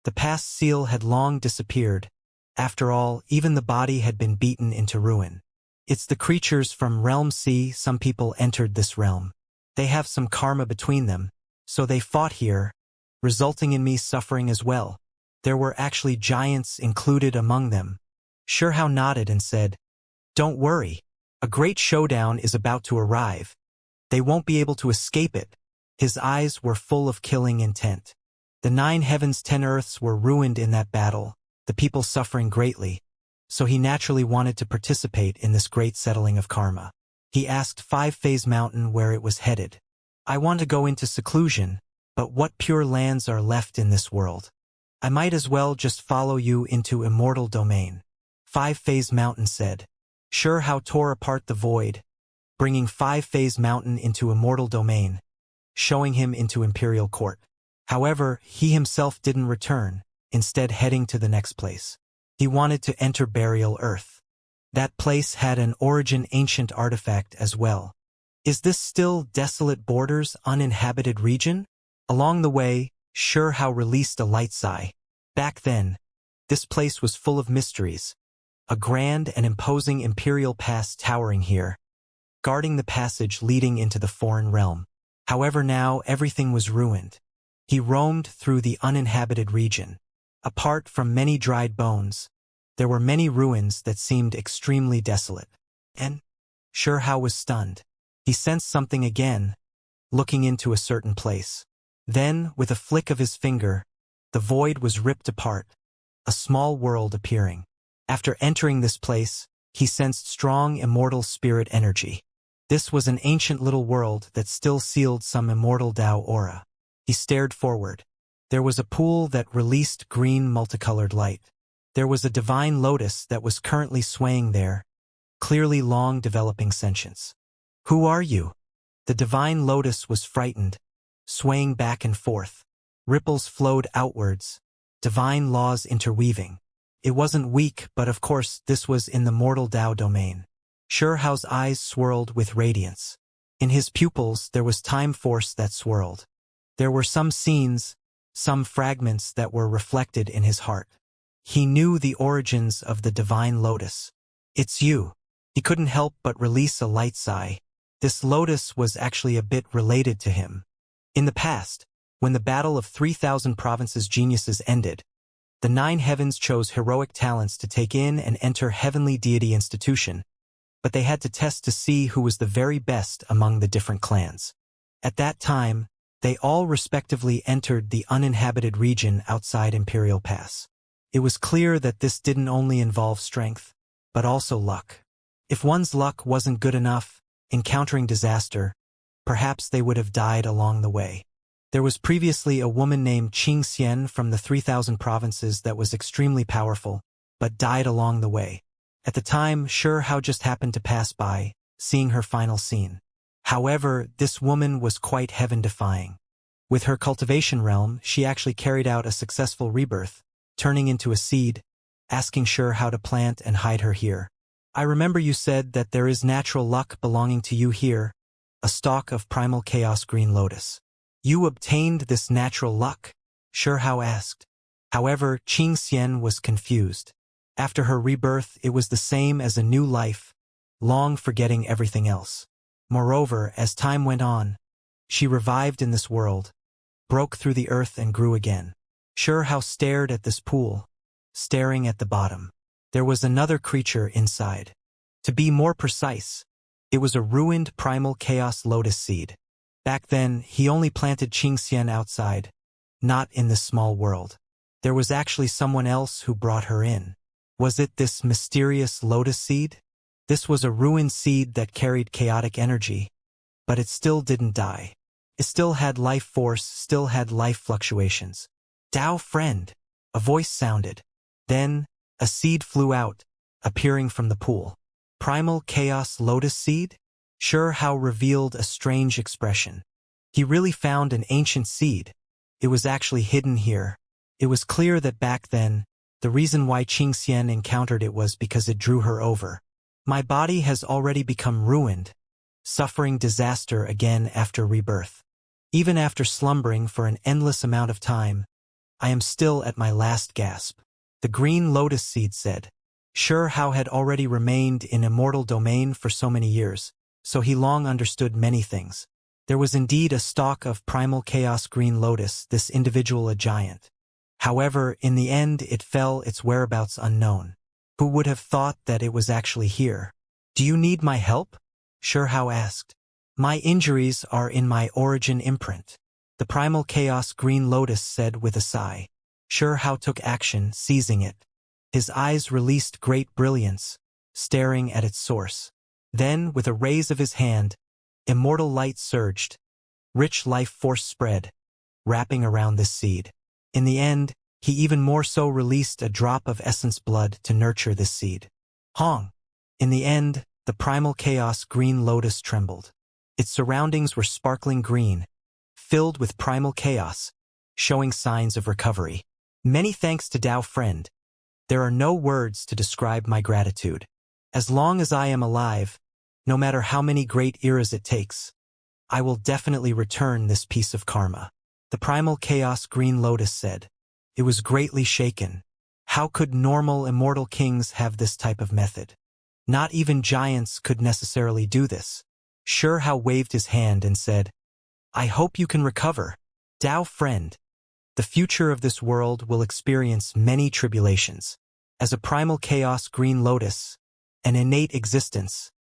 The past seal had long disappeared. After all, even the body had been beaten into ruin. It's the creatures from Realm C. Some people entered this realm. They have some karma between them, so they fought here, resulting in me suffering as well. There were actually giants included among them. How nodded and said, "Don't worry. A great showdown is about to arrive. They won't be able to escape it." His eyes were full of killing intent. The 9 heavens 10 earths were ruined in that battle, the people suffering greatly, so he naturally wanted to participate in this great settling of karma. He asked 5-Phase Mountain where it was headed. "I want to go into seclusion, but what pure lands are left in this world? I might as well just follow you into Immortal Domain," 5-Phase Mountain said. How tore apart the void, bringing 5-Phase Mountain into Immortal Domain, showing him into Imperial Court. However, he himself didn't return, instead heading to the next place. He wanted to enter Burial Earth. That place had an origin ancient artifact as well. Is this still Desolate Borders uninhabited region? Along the way, How released a light sigh. Back then, this place was full of mysteries. A grand and imposing imperial pass towering here, guarding the passage leading into the foreign realm. However, now everything was ruined. He roamed through the uninhabited region. Apart from many dried bones, there were many ruins that seemed extremely desolate. And How was stunned. He sensed something again, looking into a certain place. Then, with a flick of his finger, the void was ripped apart, a small world appearing. After entering this place, he sensed strong immortal spirit energy. This was an ancient little world that still sealed some immortal Dao aura. He stared forward. There was a pool that released green multicolored light. There was a divine lotus that was currently swaying there, clearly long developing sentience. "Who are you?" The divine lotus was frightened, swaying back and forth. Ripples flowed outwards, divine laws interweaving. It wasn't weak, but of course this was in the mortal Dao domain. Hao's eyes swirled with radiance. In his pupils there was time force that swirled. There were some scenes, some fragments that were reflected in his heart. He knew the origins of the divine lotus. "It's you." He couldn't help but release a light sigh. This lotus was actually a bit related to him. In the past, when the battle of 3,000 provinces geniuses ended, the 9 heavens chose heroic talents to take in and enter heavenly deity institution, but they had to test to see who was the very best among the different clans. At that time, they all respectively entered the uninhabited region outside Imperial Pass. It was clear that this didn't only involve strength, but also luck. If one's luck wasn't good enough, encountering disaster, perhaps they would have died along the way. There was previously a woman named Xianxia from the 3,000 provinces that was extremely powerful, but died along the way. At the time, Hao just happened to pass by, seeing her final scene. However, this woman was quite heaven-defying. With her cultivation realm, she actually carried out a successful rebirth, turning into a seed, asking how to plant and hide her here. I remember you said that there is natural luck belonging to you here, a stalk of primal chaos green lotus. You obtained this natural luck? Hao asked. However, Xianxia was confused. After her rebirth, it was the same as a new life, long forgetting everything else. Moreover, as time went on, she revived in this world, broke through the earth and grew again. Hao stared at this pool, staring at the bottom. There was another creature inside. To be more precise, it was a ruined primal chaos lotus seed. Back then, he only planted Xianxia outside, not in this small world. There was actually someone else who brought her in. Was it this mysterious lotus seed? This was a ruined seed that carried chaotic energy, but it still didn't die. It still had life force, still had life fluctuations. Dao friend, a voice sounded. Then, a seed flew out, appearing from the pool. Primal chaos lotus seed? Hao revealed a strange expression. He really found an ancient seed. It was actually hidden here. It was clear that back then, the reason why Xianxia encountered it was because it drew her over. My body has already become ruined, suffering disaster again after rebirth. Even after slumbering for an endless amount of time, I am still at my last gasp. The green lotus seed said. Hao had already remained in immortal domain for so many years, so he long understood many things. There was indeed a stalk of primal chaos green lotus, this individual a giant. However, in the end it fell, its whereabouts unknown. Who would have thought that it was actually here? Do you need my help? Hao asked. My injuries are in my origin imprint. The primal chaos green lotus said with a sigh. Hao took action, seizing it. His eyes released great brilliance, staring at its source. Then, with a raise of his hand, immortal light surged. Rich life force spread, wrapping around this seed. In the end, he even more so released a drop of essence blood to nurture this seed. Hong! In the end, the primal chaos green lotus trembled. Its surroundings were sparkling green, filled with primal chaos, showing signs of recovery. Many thanks to Dao friend. There are no words to describe my gratitude. As long as I am alive, no matter how many great eras it takes, I will definitely return this piece of karma. The primal chaos green lotus said. It was greatly shaken. How could normal immortal kings have this type of method? Not even giants could necessarily do this. Hao waved his hand and said, I hope you can recover. Dao friend. The future of this world will experience many tribulations. As a primal chaos green lotus, an innate existence,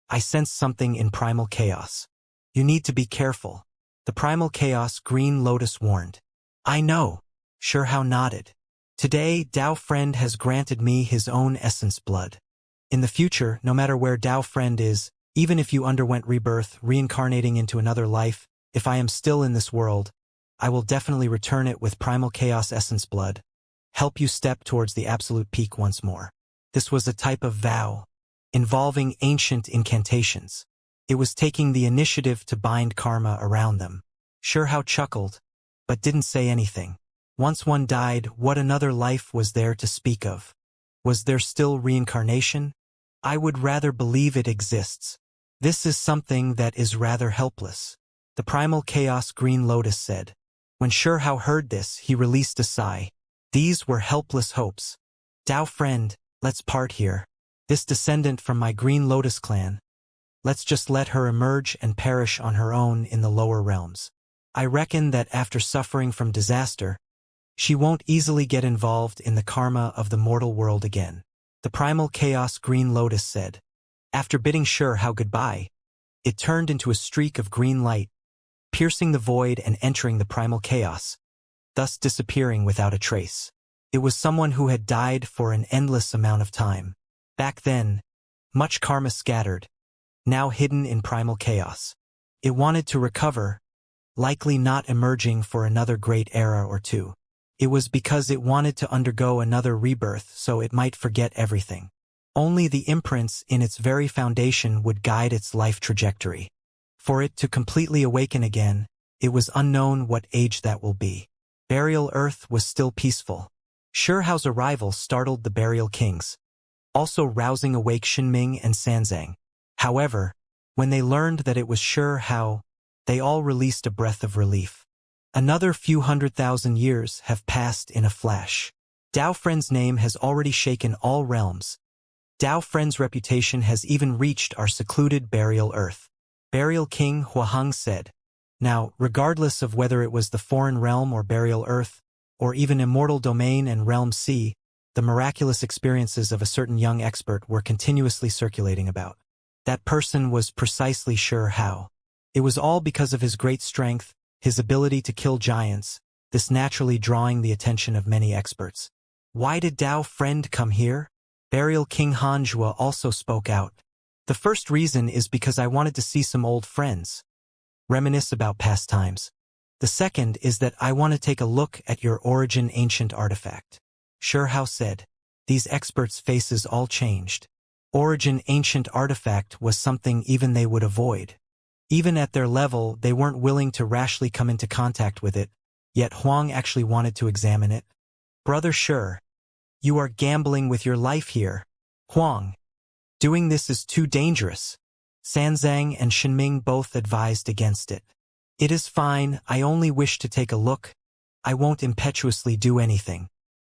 I sense something in primal chaos. You need to be careful. The primal chaos green lotus warned. I know. Hao nodded. Today, Dao friend has granted me his own essence blood. In the future, no matter where Dao friend is, even if you underwent rebirth, reincarnating into another life, if I am still in this world, I will definitely return it with primal chaos essence blood, help you step towards the absolute peak once more. This was a type of vow, involving ancient incantations. It was taking the initiative to bind karma around them. Hao chuckled, but didn't say anything. Once one died, what another life was there to speak of? Was there still reincarnation? I would rather believe it exists. This is something that is rather helpless. The primal chaos green lotus said. When Hao heard this, he released a sigh. These were helpless hopes. Dao friend, let's part here. This descendant from my green lotus clan. Let's just let her emerge and perish on her own in the lower realms. I reckon that after suffering from disaster, she won't easily get involved in the karma of the mortal world again. The primal chaos Green Lotus said. After bidding Shur-Hao goodbye, it turned into a streak of green light, piercing the void and entering the primal chaos, thus disappearing without a trace. It was someone who had died for an endless amount of time. Back then, much karma scattered, now hidden in primal chaos. It wanted to recover, likely not emerging for another great era or two. It was because it wanted to undergo another rebirth so it might forget everything. Only the imprints in its very foundation would guide its life trajectory. For it to completely awaken again, it was unknown what age that will be. Burial Earth was still peaceful. Shur-Hao's arrival startled the Burial Kings, also rousing awake Xinming and Sanzang. However, when they learned that it was Shur-Hao, they all released a breath of relief. Another few 100,000 years have passed in a flash. Dao Friend's name has already shaken all realms. Dao Friend's reputation has even reached our secluded Burial Earth. Burial King Huaheng said. Now, regardless of whether it was the foreign realm or Burial Earth, or even Immortal Domain and Realm C, the miraculous experiences of a certain young expert were continuously circulating about. That person was precisely Shur-Hao. It was all because of his great strength, his ability to kill giants, this naturally drawing the attention of many experts. Why did Dao Friend come here? Burial King Hanjua also spoke out. The first reason is because I wanted to see some old friends, reminisce about past times. The second is that I want to take a look at your origin ancient artifact. Shur-Hao said. These experts' faces all changed. Origin ancient artifact was something even they would avoid. Even at their level, they weren't willing to rashly come into contact with it, yet Huang actually wanted to examine it. Brother Shur, you are gambling with your life here. Huang, doing this is too dangerous. Sanzang and Xinming both advised against it. It is fine, I only wish to take a look. I won't impetuously do anything.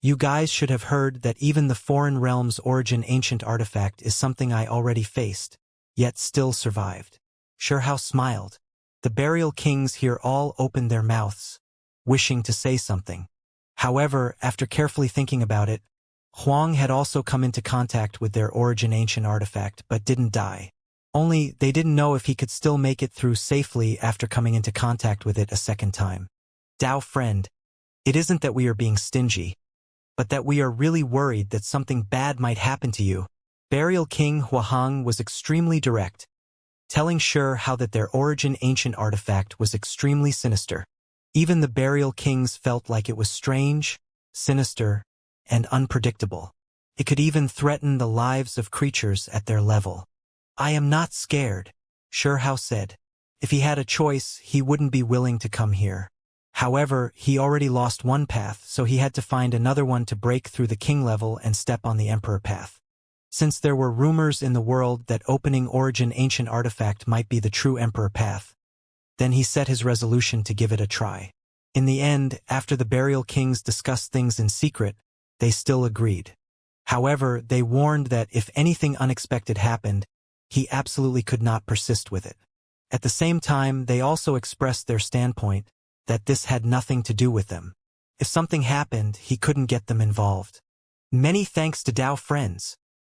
You guys should have heard that even the foreign realm's origin ancient artifact is something I already faced, yet still survived. Shur-Hao smiled. The Burial Kings here all opened their mouths, wishing to say something. However, after carefully thinking about it, Huang had also come into contact with their origin ancient artifact but didn't die. Only they didn't know if he could still make it through safely after coming into contact with it a second time. Dao Friend, it isn't that we are being stingy, but that we are really worried that something bad might happen to you. Burial King Huaheng was extremely direct, telling Shur-Hao that their origin ancient artifact was extremely sinister. Even the Burial Kings felt like it was strange, sinister, and unpredictable. It could even threaten the lives of creatures at their level. I am not scared, Shur-Hao said. If he had a choice, he wouldn't be willing to come here. However, he already lost one path, so he had to find another one to break through the king level and step on the emperor path. Since there were rumors in the world that opening origin ancient artifact might be the true emperor path, then he set his resolution to give it a try. In the end, after the Burial Kings discussed things in secret, they still agreed. However, they warned that if anything unexpected happened, he absolutely could not persist with it. At the same time, they also expressed their standpoint that this had nothing to do with them. If something happened, he couldn't get them involved. Many thanks to Dao Friends.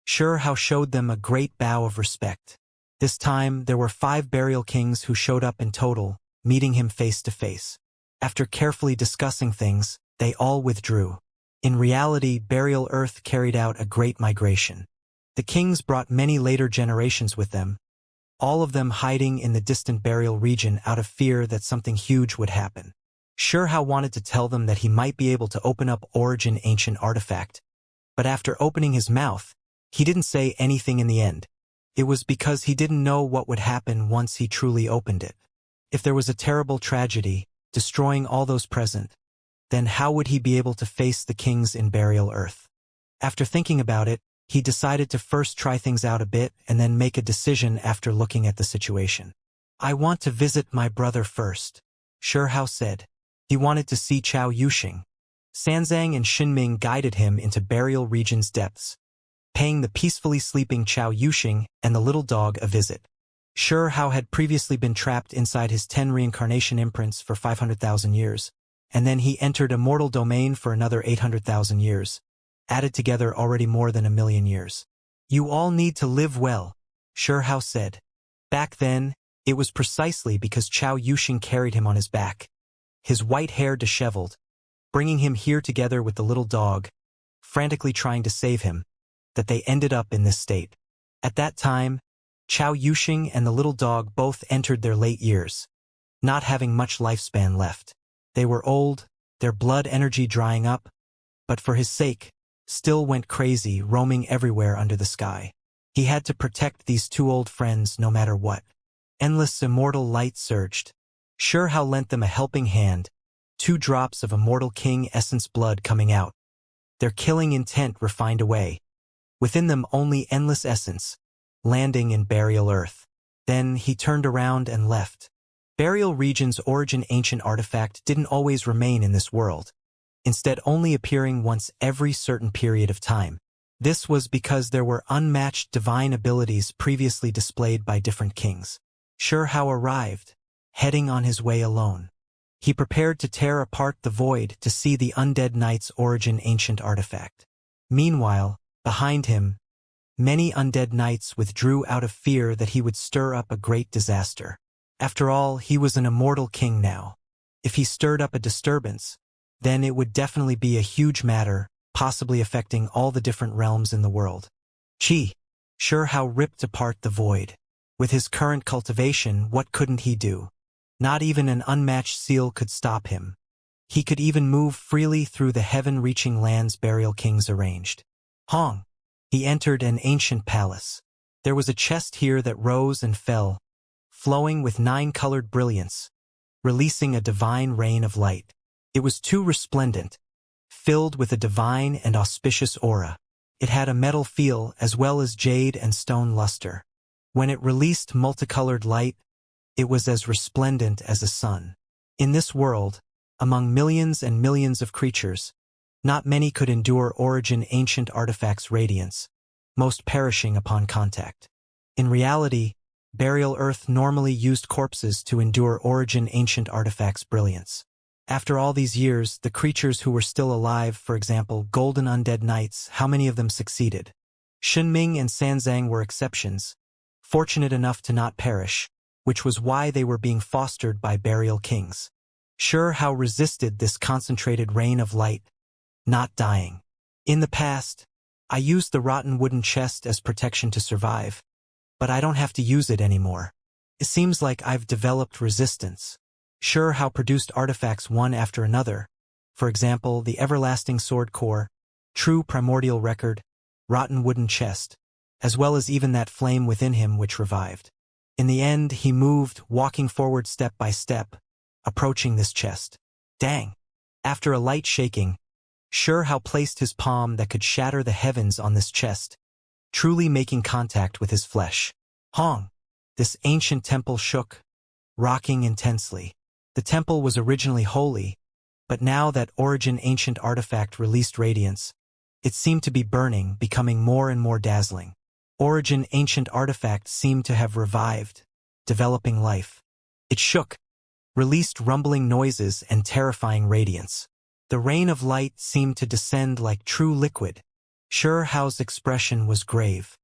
Shur-Hao showed them a great bow of respect. This time, there were 5 Burial Kings who showed up in total, meeting him face to face. After carefully discussing things, they all withdrew. In reality, Burial Earth carried out a great migration. The kings brought many later generations with them, all of them hiding in the distant burial region out of fear that something huge would happen. Shur-Hao wanted to tell them that he might be able to open up origin ancient artifact, but after opening his mouth, he didn't say anything in the end. It was because he didn't know what would happen once he truly opened it. If there was a terrible tragedy, destroying all those present, then how would he be able to face the kings in Burial Earth? After thinking about it, he decided to first try things out a bit and then make a decision after looking at the situation. I want to visit my brother first, Shur-Hao said. He wanted to see Chao Yuxing. Sanzang and Xinming guided him into Burial Region's depths, paying the peacefully sleeping Chao Yuxing and the little dog a visit. Hao had previously been trapped inside his 10 reincarnation imprints for 500,000 years, and then he entered immortal domain for another 800,000 years, added together already more than 1,000,000 years. You all need to live well, Hao said. Back then, it was precisely because Chao Yuxing carried him on his back, his white hair disheveled, bringing him here together with the little dog, frantically trying to save him, that they ended up in this state. At that time, Chao Yuxing and the little dog both entered their late years, not having much lifespan left. They were old, their blood energy drying up, but for his sake, still went crazy, roaming everywhere under the sky. He had to protect these two old friends no matter what. Endless immortal light surged. Hao lent them a helping hand, 2 drops of Immortal King essence blood coming out. Their killing intent refined away. Within them only endless essence, landing in Burial Earth. Then he turned around and left. Burial Region's origin ancient artifact didn't always remain in this world, instead only appearing once every certain period of time. This was because there were unmatched divine abilities previously displayed by different kings. Hao arrived, heading on his way alone. He prepared to tear apart the void to see the undead knight's origin ancient artifact. Meanwhile, behind him, many undead knights withdrew out of fear that he would stir up a great disaster. After all, he was an immortal king now. If he stirred up a disturbance, then it would definitely be a huge matter, possibly affecting all the different realms in the world. Hao ripped apart the void. With his current cultivation, what couldn't he do? Not even an unmatched seal could stop him. He could even move freely through the heaven-reaching lands Burial Kings arranged. He entered an ancient palace. There was a chest here that rose and fell, flowing with 9-colored brilliance, releasing a divine rain of light. It was too resplendent, filled with a divine and auspicious aura. It had a metal feel as well as jade and stone luster. When it released multicolored light, it was as resplendent as a sun. In this world, among millions and millions of creatures, not many could endure origin ancient artifacts' radiance, most perishing upon contact. In reality, Burial Earth normally used corpses to endure origin ancient artifacts' brilliance. After all these years, the creatures who were still alive, for example, golden undead knights, how many of them succeeded? Shenming and Sanzang were exceptions, fortunate enough to not perish, which was why they were being fostered by Burial Kings. Hao resisted this concentrated rain of light, not dying. In the past, I used the rotten wooden chest as protection to survive, but I don't have to use it anymore. It seems like I've developed resistance. Hao produced artifacts one after another. For example, the Everlasting Sword Core, True Primordial Record, Rotten Wooden Chest, as well as even that flame within him which revived. In the end, he moved, walking forward step by step, approaching this chest. Dang! After a light shaking, Hao placed his palm that could shatter the heavens on this chest, truly making contact with his flesh. This ancient temple shook, rocking intensely. The temple was originally holy, but now that origin ancient artifact released radiance, it seemed to be burning, becoming more and more dazzling. Origin ancient artifact seemed to have revived, developing life. It shook, released rumbling noises and terrifying radiance. The rain of light seemed to descend like true liquid. Hao's expression was grave.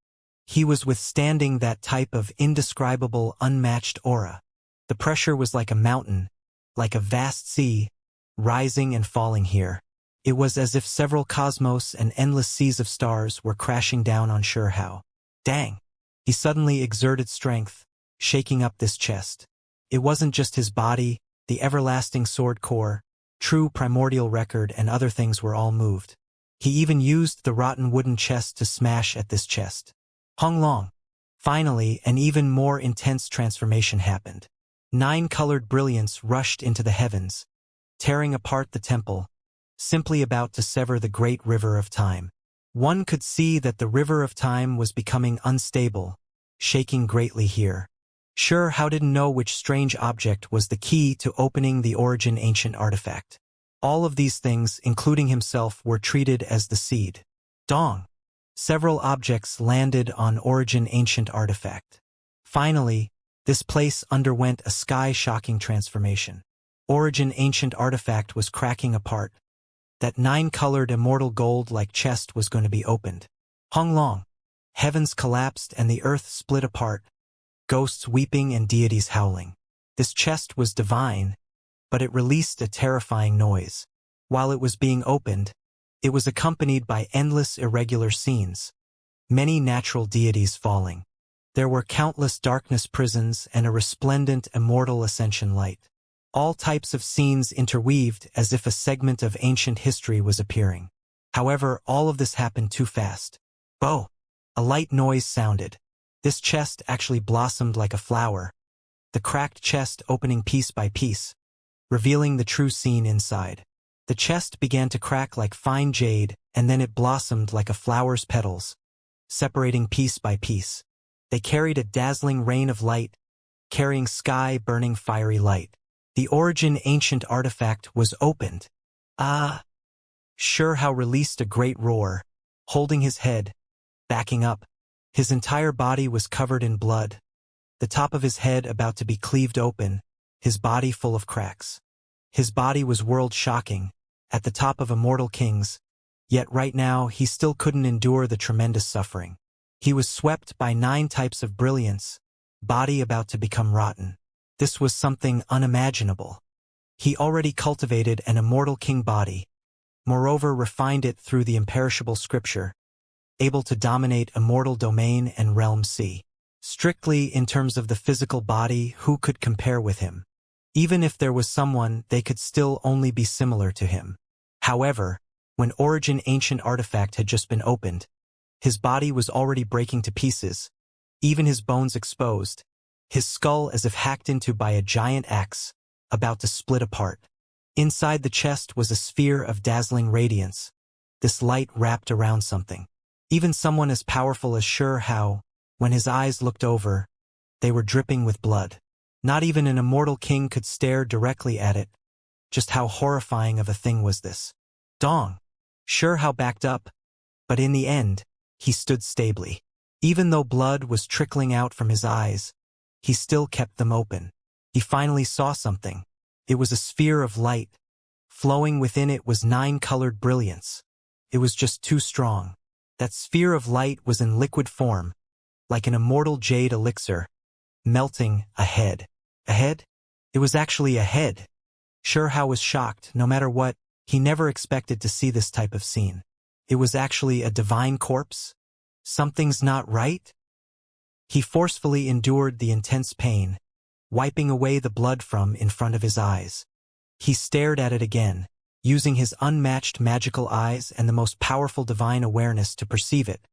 He was withstanding that type of indescribable, unmatched aura. The pressure was like a mountain, like a vast sea, rising and falling here. It was as if several cosmos and endless seas of stars were crashing down on Hao. Dang! He suddenly exerted strength, shaking up this chest. It wasn't just his body, the everlasting sword core, true primordial record and other things were all moved. He even used the rotten wooden chest to smash at this chest. Long. Finally, an even more intense transformation happened. 9-colored brilliance rushed into the heavens, tearing apart the temple, simply about to sever the great river of time. One could see that the river of time was becoming unstable, shaking greatly here. Hao didn't know which strange object was the key to opening the origin ancient artifact. All of these things, including himself, were treated as the seed. Several objects landed on origin ancient artifact. Finally, This place underwent a sky-shocking transformation. Origin ancient artifact was cracking apart. That 9-colored immortal gold-like chest was going to be opened. Hong long. Heavens collapsed and the earth split apart. Ghosts weeping and deities howling. This chest was divine, but it released a terrifying noise. While it was being opened, it was accompanied by endless irregular scenes. Many natural deities falling. There were countless darkness prisons and a resplendent immortal ascension light. All types of scenes interweaved as if a segment of ancient history was appearing. However, all of this happened too fast. Bo! A light noise sounded. This chest actually blossomed like a flower, the cracked chest opening piece by piece, revealing the true scene inside. The chest began to crack like fine jade, and then it blossomed like a flower's petals, separating piece by piece. They carried a dazzling rain of light, carrying sky-burning fiery light. The origin ancient artifact was opened. Ah! Shurhao released a great roar, holding his head, backing up. His entire body was covered in blood, the top of his head about to be cleaved open, his body full of cracks. His body was world-shocking, at the top of immortal kings, yet right now he still couldn't endure the tremendous suffering. He was swept by 9 types of brilliance, body about to become rotten. This was something unimaginable. He already cultivated an immortal king body, moreover refined it through the imperishable scripture, able to dominate immortal domain and realm C. Strictly in terms of the physical body, who could compare with him? Even if there was someone, they could still only be similar to him. However, when Origin Ancient Artifact had just been opened, his body was already breaking to pieces, even his bones exposed, his skull as if hacked into by a giant axe, about to split apart. Inside the chest was a sphere of dazzling radiance, this light wrapped around something. Even someone as powerful as Shurhao, when his eyes looked over, they were dripping with blood. Not even an immortal king could stare directly at it. Just how horrifying of a thing was this? Dong! Shurhao backed up, but in the end, he stood stably. Even though blood was trickling out from his eyes, he still kept them open. He finally saw something. It was a sphere of light. Flowing within it was 9-colored brilliance. It was just too strong. That sphere of light was in liquid form, like an immortal jade elixir, melting a head. A head? It was actually a head. Shurhao was shocked. No matter what, he never expected to see this type of scene. It was actually a divine corpse? Something's not right? He forcefully endured the intense pain, wiping away the blood from in front of his eyes. He stared at it again, using his unmatched magical eyes and the most powerful divine awareness to perceive it,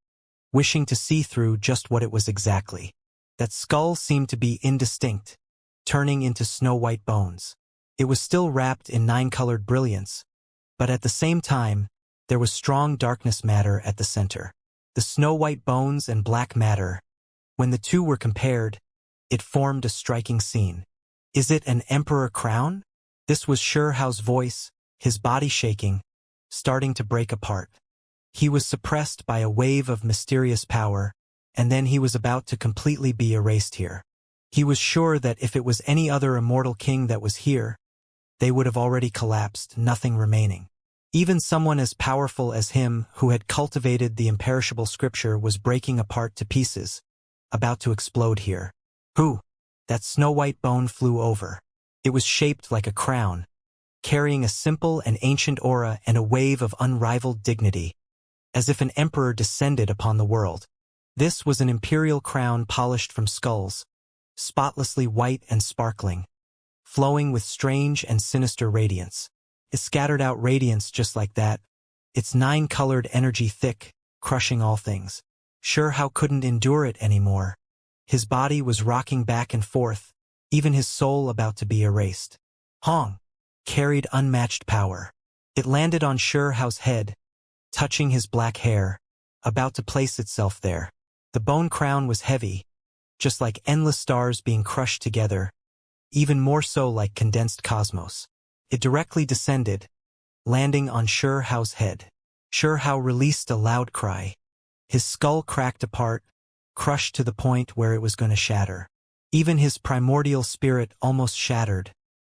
wishing to see through just what it was exactly. That skull seemed to be indistinct, turning into snow-white bones. It was still wrapped in 9-colored brilliance, but at the same time, there was strong darkness matter at the center. The snow-white bones and black matter. When the two were compared, it formed a striking scene. Is it an emperor crown? This was Shurhao's voice, his body shaking, starting to break apart. He was suppressed by a wave of mysterious power, and then he was about to completely be erased here. He was sure that if it was any other immortal king that was here, they would have already collapsed, nothing remaining. Even someone as powerful as him, who had cultivated the imperishable scripture, was breaking apart to pieces, about to explode here. Who? That snow-white bone flew over. It was shaped like a crown, carrying a simple and ancient aura and a wave of unrivaled dignity, as if an emperor descended upon the world. This was an imperial crown polished from skulls, spotlessly white and sparkling, flowing with strange and sinister radiance. It scattered out radiance just like that, its 9-colored energy thick, crushing all things. Shurhao couldn't endure it anymore. His body was rocking back and forth, even his soul about to be erased. Hong carried unmatched power. It landed on Shurhao's head, touching his black hair, about to place itself there. The bone crown was heavy, just like endless stars being crushed together, even more so like condensed cosmos. It directly descended, landing on Shurhao's head. Shurhao released a loud cry. His skull cracked apart, crushed to the point where it was going to shatter. Even his primordial spirit almost shattered,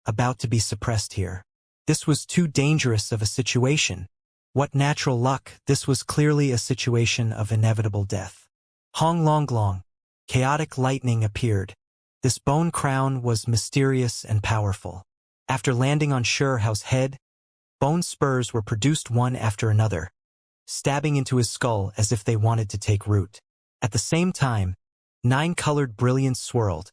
about to be suppressed here. This was too dangerous of a situation. What natural luck, this was clearly a situation of inevitable death. Hong Long Long. Chaotic lightning appeared. This bone crown was mysterious and powerful. After landing on Xiao's head, bone spurs were produced one after another, stabbing into his skull as if they wanted to take root. At the same time, 9 colored brilliance swirled,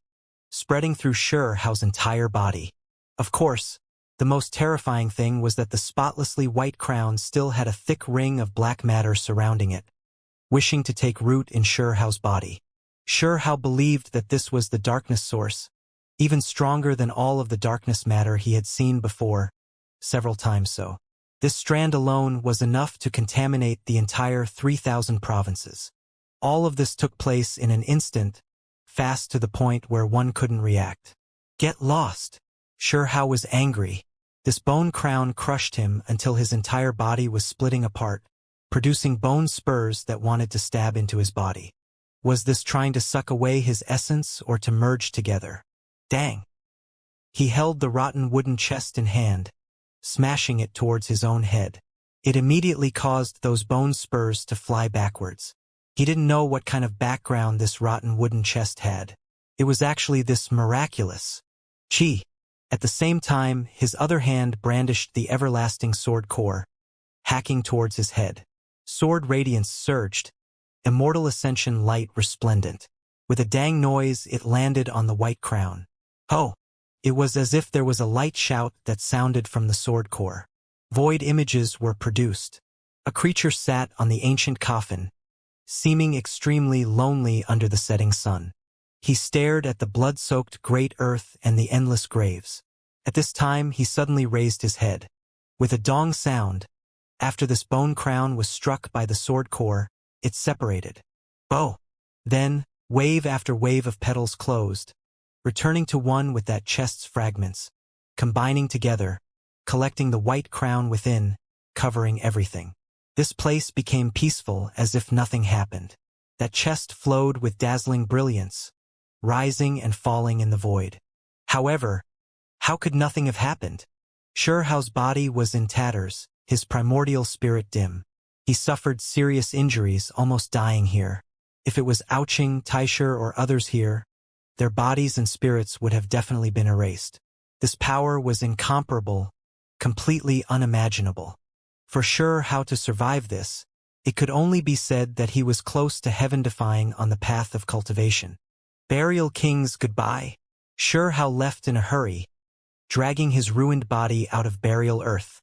spreading through Xiao's entire body. Of course, the most terrifying thing was that the spotlessly white crown still had a thick ring of black matter surrounding it, wishing to take root in Xiao's body. Xiao believed that this was the darkness source, even stronger than all of the darkness matter he had seen before, several times so. This strand alone was enough to contaminate the entire 3,000 provinces. All of this took place in an instant, fast to the point where one couldn't react. Get lost! Xiao was angry. This bone crown crushed him until his entire body was splitting apart, producing bone spurs that wanted to stab into his body. Was this trying to suck away his essence or to merge together? Dang! He held the rotten wooden chest in hand, smashing it towards his own head. It immediately caused those bone spurs to fly backwards. He didn't know what kind of background this rotten wooden chest had. It was actually this miraculous chi. At the same time, his other hand brandished the everlasting sword core, hacking towards his head. Sword radiance surged, immortal ascension light resplendent. With a dang noise, it landed on the white crown. Oh! It was as if there was a light shout that sounded from the sword core. Void images were produced. A creature sat on the ancient coffin, seeming extremely lonely under the setting sun. He stared at the blood-soaked great earth and the endless graves. At this time, he suddenly raised his head. With a dong sound, after this bone crown was struck by the sword core, it separated. Oh! Then, wave after wave of petals closed, returning to one with that chest's fragments, combining together, collecting the white crown within, covering everything. This place became peaceful as if nothing happened. That chest flowed with dazzling brilliance, rising and falling in the void. However, how could nothing have happened? Xiao's body was in tatters, his primordial spirit dim. He suffered serious injuries, almost dying here. If it was Ouching, Taisher, or others here, their bodies and spirits would have definitely been erased. This power was incomparable, completely unimaginable. For sure how to survive this, it could only be said that he was close to heaven-defying on the path of cultivation. Burial King's goodbye. Xiao left in a hurry, dragging his ruined body out of burial earth,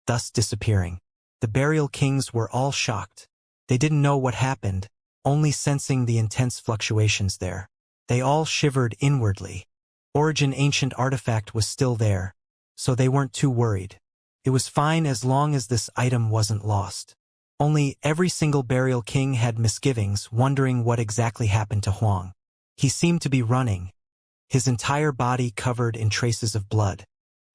thus disappearing. The Burial Kings were all shocked. They didn't know what happened, only sensing the intense fluctuations there. They all shivered inwardly. Origin ancient artifact was still there, so they weren't too worried. It was fine as long as this item wasn't lost. Only every single Burial King had misgivings, wondering what exactly happened to Huang. He seemed to be running, his entire body covered in traces of blood.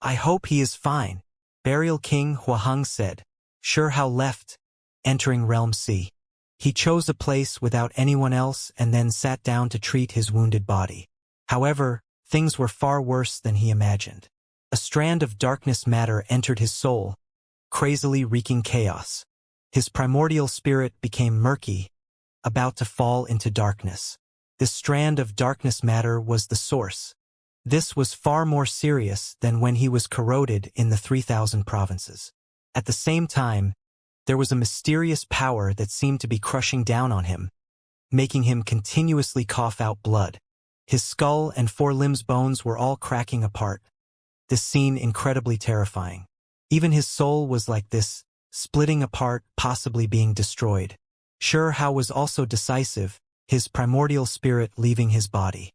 I hope he is fine, Burial King Huaheng said. Xiao left, entering Realm C. He chose a place without anyone else and then sat down to treat his wounded body. However, things were far worse than he imagined. A strand of darkness matter entered his soul, crazily wreaking chaos. His primordial spirit became murky, about to fall into darkness. This strand of darkness matter was the source. This was far more serious than when he was corroded in the 3,000 provinces. At the same time, there was a mysterious power that seemed to be crushing down on him, making him continuously cough out blood. His skull and 4 limbs bones were all cracking apart. This scene incredibly terrifying. Even his soul was like this, splitting apart, possibly being destroyed. Xiao was also decisive, his primordial spirit leaving his body.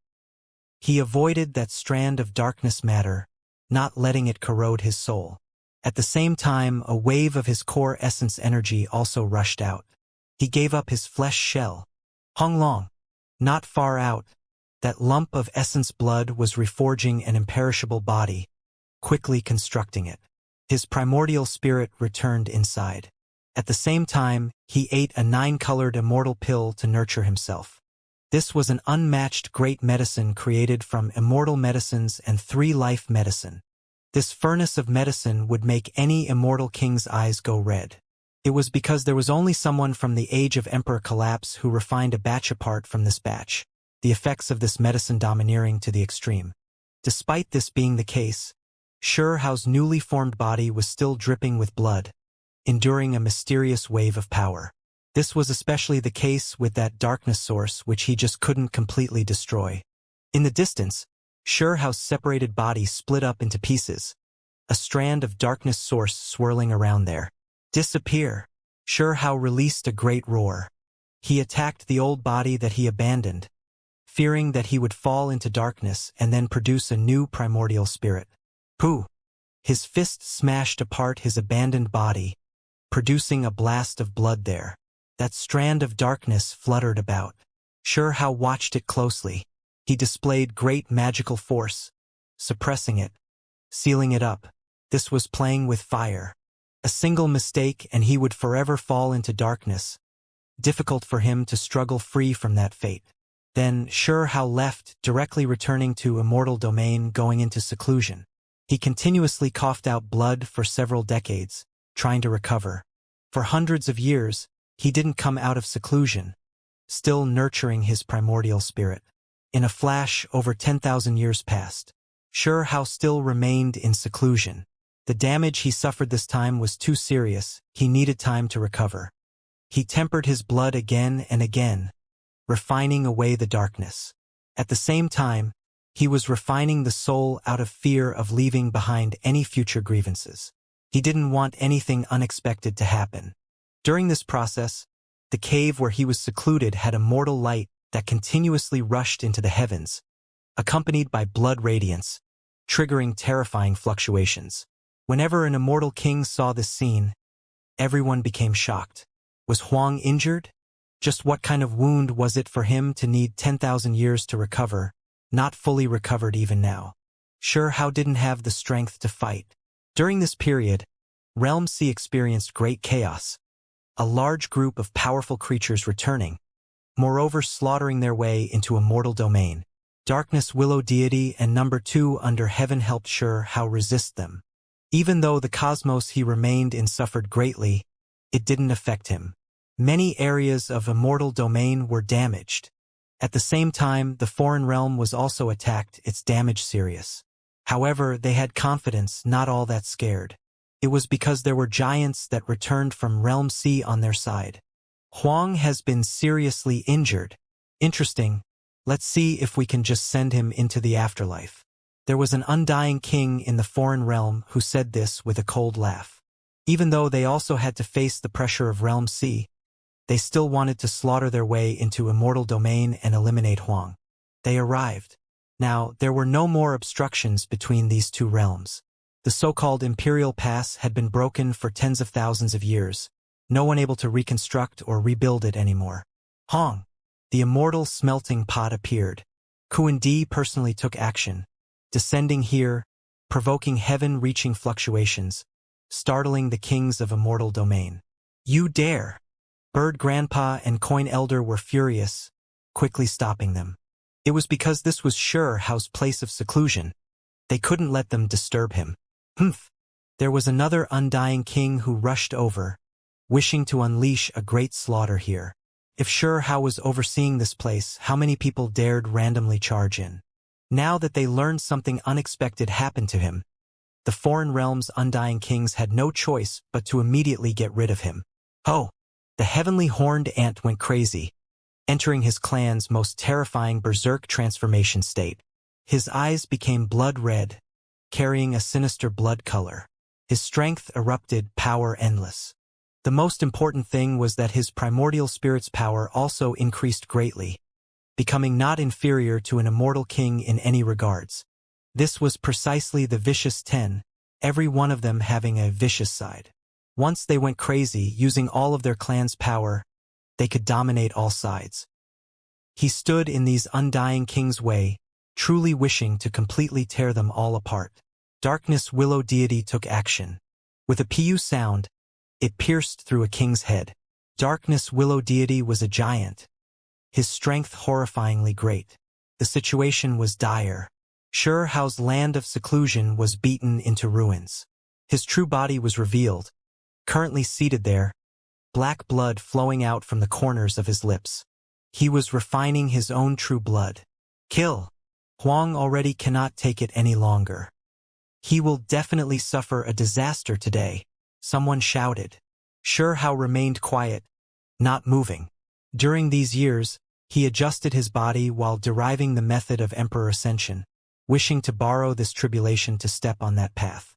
He avoided that strand of darkness matter, not letting it corrode his soul. At the same time, a wave of his core essence energy also rushed out. He gave up his flesh shell. Hong Long. Not far out, that lump of essence blood was reforging an imperishable body, quickly constructing it. His primordial spirit returned inside. At the same time, he ate a 9-colored immortal pill to nurture himself. This was an unmatched great medicine created from immortal medicines and 3-life medicine. This furnace of medicine would make any immortal king's eyes go red. It was because there was only someone from the age of Emperor Collapse who refined a batch apart from this batch, the effects of this medicine domineering to the extreme. Despite this being the case, Hao's newly formed body was still dripping with blood, enduring a mysterious wave of power. This was especially the case with that darkness source which he just couldn't completely destroy. In the distance, Hao's separated body split up into pieces, a strand of darkness source swirling around there. Disappear! Hao released a great roar. He attacked the old body that he abandoned, fearing that he would fall into darkness and then produce a new primordial spirit. Pooh! His fist smashed apart his abandoned body, producing a blast of blood there. That strand of darkness fluttered about. Hao watched it closely. He displayed great magical force, suppressing it, sealing it up. This was playing with fire. A single mistake and he would forever fall into darkness. Difficult for him to struggle free from that fate. Then Hao left, directly returning to Immortal Domain, going into seclusion. He continuously coughed out blood for several decades, trying to recover. For hundreds of years, he didn't come out of seclusion, still nurturing his primordial spirit. In a flash, over 10,000 years passed. Hao still remained in seclusion. The damage he suffered this time was too serious. He needed time to recover. He tempered his blood again and again, refining away the darkness. At the same time, he was refining the soul out of fear of leaving behind any future grievances. He didn't want anything unexpected to happen. During this process, the cave where he was secluded had a mortal light that continuously rushed into the heavens, accompanied by blood radiance, triggering terrifying fluctuations. Whenever an immortal king saw this scene, everyone became shocked. Was Huang injured? Just what kind of wound was it for him to need 10,000 years to recover, not fully recovered even now? Hao didn't have the strength to fight. During this period, Realm C experienced great chaos, a large group of powerful creatures returning, moreover slaughtering their way into Immortal Domain. Darkness Willow Deity and Number 2 under Heaven helped Hao resist them. Even though the cosmos he remained in suffered greatly, it didn't affect him. Many areas of Immortal Domain were damaged. At the same time, the foreign realm was also attacked, its damage serious. However, they had confidence, not all that scared. It was because there were giants that returned from Realm C on their side. Huang has been seriously injured. Interesting. Let's see if we can just send him into the afterlife. There was an undying king in the foreign realm who said this with a cold laugh. Even though they also had to face the pressure of Realm C, they still wanted to slaughter their way into Immortal Domain and eliminate Huang. They arrived. Now, there were no more obstructions between these two realms. The so-called Imperial Pass had been broken for tens of thousands of years, no one able to reconstruct or rebuild it anymore. Huang, the immortal smelting pot appeared. Kuan Di personally took action, descending here, provoking heaven-reaching fluctuations, startling the kings of Immortal Domain. You dare! Bird Grandpa and Coin Elder were furious, quickly stopping them. It was because this was Hao's place of seclusion. They couldn't let them disturb him. Humph! There was another undying king who rushed over, wishing to unleash a great slaughter here. If Hao was overseeing this place, how many people dared randomly charge in? Now that they learned something unexpected happened to him, the foreign realm's undying kings had no choice but to immediately get rid of him. Oh! The heavenly horned ant went crazy, entering his clan's most terrifying berserk transformation state. His eyes became blood red, carrying a sinister blood color. His strength erupted, power endless. The most important thing was that his primordial spirit's power also increased greatly, becoming not inferior to an immortal king in any regards. This was precisely the vicious 10, every one of them having a vicious side. Once they went crazy, using all of their clan's power, they could dominate all sides. He stood in these undying kings' way, truly wishing to completely tear them all apart. Darkness Willow Deity took action. With a pu sound, it pierced through a king's head. Darkness Willow Deity was a giant, his strength horrifyingly great. The situation was dire. Sure Hao's land of seclusion was beaten into ruins. His true body was revealed, currently seated there, black blood flowing out from the corners of his lips. He was refining his own true blood. Kill! Huang already cannot take it any longer. He will definitely suffer a disaster today, someone shouted. Sure Hao remained quiet, not moving. During these years, he adjusted his body while deriving the method of Emperor Ascension, wishing to borrow this tribulation to step on that path.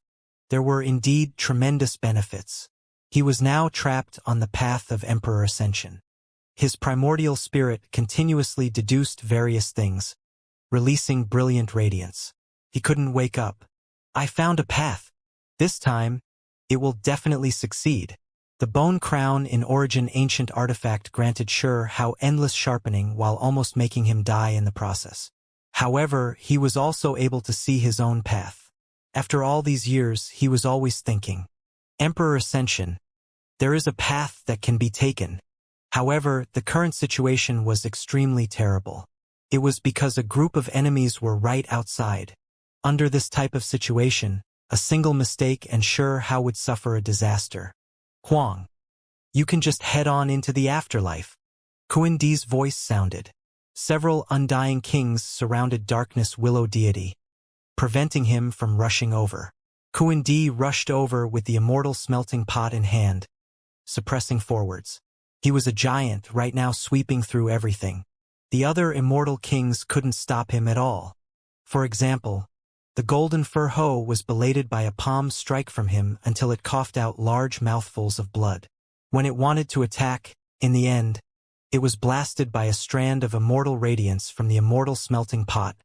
There were indeed tremendous benefits. He was now trapped on the path of Emperor Ascension. His primordial spirit continuously deduced various things, releasing brilliant radiance. He couldn't wake up. I found a path. This time, it will definitely succeed. The bone crown in origin ancient artifact granted Sure Hao endless sharpening while almost making him die in the process. However, he was also able to see his own path. After all these years, he was always thinking, Emperor Ascension, there is a path that can be taken. However, the current situation was extremely terrible. It was because a group of enemies were right outside. Under this type of situation, a single mistake and Sure Hao would suffer a disaster. Huang, you can just head on into the afterlife. Kuan Di's voice sounded. Several undying kings surrounded Darkness Willow deity, preventing him from rushing over. Kuan Di rushed over with the immortal smelting pot in hand, suppressing forwards. He was a giant right now sweeping through everything. The other immortal kings couldn't stop him at all. For example, the golden fur hoe was belated by a palm strike from him until it coughed out large mouthfuls of blood. When it wanted to attack, in the end, it was blasted by a strand of immortal radiance from the immortal smelting pot,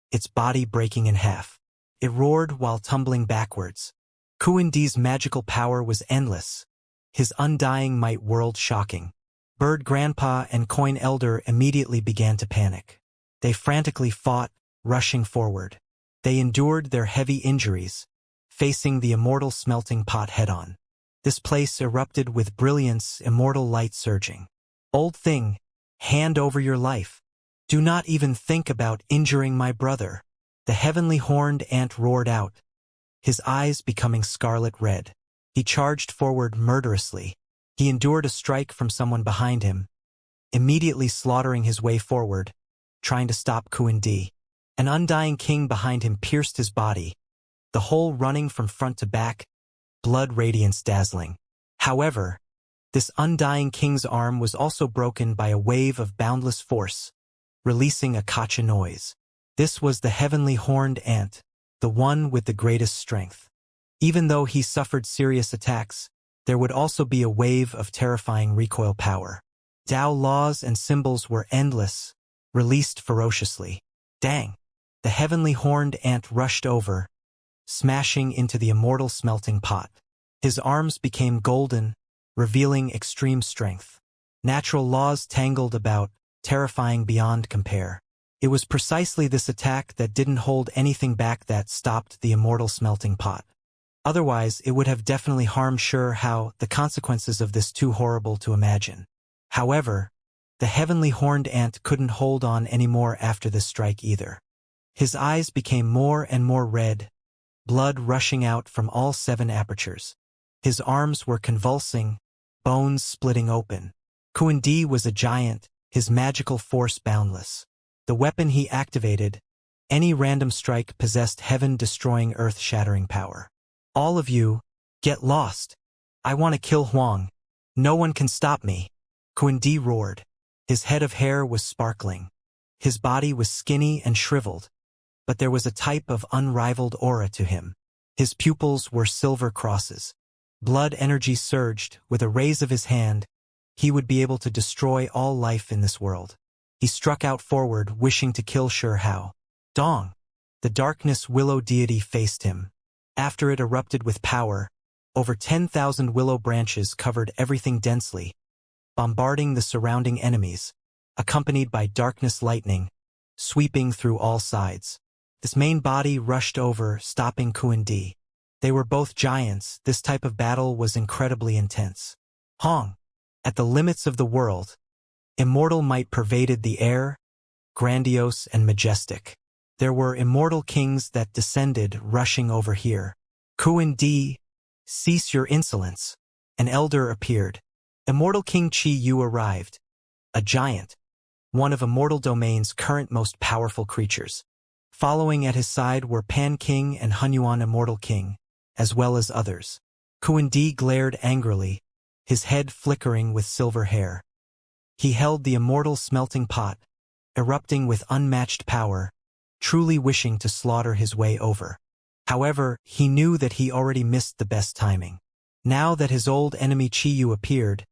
its body breaking in half. It roared while tumbling backwards. Kuan Di's magical power was endless, his undying might world-shocking. Bird Grandpa and Coin Elder immediately began to panic. They frantically fought, rushing forward. They endured their heavy injuries, facing the immortal smelting pot head-on. This place erupted with brilliance, immortal light surging. Old thing, hand over your life. Do not even think about injuring my brother. The heavenly horned ant roared out, his eyes becoming scarlet red. He charged forward murderously. He endured a strike from someone behind him, immediately slaughtering his way forward, trying to stop Kuan Di. An undying king behind him pierced his body, the whole running from front to back, blood radiance dazzling. However, this undying king's arm was also broken by a wave of boundless force, releasing a kacha noise. This was the heavenly horned ant, the one with the greatest strength. Even though he suffered serious attacks, there would also be a wave of terrifying recoil power. Dao laws and symbols were endless, released ferociously. Dang! The heavenly horned ant rushed over, smashing into the immortal smelting pot. His arms became golden, revealing extreme strength. Natural laws tangled about, terrifying beyond compare. It was precisely this attack that didn't hold anything back that stopped the immortal smelting pot. Otherwise, it would have definitely harmed Sure Hao. The consequences of this too horrible to imagine. However, the heavenly horned ant couldn't hold on anymore after this strike either. His eyes became more and more red, blood rushing out from all 7 apertures. His arms were convulsing, bones splitting open. Kuan Di was a giant, his magical force boundless. The weapon he activated, any random strike, possessed heaven-destroying, earth-shattering power. All of you, get lost. I want to kill Huang. No one can stop me. Kuan Di roared. His head of hair was sparkling. His body was skinny and shriveled, but there was a type of unrivaled aura to him. His pupils were silver crosses. Blood energy surged. With a raise of his hand, he would be able to destroy all life in this world. He struck out forward, wishing to kill Sure Hao. Dong! The Darkness Willow deity faced him. After it erupted with power, over 10,000 willow branches covered everything densely, bombarding the surrounding enemies, accompanied by darkness lightning, sweeping through all sides. This main body rushed over, stopping Kuan Di. They were both giants. This type of battle was incredibly intense. Hong! At the limits of the world, Immortal might pervaded the air, grandiose and majestic. There were immortal kings that descended, rushing over here. Kuan Di, cease your insolence. An elder appeared. Immortal King Chi Yu arrived. A giant. One of Immortal Domain's current most powerful creatures. Following at his side were Pan King and Hunyuan Immortal King, as well as others. Kuan Di glared angrily, his head flickering with silver hair. He held the immortal smelting pot, erupting with unmatched power, truly wishing to slaughter his way over. However, he knew that he already missed the best timing. Now that his old enemy Chi Yu appeared,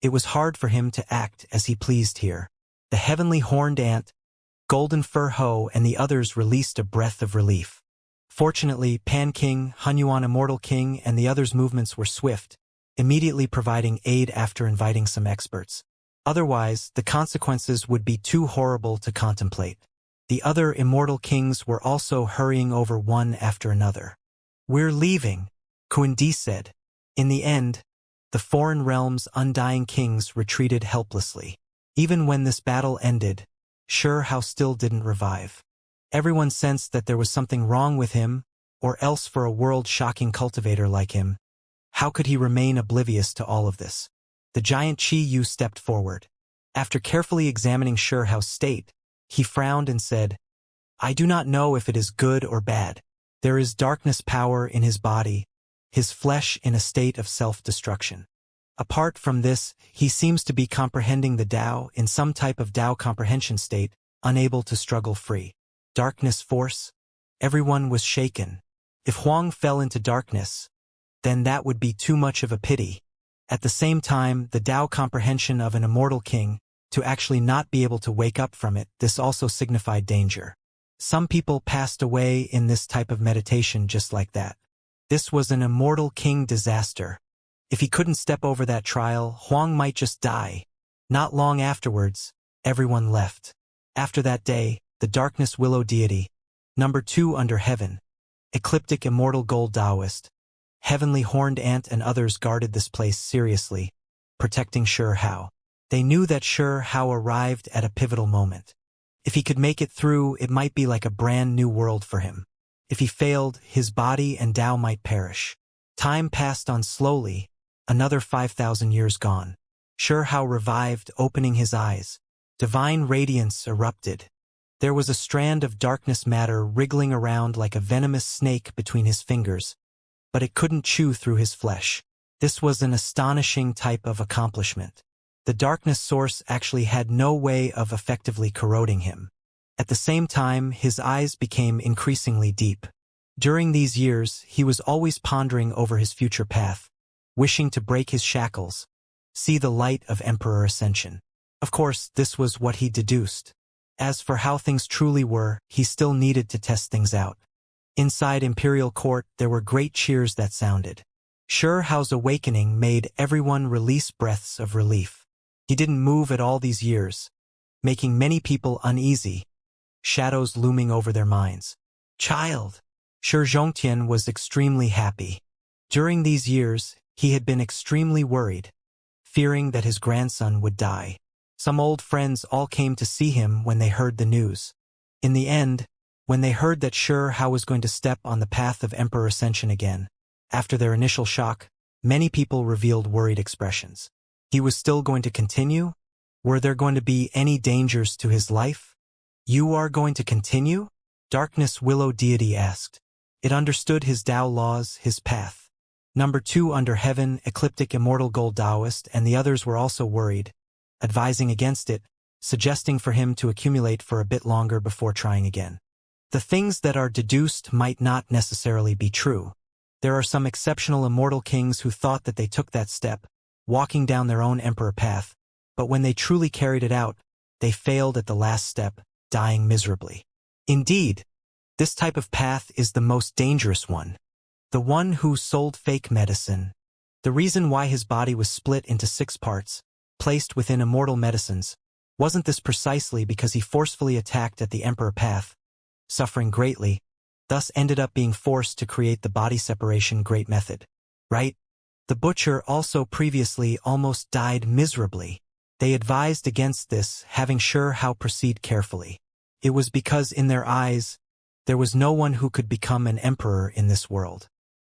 it was hard for him to act as he pleased here. The heavenly horned ant, Golden Fur Ho and the others released a breath of relief. Fortunately, Pan King, Hunyuan Immortal King and the others' movements were swift, immediately providing aid after inviting some experts. Otherwise, the consequences would be too horrible to contemplate. The other immortal kings were also hurrying over one after another. We're leaving, Kuan Di said. In the end, the foreign realm's undying kings retreated helplessly. Even when this battle ended, How still didn't revive. Everyone sensed that there was something wrong with him, or else for a world-shocking cultivator like him. How could he remain oblivious to all of this? The giant Chi Yu stepped forward. After carefully examining Hao's state, he frowned and said, I do not know if it is good or bad. There is darkness power in his body, his flesh in a state of self-destruction. Apart from this, he seems to be comprehending the Tao in some type of Tao comprehension state, unable to struggle free. Darkness force? Everyone was shaken. If Huang fell into darkness, then that would be too much of a pity. At the same time, the Tao comprehension of an immortal king, to actually not be able to wake up from it, this also signified danger. Some people passed away in this type of meditation just like that. This was an immortal king disaster. If he couldn't step over that trial, Huang might just die. Not long afterwards, everyone left. After that day, the Darkness Willow Deity, number 2 under heaven, Ecliptic Immortal Gold Taoist, Heavenly Horned Ant and others guarded this place seriously, protecting Hao. They knew that Hao arrived at a pivotal moment. If he could make it through, it might be like a brand new world for him. If he failed, his body and Tao might perish. Time passed on slowly, another 5,000 years gone. Hao revived, opening his eyes. Divine radiance erupted. There was a strand of darkness matter wriggling around like a venomous snake between his fingers, but it couldn't chew through his flesh. This was an astonishing type of accomplishment. The darkness source actually had no way of effectively corroding him. At the same time, his eyes became increasingly deep. During these years, he was always pondering over his future path, wishing to break his shackles, see the light of Emperor Ascension. Of course, this was what he deduced. As for how things truly were, he still needed to test things out. Inside Imperial Court, there were great cheers that sounded. Hao's awakening made everyone release breaths of relief. He didn't move at all these years, making many people uneasy, shadows looming over their minds. Child! Zhongtian was extremely happy. During these years, he had been extremely worried, fearing that his grandson would die. Some old friends all came to see him when they heard the news. In the end, when they heard that Hao was going to step on the path of Emperor Ascension again, after their initial shock, many people revealed worried expressions. He was still going to continue? Were there going to be any dangers to his life? You are going to continue? Darkness Willow Deity asked. It understood his Tao laws, his path. Number 2 under heaven, Ecliptic Immortal Gold Taoist, and the others were also worried, advising against it, suggesting for him to accumulate for a bit longer before trying again. The things that are deduced might not necessarily be true. There are some exceptional immortal kings who thought that they took that step, walking down their own emperor path, but when they truly carried it out, they failed at the last step, dying miserably. Indeed, this type of path is the most dangerous one. The one who sold fake medicine. The reason why his body was split into 6 parts, placed within immortal medicines, wasn't this precisely because he forcefully attacked at the emperor path, suffering greatly, thus ended up being forced to create the body separation great method, right? The butcher also previously almost died miserably. They advised against this, having sure how proceed carefully. It was because in their eyes, there was no one who could become an emperor in this world.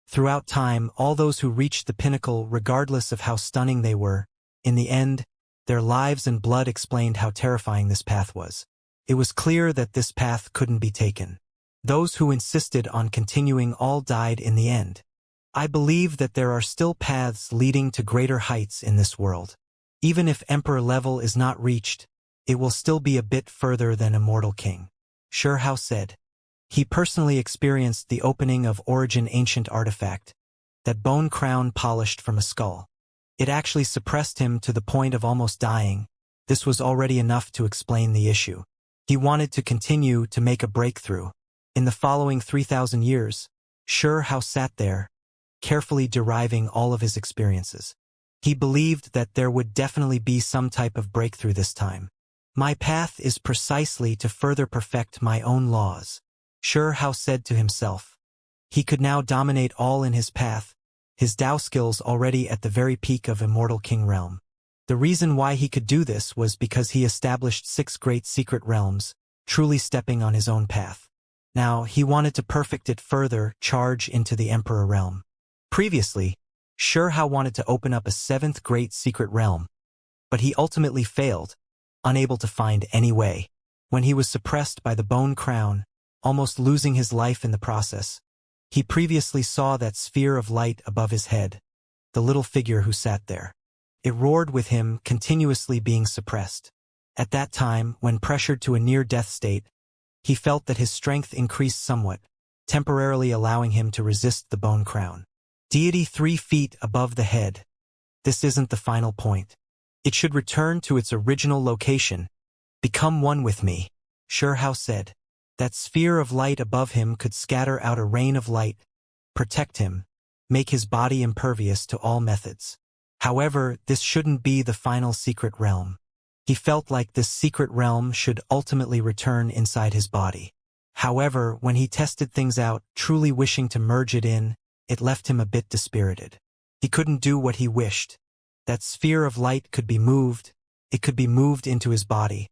Throughout time, all those who reached the pinnacle, regardless of how stunning they were, in the end, their lives and blood explained how terrifying this path was. It was clear that this path couldn't be taken. Those who insisted on continuing all died in the end. I believe that there are still paths leading to greater heights in this world. Even if Emperor level is not reached, it will still be a bit further than Immortal King. Xianxia said. He personally experienced the opening of Origin Ancient Artifact, that bone crown polished from a skull. It actually suppressed him to the point of almost dying. This was already enough to explain the issue. He wanted to continue to make a breakthrough. In the following 3,000 years, Xianxia sat there, carefully deriving all of his experiences. He believed that there would definitely be some type of breakthrough this time. My path is precisely to further perfect my own laws, Xianxia said to himself. He could now dominate all in his path, his Dao skills already at the very peak of Immortal King realm. The reason why he could do this was because he established 6 great secret realms, truly stepping on his own path. Now, he wanted to perfect it further, charge into the Emperor realm. Previously, Xianxia wanted to open up a 7th great secret realm, but he ultimately failed, unable to find any way. When he was suppressed by the bone crown, almost losing his life in the process, he previously saw that sphere of light above his head, the little figure who sat there. It roared with him, continuously being suppressed. At that time, when pressured to a near-death state, he felt that his strength increased somewhat, temporarily allowing him to resist the bone crown. Deity 3 feet above the head. This isn't the final point. It should return to its original location. Become one with me, Xianxia said. That sphere of light above him could scatter out a rain of light, protect him, make his body impervious to all methods. However, this shouldn't be the final secret realm. He felt like this secret realm should ultimately return inside his body. However, when he tested things out, truly wishing to merge it in, it left him a bit dispirited. He couldn't do what he wished. That sphere of light could be moved, it could be moved into his body,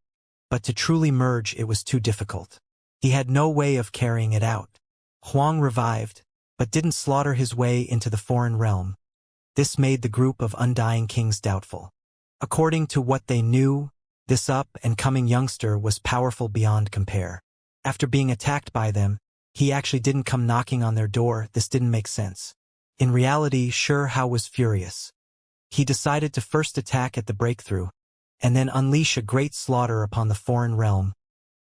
but to truly merge it was too difficult. He had no way of carrying it out. Huang revived, but didn't slaughter his way into the foreign realm. This made the group of undying kings doubtful. According to what they knew, this up-and-coming youngster was powerful beyond compare. After being attacked by them, he actually didn't come knocking on their door. This didn't make sense. In reality, Xianxia was furious. He decided to first attack at the breakthrough, and then unleash a great slaughter upon the foreign realm,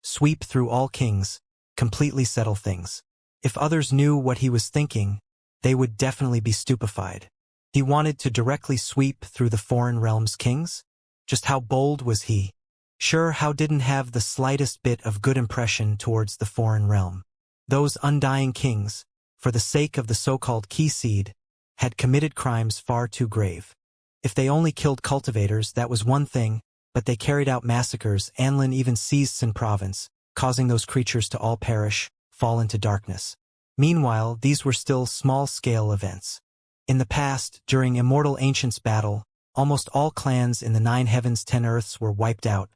sweep through all kings, completely settle things. If others knew what he was thinking, they would definitely be stupefied. He wanted to directly sweep through the foreign realm's kings? Just how bold was he? Xianxia didn't have the slightest bit of good impression towards the foreign realm. Those undying kings, for the sake of the so-called key seed, had committed crimes far too grave. If they only killed cultivators, that was one thing, but they carried out massacres. Anlin even seized Sin province, causing those creatures to all perish, fall into darkness. Meanwhile, these were still small-scale events. In the past, during Immortal Ancients' battle, almost all clans in the 9 heavens 10 earths were wiped out,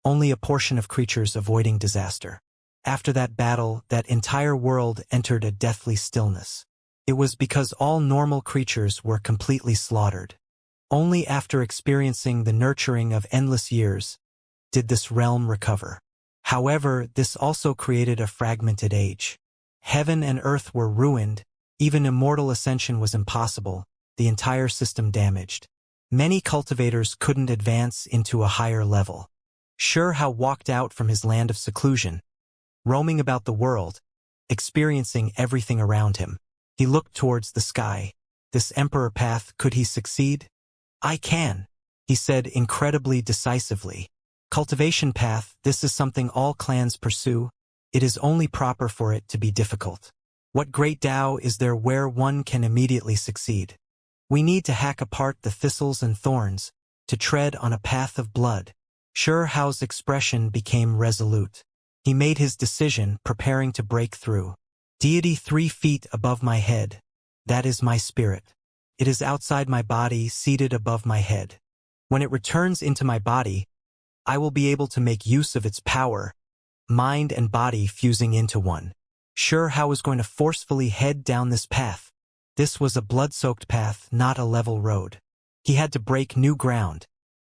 only a portion of creatures avoiding disaster. After that battle, that entire world entered a deathly stillness. It was because all normal creatures were completely slaughtered. Only after experiencing the nurturing of endless years did this realm recover. However, this also created a fragmented age. Heaven and earth were ruined, even immortal ascension was impossible, the entire system damaged. Many cultivators couldn't advance into a higher level. Xianxia walked out from his land of seclusion, roaming about the world, experiencing everything around him. He looked towards the sky. This emperor path, could he succeed? I can, he said incredibly decisively. Cultivation path, this is something all clans pursue. It is only proper for it to be difficult. What great Tao is there where one can immediately succeed? We need to hack apart the thistles and thorns, to tread on a path of blood. Xianxia's expression became resolute. He made his decision, preparing to break through. Deity 3 feet above my head. That is my spirit. It is outside my body, seated above my head. When it returns into my body, I will be able to make use of its power, mind and body fusing into one. Xianxia was going to forcefully head down this path. This was a blood-soaked path, not a level road. He had to break new ground,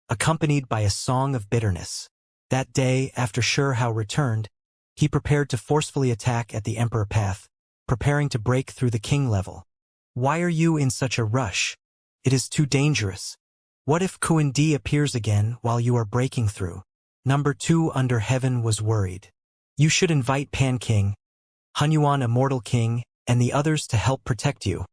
accompanied by a song of bitterness. That day, after Xianxia returned, he prepared to forcefully attack at the Emperor path, preparing to break through the king level. Why are you in such a rush? It is too dangerous. What if Kundi appears again while you are breaking through? Number 2 under heaven was worried. You should invite Pan King, Hunyuan Immortal King, and the others to help protect you.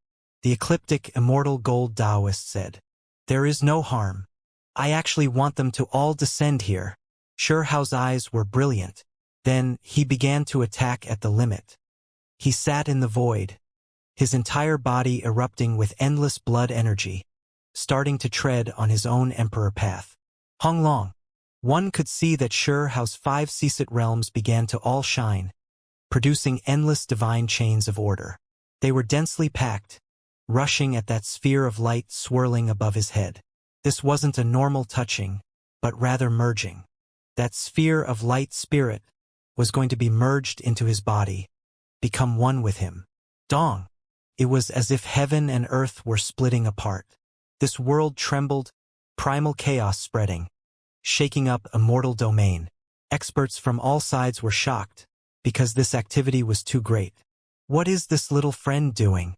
The ecliptic immortal gold Taoist said. There is no harm. I actually want them to all descend here. Xiao's eyes were brilliant. Then he began to attack at the limit. He sat in the void, his entire body erupting with endless blood energy, starting to tread on his own emperor path. Honglong. One could see that Xiao's 5 Ceasit realms began to all shine, producing endless divine chains of order. They were densely packed, rushing at that sphere of light swirling above his head. This wasn't a normal touching, but rather merging. That sphere of light spirit was going to be merged into his body, become one with him. Dong! It was as if heaven and earth were splitting apart. This world trembled, primal chaos spreading, shaking up immortal domain. Experts from all sides were shocked, because this activity was too great. What is this little friend doing?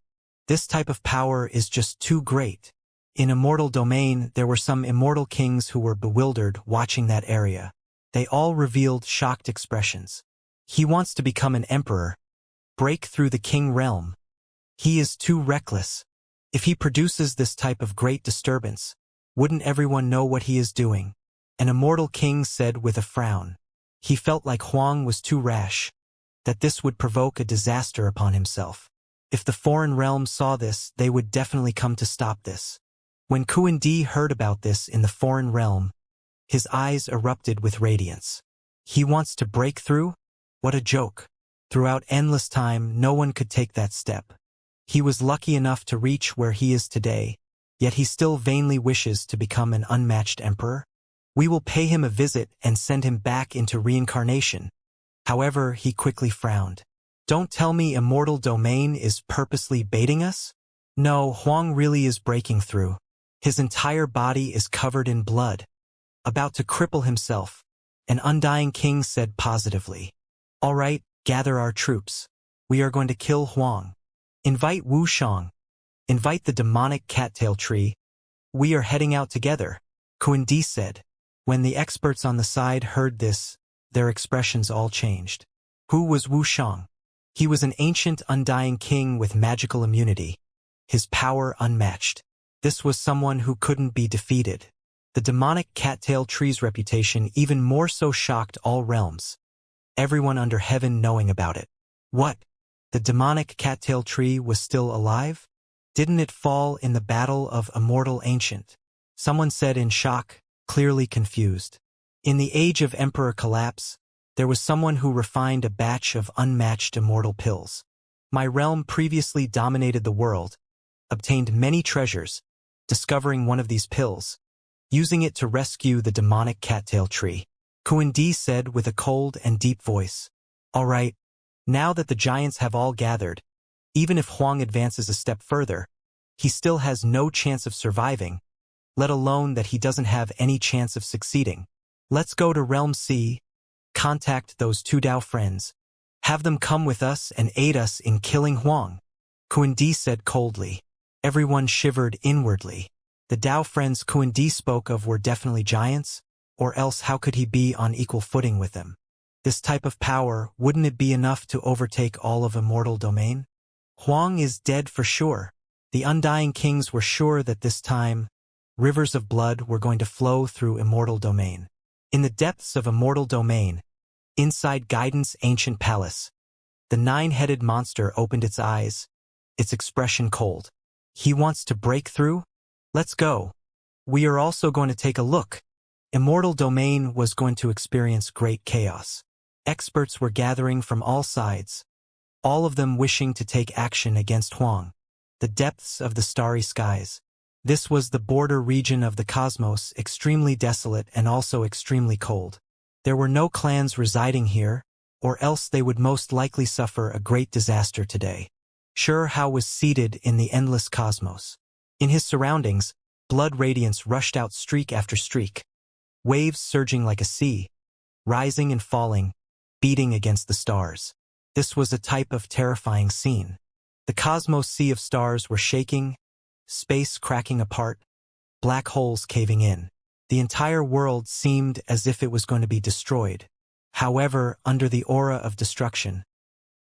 This type of power is just too great. In immortal domain, there were some immortal kings who were bewildered watching that area. They all revealed shocked expressions. He wants to become an emperor, break through the king realm. He is too reckless. If he produces this type of great disturbance, wouldn't everyone know what he is doing? An immortal king said with a frown. He felt like Huang was too rash, that this would provoke a disaster upon himself. If the foreign realm saw this, they would definitely come to stop this. When Kundi heard about this in the foreign realm, his eyes erupted with radiance. He wants to break through? What a joke. Throughout endless time, no one could take that step. He was lucky enough to reach where he is today, yet he still vainly wishes to become an unmatched emperor. We will pay him a visit and send him back into reincarnation. However, he quickly frowned. Don't tell me immortal domain is purposely baiting us? No, Huang really is breaking through. His entire body is covered in blood. About to cripple himself, an undying king said positively. All right, gather our troops. We are going to kill Huang. Invite Wu Shang. Invite the demonic cattail tree. We are heading out together, Kundi said. When the experts on the side heard this, their expressions all changed. Who was Wu Shang? He was an ancient undying king with magical immunity. His power unmatched. This was someone who couldn't be defeated. The demonic cattail tree's reputation even more so shocked all realms. Everyone under heaven knowing about it. What? The demonic cattail tree was still alive? Didn't it fall in the battle of Immortal Ancient? Someone said in shock, clearly confused. In the age of Emperor Collapse, there was someone who refined a batch of unmatched immortal pills. My realm previously dominated the world, obtained many treasures, discovering one of these pills, using it to rescue the demonic cattail tree. Kundi said with a cold and deep voice. All right, now that the giants have all gathered, even if Huang advances a step further, he still has no chance of surviving, let alone that he doesn't have any chance of succeeding. Let's go to Realm C, contact those 2 Dao friends, have them come with us and aid us in killing Huang. Kundi said coldly. Everyone shivered inwardly. The Dao friends Kundi spoke of were definitely giants, or else how could he be on equal footing with them? This type of power, wouldn't it be enough to overtake all of immortal domain? Huang is dead for sure. The undying kings were sure that this time, rivers of blood were going to flow through immortal domain. In the depths of immortal domain, inside Guidance Ancient Palace, the 9-headed monster opened its eyes, its expression cold. He wants to break through? Let's go. We are also going to take a look. Immortal domain was going to experience great chaos. Experts were gathering from all sides, all of them wishing to take action against Huang. The depths of the starry skies. This was the border region of the cosmos, extremely desolate and also extremely cold. There were no clans residing here, or else they would most likely suffer a great disaster today. Xianxia was seated in the endless cosmos. In his surroundings, blood radiance rushed out streak after streak, waves surging like a sea, rising and falling, beating against the stars. This was a type of terrifying scene. The cosmos sea of stars were shaking, space cracking apart, black holes caving in. The entire world seemed as if it was going to be destroyed. However, under the aura of destruction,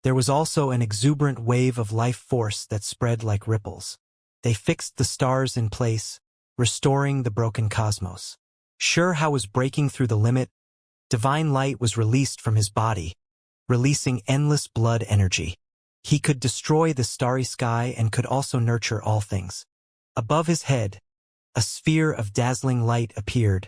there was also an exuberant wave of life force that spread like ripples. They fixed the stars in place, restoring the broken cosmos. Xianxia was breaking through the limit. Divine light was released from his body, releasing endless blood energy. He could destroy the starry sky and could also nurture all things. Above his head, a sphere of dazzling light appeared,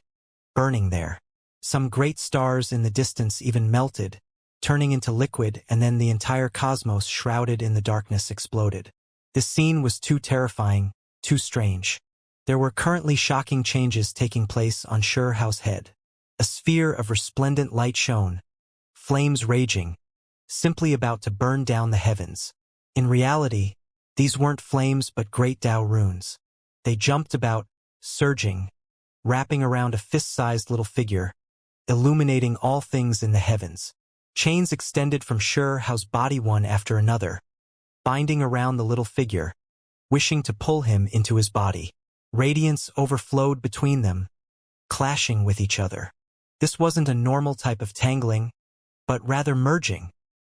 burning there. Some great stars in the distance even melted, turning into liquid, and then the entire cosmos shrouded in the darkness exploded. This scene was too terrifying, too strange. There were currently shocking changes taking place on Xianxia's head. A sphere of resplendent light shone, flames raging, simply about to burn down the heavens. In reality, these weren't flames but great Tao runes. They jumped about, surging, wrapping around a fist-sized little figure, illuminating all things in the heavens. Chains extended from Xianxia's body one after another, binding around the little figure, wishing to pull him into his body. Radiance overflowed between them, clashing with each other. This wasn't a normal type of tangling, but rather merging.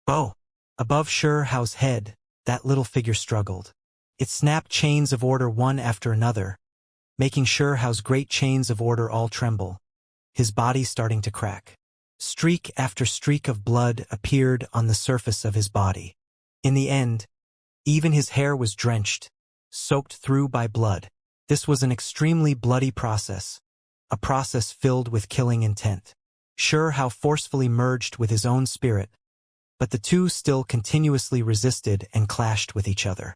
Oh! Above Xianxia's head, that little figure struggled. It snapped chains of order one after another, making Xianxia's great chains of order all tremble, his body starting to crack. Streak after streak of blood appeared on the surface of his body. In the end, even his hair was drenched, soaked through by blood. This was an extremely bloody process, a process filled with killing intent. Xianxia forcefully merged with his own spirit, but the two still continuously resisted and clashed with each other.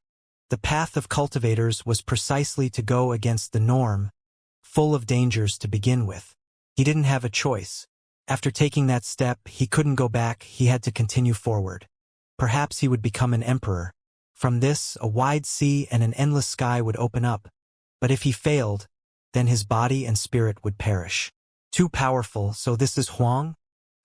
The path of cultivators was precisely to go against the norm, full of dangers to begin with. He didn't have a choice. After taking that step, he couldn't go back, he had to continue forward. Perhaps he would become an emperor. From this, a wide sea and an endless sky would open up. But if he failed, then his body and spirit would perish. Too powerful, so this is Huang?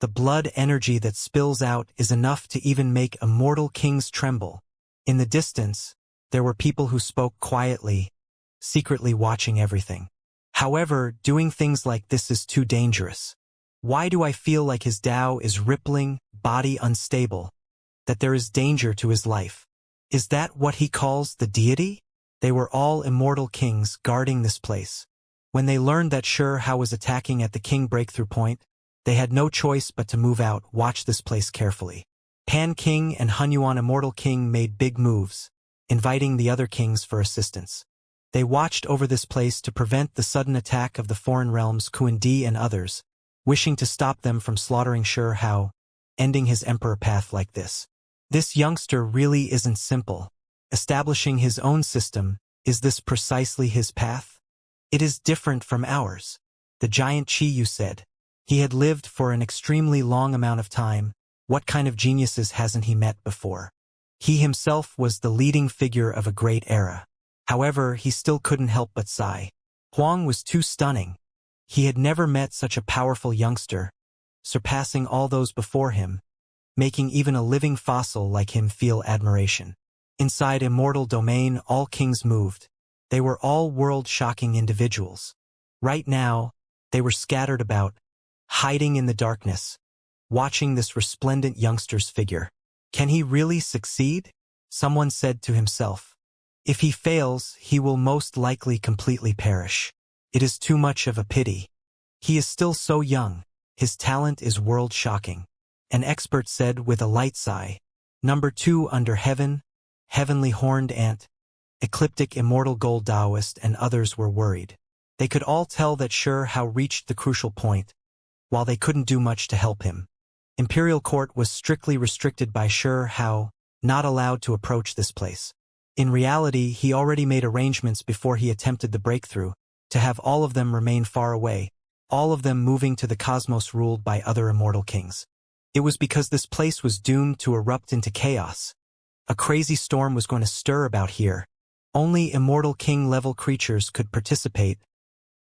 The blood energy that spills out is enough to even make immortal kings tremble. In the distance, there were people who spoke quietly, secretly watching everything. However, doing things like this is too dangerous. Why do I feel like his Tao is rippling, body unstable, that there is danger to his life? Is that what he calls the deity? They were all immortal kings guarding this place. When they learned that Xianxia was attacking at the king breakthrough point, they had no choice but to move out. Watch this place carefully. Han King and Hunyuan Immortal King made big moves, inviting the other kings for assistance. They watched over this place to prevent the sudden attack of the foreign realms Kundi and others, wishing to stop them from slaughtering Xianxia, ending his emperor path like this. This youngster really isn't simple. Establishing his own system, is this precisely his path? It is different from ours. The giant Qiyu said. He had lived for an extremely long amount of time. What kind of geniuses hasn't he met before? He himself was the leading figure of a great era. However, he still couldn't help but sigh. Huang was too stunning. He had never met such a powerful youngster, surpassing all those before him, making even a living fossil like him feel admiration. Inside Immortal Domain, all kings moved. They were all world-shocking individuals. Right now, they were scattered about, hiding in the darkness, watching this resplendent youngster's figure. Can he really succeed? Someone said to himself. If he fails, he will most likely completely perish. It is too much of a pity. He is still so young. His talent is world-shocking. An expert said with a light sigh. Number 2 under heaven, heavenly horned ant, ecliptic immortal gold Taoist and others were worried. They could all tell that Xianxia reached the crucial point, while they couldn't do much to help him. Imperial court was strictly restricted by Xianxia, not allowed to approach this place. In reality, he already made arrangements before he attempted the breakthrough, to have all of them remain far away, all of them moving to the cosmos ruled by other immortal kings. It was because this place was doomed to erupt into chaos. A crazy storm was going to stir about here. Only immortal king-level creatures could participate.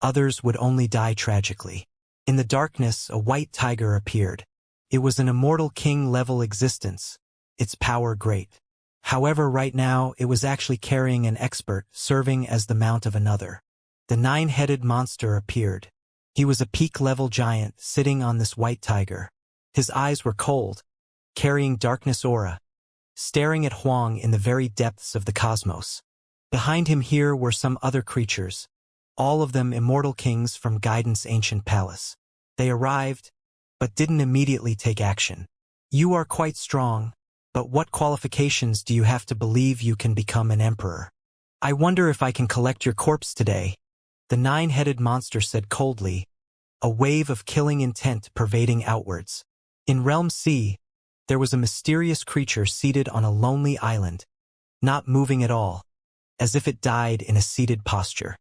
Others would only die tragically. In the darkness, a white tiger appeared. It was an immortal king-level existence, its power great. However, right now, it was actually carrying an expert, serving as the mount of another. The nine-headed monster appeared. He was a peak-level giant sitting on this white tiger. His eyes were cold, carrying darkness aura, staring at Huang in the very depths of the cosmos. Behind him here were some other creatures, all of them immortal kings from Guidance Ancient Palace. They arrived, but didn't immediately take action. You are quite strong, but what qualifications do you have to believe you can become an emperor? I wonder if I can collect your corpse today, the nine-headed monster said coldly, a wave of killing intent pervading outwards. In Realm C, there was a mysterious creature seated on a lonely island, not moving at all, as if it died in a seated posture.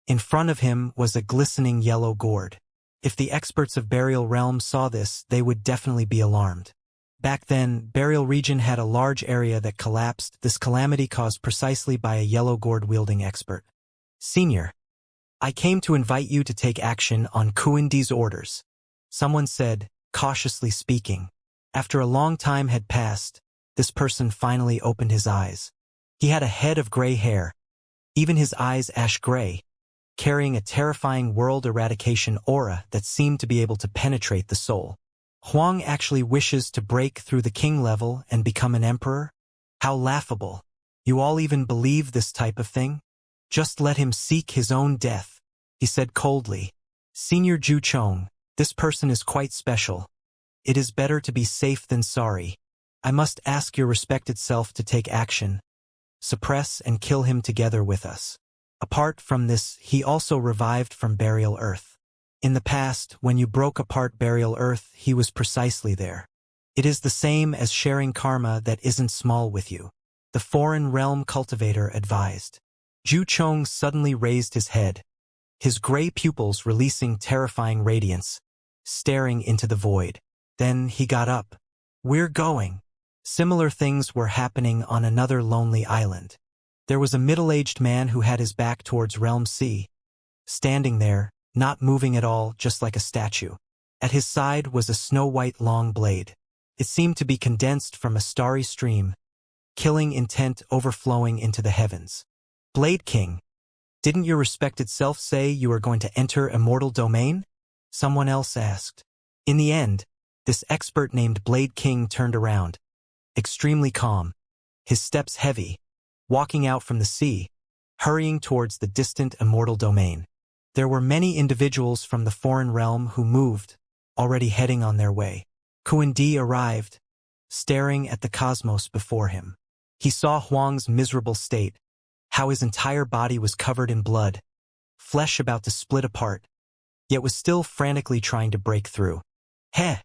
In front of him was a glistening yellow gourd. If the experts of Burial Realm saw this, they would definitely be alarmed. Back then, Burial Region had a large area that collapsed, this calamity caused precisely by a yellow gourd-wielding expert. Senior, I came to invite you to take action on Kuindi's orders, someone said, cautiously speaking. After a long time had passed, this person finally opened his eyes. He had a head of gray hair, even his eyes ash-gray, carrying a terrifying world eradication aura that seemed to be able to penetrate the soul. Huang actually wishes to break through the king level and become an emperor? How laughable. You all even believe this type of thing? Just let him seek his own death, he said coldly. Senior Zhu Chong, this person is quite special. It is better to be safe than sorry. I must ask your respected self to take action. Suppress and kill him together with us. Apart from this, he also revived from Burial Earth. In the past, when you broke apart Burial Earth, he was precisely there. It is the same as sharing karma that isn't small with you, the foreign realm cultivator advised. Zhu Chong suddenly raised his head, his gray pupils releasing terrifying radiance, staring into the void. Then he got up. We're going. Similar things were happening on another lonely island. There was a middle-aged man who had his back towards Realm C, standing there, not moving at all, just like a statue. At his side was a snow-white long blade. It seemed to be condensed from a starry stream, killing intent overflowing into the heavens. Blade King, didn't your respected self say you were going to enter Immortal Domain? Someone else asked. In the end, this expert named Blade King turned around, extremely calm, his steps heavy, walking out from the sea, hurrying towards the distant Immortal Domain. There were many individuals from the foreign realm who moved, already heading on their way. Kuindi arrived, staring at the cosmos before him. He saw Huang's miserable state, how his entire body was covered in blood, flesh about to split apart, yet was still frantically trying to break through. Heh!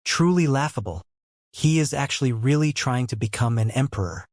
Truly laughable. He is actually really trying to become an emperor,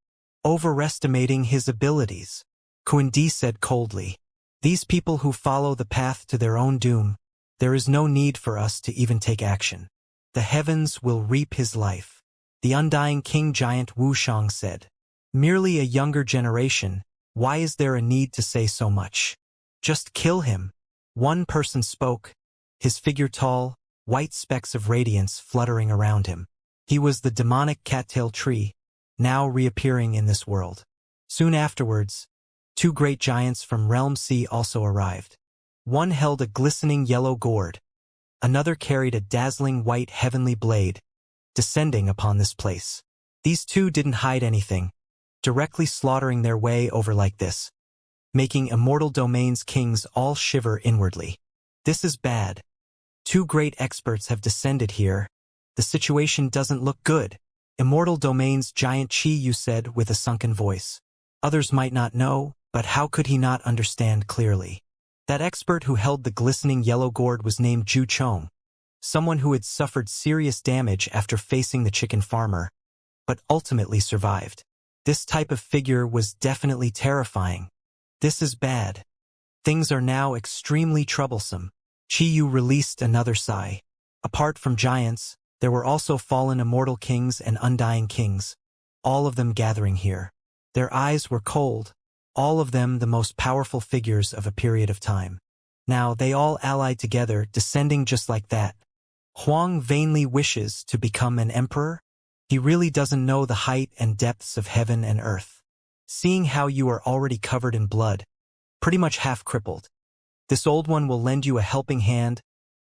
overestimating his abilities. Kuindi said coldly. These people who follow the path to their own doom, there is no need for us to even take action. The heavens will reap his life. The undying king giant Wuxiang said. Merely a younger generation, why is there a need to say so much? Just kill him. One person spoke, his figure tall, white specks of radiance fluttering around him. He was the demonic cattail tree, now reappearing in this world. Soon afterwards, two great giants from Realm C also arrived. One held a glistening yellow gourd, another carried a dazzling white heavenly blade, descending upon this place. These two didn't hide anything, directly slaughtering their way over like this, making Immortal Domain's kings all shiver inwardly. This is bad. Two great experts have descended here. The situation doesn't look good. Immortal Domain's giant Chi Yu said with a sunken voice. Others might not know, but how could he not understand clearly? That expert who held the glistening yellow gourd was named Zhu Chong, someone who had suffered serious damage after facing the chicken farmer, but ultimately survived. This type of figure was definitely terrifying. This is bad. Things are now extremely troublesome. Qiyu released another sigh. Apart from giants, there were also fallen immortal kings and undying kings, all of them gathering here. Their eyes were cold, all of them the most powerful figures of a period of time. Now they all allied together, descending just like that. Huang vainly wishes to become an emperor? He really doesn't know the height and depths of heaven and earth. Seeing how you are already covered in blood, pretty much half crippled, this old one will lend you a helping hand,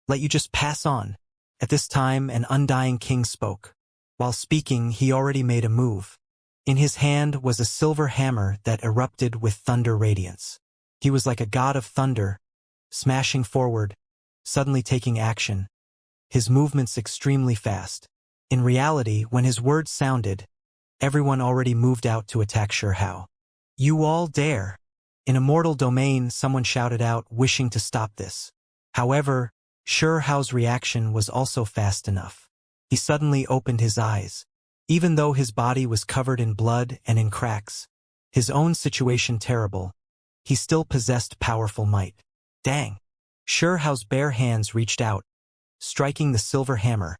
let you just pass on. At this time, an undying king spoke. While speaking, he already made a move. In his hand was a silver hammer that erupted with thunder radiance. He was like a god of thunder, smashing forward, suddenly taking action. His movements extremely fast. In reality, when his words sounded, everyone already moved out to attack Shihao. You all dare! In Immortal domain, someone shouted out, wishing to stop this. However, Shihao's reaction was also fast enough. He suddenly opened his eyes. Even though his body was covered in blood and in cracks, his own situation terrible, he still possessed powerful might. Dang! Shihao's bare hands reached out, striking the silver hammer,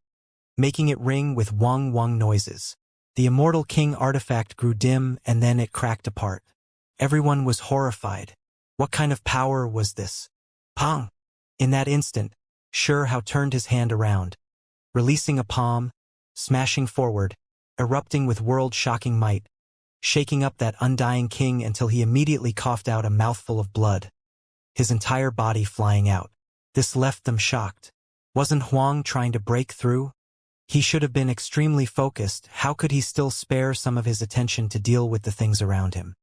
making it ring with wong-wong noises. The Immortal King artifact grew dim and then it cracked apart. Everyone was horrified. What kind of power was this? Pong! In that instant, Shihao turned his hand around, releasing a palm, smashing forward, erupting with world-shocking might, shaking up that undying king until he immediately coughed out a mouthful of blood, his entire body flying out. This left them shocked. Wasn't Huang trying to break through? He should have been extremely focused. How could he still spare some of his attention to deal with the things around him?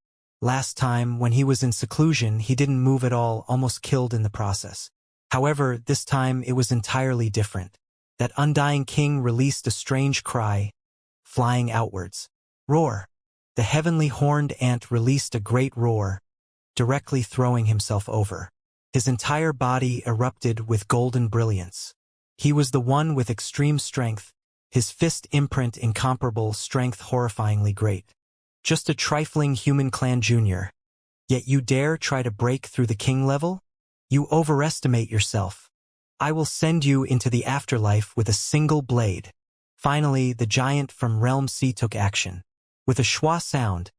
Last time, when he was in seclusion, he didn't move at all, almost killed in the process. However, this time it was entirely different. That undying king released a strange cry, flying outwards. Roar! The heavenly horned ant released a great roar, directly throwing himself over. His entire body erupted with golden brilliance. He was the one with extreme strength, his fist imprint incomparable, strength horrifyingly great. Just a trifling human clan junior. Yet you dare try to break through the king level? You overestimate yourself. I will send you into the afterlife with a single blade. Finally, the giant from Realm C took action. With a schwa sound,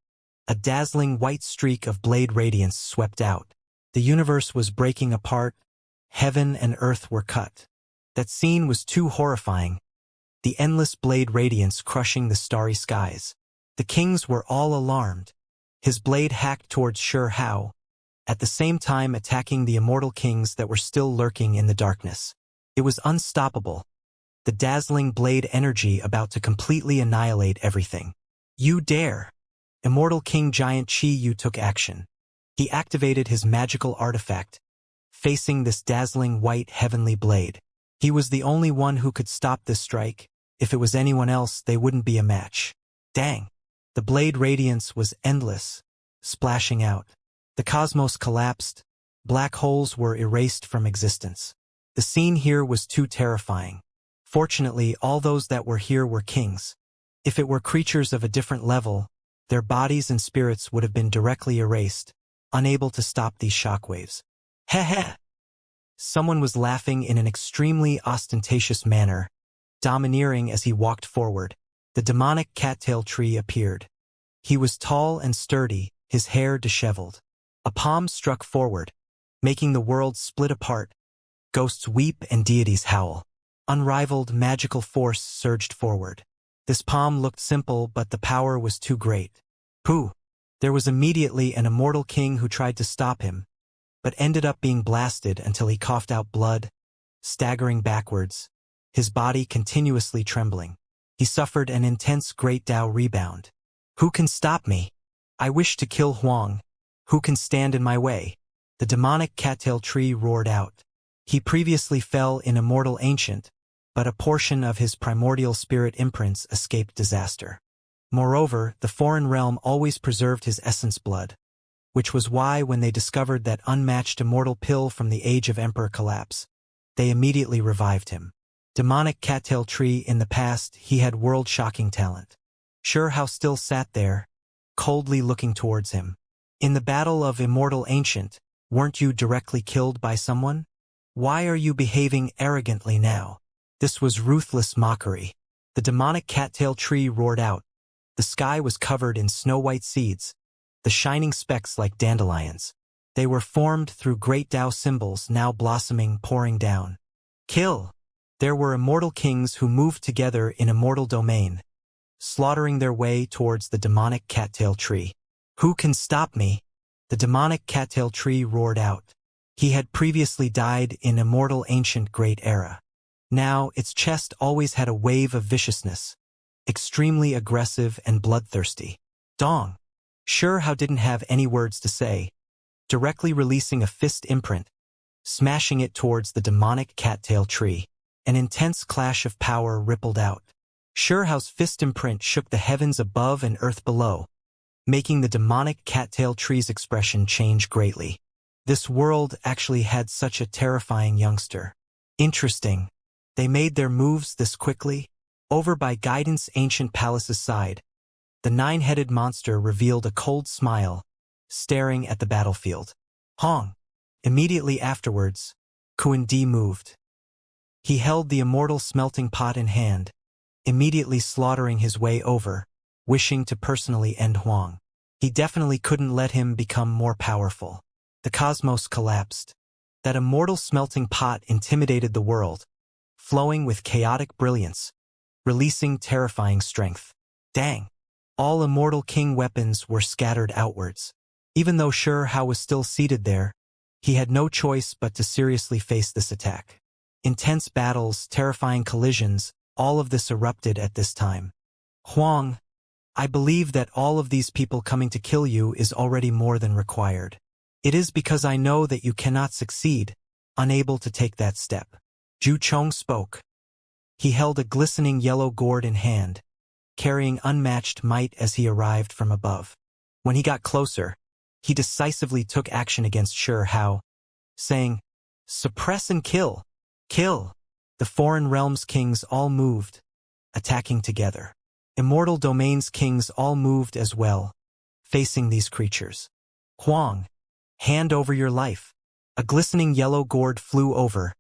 a dazzling white streak of blade radiance swept out. The universe was breaking apart. Heaven and earth were cut. That scene was too horrifying. The endless blade radiance crushing the starry skies. The kings were all alarmed. His blade hacked towards Shihao, at the same time attacking the immortal kings that were still lurking in the darkness. It was unstoppable. The dazzling blade energy about to completely annihilate everything. You dare! Immortal King Giant Qiyu took action. He activated his magical artifact, facing this dazzling white heavenly blade. He was the only one who could stop this strike. If it was anyone else, they wouldn't be a match. Dang! The blade radiance was endless, splashing out. The cosmos collapsed. Black holes were erased from existence. The scene here was too terrifying. Fortunately, all those that were here were kings. If it were creatures of a different level, their bodies and spirits would have been directly erased, unable to stop these shockwaves. Heh. Someone was laughing in an extremely ostentatious manner, domineering as he walked forward. The demonic cattail tree appeared. He was tall and sturdy, his hair disheveled. A palm struck forward, making the world split apart. Ghosts weep and deities howl. Unrivaled magical force surged forward. This palm looked simple, but the power was too great. Pooh! There was immediately an immortal king who tried to stop him, but ended up being blasted until he coughed out blood, staggering backwards, his body continuously trembling. He suffered an intense Great Tao rebound. Who can stop me? I wish to kill Huang. Who can stand in my way? The demonic cattail tree roared out. He previously fell in Immortal Ancient, but a portion of his primordial spirit imprints escaped disaster. Moreover, the foreign realm always preserved his essence blood, which was why when they discovered that unmatched immortal pill from the Age of Emperor collapse, they immediately revived him. Demonic cattail tree, in the past, he had world-shocking talent. Shihao still sat there, coldly looking towards him. In the battle of Immortal Ancient, weren't you directly killed by someone? Why are you behaving arrogantly now? This was ruthless mockery. The demonic cattail tree roared out. The sky was covered in snow-white seeds, the shining specks like dandelions. They were formed through great Tao symbols now blossoming, pouring down. Kill! There were immortal kings who moved together in immortal domain, slaughtering their way towards the demonic cattail tree. Who can stop me? The demonic cattail tree roared out. He had previously died in Immortal Ancient Great Era. Now its chest always had a wave of viciousness, extremely aggressive and bloodthirsty. Dong! How didn't have any words to say, directly releasing a fist imprint, smashing it towards the demonic cattail tree. An intense clash of power rippled out. Hao's fist imprint shook the heavens above and earth below, making the demonic cattail tree's expression change greatly. This world actually had such a terrifying youngster. Interesting. They made their moves this quickly. Over by Guidance Ancient Palace's side, the nine-headed monster revealed a cold smile, staring at the battlefield. Hong. Immediately afterwards, Kuan Di moved. He held the immortal smelting pot in hand, immediately slaughtering his way over, wishing to personally end Huang. He definitely couldn't let him become more powerful. The cosmos collapsed. That immortal smelting pot intimidated the world, flowing with chaotic brilliance, releasing terrifying strength. Dang! All immortal king weapons were scattered outwards. Even though Hao was still seated there, he had no choice but to seriously face this attack. Intense battles, terrifying collisions, all of this erupted at this time. Huang, I believe that all of these people coming to kill you is already more than required. It is because I know that you cannot succeed, unable to take that step. Zhu Chong spoke. He held a glistening yellow gourd in hand, carrying unmatched might as he arrived from above. When he got closer, he decisively took action against Hao, saying, "Suppress and kill! Kill!" The foreign realms kings all moved, attacking together. Immortal domains kings all moved as well, facing these creatures. Huang, hand over your life. A glistening yellow gourd flew over,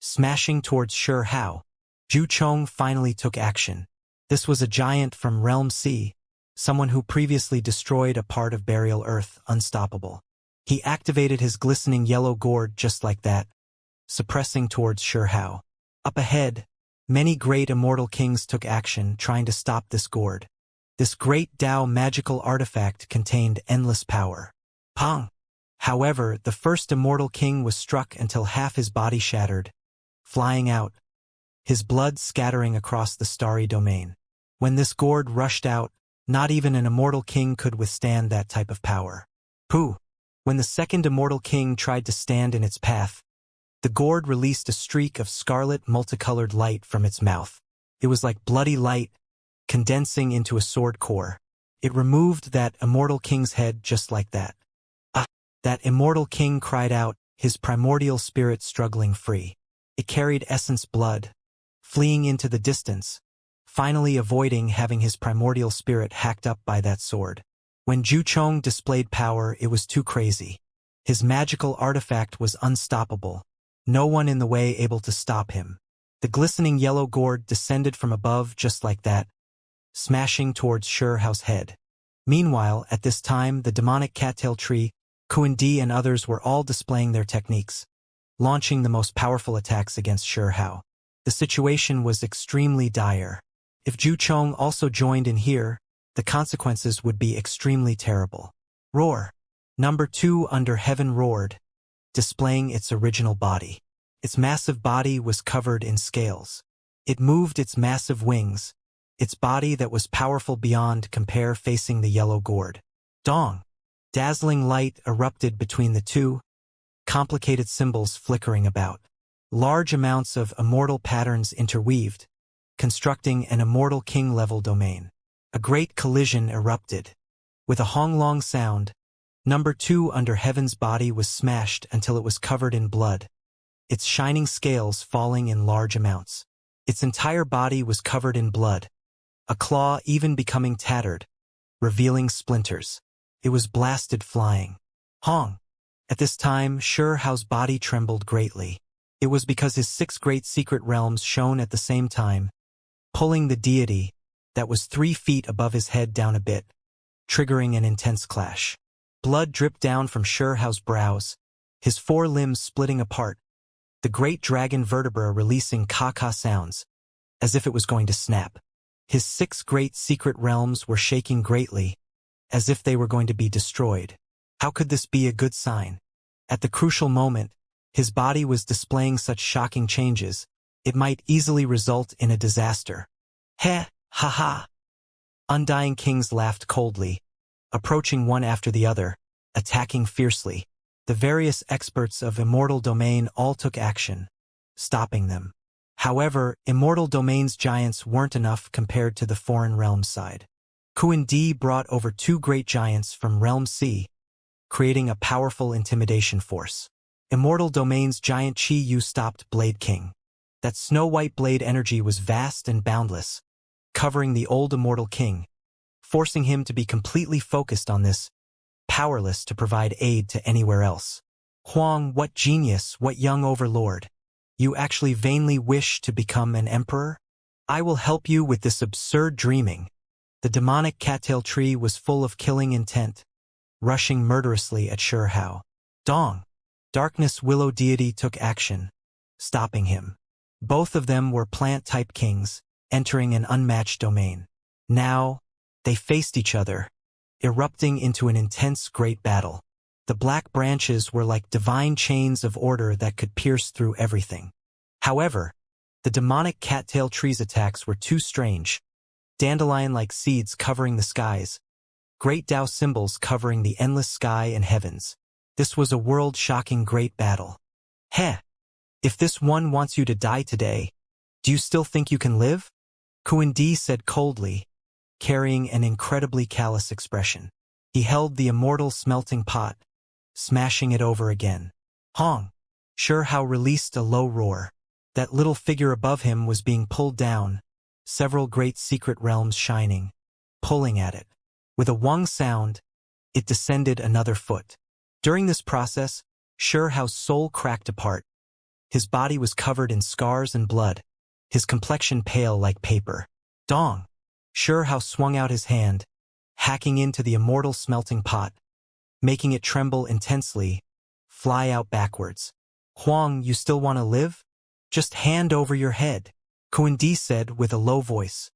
smashing towards Hao. Zhu Chong finally took action. This was a giant from Realm C, someone who previously destroyed a part of Burial Earth, unstoppable. He activated his glistening yellow gourd just like that, suppressing towards Hao. Up ahead, many great immortal kings took action trying to stop this gourd. This great Tao magical artifact contained endless power. Pong! However, the first immortal king was struck until half his body shattered, flying out, his blood scattering across the starry domain. When this gourd rushed out, not even an immortal king could withstand that type of power. Pooh! When the second immortal king tried to stand in its path, the gourd released a streak of scarlet multicolored light from its mouth. It was like bloody light, condensing into a sword core. It removed that immortal king's head just like that. Ah! That immortal king cried out, his primordial spirit struggling free. It carried essence blood, fleeing into the distance, finally avoiding having his primordial spirit hacked up by that sword. When Zhu Chong displayed power, it was too crazy. His magical artifact was unstoppable. No one in the way able to stop him. The glistening yellow gourd descended from above just like that, smashing towards Hao's head. Meanwhile, at this time, the demonic cattail tree, Kuan Di and others were all displaying their techniques, launching the most powerful attacks against Hao. The situation was extremely dire. If Zhu Chong also joined in here, the consequences would be extremely terrible. Roar! Number 2 under heaven roared, displaying its original body. Its massive body was covered in scales. It moved its massive wings, its body that was powerful beyond compare facing the yellow gourd. Dong! Dazzling light erupted between the two, complicated symbols flickering about. Large amounts of immortal patterns interweaved, constructing an immortal king-level domain. A great collision erupted. With a honglong sound, number 2 under heaven's body was smashed until it was covered in blood, its shining scales falling in large amounts. Its entire body was covered in blood, a claw even becoming tattered, revealing splinters. It was blasted flying. Hong! At this time, Hao's body trembled greatly. It was because his 6 great secret realms shone at the same time, pulling the deity that was 3 feet above his head down a bit, triggering an intense clash. Blood dripped down from Hao's brows, his 4 limbs splitting apart, the great dragon vertebra releasing caca sounds, as if it was going to snap. His 6 great secret realms were shaking greatly, as if they were going to be destroyed. How could this be a good sign? At the crucial moment, his body was displaying such shocking changes, it might easily result in a disaster. Heh, ha ha. Undying kings laughed coldly, approaching one after the other, attacking fiercely. The various experts of Immortal Domain all took action, stopping them. However, Immortal Domain's giants weren't enough compared to the foreign realm side. Kuan Di brought over 2 great giants from Realm C, creating a powerful intimidation force. Immortal Domain's giant Chi Yu stopped Blade King. That snow-white blade energy was vast and boundless, covering the old Immortal King, forcing him to be completely focused on this, powerless to provide aid to anywhere else. Huang, what genius, what young overlord. You actually vainly wish to become an emperor? I will help you with this absurd dreaming. The demonic cattail tree was full of killing intent, rushing murderously at Hao. Dong! Darkness Willow deity took action, stopping him. Both of them were plant-type kings, entering an unmatched domain. Now, they faced each other, erupting into an intense great battle. The black branches were like divine chains of order that could pierce through everything. However, the demonic cattail tree's attacks were too strange. Dandelion-like seeds covering the skies, great Tao symbols covering the endless sky and heavens. This was a world-shocking great battle. Heh! If this one wants you to die today, do you still think you can live? Kuan Di said coldly, carrying an incredibly callous expression. He held the immortal smelting pot, smashing it over again. Hong! Hao released a low roar. That little figure above him was being pulled down, several great secret realms shining, pulling at it. With a wong sound, it descended another foot. During this process, Hao's soul cracked apart. His body was covered in scars and blood, his complexion pale like paper. Dong! Hao swung out his hand, hacking into the immortal smelting pot, making it tremble intensely, fly out backwards. Huang, you still want to live? Just hand over your head, Kuan Di said with a low voice.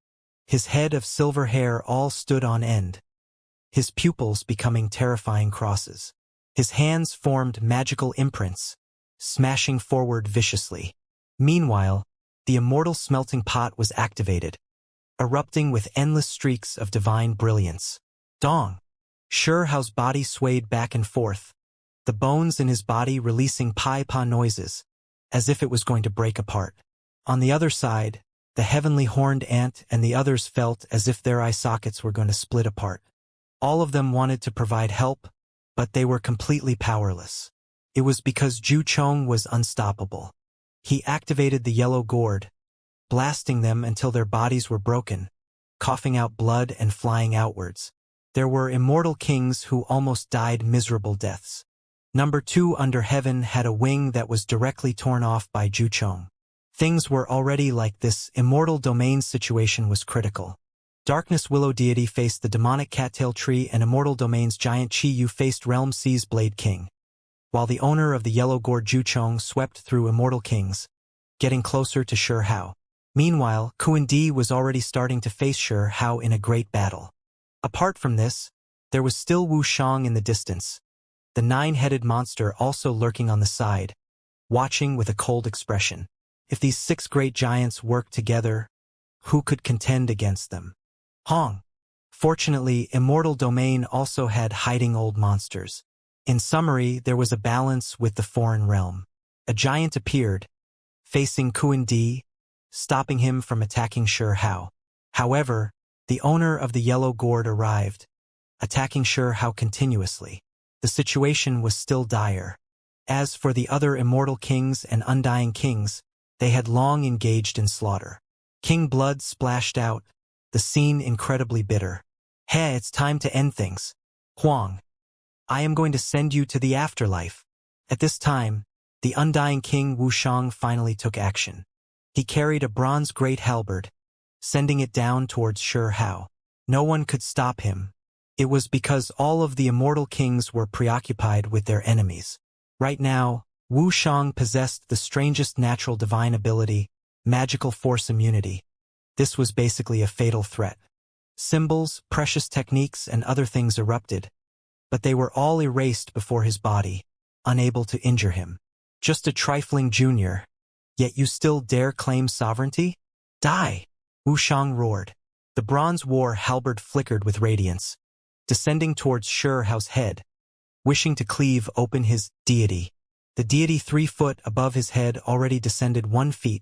His head of silver hair all stood on end, his pupils becoming terrifying crosses. His hands formed magical imprints, smashing forward viciously. Meanwhile, the immortal smelting pot was activated, erupting with endless streaks of divine brilliance. Dong! Hao's body swayed back and forth, the bones in his body releasing pai-pa noises, as if it was going to break apart. On the other side, the heavenly horned ant and the others felt as if their eye sockets were going to split apart. All of them wanted to provide help, but they were completely powerless. It was because Zhu Chong was unstoppable. He activated the yellow gourd, blasting them until their bodies were broken, coughing out blood and flying outwards. There were immortal kings who almost died miserable deaths. Number 2 under heaven had a wing that was directly torn off by Zhu Chong. Things were already like this. Immortal Domain's situation was critical. Darkness Willow deity faced the demonic cattail tree and Immortal Domain's giant Chi Yu faced Realm C's Blade King. While the owner of the yellow gourd Zhu Chong swept through immortal kings, getting closer to Hao. Meanwhile, Kuan Di was already starting to face Hao in a great battle. Apart from this, there was still Wu Shang in the distance, the 9-headed monster also lurking on the side, watching with a cold expression. If these 6 great giants worked together, who could contend against them? Hong! Fortunately, Immortal Domain also had hiding old monsters. In summary, there was a balance with the foreign realm. A giant appeared, facing Kuan Di, stopping him from attacking Hao. However, the owner of the yellow gourd arrived, attacking Hao continuously. The situation was still dire. As for the other immortal kings and undying kings, they had long engaged in slaughter. King blood splashed out, the scene incredibly bitter. Hey, it's time to end things. Huang, I am going to send you to the afterlife. At this time, the undying king Wuxiang finally took action. He carried a bronze great halberd, sending it down towards Shi Hao. No one could stop him. It was because all of the immortal kings were preoccupied with their enemies. Right now, Wuxiang possessed the strangest natural divine ability, magical force immunity. This was basically a fatal threat. Symbols, precious techniques, and other things erupted, but they were all erased before his body, unable to injure him. Just a trifling junior, yet you still dare claim sovereignty? Die! Wuxiang roared. The bronze war halberd flickered with radiance, descending towards Shi Hao's head, wishing to cleave open his deity. The deity 3 foot above his head already descended 1 feet,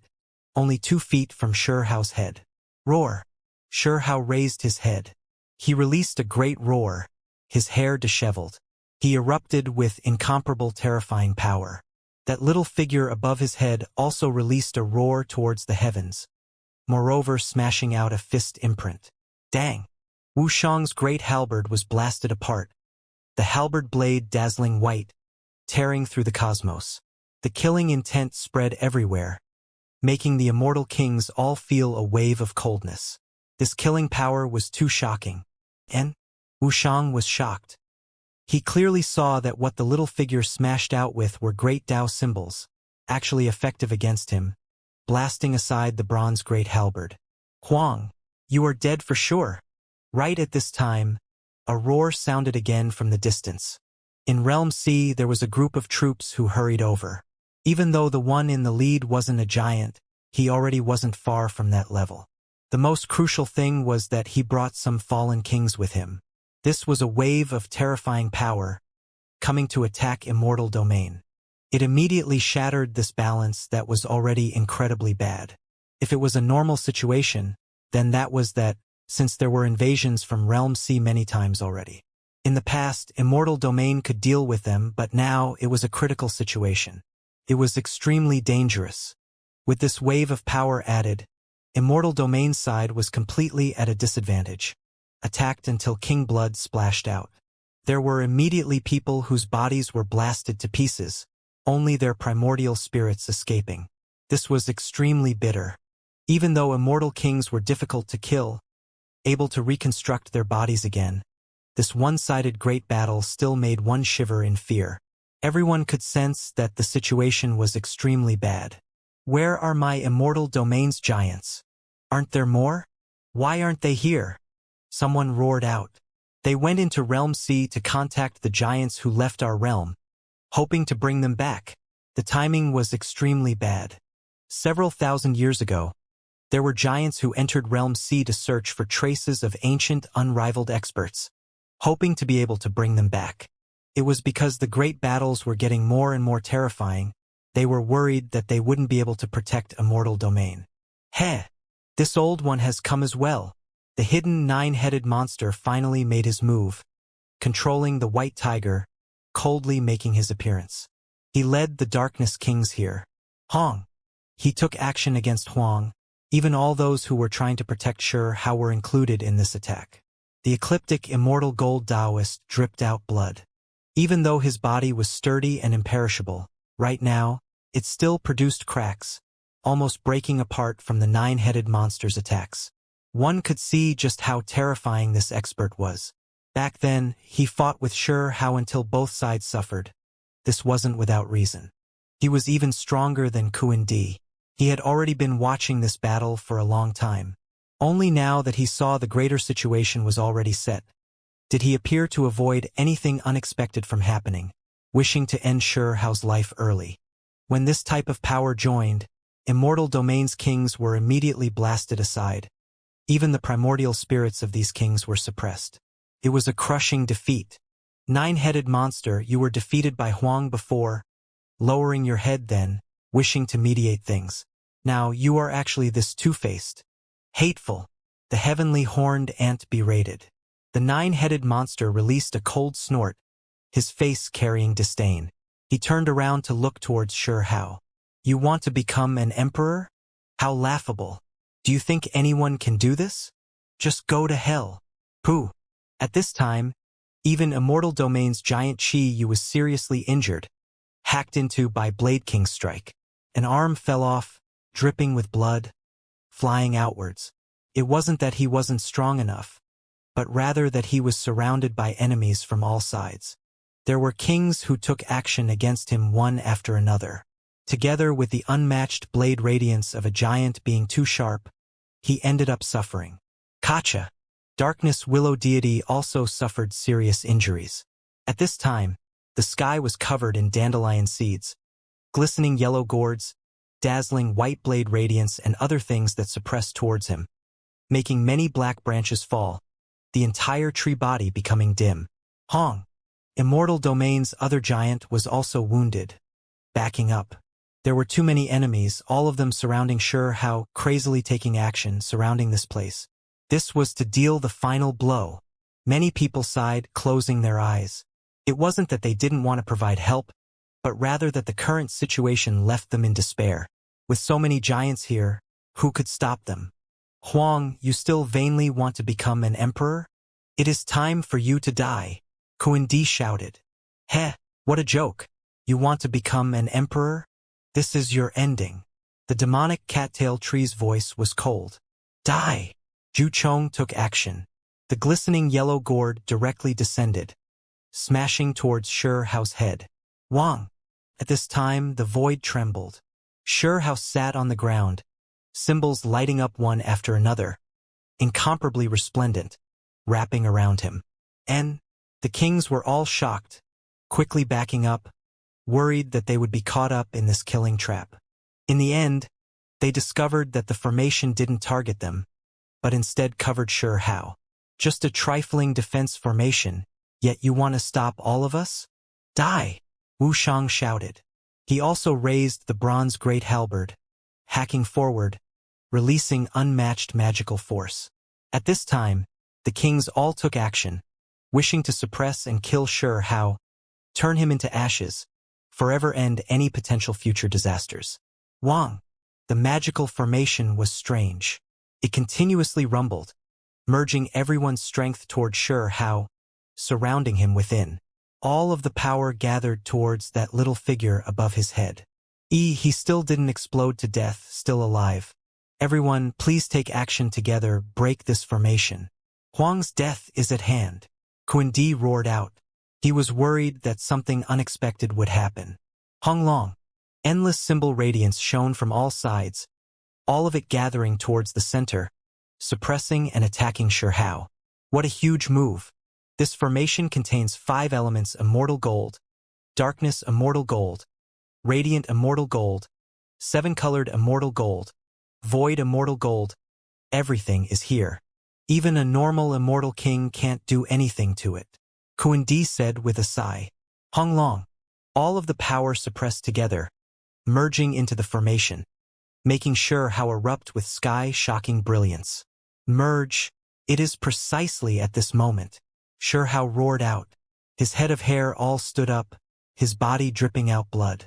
only 2 feet from Shi Hao's head. Roar! Shi Hao raised his head. He released a great roar, his hair disheveled. He erupted with incomparable terrifying power. That little figure above his head also released a roar towards the heavens, moreover smashing out a fist imprint. Dang! Wuxiang's great halberd was blasted apart, the halberd blade dazzling white, tearing through the cosmos. The killing intent spread everywhere, making the immortal kings all feel a wave of coldness. This killing power was too shocking. And Wuxiang was shocked. He clearly saw that what the little figure smashed out with were great Tao symbols, actually effective against him, blasting aside the bronze great halberd. Huang, you are dead for sure. Right at this time, a roar sounded again from the distance. In Realm C, there was a group of troops who hurried over. Even though the one in the lead wasn't a giant, he already wasn't far from that level. The most crucial thing was that he brought some fallen kings with him. This was a wave of terrifying power, coming to attack Immortal Domain. It immediately shattered this balance that was already incredibly bad. If it was a normal situation, then that was that, since there were invasions from Realm C many times already. In the past, Immortal Domain could deal with them, but now it was a critical situation. It was extremely dangerous. With this wave of power added, Immortal Domain's side was completely at a disadvantage, attacked until King Blood splashed out. There were immediately people whose bodies were blasted to pieces, only their primordial spirits escaping. This was extremely bitter. Even though immortal kings were difficult to kill, able to reconstruct their bodies again, this one-sided great battle still made one shiver in fear. Everyone could sense that the situation was extremely bad. Where are my Immortal Domain's giants? Aren't there more? Why aren't they here? Someone roared out. They went into Realm C to contact the giants who left our realm, hoping to bring them back. The timing was extremely bad. Several thousand years ago, there were giants who entered Realm C to search for traces of ancient, unrivaled experts, hoping to be able to bring them back. It was because the great battles were getting more and more terrifying. They were worried that they wouldn't be able to protect Immortal Domain. Heh! This old one has come as well. The hidden 9-headed monster finally made his move, controlling the white tiger, coldly making his appearance. He led the Darkness Kings here. Hong! He took action against Huang. Even all those who were trying to protect Shi Hao were included in this attack. The ecliptic immortal gold Taoist dripped out blood. Even though his body was sturdy and imperishable, right now, it still produced cracks, almost breaking apart from the 9-headed monster's attacks. One could see just how terrifying this expert was. Back then, he fought with Shi Hao until both sides suffered. This wasn't without reason. He was even stronger than Kuan Di. He had already been watching this battle for a long time. Only now that he saw the greater situation was already set, did he appear to avoid anything unexpected from happening, wishing to end Shi Hao's life early. When this type of power joined, Immortal Domain's kings were immediately blasted aside. Even the primordial spirits of these kings were suppressed. It was a crushing defeat. 9-headed monster, you were defeated by Huang before, lowering your head then, wishing to mediate things. Now you are actually this two-faced. Hateful. The heavenly horned ant berated. The 9-headed monster released a cold snort, his face carrying disdain. He turned around to look towards Shi Hao. You want to become an emperor? How laughable. Do you think anyone can do this? Just go to hell. Pooh. At this time, even Immortal Domain's giant Qi was seriously injured, hacked into by Blade King's strike. An arm fell off, dripping with blood, flying outwards. It wasn't that he wasn't strong enough, but rather that he was surrounded by enemies from all sides. There were kings who took action against him one after another. Together with the unmatched blade radiance of a giant being too sharp, he ended up suffering. Kacha, Darkness Willow deity, also suffered serious injuries. At this time, the sky was covered in dandelion seeds, glistening yellow gourds, dazzling white blade radiance, and other things that suppressed towards him, making many black branches fall, the entire tree body becoming dim. Hong, Immortal Domain's other giant, was also wounded, backing up. There were too many enemies, all of them surrounding Xianxia, crazily taking action, surrounding this place. This was to deal the final blow. Many people sighed, closing their eyes. It wasn't that they didn't want to provide help, but rather that the current situation left them in despair. With so many giants here, who could stop them? Huang, you still vainly want to become an emperor? It is time for you to die. Kuan-Di shouted. Heh, what a joke. You want to become an emperor? This is your ending. The demonic cattail tree's voice was cold. Die! Zhu Chong took action. The glistening yellow gourd directly descended, smashing towards Xianxia's head. Wang! At this time, the void trembled. Xianxia sat on the ground, symbols lighting up one after another, incomparably resplendent, wrapping around him. And the kings were all shocked, quickly backing up, worried that they would be caught up in this killing trap. In the end, they discovered that the formation didn't target them, but instead covered Xianxia. Just a trifling defense formation, yet you want to stop all of us? Die! Wu Shang shouted. He also raised the bronze great halberd, hacking forward, releasing unmatched magical force. At this time, the kings all took action, wishing to suppress and kill Xianxia, turn him into ashes, forever end any potential future disasters. Wang, the magical formation was strange. It continuously rumbled, merging everyone's strength toward Xianxia, surrounding him within. All of the power gathered towards that little figure above his head. He still didn't explode to death, still alive. Everyone, please take action together, break this formation. Huang's death is at hand. Kuan-Di roared out. He was worried that something unexpected would happen. Hong Long. Endless symbol radiance shone from all sides, all of it gathering towards the center, suppressing and attacking Xianxia. What a huge move. This formation contains 5 elements: Immortal Gold, Darkness Immortal Gold, Radiant Immortal Gold, 7-colored Immortal Gold, Void Immortal Gold. Everything is here. Even a normal Immortal King can't do anything to it. Kuan-Di said with a sigh. Hong Long. All of the power suppressed together, merging into the formation, making Xianxia erupt with sky-shocking brilliance. Merge. It is precisely at this moment. Xianxia roared out. His head of hair all stood up, his body dripping out blood.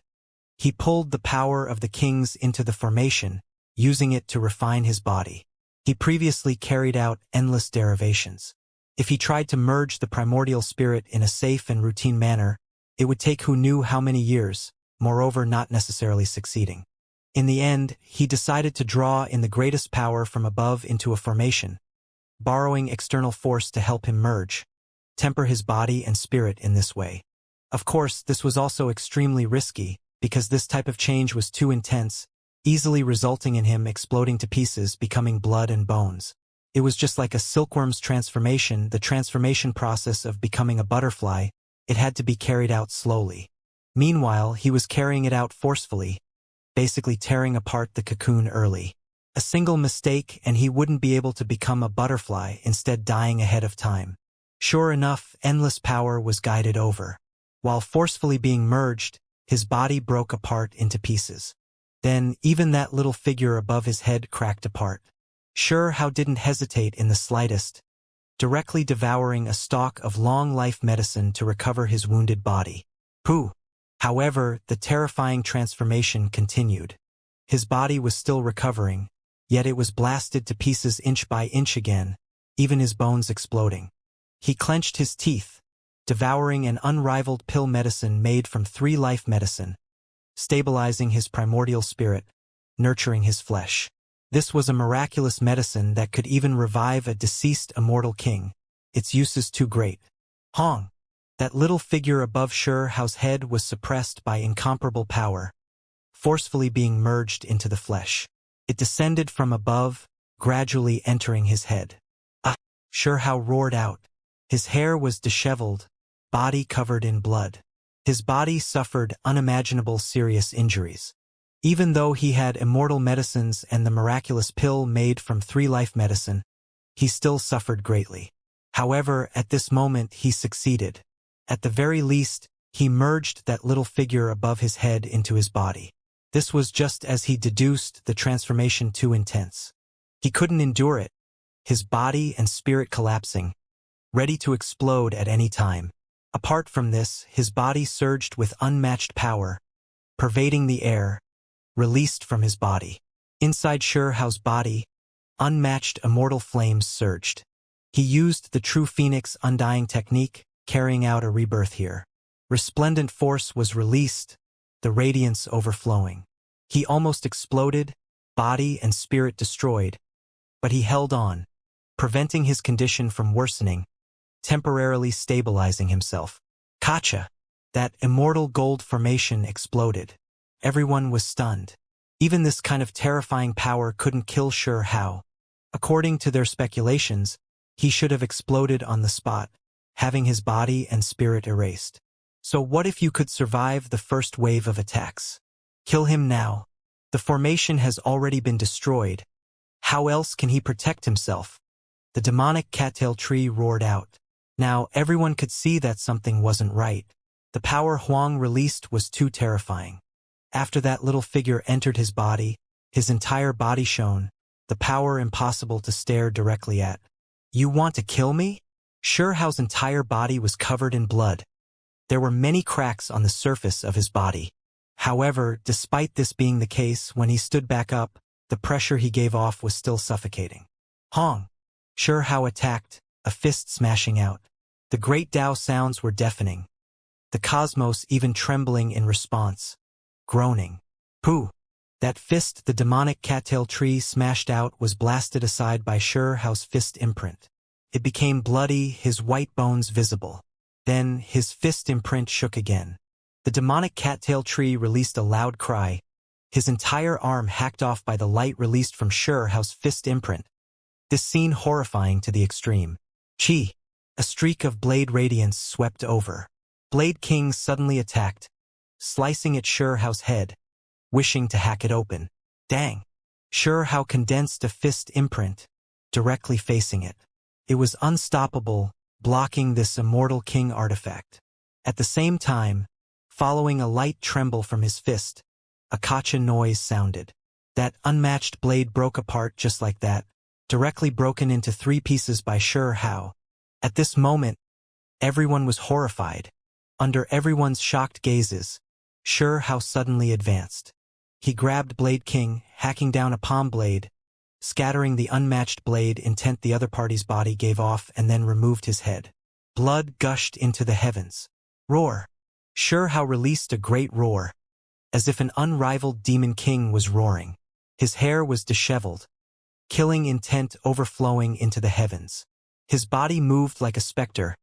He pulled the power of the kings into the formation, using it to refine his body. He previously carried out endless derivations. If he tried to merge the primordial spirit in a safe and routine manner, it would take who knew how many years, moreover not necessarily succeeding. In the end, he decided to draw in the greatest power from above into a formation, borrowing external force to help him merge, temper his body and spirit in this way. Of course, this was also extremely risky, because this type of change was too intense, easily resulting in him exploding to pieces, becoming blood and bones. It was just like a silkworm's transformation, the transformation process of becoming a butterfly. It had to be carried out slowly. Meanwhile, he was carrying it out forcefully, basically tearing apart the cocoon early. A single mistake and he wouldn't be able to become a butterfly, instead dying ahead of time. Sure enough, endless power was guided over. While forcefully being merged, his body broke apart into pieces. Then, even that little figure above his head cracked apart. Xianxia didn't hesitate in the slightest, directly devouring a stalk of long-life medicine to recover his wounded body. Pooh! However, the terrifying transformation continued. His body was still recovering, yet it was blasted to pieces inch by inch again, even his bones exploding. He clenched his teeth, devouring an unrivaled pill medicine made from 3-life medicine, stabilizing his primordial spirit, nurturing his flesh. This was a miraculous medicine that could even revive a deceased immortal king. Its use is too great. Hong! That little figure above Hao's head was suppressed by incomparable power, forcefully being merged into the flesh. It descended from above, gradually entering his head. Ah! Hao roared out. His hair was disheveled, body covered in blood. His body suffered unimaginable serious injuries. Even though he had immortal medicines and the miraculous pill made from 3-life medicine, he still suffered greatly. However, at this moment he succeeded. At the very least, he merged that little figure above his head into his body. This was just as he deduced the transformation too intense. He couldn't endure it, his body and spirit collapsing, ready to explode at any time. Apart from this, his body surged with unmatched power, pervading the air, released from his body. Inside Hao's body, unmatched immortal flames surged. He used the true Phoenix undying technique, carrying out a rebirth here. Resplendent force was released, the radiance overflowing. He almost exploded, body and spirit destroyed, but he held on, preventing his condition from worsening, temporarily stabilizing himself. Kacha! That immortal gold formation exploded. Everyone was stunned. Even this kind of terrifying power couldn't kill Hao. According to their speculations, he should have exploded on the spot, having his body and spirit erased. So what if you could survive the first wave of attacks? Kill him now. The formation has already been destroyed. How else can he protect himself? The demonic cattail tree roared out. Now everyone could see that something wasn't right. The power Huang released was too terrifying. After that little figure entered his body, his entire body shone, the power impossible to stare directly at. You want to kill me? Hao's entire body was covered in blood. There were many cracks on the surface of his body. However, despite this being the case, when he stood back up, the pressure he gave off was still suffocating. Hong! Hao attacked, a fist smashing out. The great Tao sounds were deafening. The cosmos even trembling in response. Groaning. Pooh! That fist the demonic cattail tree smashed out was blasted aside by Hao's fist imprint. It became bloody, his white bones visible. Then, his fist imprint shook again. The demonic cattail tree released a loud cry, his entire arm hacked off by the light released from Hao's fist imprint. This scene horrifying to the extreme. Chi! A streak of blade radiance swept over. Blade King suddenly attacked, slicing at Hao's head, wishing to hack it open. Dang! Hao condensed a fist imprint, directly facing it. It was unstoppable, blocking this immortal king artifact. At the same time, following a light tremble from his fist, a kacha noise sounded. That unmatched blade broke apart just like that, directly broken into 3 pieces by Hao. At this moment, everyone was horrified. Under everyone's shocked gazes, Hao suddenly advanced. He grabbed Blade King, hacking down a palm blade, scattering the unmatched blade intent the other party's body gave off, and then removed his head. Blood gushed into the heavens. Roar! Hao released a great roar, as if an unrivaled demon king was roaring. His hair was disheveled, killing intent overflowing into the heavens. His body moved like a specter,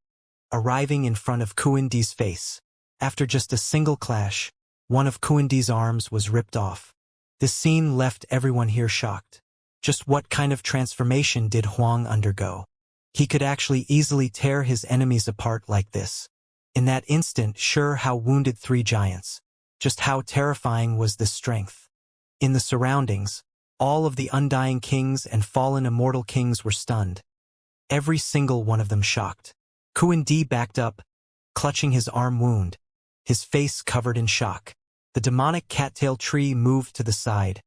arriving in front of Kuindi's face. After just a single clash, one of Kuindi's arms was ripped off. This scene left everyone here shocked. Just what kind of transformation did Huang undergo? He could actually easily tear his enemies apart like this. In that instant, Hao wounded 3 giants. Just how terrifying was this strength? In the surroundings, all of the undying kings and fallen immortal kings were stunned. Every single one of them shocked. Kuindi backed up, clutching his arm wound, his face covered in shock. The demonic cattail tree moved to the side,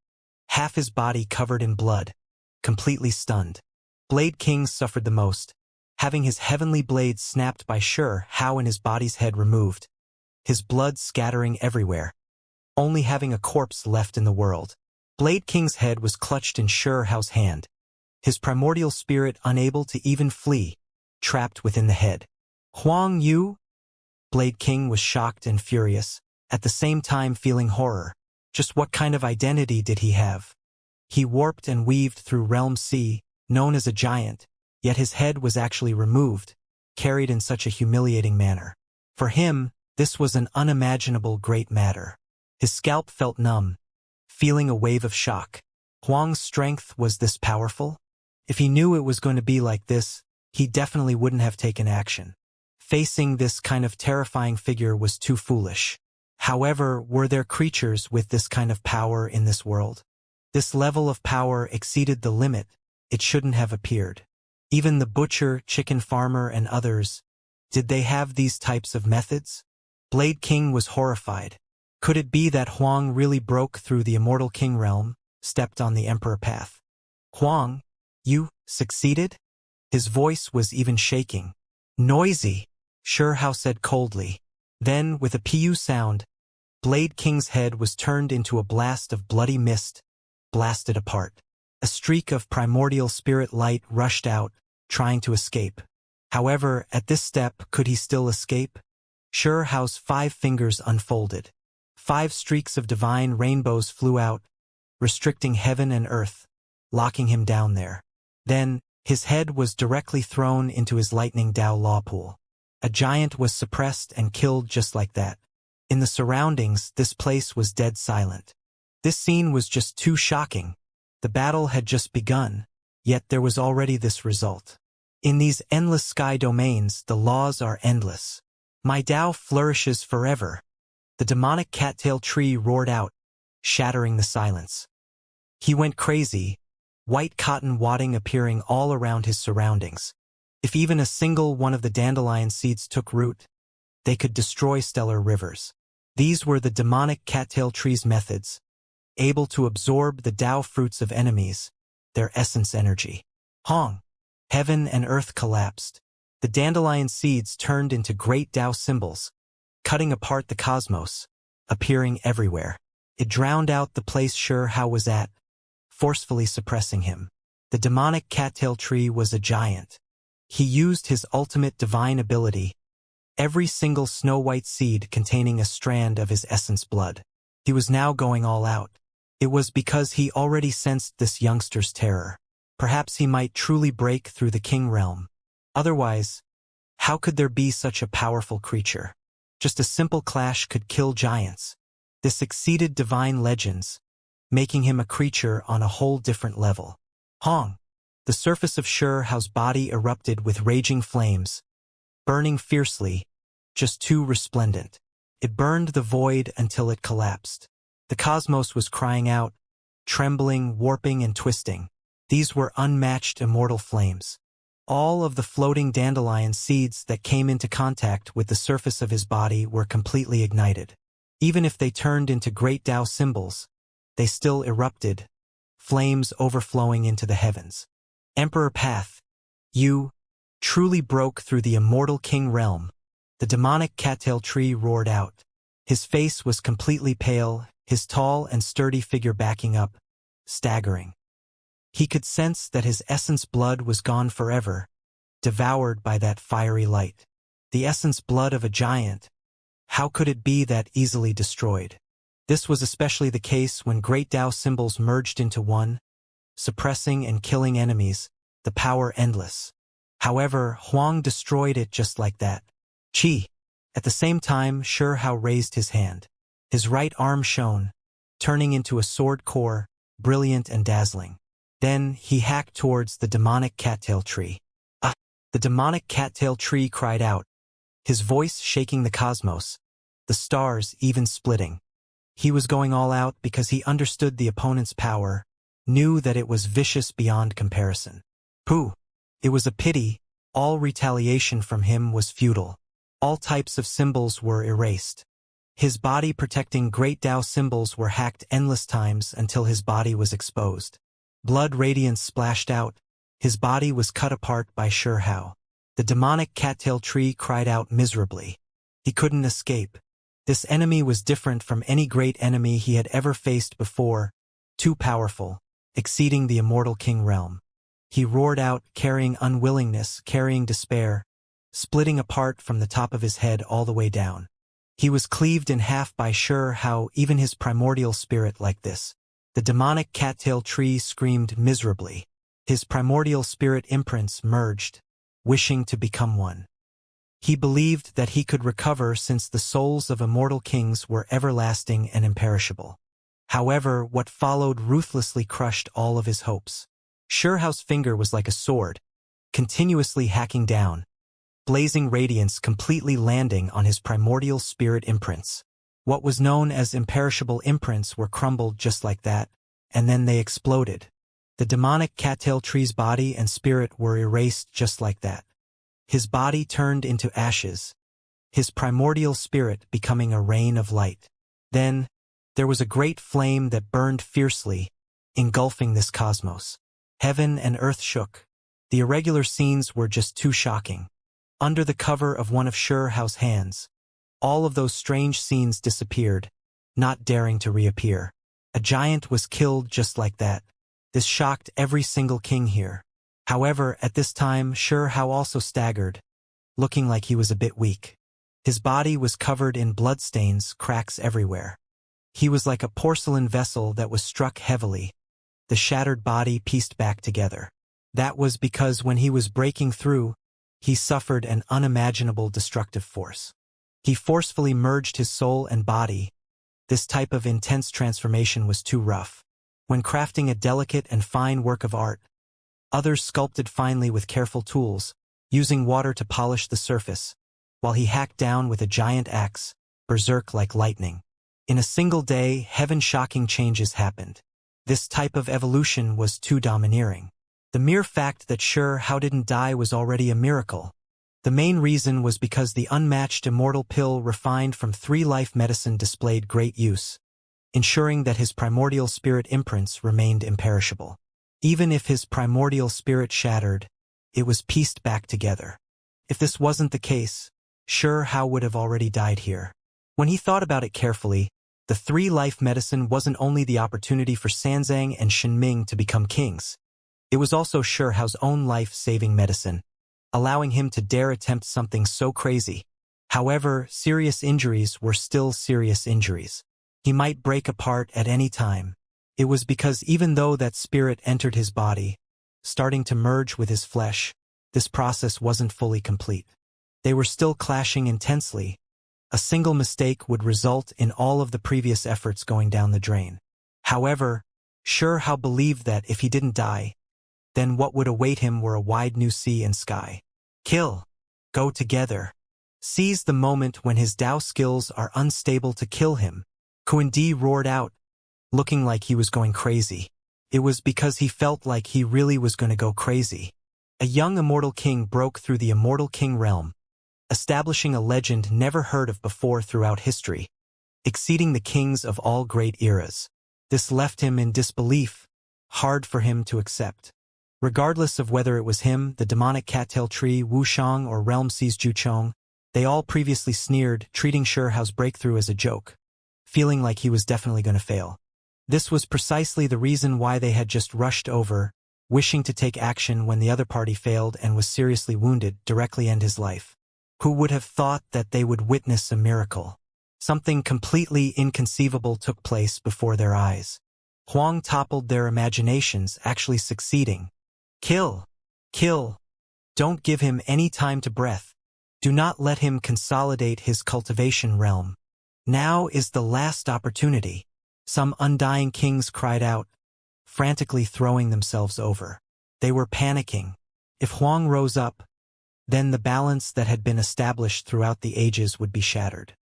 half his body covered in blood, completely stunned. Blade King suffered the most, having his heavenly blade snapped by Hao and his body's head removed, his blood scattering everywhere, only having a corpse left in the world. Blade King's head was clutched in Hao's hand, his primordial spirit unable to even flee, trapped within the head. Huang Yu? Blade King was shocked and furious, at the same time feeling horror. Just what kind of identity did he have? He warped and weaved through Realm C, known as a giant, yet his head was actually removed, carried in such a humiliating manner. For him, this was an unimaginable great matter. His scalp felt numb, feeling a wave of shock. Huang's strength was this powerful? If he knew it was going to be like this, he definitely wouldn't have taken action. Facing this kind of terrifying figure was too foolish. However, were there creatures with this kind of power in this world? This level of power exceeded the limit. It shouldn't have appeared. Even the butcher, chicken farmer, and others, did they have these types of methods? Blade King was horrified. Could it be that Huang really broke through the Immortal King realm, stepped on the Emperor path? Huang, you succeeded? His voice was even shaking. Noisy, Xianxia said coldly. Then, with a pu sound, Blade King's head was turned into a blast of bloody mist, blasted apart. A streak of primordial spirit light rushed out, trying to escape. However, at this step, could he still escape? Xianxia's 5 fingers unfolded. 5 streaks of divine rainbows flew out, restricting heaven and earth, locking him down there. Then, his head was directly thrown into his lightning Dao law pool. A giant was suppressed and killed just like that. In the surroundings, this place was dead silent. This scene was just too shocking. The battle had just begun, yet there was already this result. In these endless sky domains, the laws are endless. My Dao flourishes forever. The demonic cattail tree roared out, shattering the silence. He went crazy, white cotton wadding appearing all around his surroundings. If even a single one of the dandelion seeds took root, they could destroy stellar rivers. These were the demonic cattail tree's methods, able to absorb the Dao fruits of enemies, their essence energy. Hong! Heaven and earth collapsed. The dandelion seeds turned into great Dao symbols, cutting apart the cosmos, appearing everywhere. It drowned out the place Xianxia was at, forcefully suppressing him. The demonic cattail tree was a giant. He used his ultimate divine ability, every single snow-white seed containing a strand of his essence blood. He was now going all out. It was because he already sensed this youngster's terror. Perhaps he might truly break through the king realm. Otherwise, how could there be such a powerful creature? Just a simple clash could kill giants. This exceeded divine legends, making him a creature on a whole different level. Hong! The surface of Xianxia's body erupted with raging flames, burning fiercely, just too resplendent. It burned the void until it collapsed. The cosmos was crying out, trembling, warping, and twisting. These were unmatched immortal flames. All of the floating dandelion seeds that came into contact with the surface of his body were completely ignited. Even if they turned into great Dao symbols, they still erupted, flames overflowing into the heavens. Emperor Path, you truly broke through the immortal king realm. The demonic cattail tree roared out. His face was completely pale, his tall and sturdy figure backing up, staggering. He could sense that his essence blood was gone forever, devoured by that fiery light. The essence blood of a giant. How could it be that easily destroyed? This was especially the case when great Dao symbols merged into one, suppressing and killing enemies, the power endless. However, Huang destroyed it just like that. Chi! At the same time, Xianxia raised his hand. His right arm shone, turning into a sword core, brilliant and dazzling. Then, he hacked towards the demonic cattail tree. Ah! The demonic cattail tree cried out, his voice shaking the cosmos, the stars even splitting. He was going all out because he understood the opponent's power, knew that it was vicious beyond comparison. Pooh! It was a pity, all retaliation from him was futile. All types of symbols were erased. His body protecting great Dao symbols were hacked endless times until his body was exposed. Blood radiance splashed out, his body was cut apart by Xianxia. The demonic cattail tree cried out miserably. He couldn't escape. This enemy was different from any great enemy he had ever faced before, too powerful, exceeding the immortal king realm. He roared out, carrying unwillingness, carrying despair, splitting apart from the top of his head all the way down. He was cleaved in half by how even his primordial spirit like this. The demonic cattail tree screamed miserably. His primordial spirit imprints merged, wishing to become one. He believed that he could recover since the souls of immortal kings were everlasting and imperishable. However, what followed ruthlessly crushed all of his hopes. Shurhao's finger was like a sword, continuously hacking down, blazing radiance completely landing on his primordial spirit imprints. What was known as imperishable imprints were crumbled just like that, and then they exploded. The demonic cattail tree's body and spirit were erased just like that. His body turned into ashes, his primordial spirit becoming a rain of light. Then, there was a great flame that burned fiercely, engulfing this cosmos. Heaven and earth shook. The irregular scenes were just too shocking. Under the cover of one of Shurhao's hands, all of those strange scenes disappeared, not daring to reappear. A giant was killed just like that. This shocked every single king here. However, at this time, Shurhao also staggered, looking like he was a bit weak. His body was covered in bloodstains, cracks everywhere. He was like a porcelain vessel that was struck heavily, the shattered body pieced back together. That was because when he was breaking through, he suffered an unimaginable destructive force. He forcefully merged his soul and body. This type of intense transformation was too rough. When crafting a delicate and fine work of art, others sculpted finely with careful tools, using water to polish the surface, while he hacked down with a giant axe, berserk like lightning. In a single day, heaven-shocking changes happened. This type of evolution was too domineering. The mere fact that Shurhao didn't die was already a miracle. The main reason was because the unmatched immortal pill refined from 3-life medicine displayed great use, ensuring that his primordial spirit imprints remained imperishable. Even if his primordial spirit shattered, it was pieced back together. If this wasn't the case, Shurhao would have already died here. When he thought about it carefully, the 3-life medicine wasn't only the opportunity for Sanzang and Shenming to become kings. It was also Shurhao's own life-saving medicine, allowing him to dare attempt something so crazy. However, serious injuries were still serious injuries. He might break apart at any time. It was because even though that spirit entered his body, starting to merge with his flesh, this process wasn't fully complete. They were still clashing intensely. A single mistake would result in all of the previous efforts going down the drain. However, Shurhao believed that if he didn't die, then what would await him were a wide new sea and sky. Kill. Go together. Seize the moment when his Dao skills are unstable to kill him. Kuan-Di roared out, looking like he was going crazy. It was because he felt like he really was going to go crazy. A young immortal king broke through the immortal king realm, establishing a legend never heard of before throughout history, exceeding the kings of all great eras. This left him in disbelief, hard for him to accept. Regardless of whether it was him, the demonic cattail tree, Wuxiang, or realm sees Juchong, they all previously sneered, treating Shurhao's breakthrough as a joke, feeling like he was definitely going to fail. This was precisely the reason why they had just rushed over, wishing to take action when the other party failed and was seriously wounded, directly end his life. Who would have thought that they would witness a miracle? Something completely inconceivable took place before their eyes. Huang toppled their imaginations, actually succeeding. Kill! Kill! Don't give him any time to breath. Do not let him consolidate his cultivation realm. Now is the last opportunity. Some undying kings cried out, frantically throwing themselves over. They were panicking. If Huang rose up, then the balance that had been established throughout the ages would be shattered.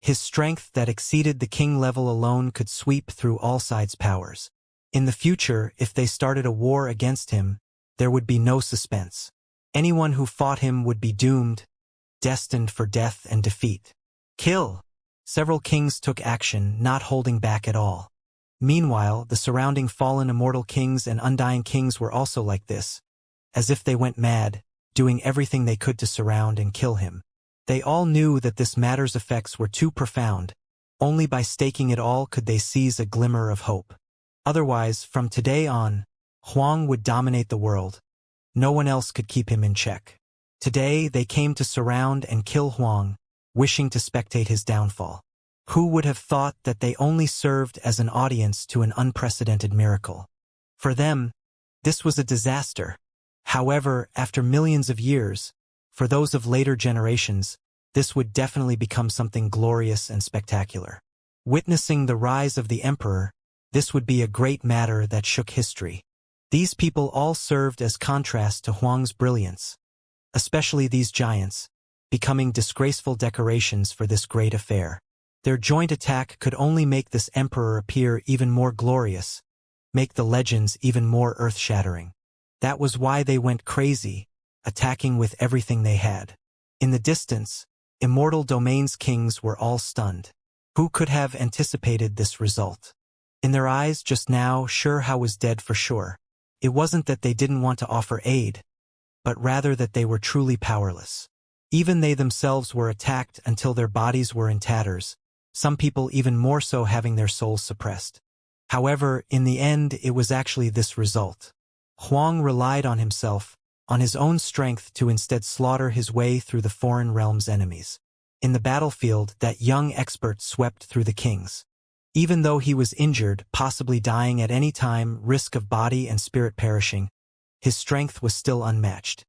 His strength that exceeded the king level alone could sweep through all sides' powers. In the future, if they started a war against him, there would be no suspense. Anyone who fought him would be doomed, destined for death and defeat. Kill! Several kings took action, not holding back at all. Meanwhile, the surrounding fallen immortal kings and undying kings were also like this, as if they went mad, doing everything they could to surround and kill him. They all knew that this matter's effects were too profound. Only by staking it all could they seize a glimmer of hope. Otherwise, from today on, Huang would dominate the world. No one else could keep him in check. Today they came to surround and kill Huang, wishing to spectate his downfall. Who would have thought that they only served as an audience to an unprecedented miracle? For them, this was a disaster. However, after millions of years, for those of later generations, this would definitely become something glorious and spectacular. Witnessing the rise of the emperor, this would be a great matter that shook history. These people all served as contrast to Huang's brilliance, especially these giants, becoming disgraceful decorations for this great affair. Their joint attack could only make this emperor appear even more glorious, make the legends even more earth-shattering. That was why they went crazy, attacking with everything they had. In the distance, Immortal Domain's kings were all stunned. Who could have anticipated this result? In their eyes just now, Xianxia was dead for sure. It wasn't that they didn't want to offer aid, but rather that they were truly powerless. Even they themselves were attacked until their bodies were in tatters, some people even more so having their souls suppressed. However, in the end it was actually this result. Huang relied on himself, on his own strength to instead slaughter his way through the foreign realm's enemies. In the battlefield, that young expert swept through the kings. Even though he was injured, possibly dying at any time, risk of body and spirit perishing, his strength was still unmatched.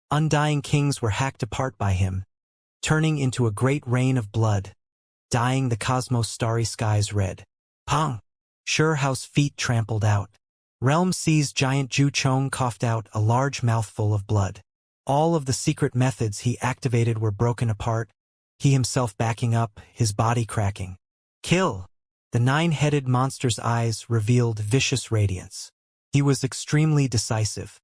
Undying kings were hacked apart by him, turning into a great rain of blood, dyeing the cosmos' starry skies red. Xianxia's feet trampled out. Realm C's giant Zhu Chong coughed out a large mouthful of blood. All of the secret methods he activated were broken apart, he himself backing up, his body cracking. Kill! The nine-headed monster's eyes revealed vicious radiance. He was extremely decisive.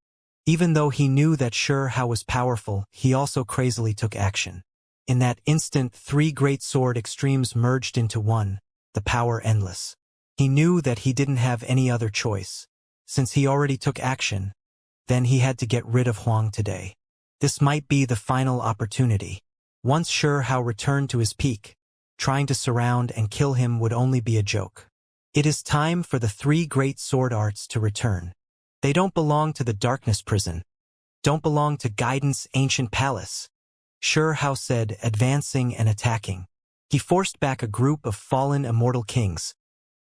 Even though he knew that Xianxia was powerful, he also crazily took action. In that instant, three great sword extremes merged into one, the power endless. He knew that he didn't have any other choice. Since he already took action, then he had to get rid of Huang today. This might be the final opportunity. Once Xianxia returned to his peak, trying to surround and kill him would only be a joke. It is time for the three great sword arts to return. They don't belong to the darkness prison. Don't belong to guidance ancient palace. Xianxia said, advancing and attacking. He forced back a group of fallen immortal kings,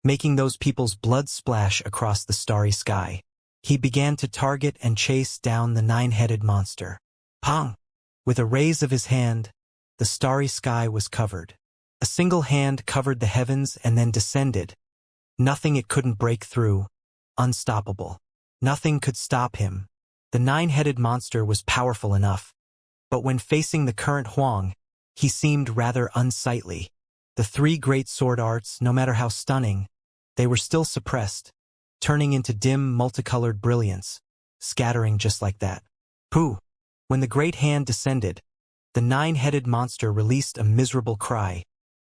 making those people's blood splash across the starry sky. He began to target and chase down the nine-headed monster. With a raise of his hand, the starry sky was covered. A single hand covered the heavens and then descended. Nothing it couldn't break through. Unstoppable. Nothing could stop him. The nine-headed monster was powerful enough, but when facing the current Huang, he seemed rather unsightly. The three great sword arts, no matter how stunning, they were still suppressed, turning into dim, multicolored brilliance, scattering just like that. When the great hand descended, the nine-headed monster released a miserable cry,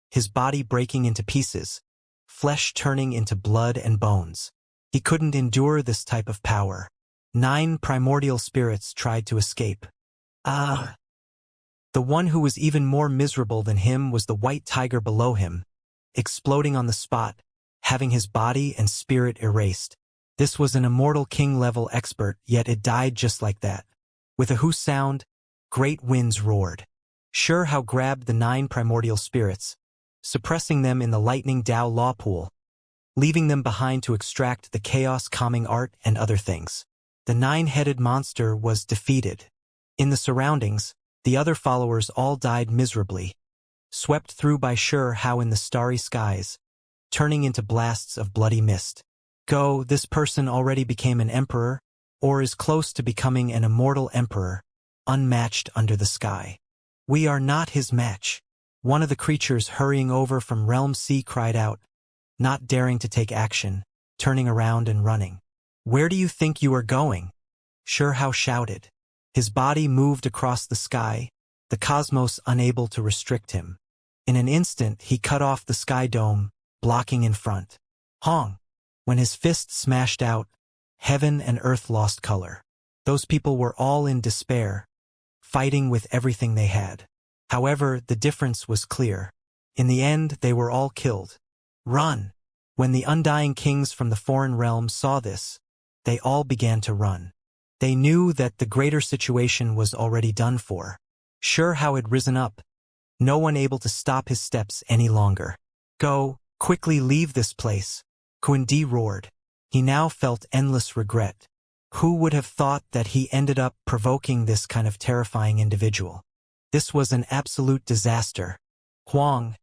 his body breaking into pieces, flesh turning into blood and bones. He couldn't endure this type of power. 9 primordial spirits tried to escape. The one who was even more miserable than him was the white tiger below him, exploding on the spot, having his body and spirit erased. This was an immortal king-level expert, yet it died just like that. With a whoo sound, great winds roared. Xianxia grabbed the 9 primordial spirits, suppressing them in the lightning Dao law pool, leaving them behind to extract the chaos-calming art and other things. The 9-headed monster was defeated. In the surroundings, the other followers all died miserably, swept through by Xianxia in the starry skies, turning into blasts of bloody mist. This person already became an emperor, or is close to becoming an immortal emperor, unmatched under the sky. We are not his match. One of the creatures hurrying over from Realm C cried out, not daring to take action, turning around and running. Where do you think you are going? Xianxia shouted. His body moved across the sky, the cosmos unable to restrict him. In an instant he cut off the sky dome, blocking in front. When his fist smashed out, heaven and earth lost color. Those people were all in despair, fighting with everything they had. However, the difference was clear. In the end, they were all killed. Run! When the undying kings from the foreign realm saw this, they all began to run. They knew that the greater situation was already done for. Sure how had risen up, no one able to stop his steps any longer. Go, quickly leave this place, Kundi roared. He now felt endless regret. Who would have thought that he ended up provoking this kind of terrifying individual? This was an absolute disaster. Huang,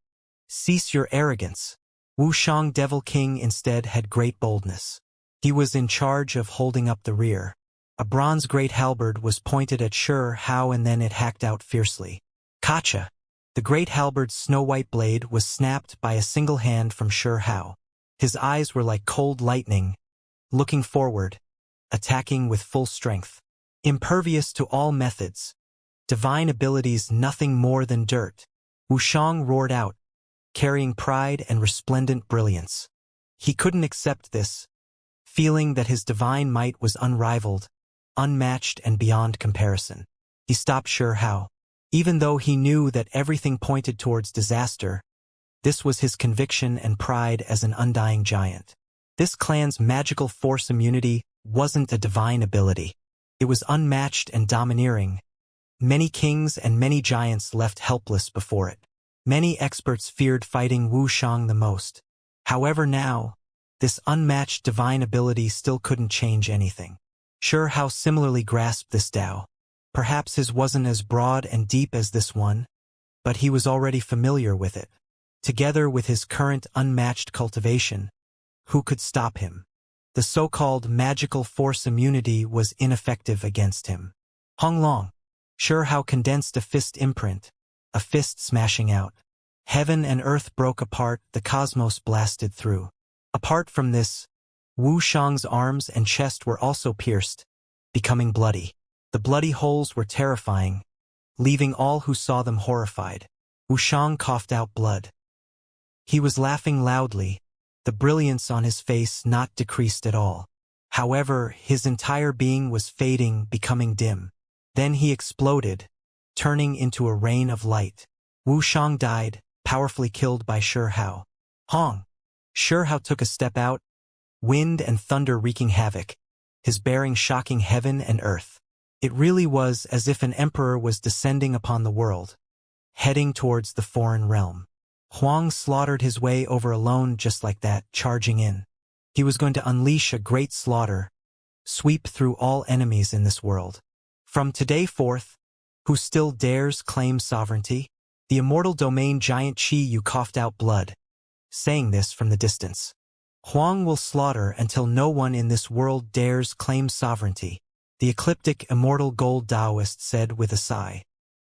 cease your arrogance. Wuxiang Devil King instead had great boldness. He was in charge of holding up the rear. A bronze great halberd was pointed at Shi Hao and then it hacked out fiercely. Kacha! The great halberd's snow-white blade was snapped by a single hand from Shi Hao. His eyes were like cold lightning, looking forward, attacking with full strength. Impervious to all methods. Divine abilities nothing more than dirt. Wuxiang roared out, carrying pride and resplendent brilliance. He couldn't accept this, feeling that his divine might was unrivaled, unmatched and beyond comparison. He stopped Shi Hao. Even though he knew that everything pointed towards disaster, this was his conviction and pride as an undying giant. This clan's magical force immunity wasn't a divine ability. It was unmatched and domineering. Many kings and many giants left helpless before it. Many experts feared fighting Wuxiang the most. However now, this unmatched divine ability still couldn't change anything. Shi Hao similarly grasped this Tao. Perhaps his wasn't as broad and deep as this one, but he was already familiar with it. Together with his current unmatched cultivation, who could stop him? The so-called magical force immunity was ineffective against him. Honglong. Shi Hao condensed a fist imprint, a fist smashing out. Heaven and earth broke apart, the cosmos blasted through. Apart from this, Wuxiang's arms and chest were also pierced, becoming bloody. The bloody holes were terrifying, leaving all who saw them horrified. Wuxiang coughed out blood. He was laughing loudly, the brilliance on his face not decreased at all. However, his entire being was fading, becoming dim. Then he exploded, turning into a rain of light. Wuxiang died, powerfully killed by Shi Hao. Hong! Shi Hao took a step out, wind and thunder wreaking havoc, his bearing shocking heaven and earth. It really was as if an emperor was descending upon the world, heading towards the foreign realm. Huang slaughtered his way over alone just like that, charging in. He was going to unleash a great slaughter, sweep through all enemies in this world. From today forth, who still dares claim sovereignty? The immortal domain giant Qi Yu coughed out blood, saying this from the distance. Huang will slaughter until no one in this world dares claim sovereignty. The ecliptic immortal gold Taoist said with a sigh.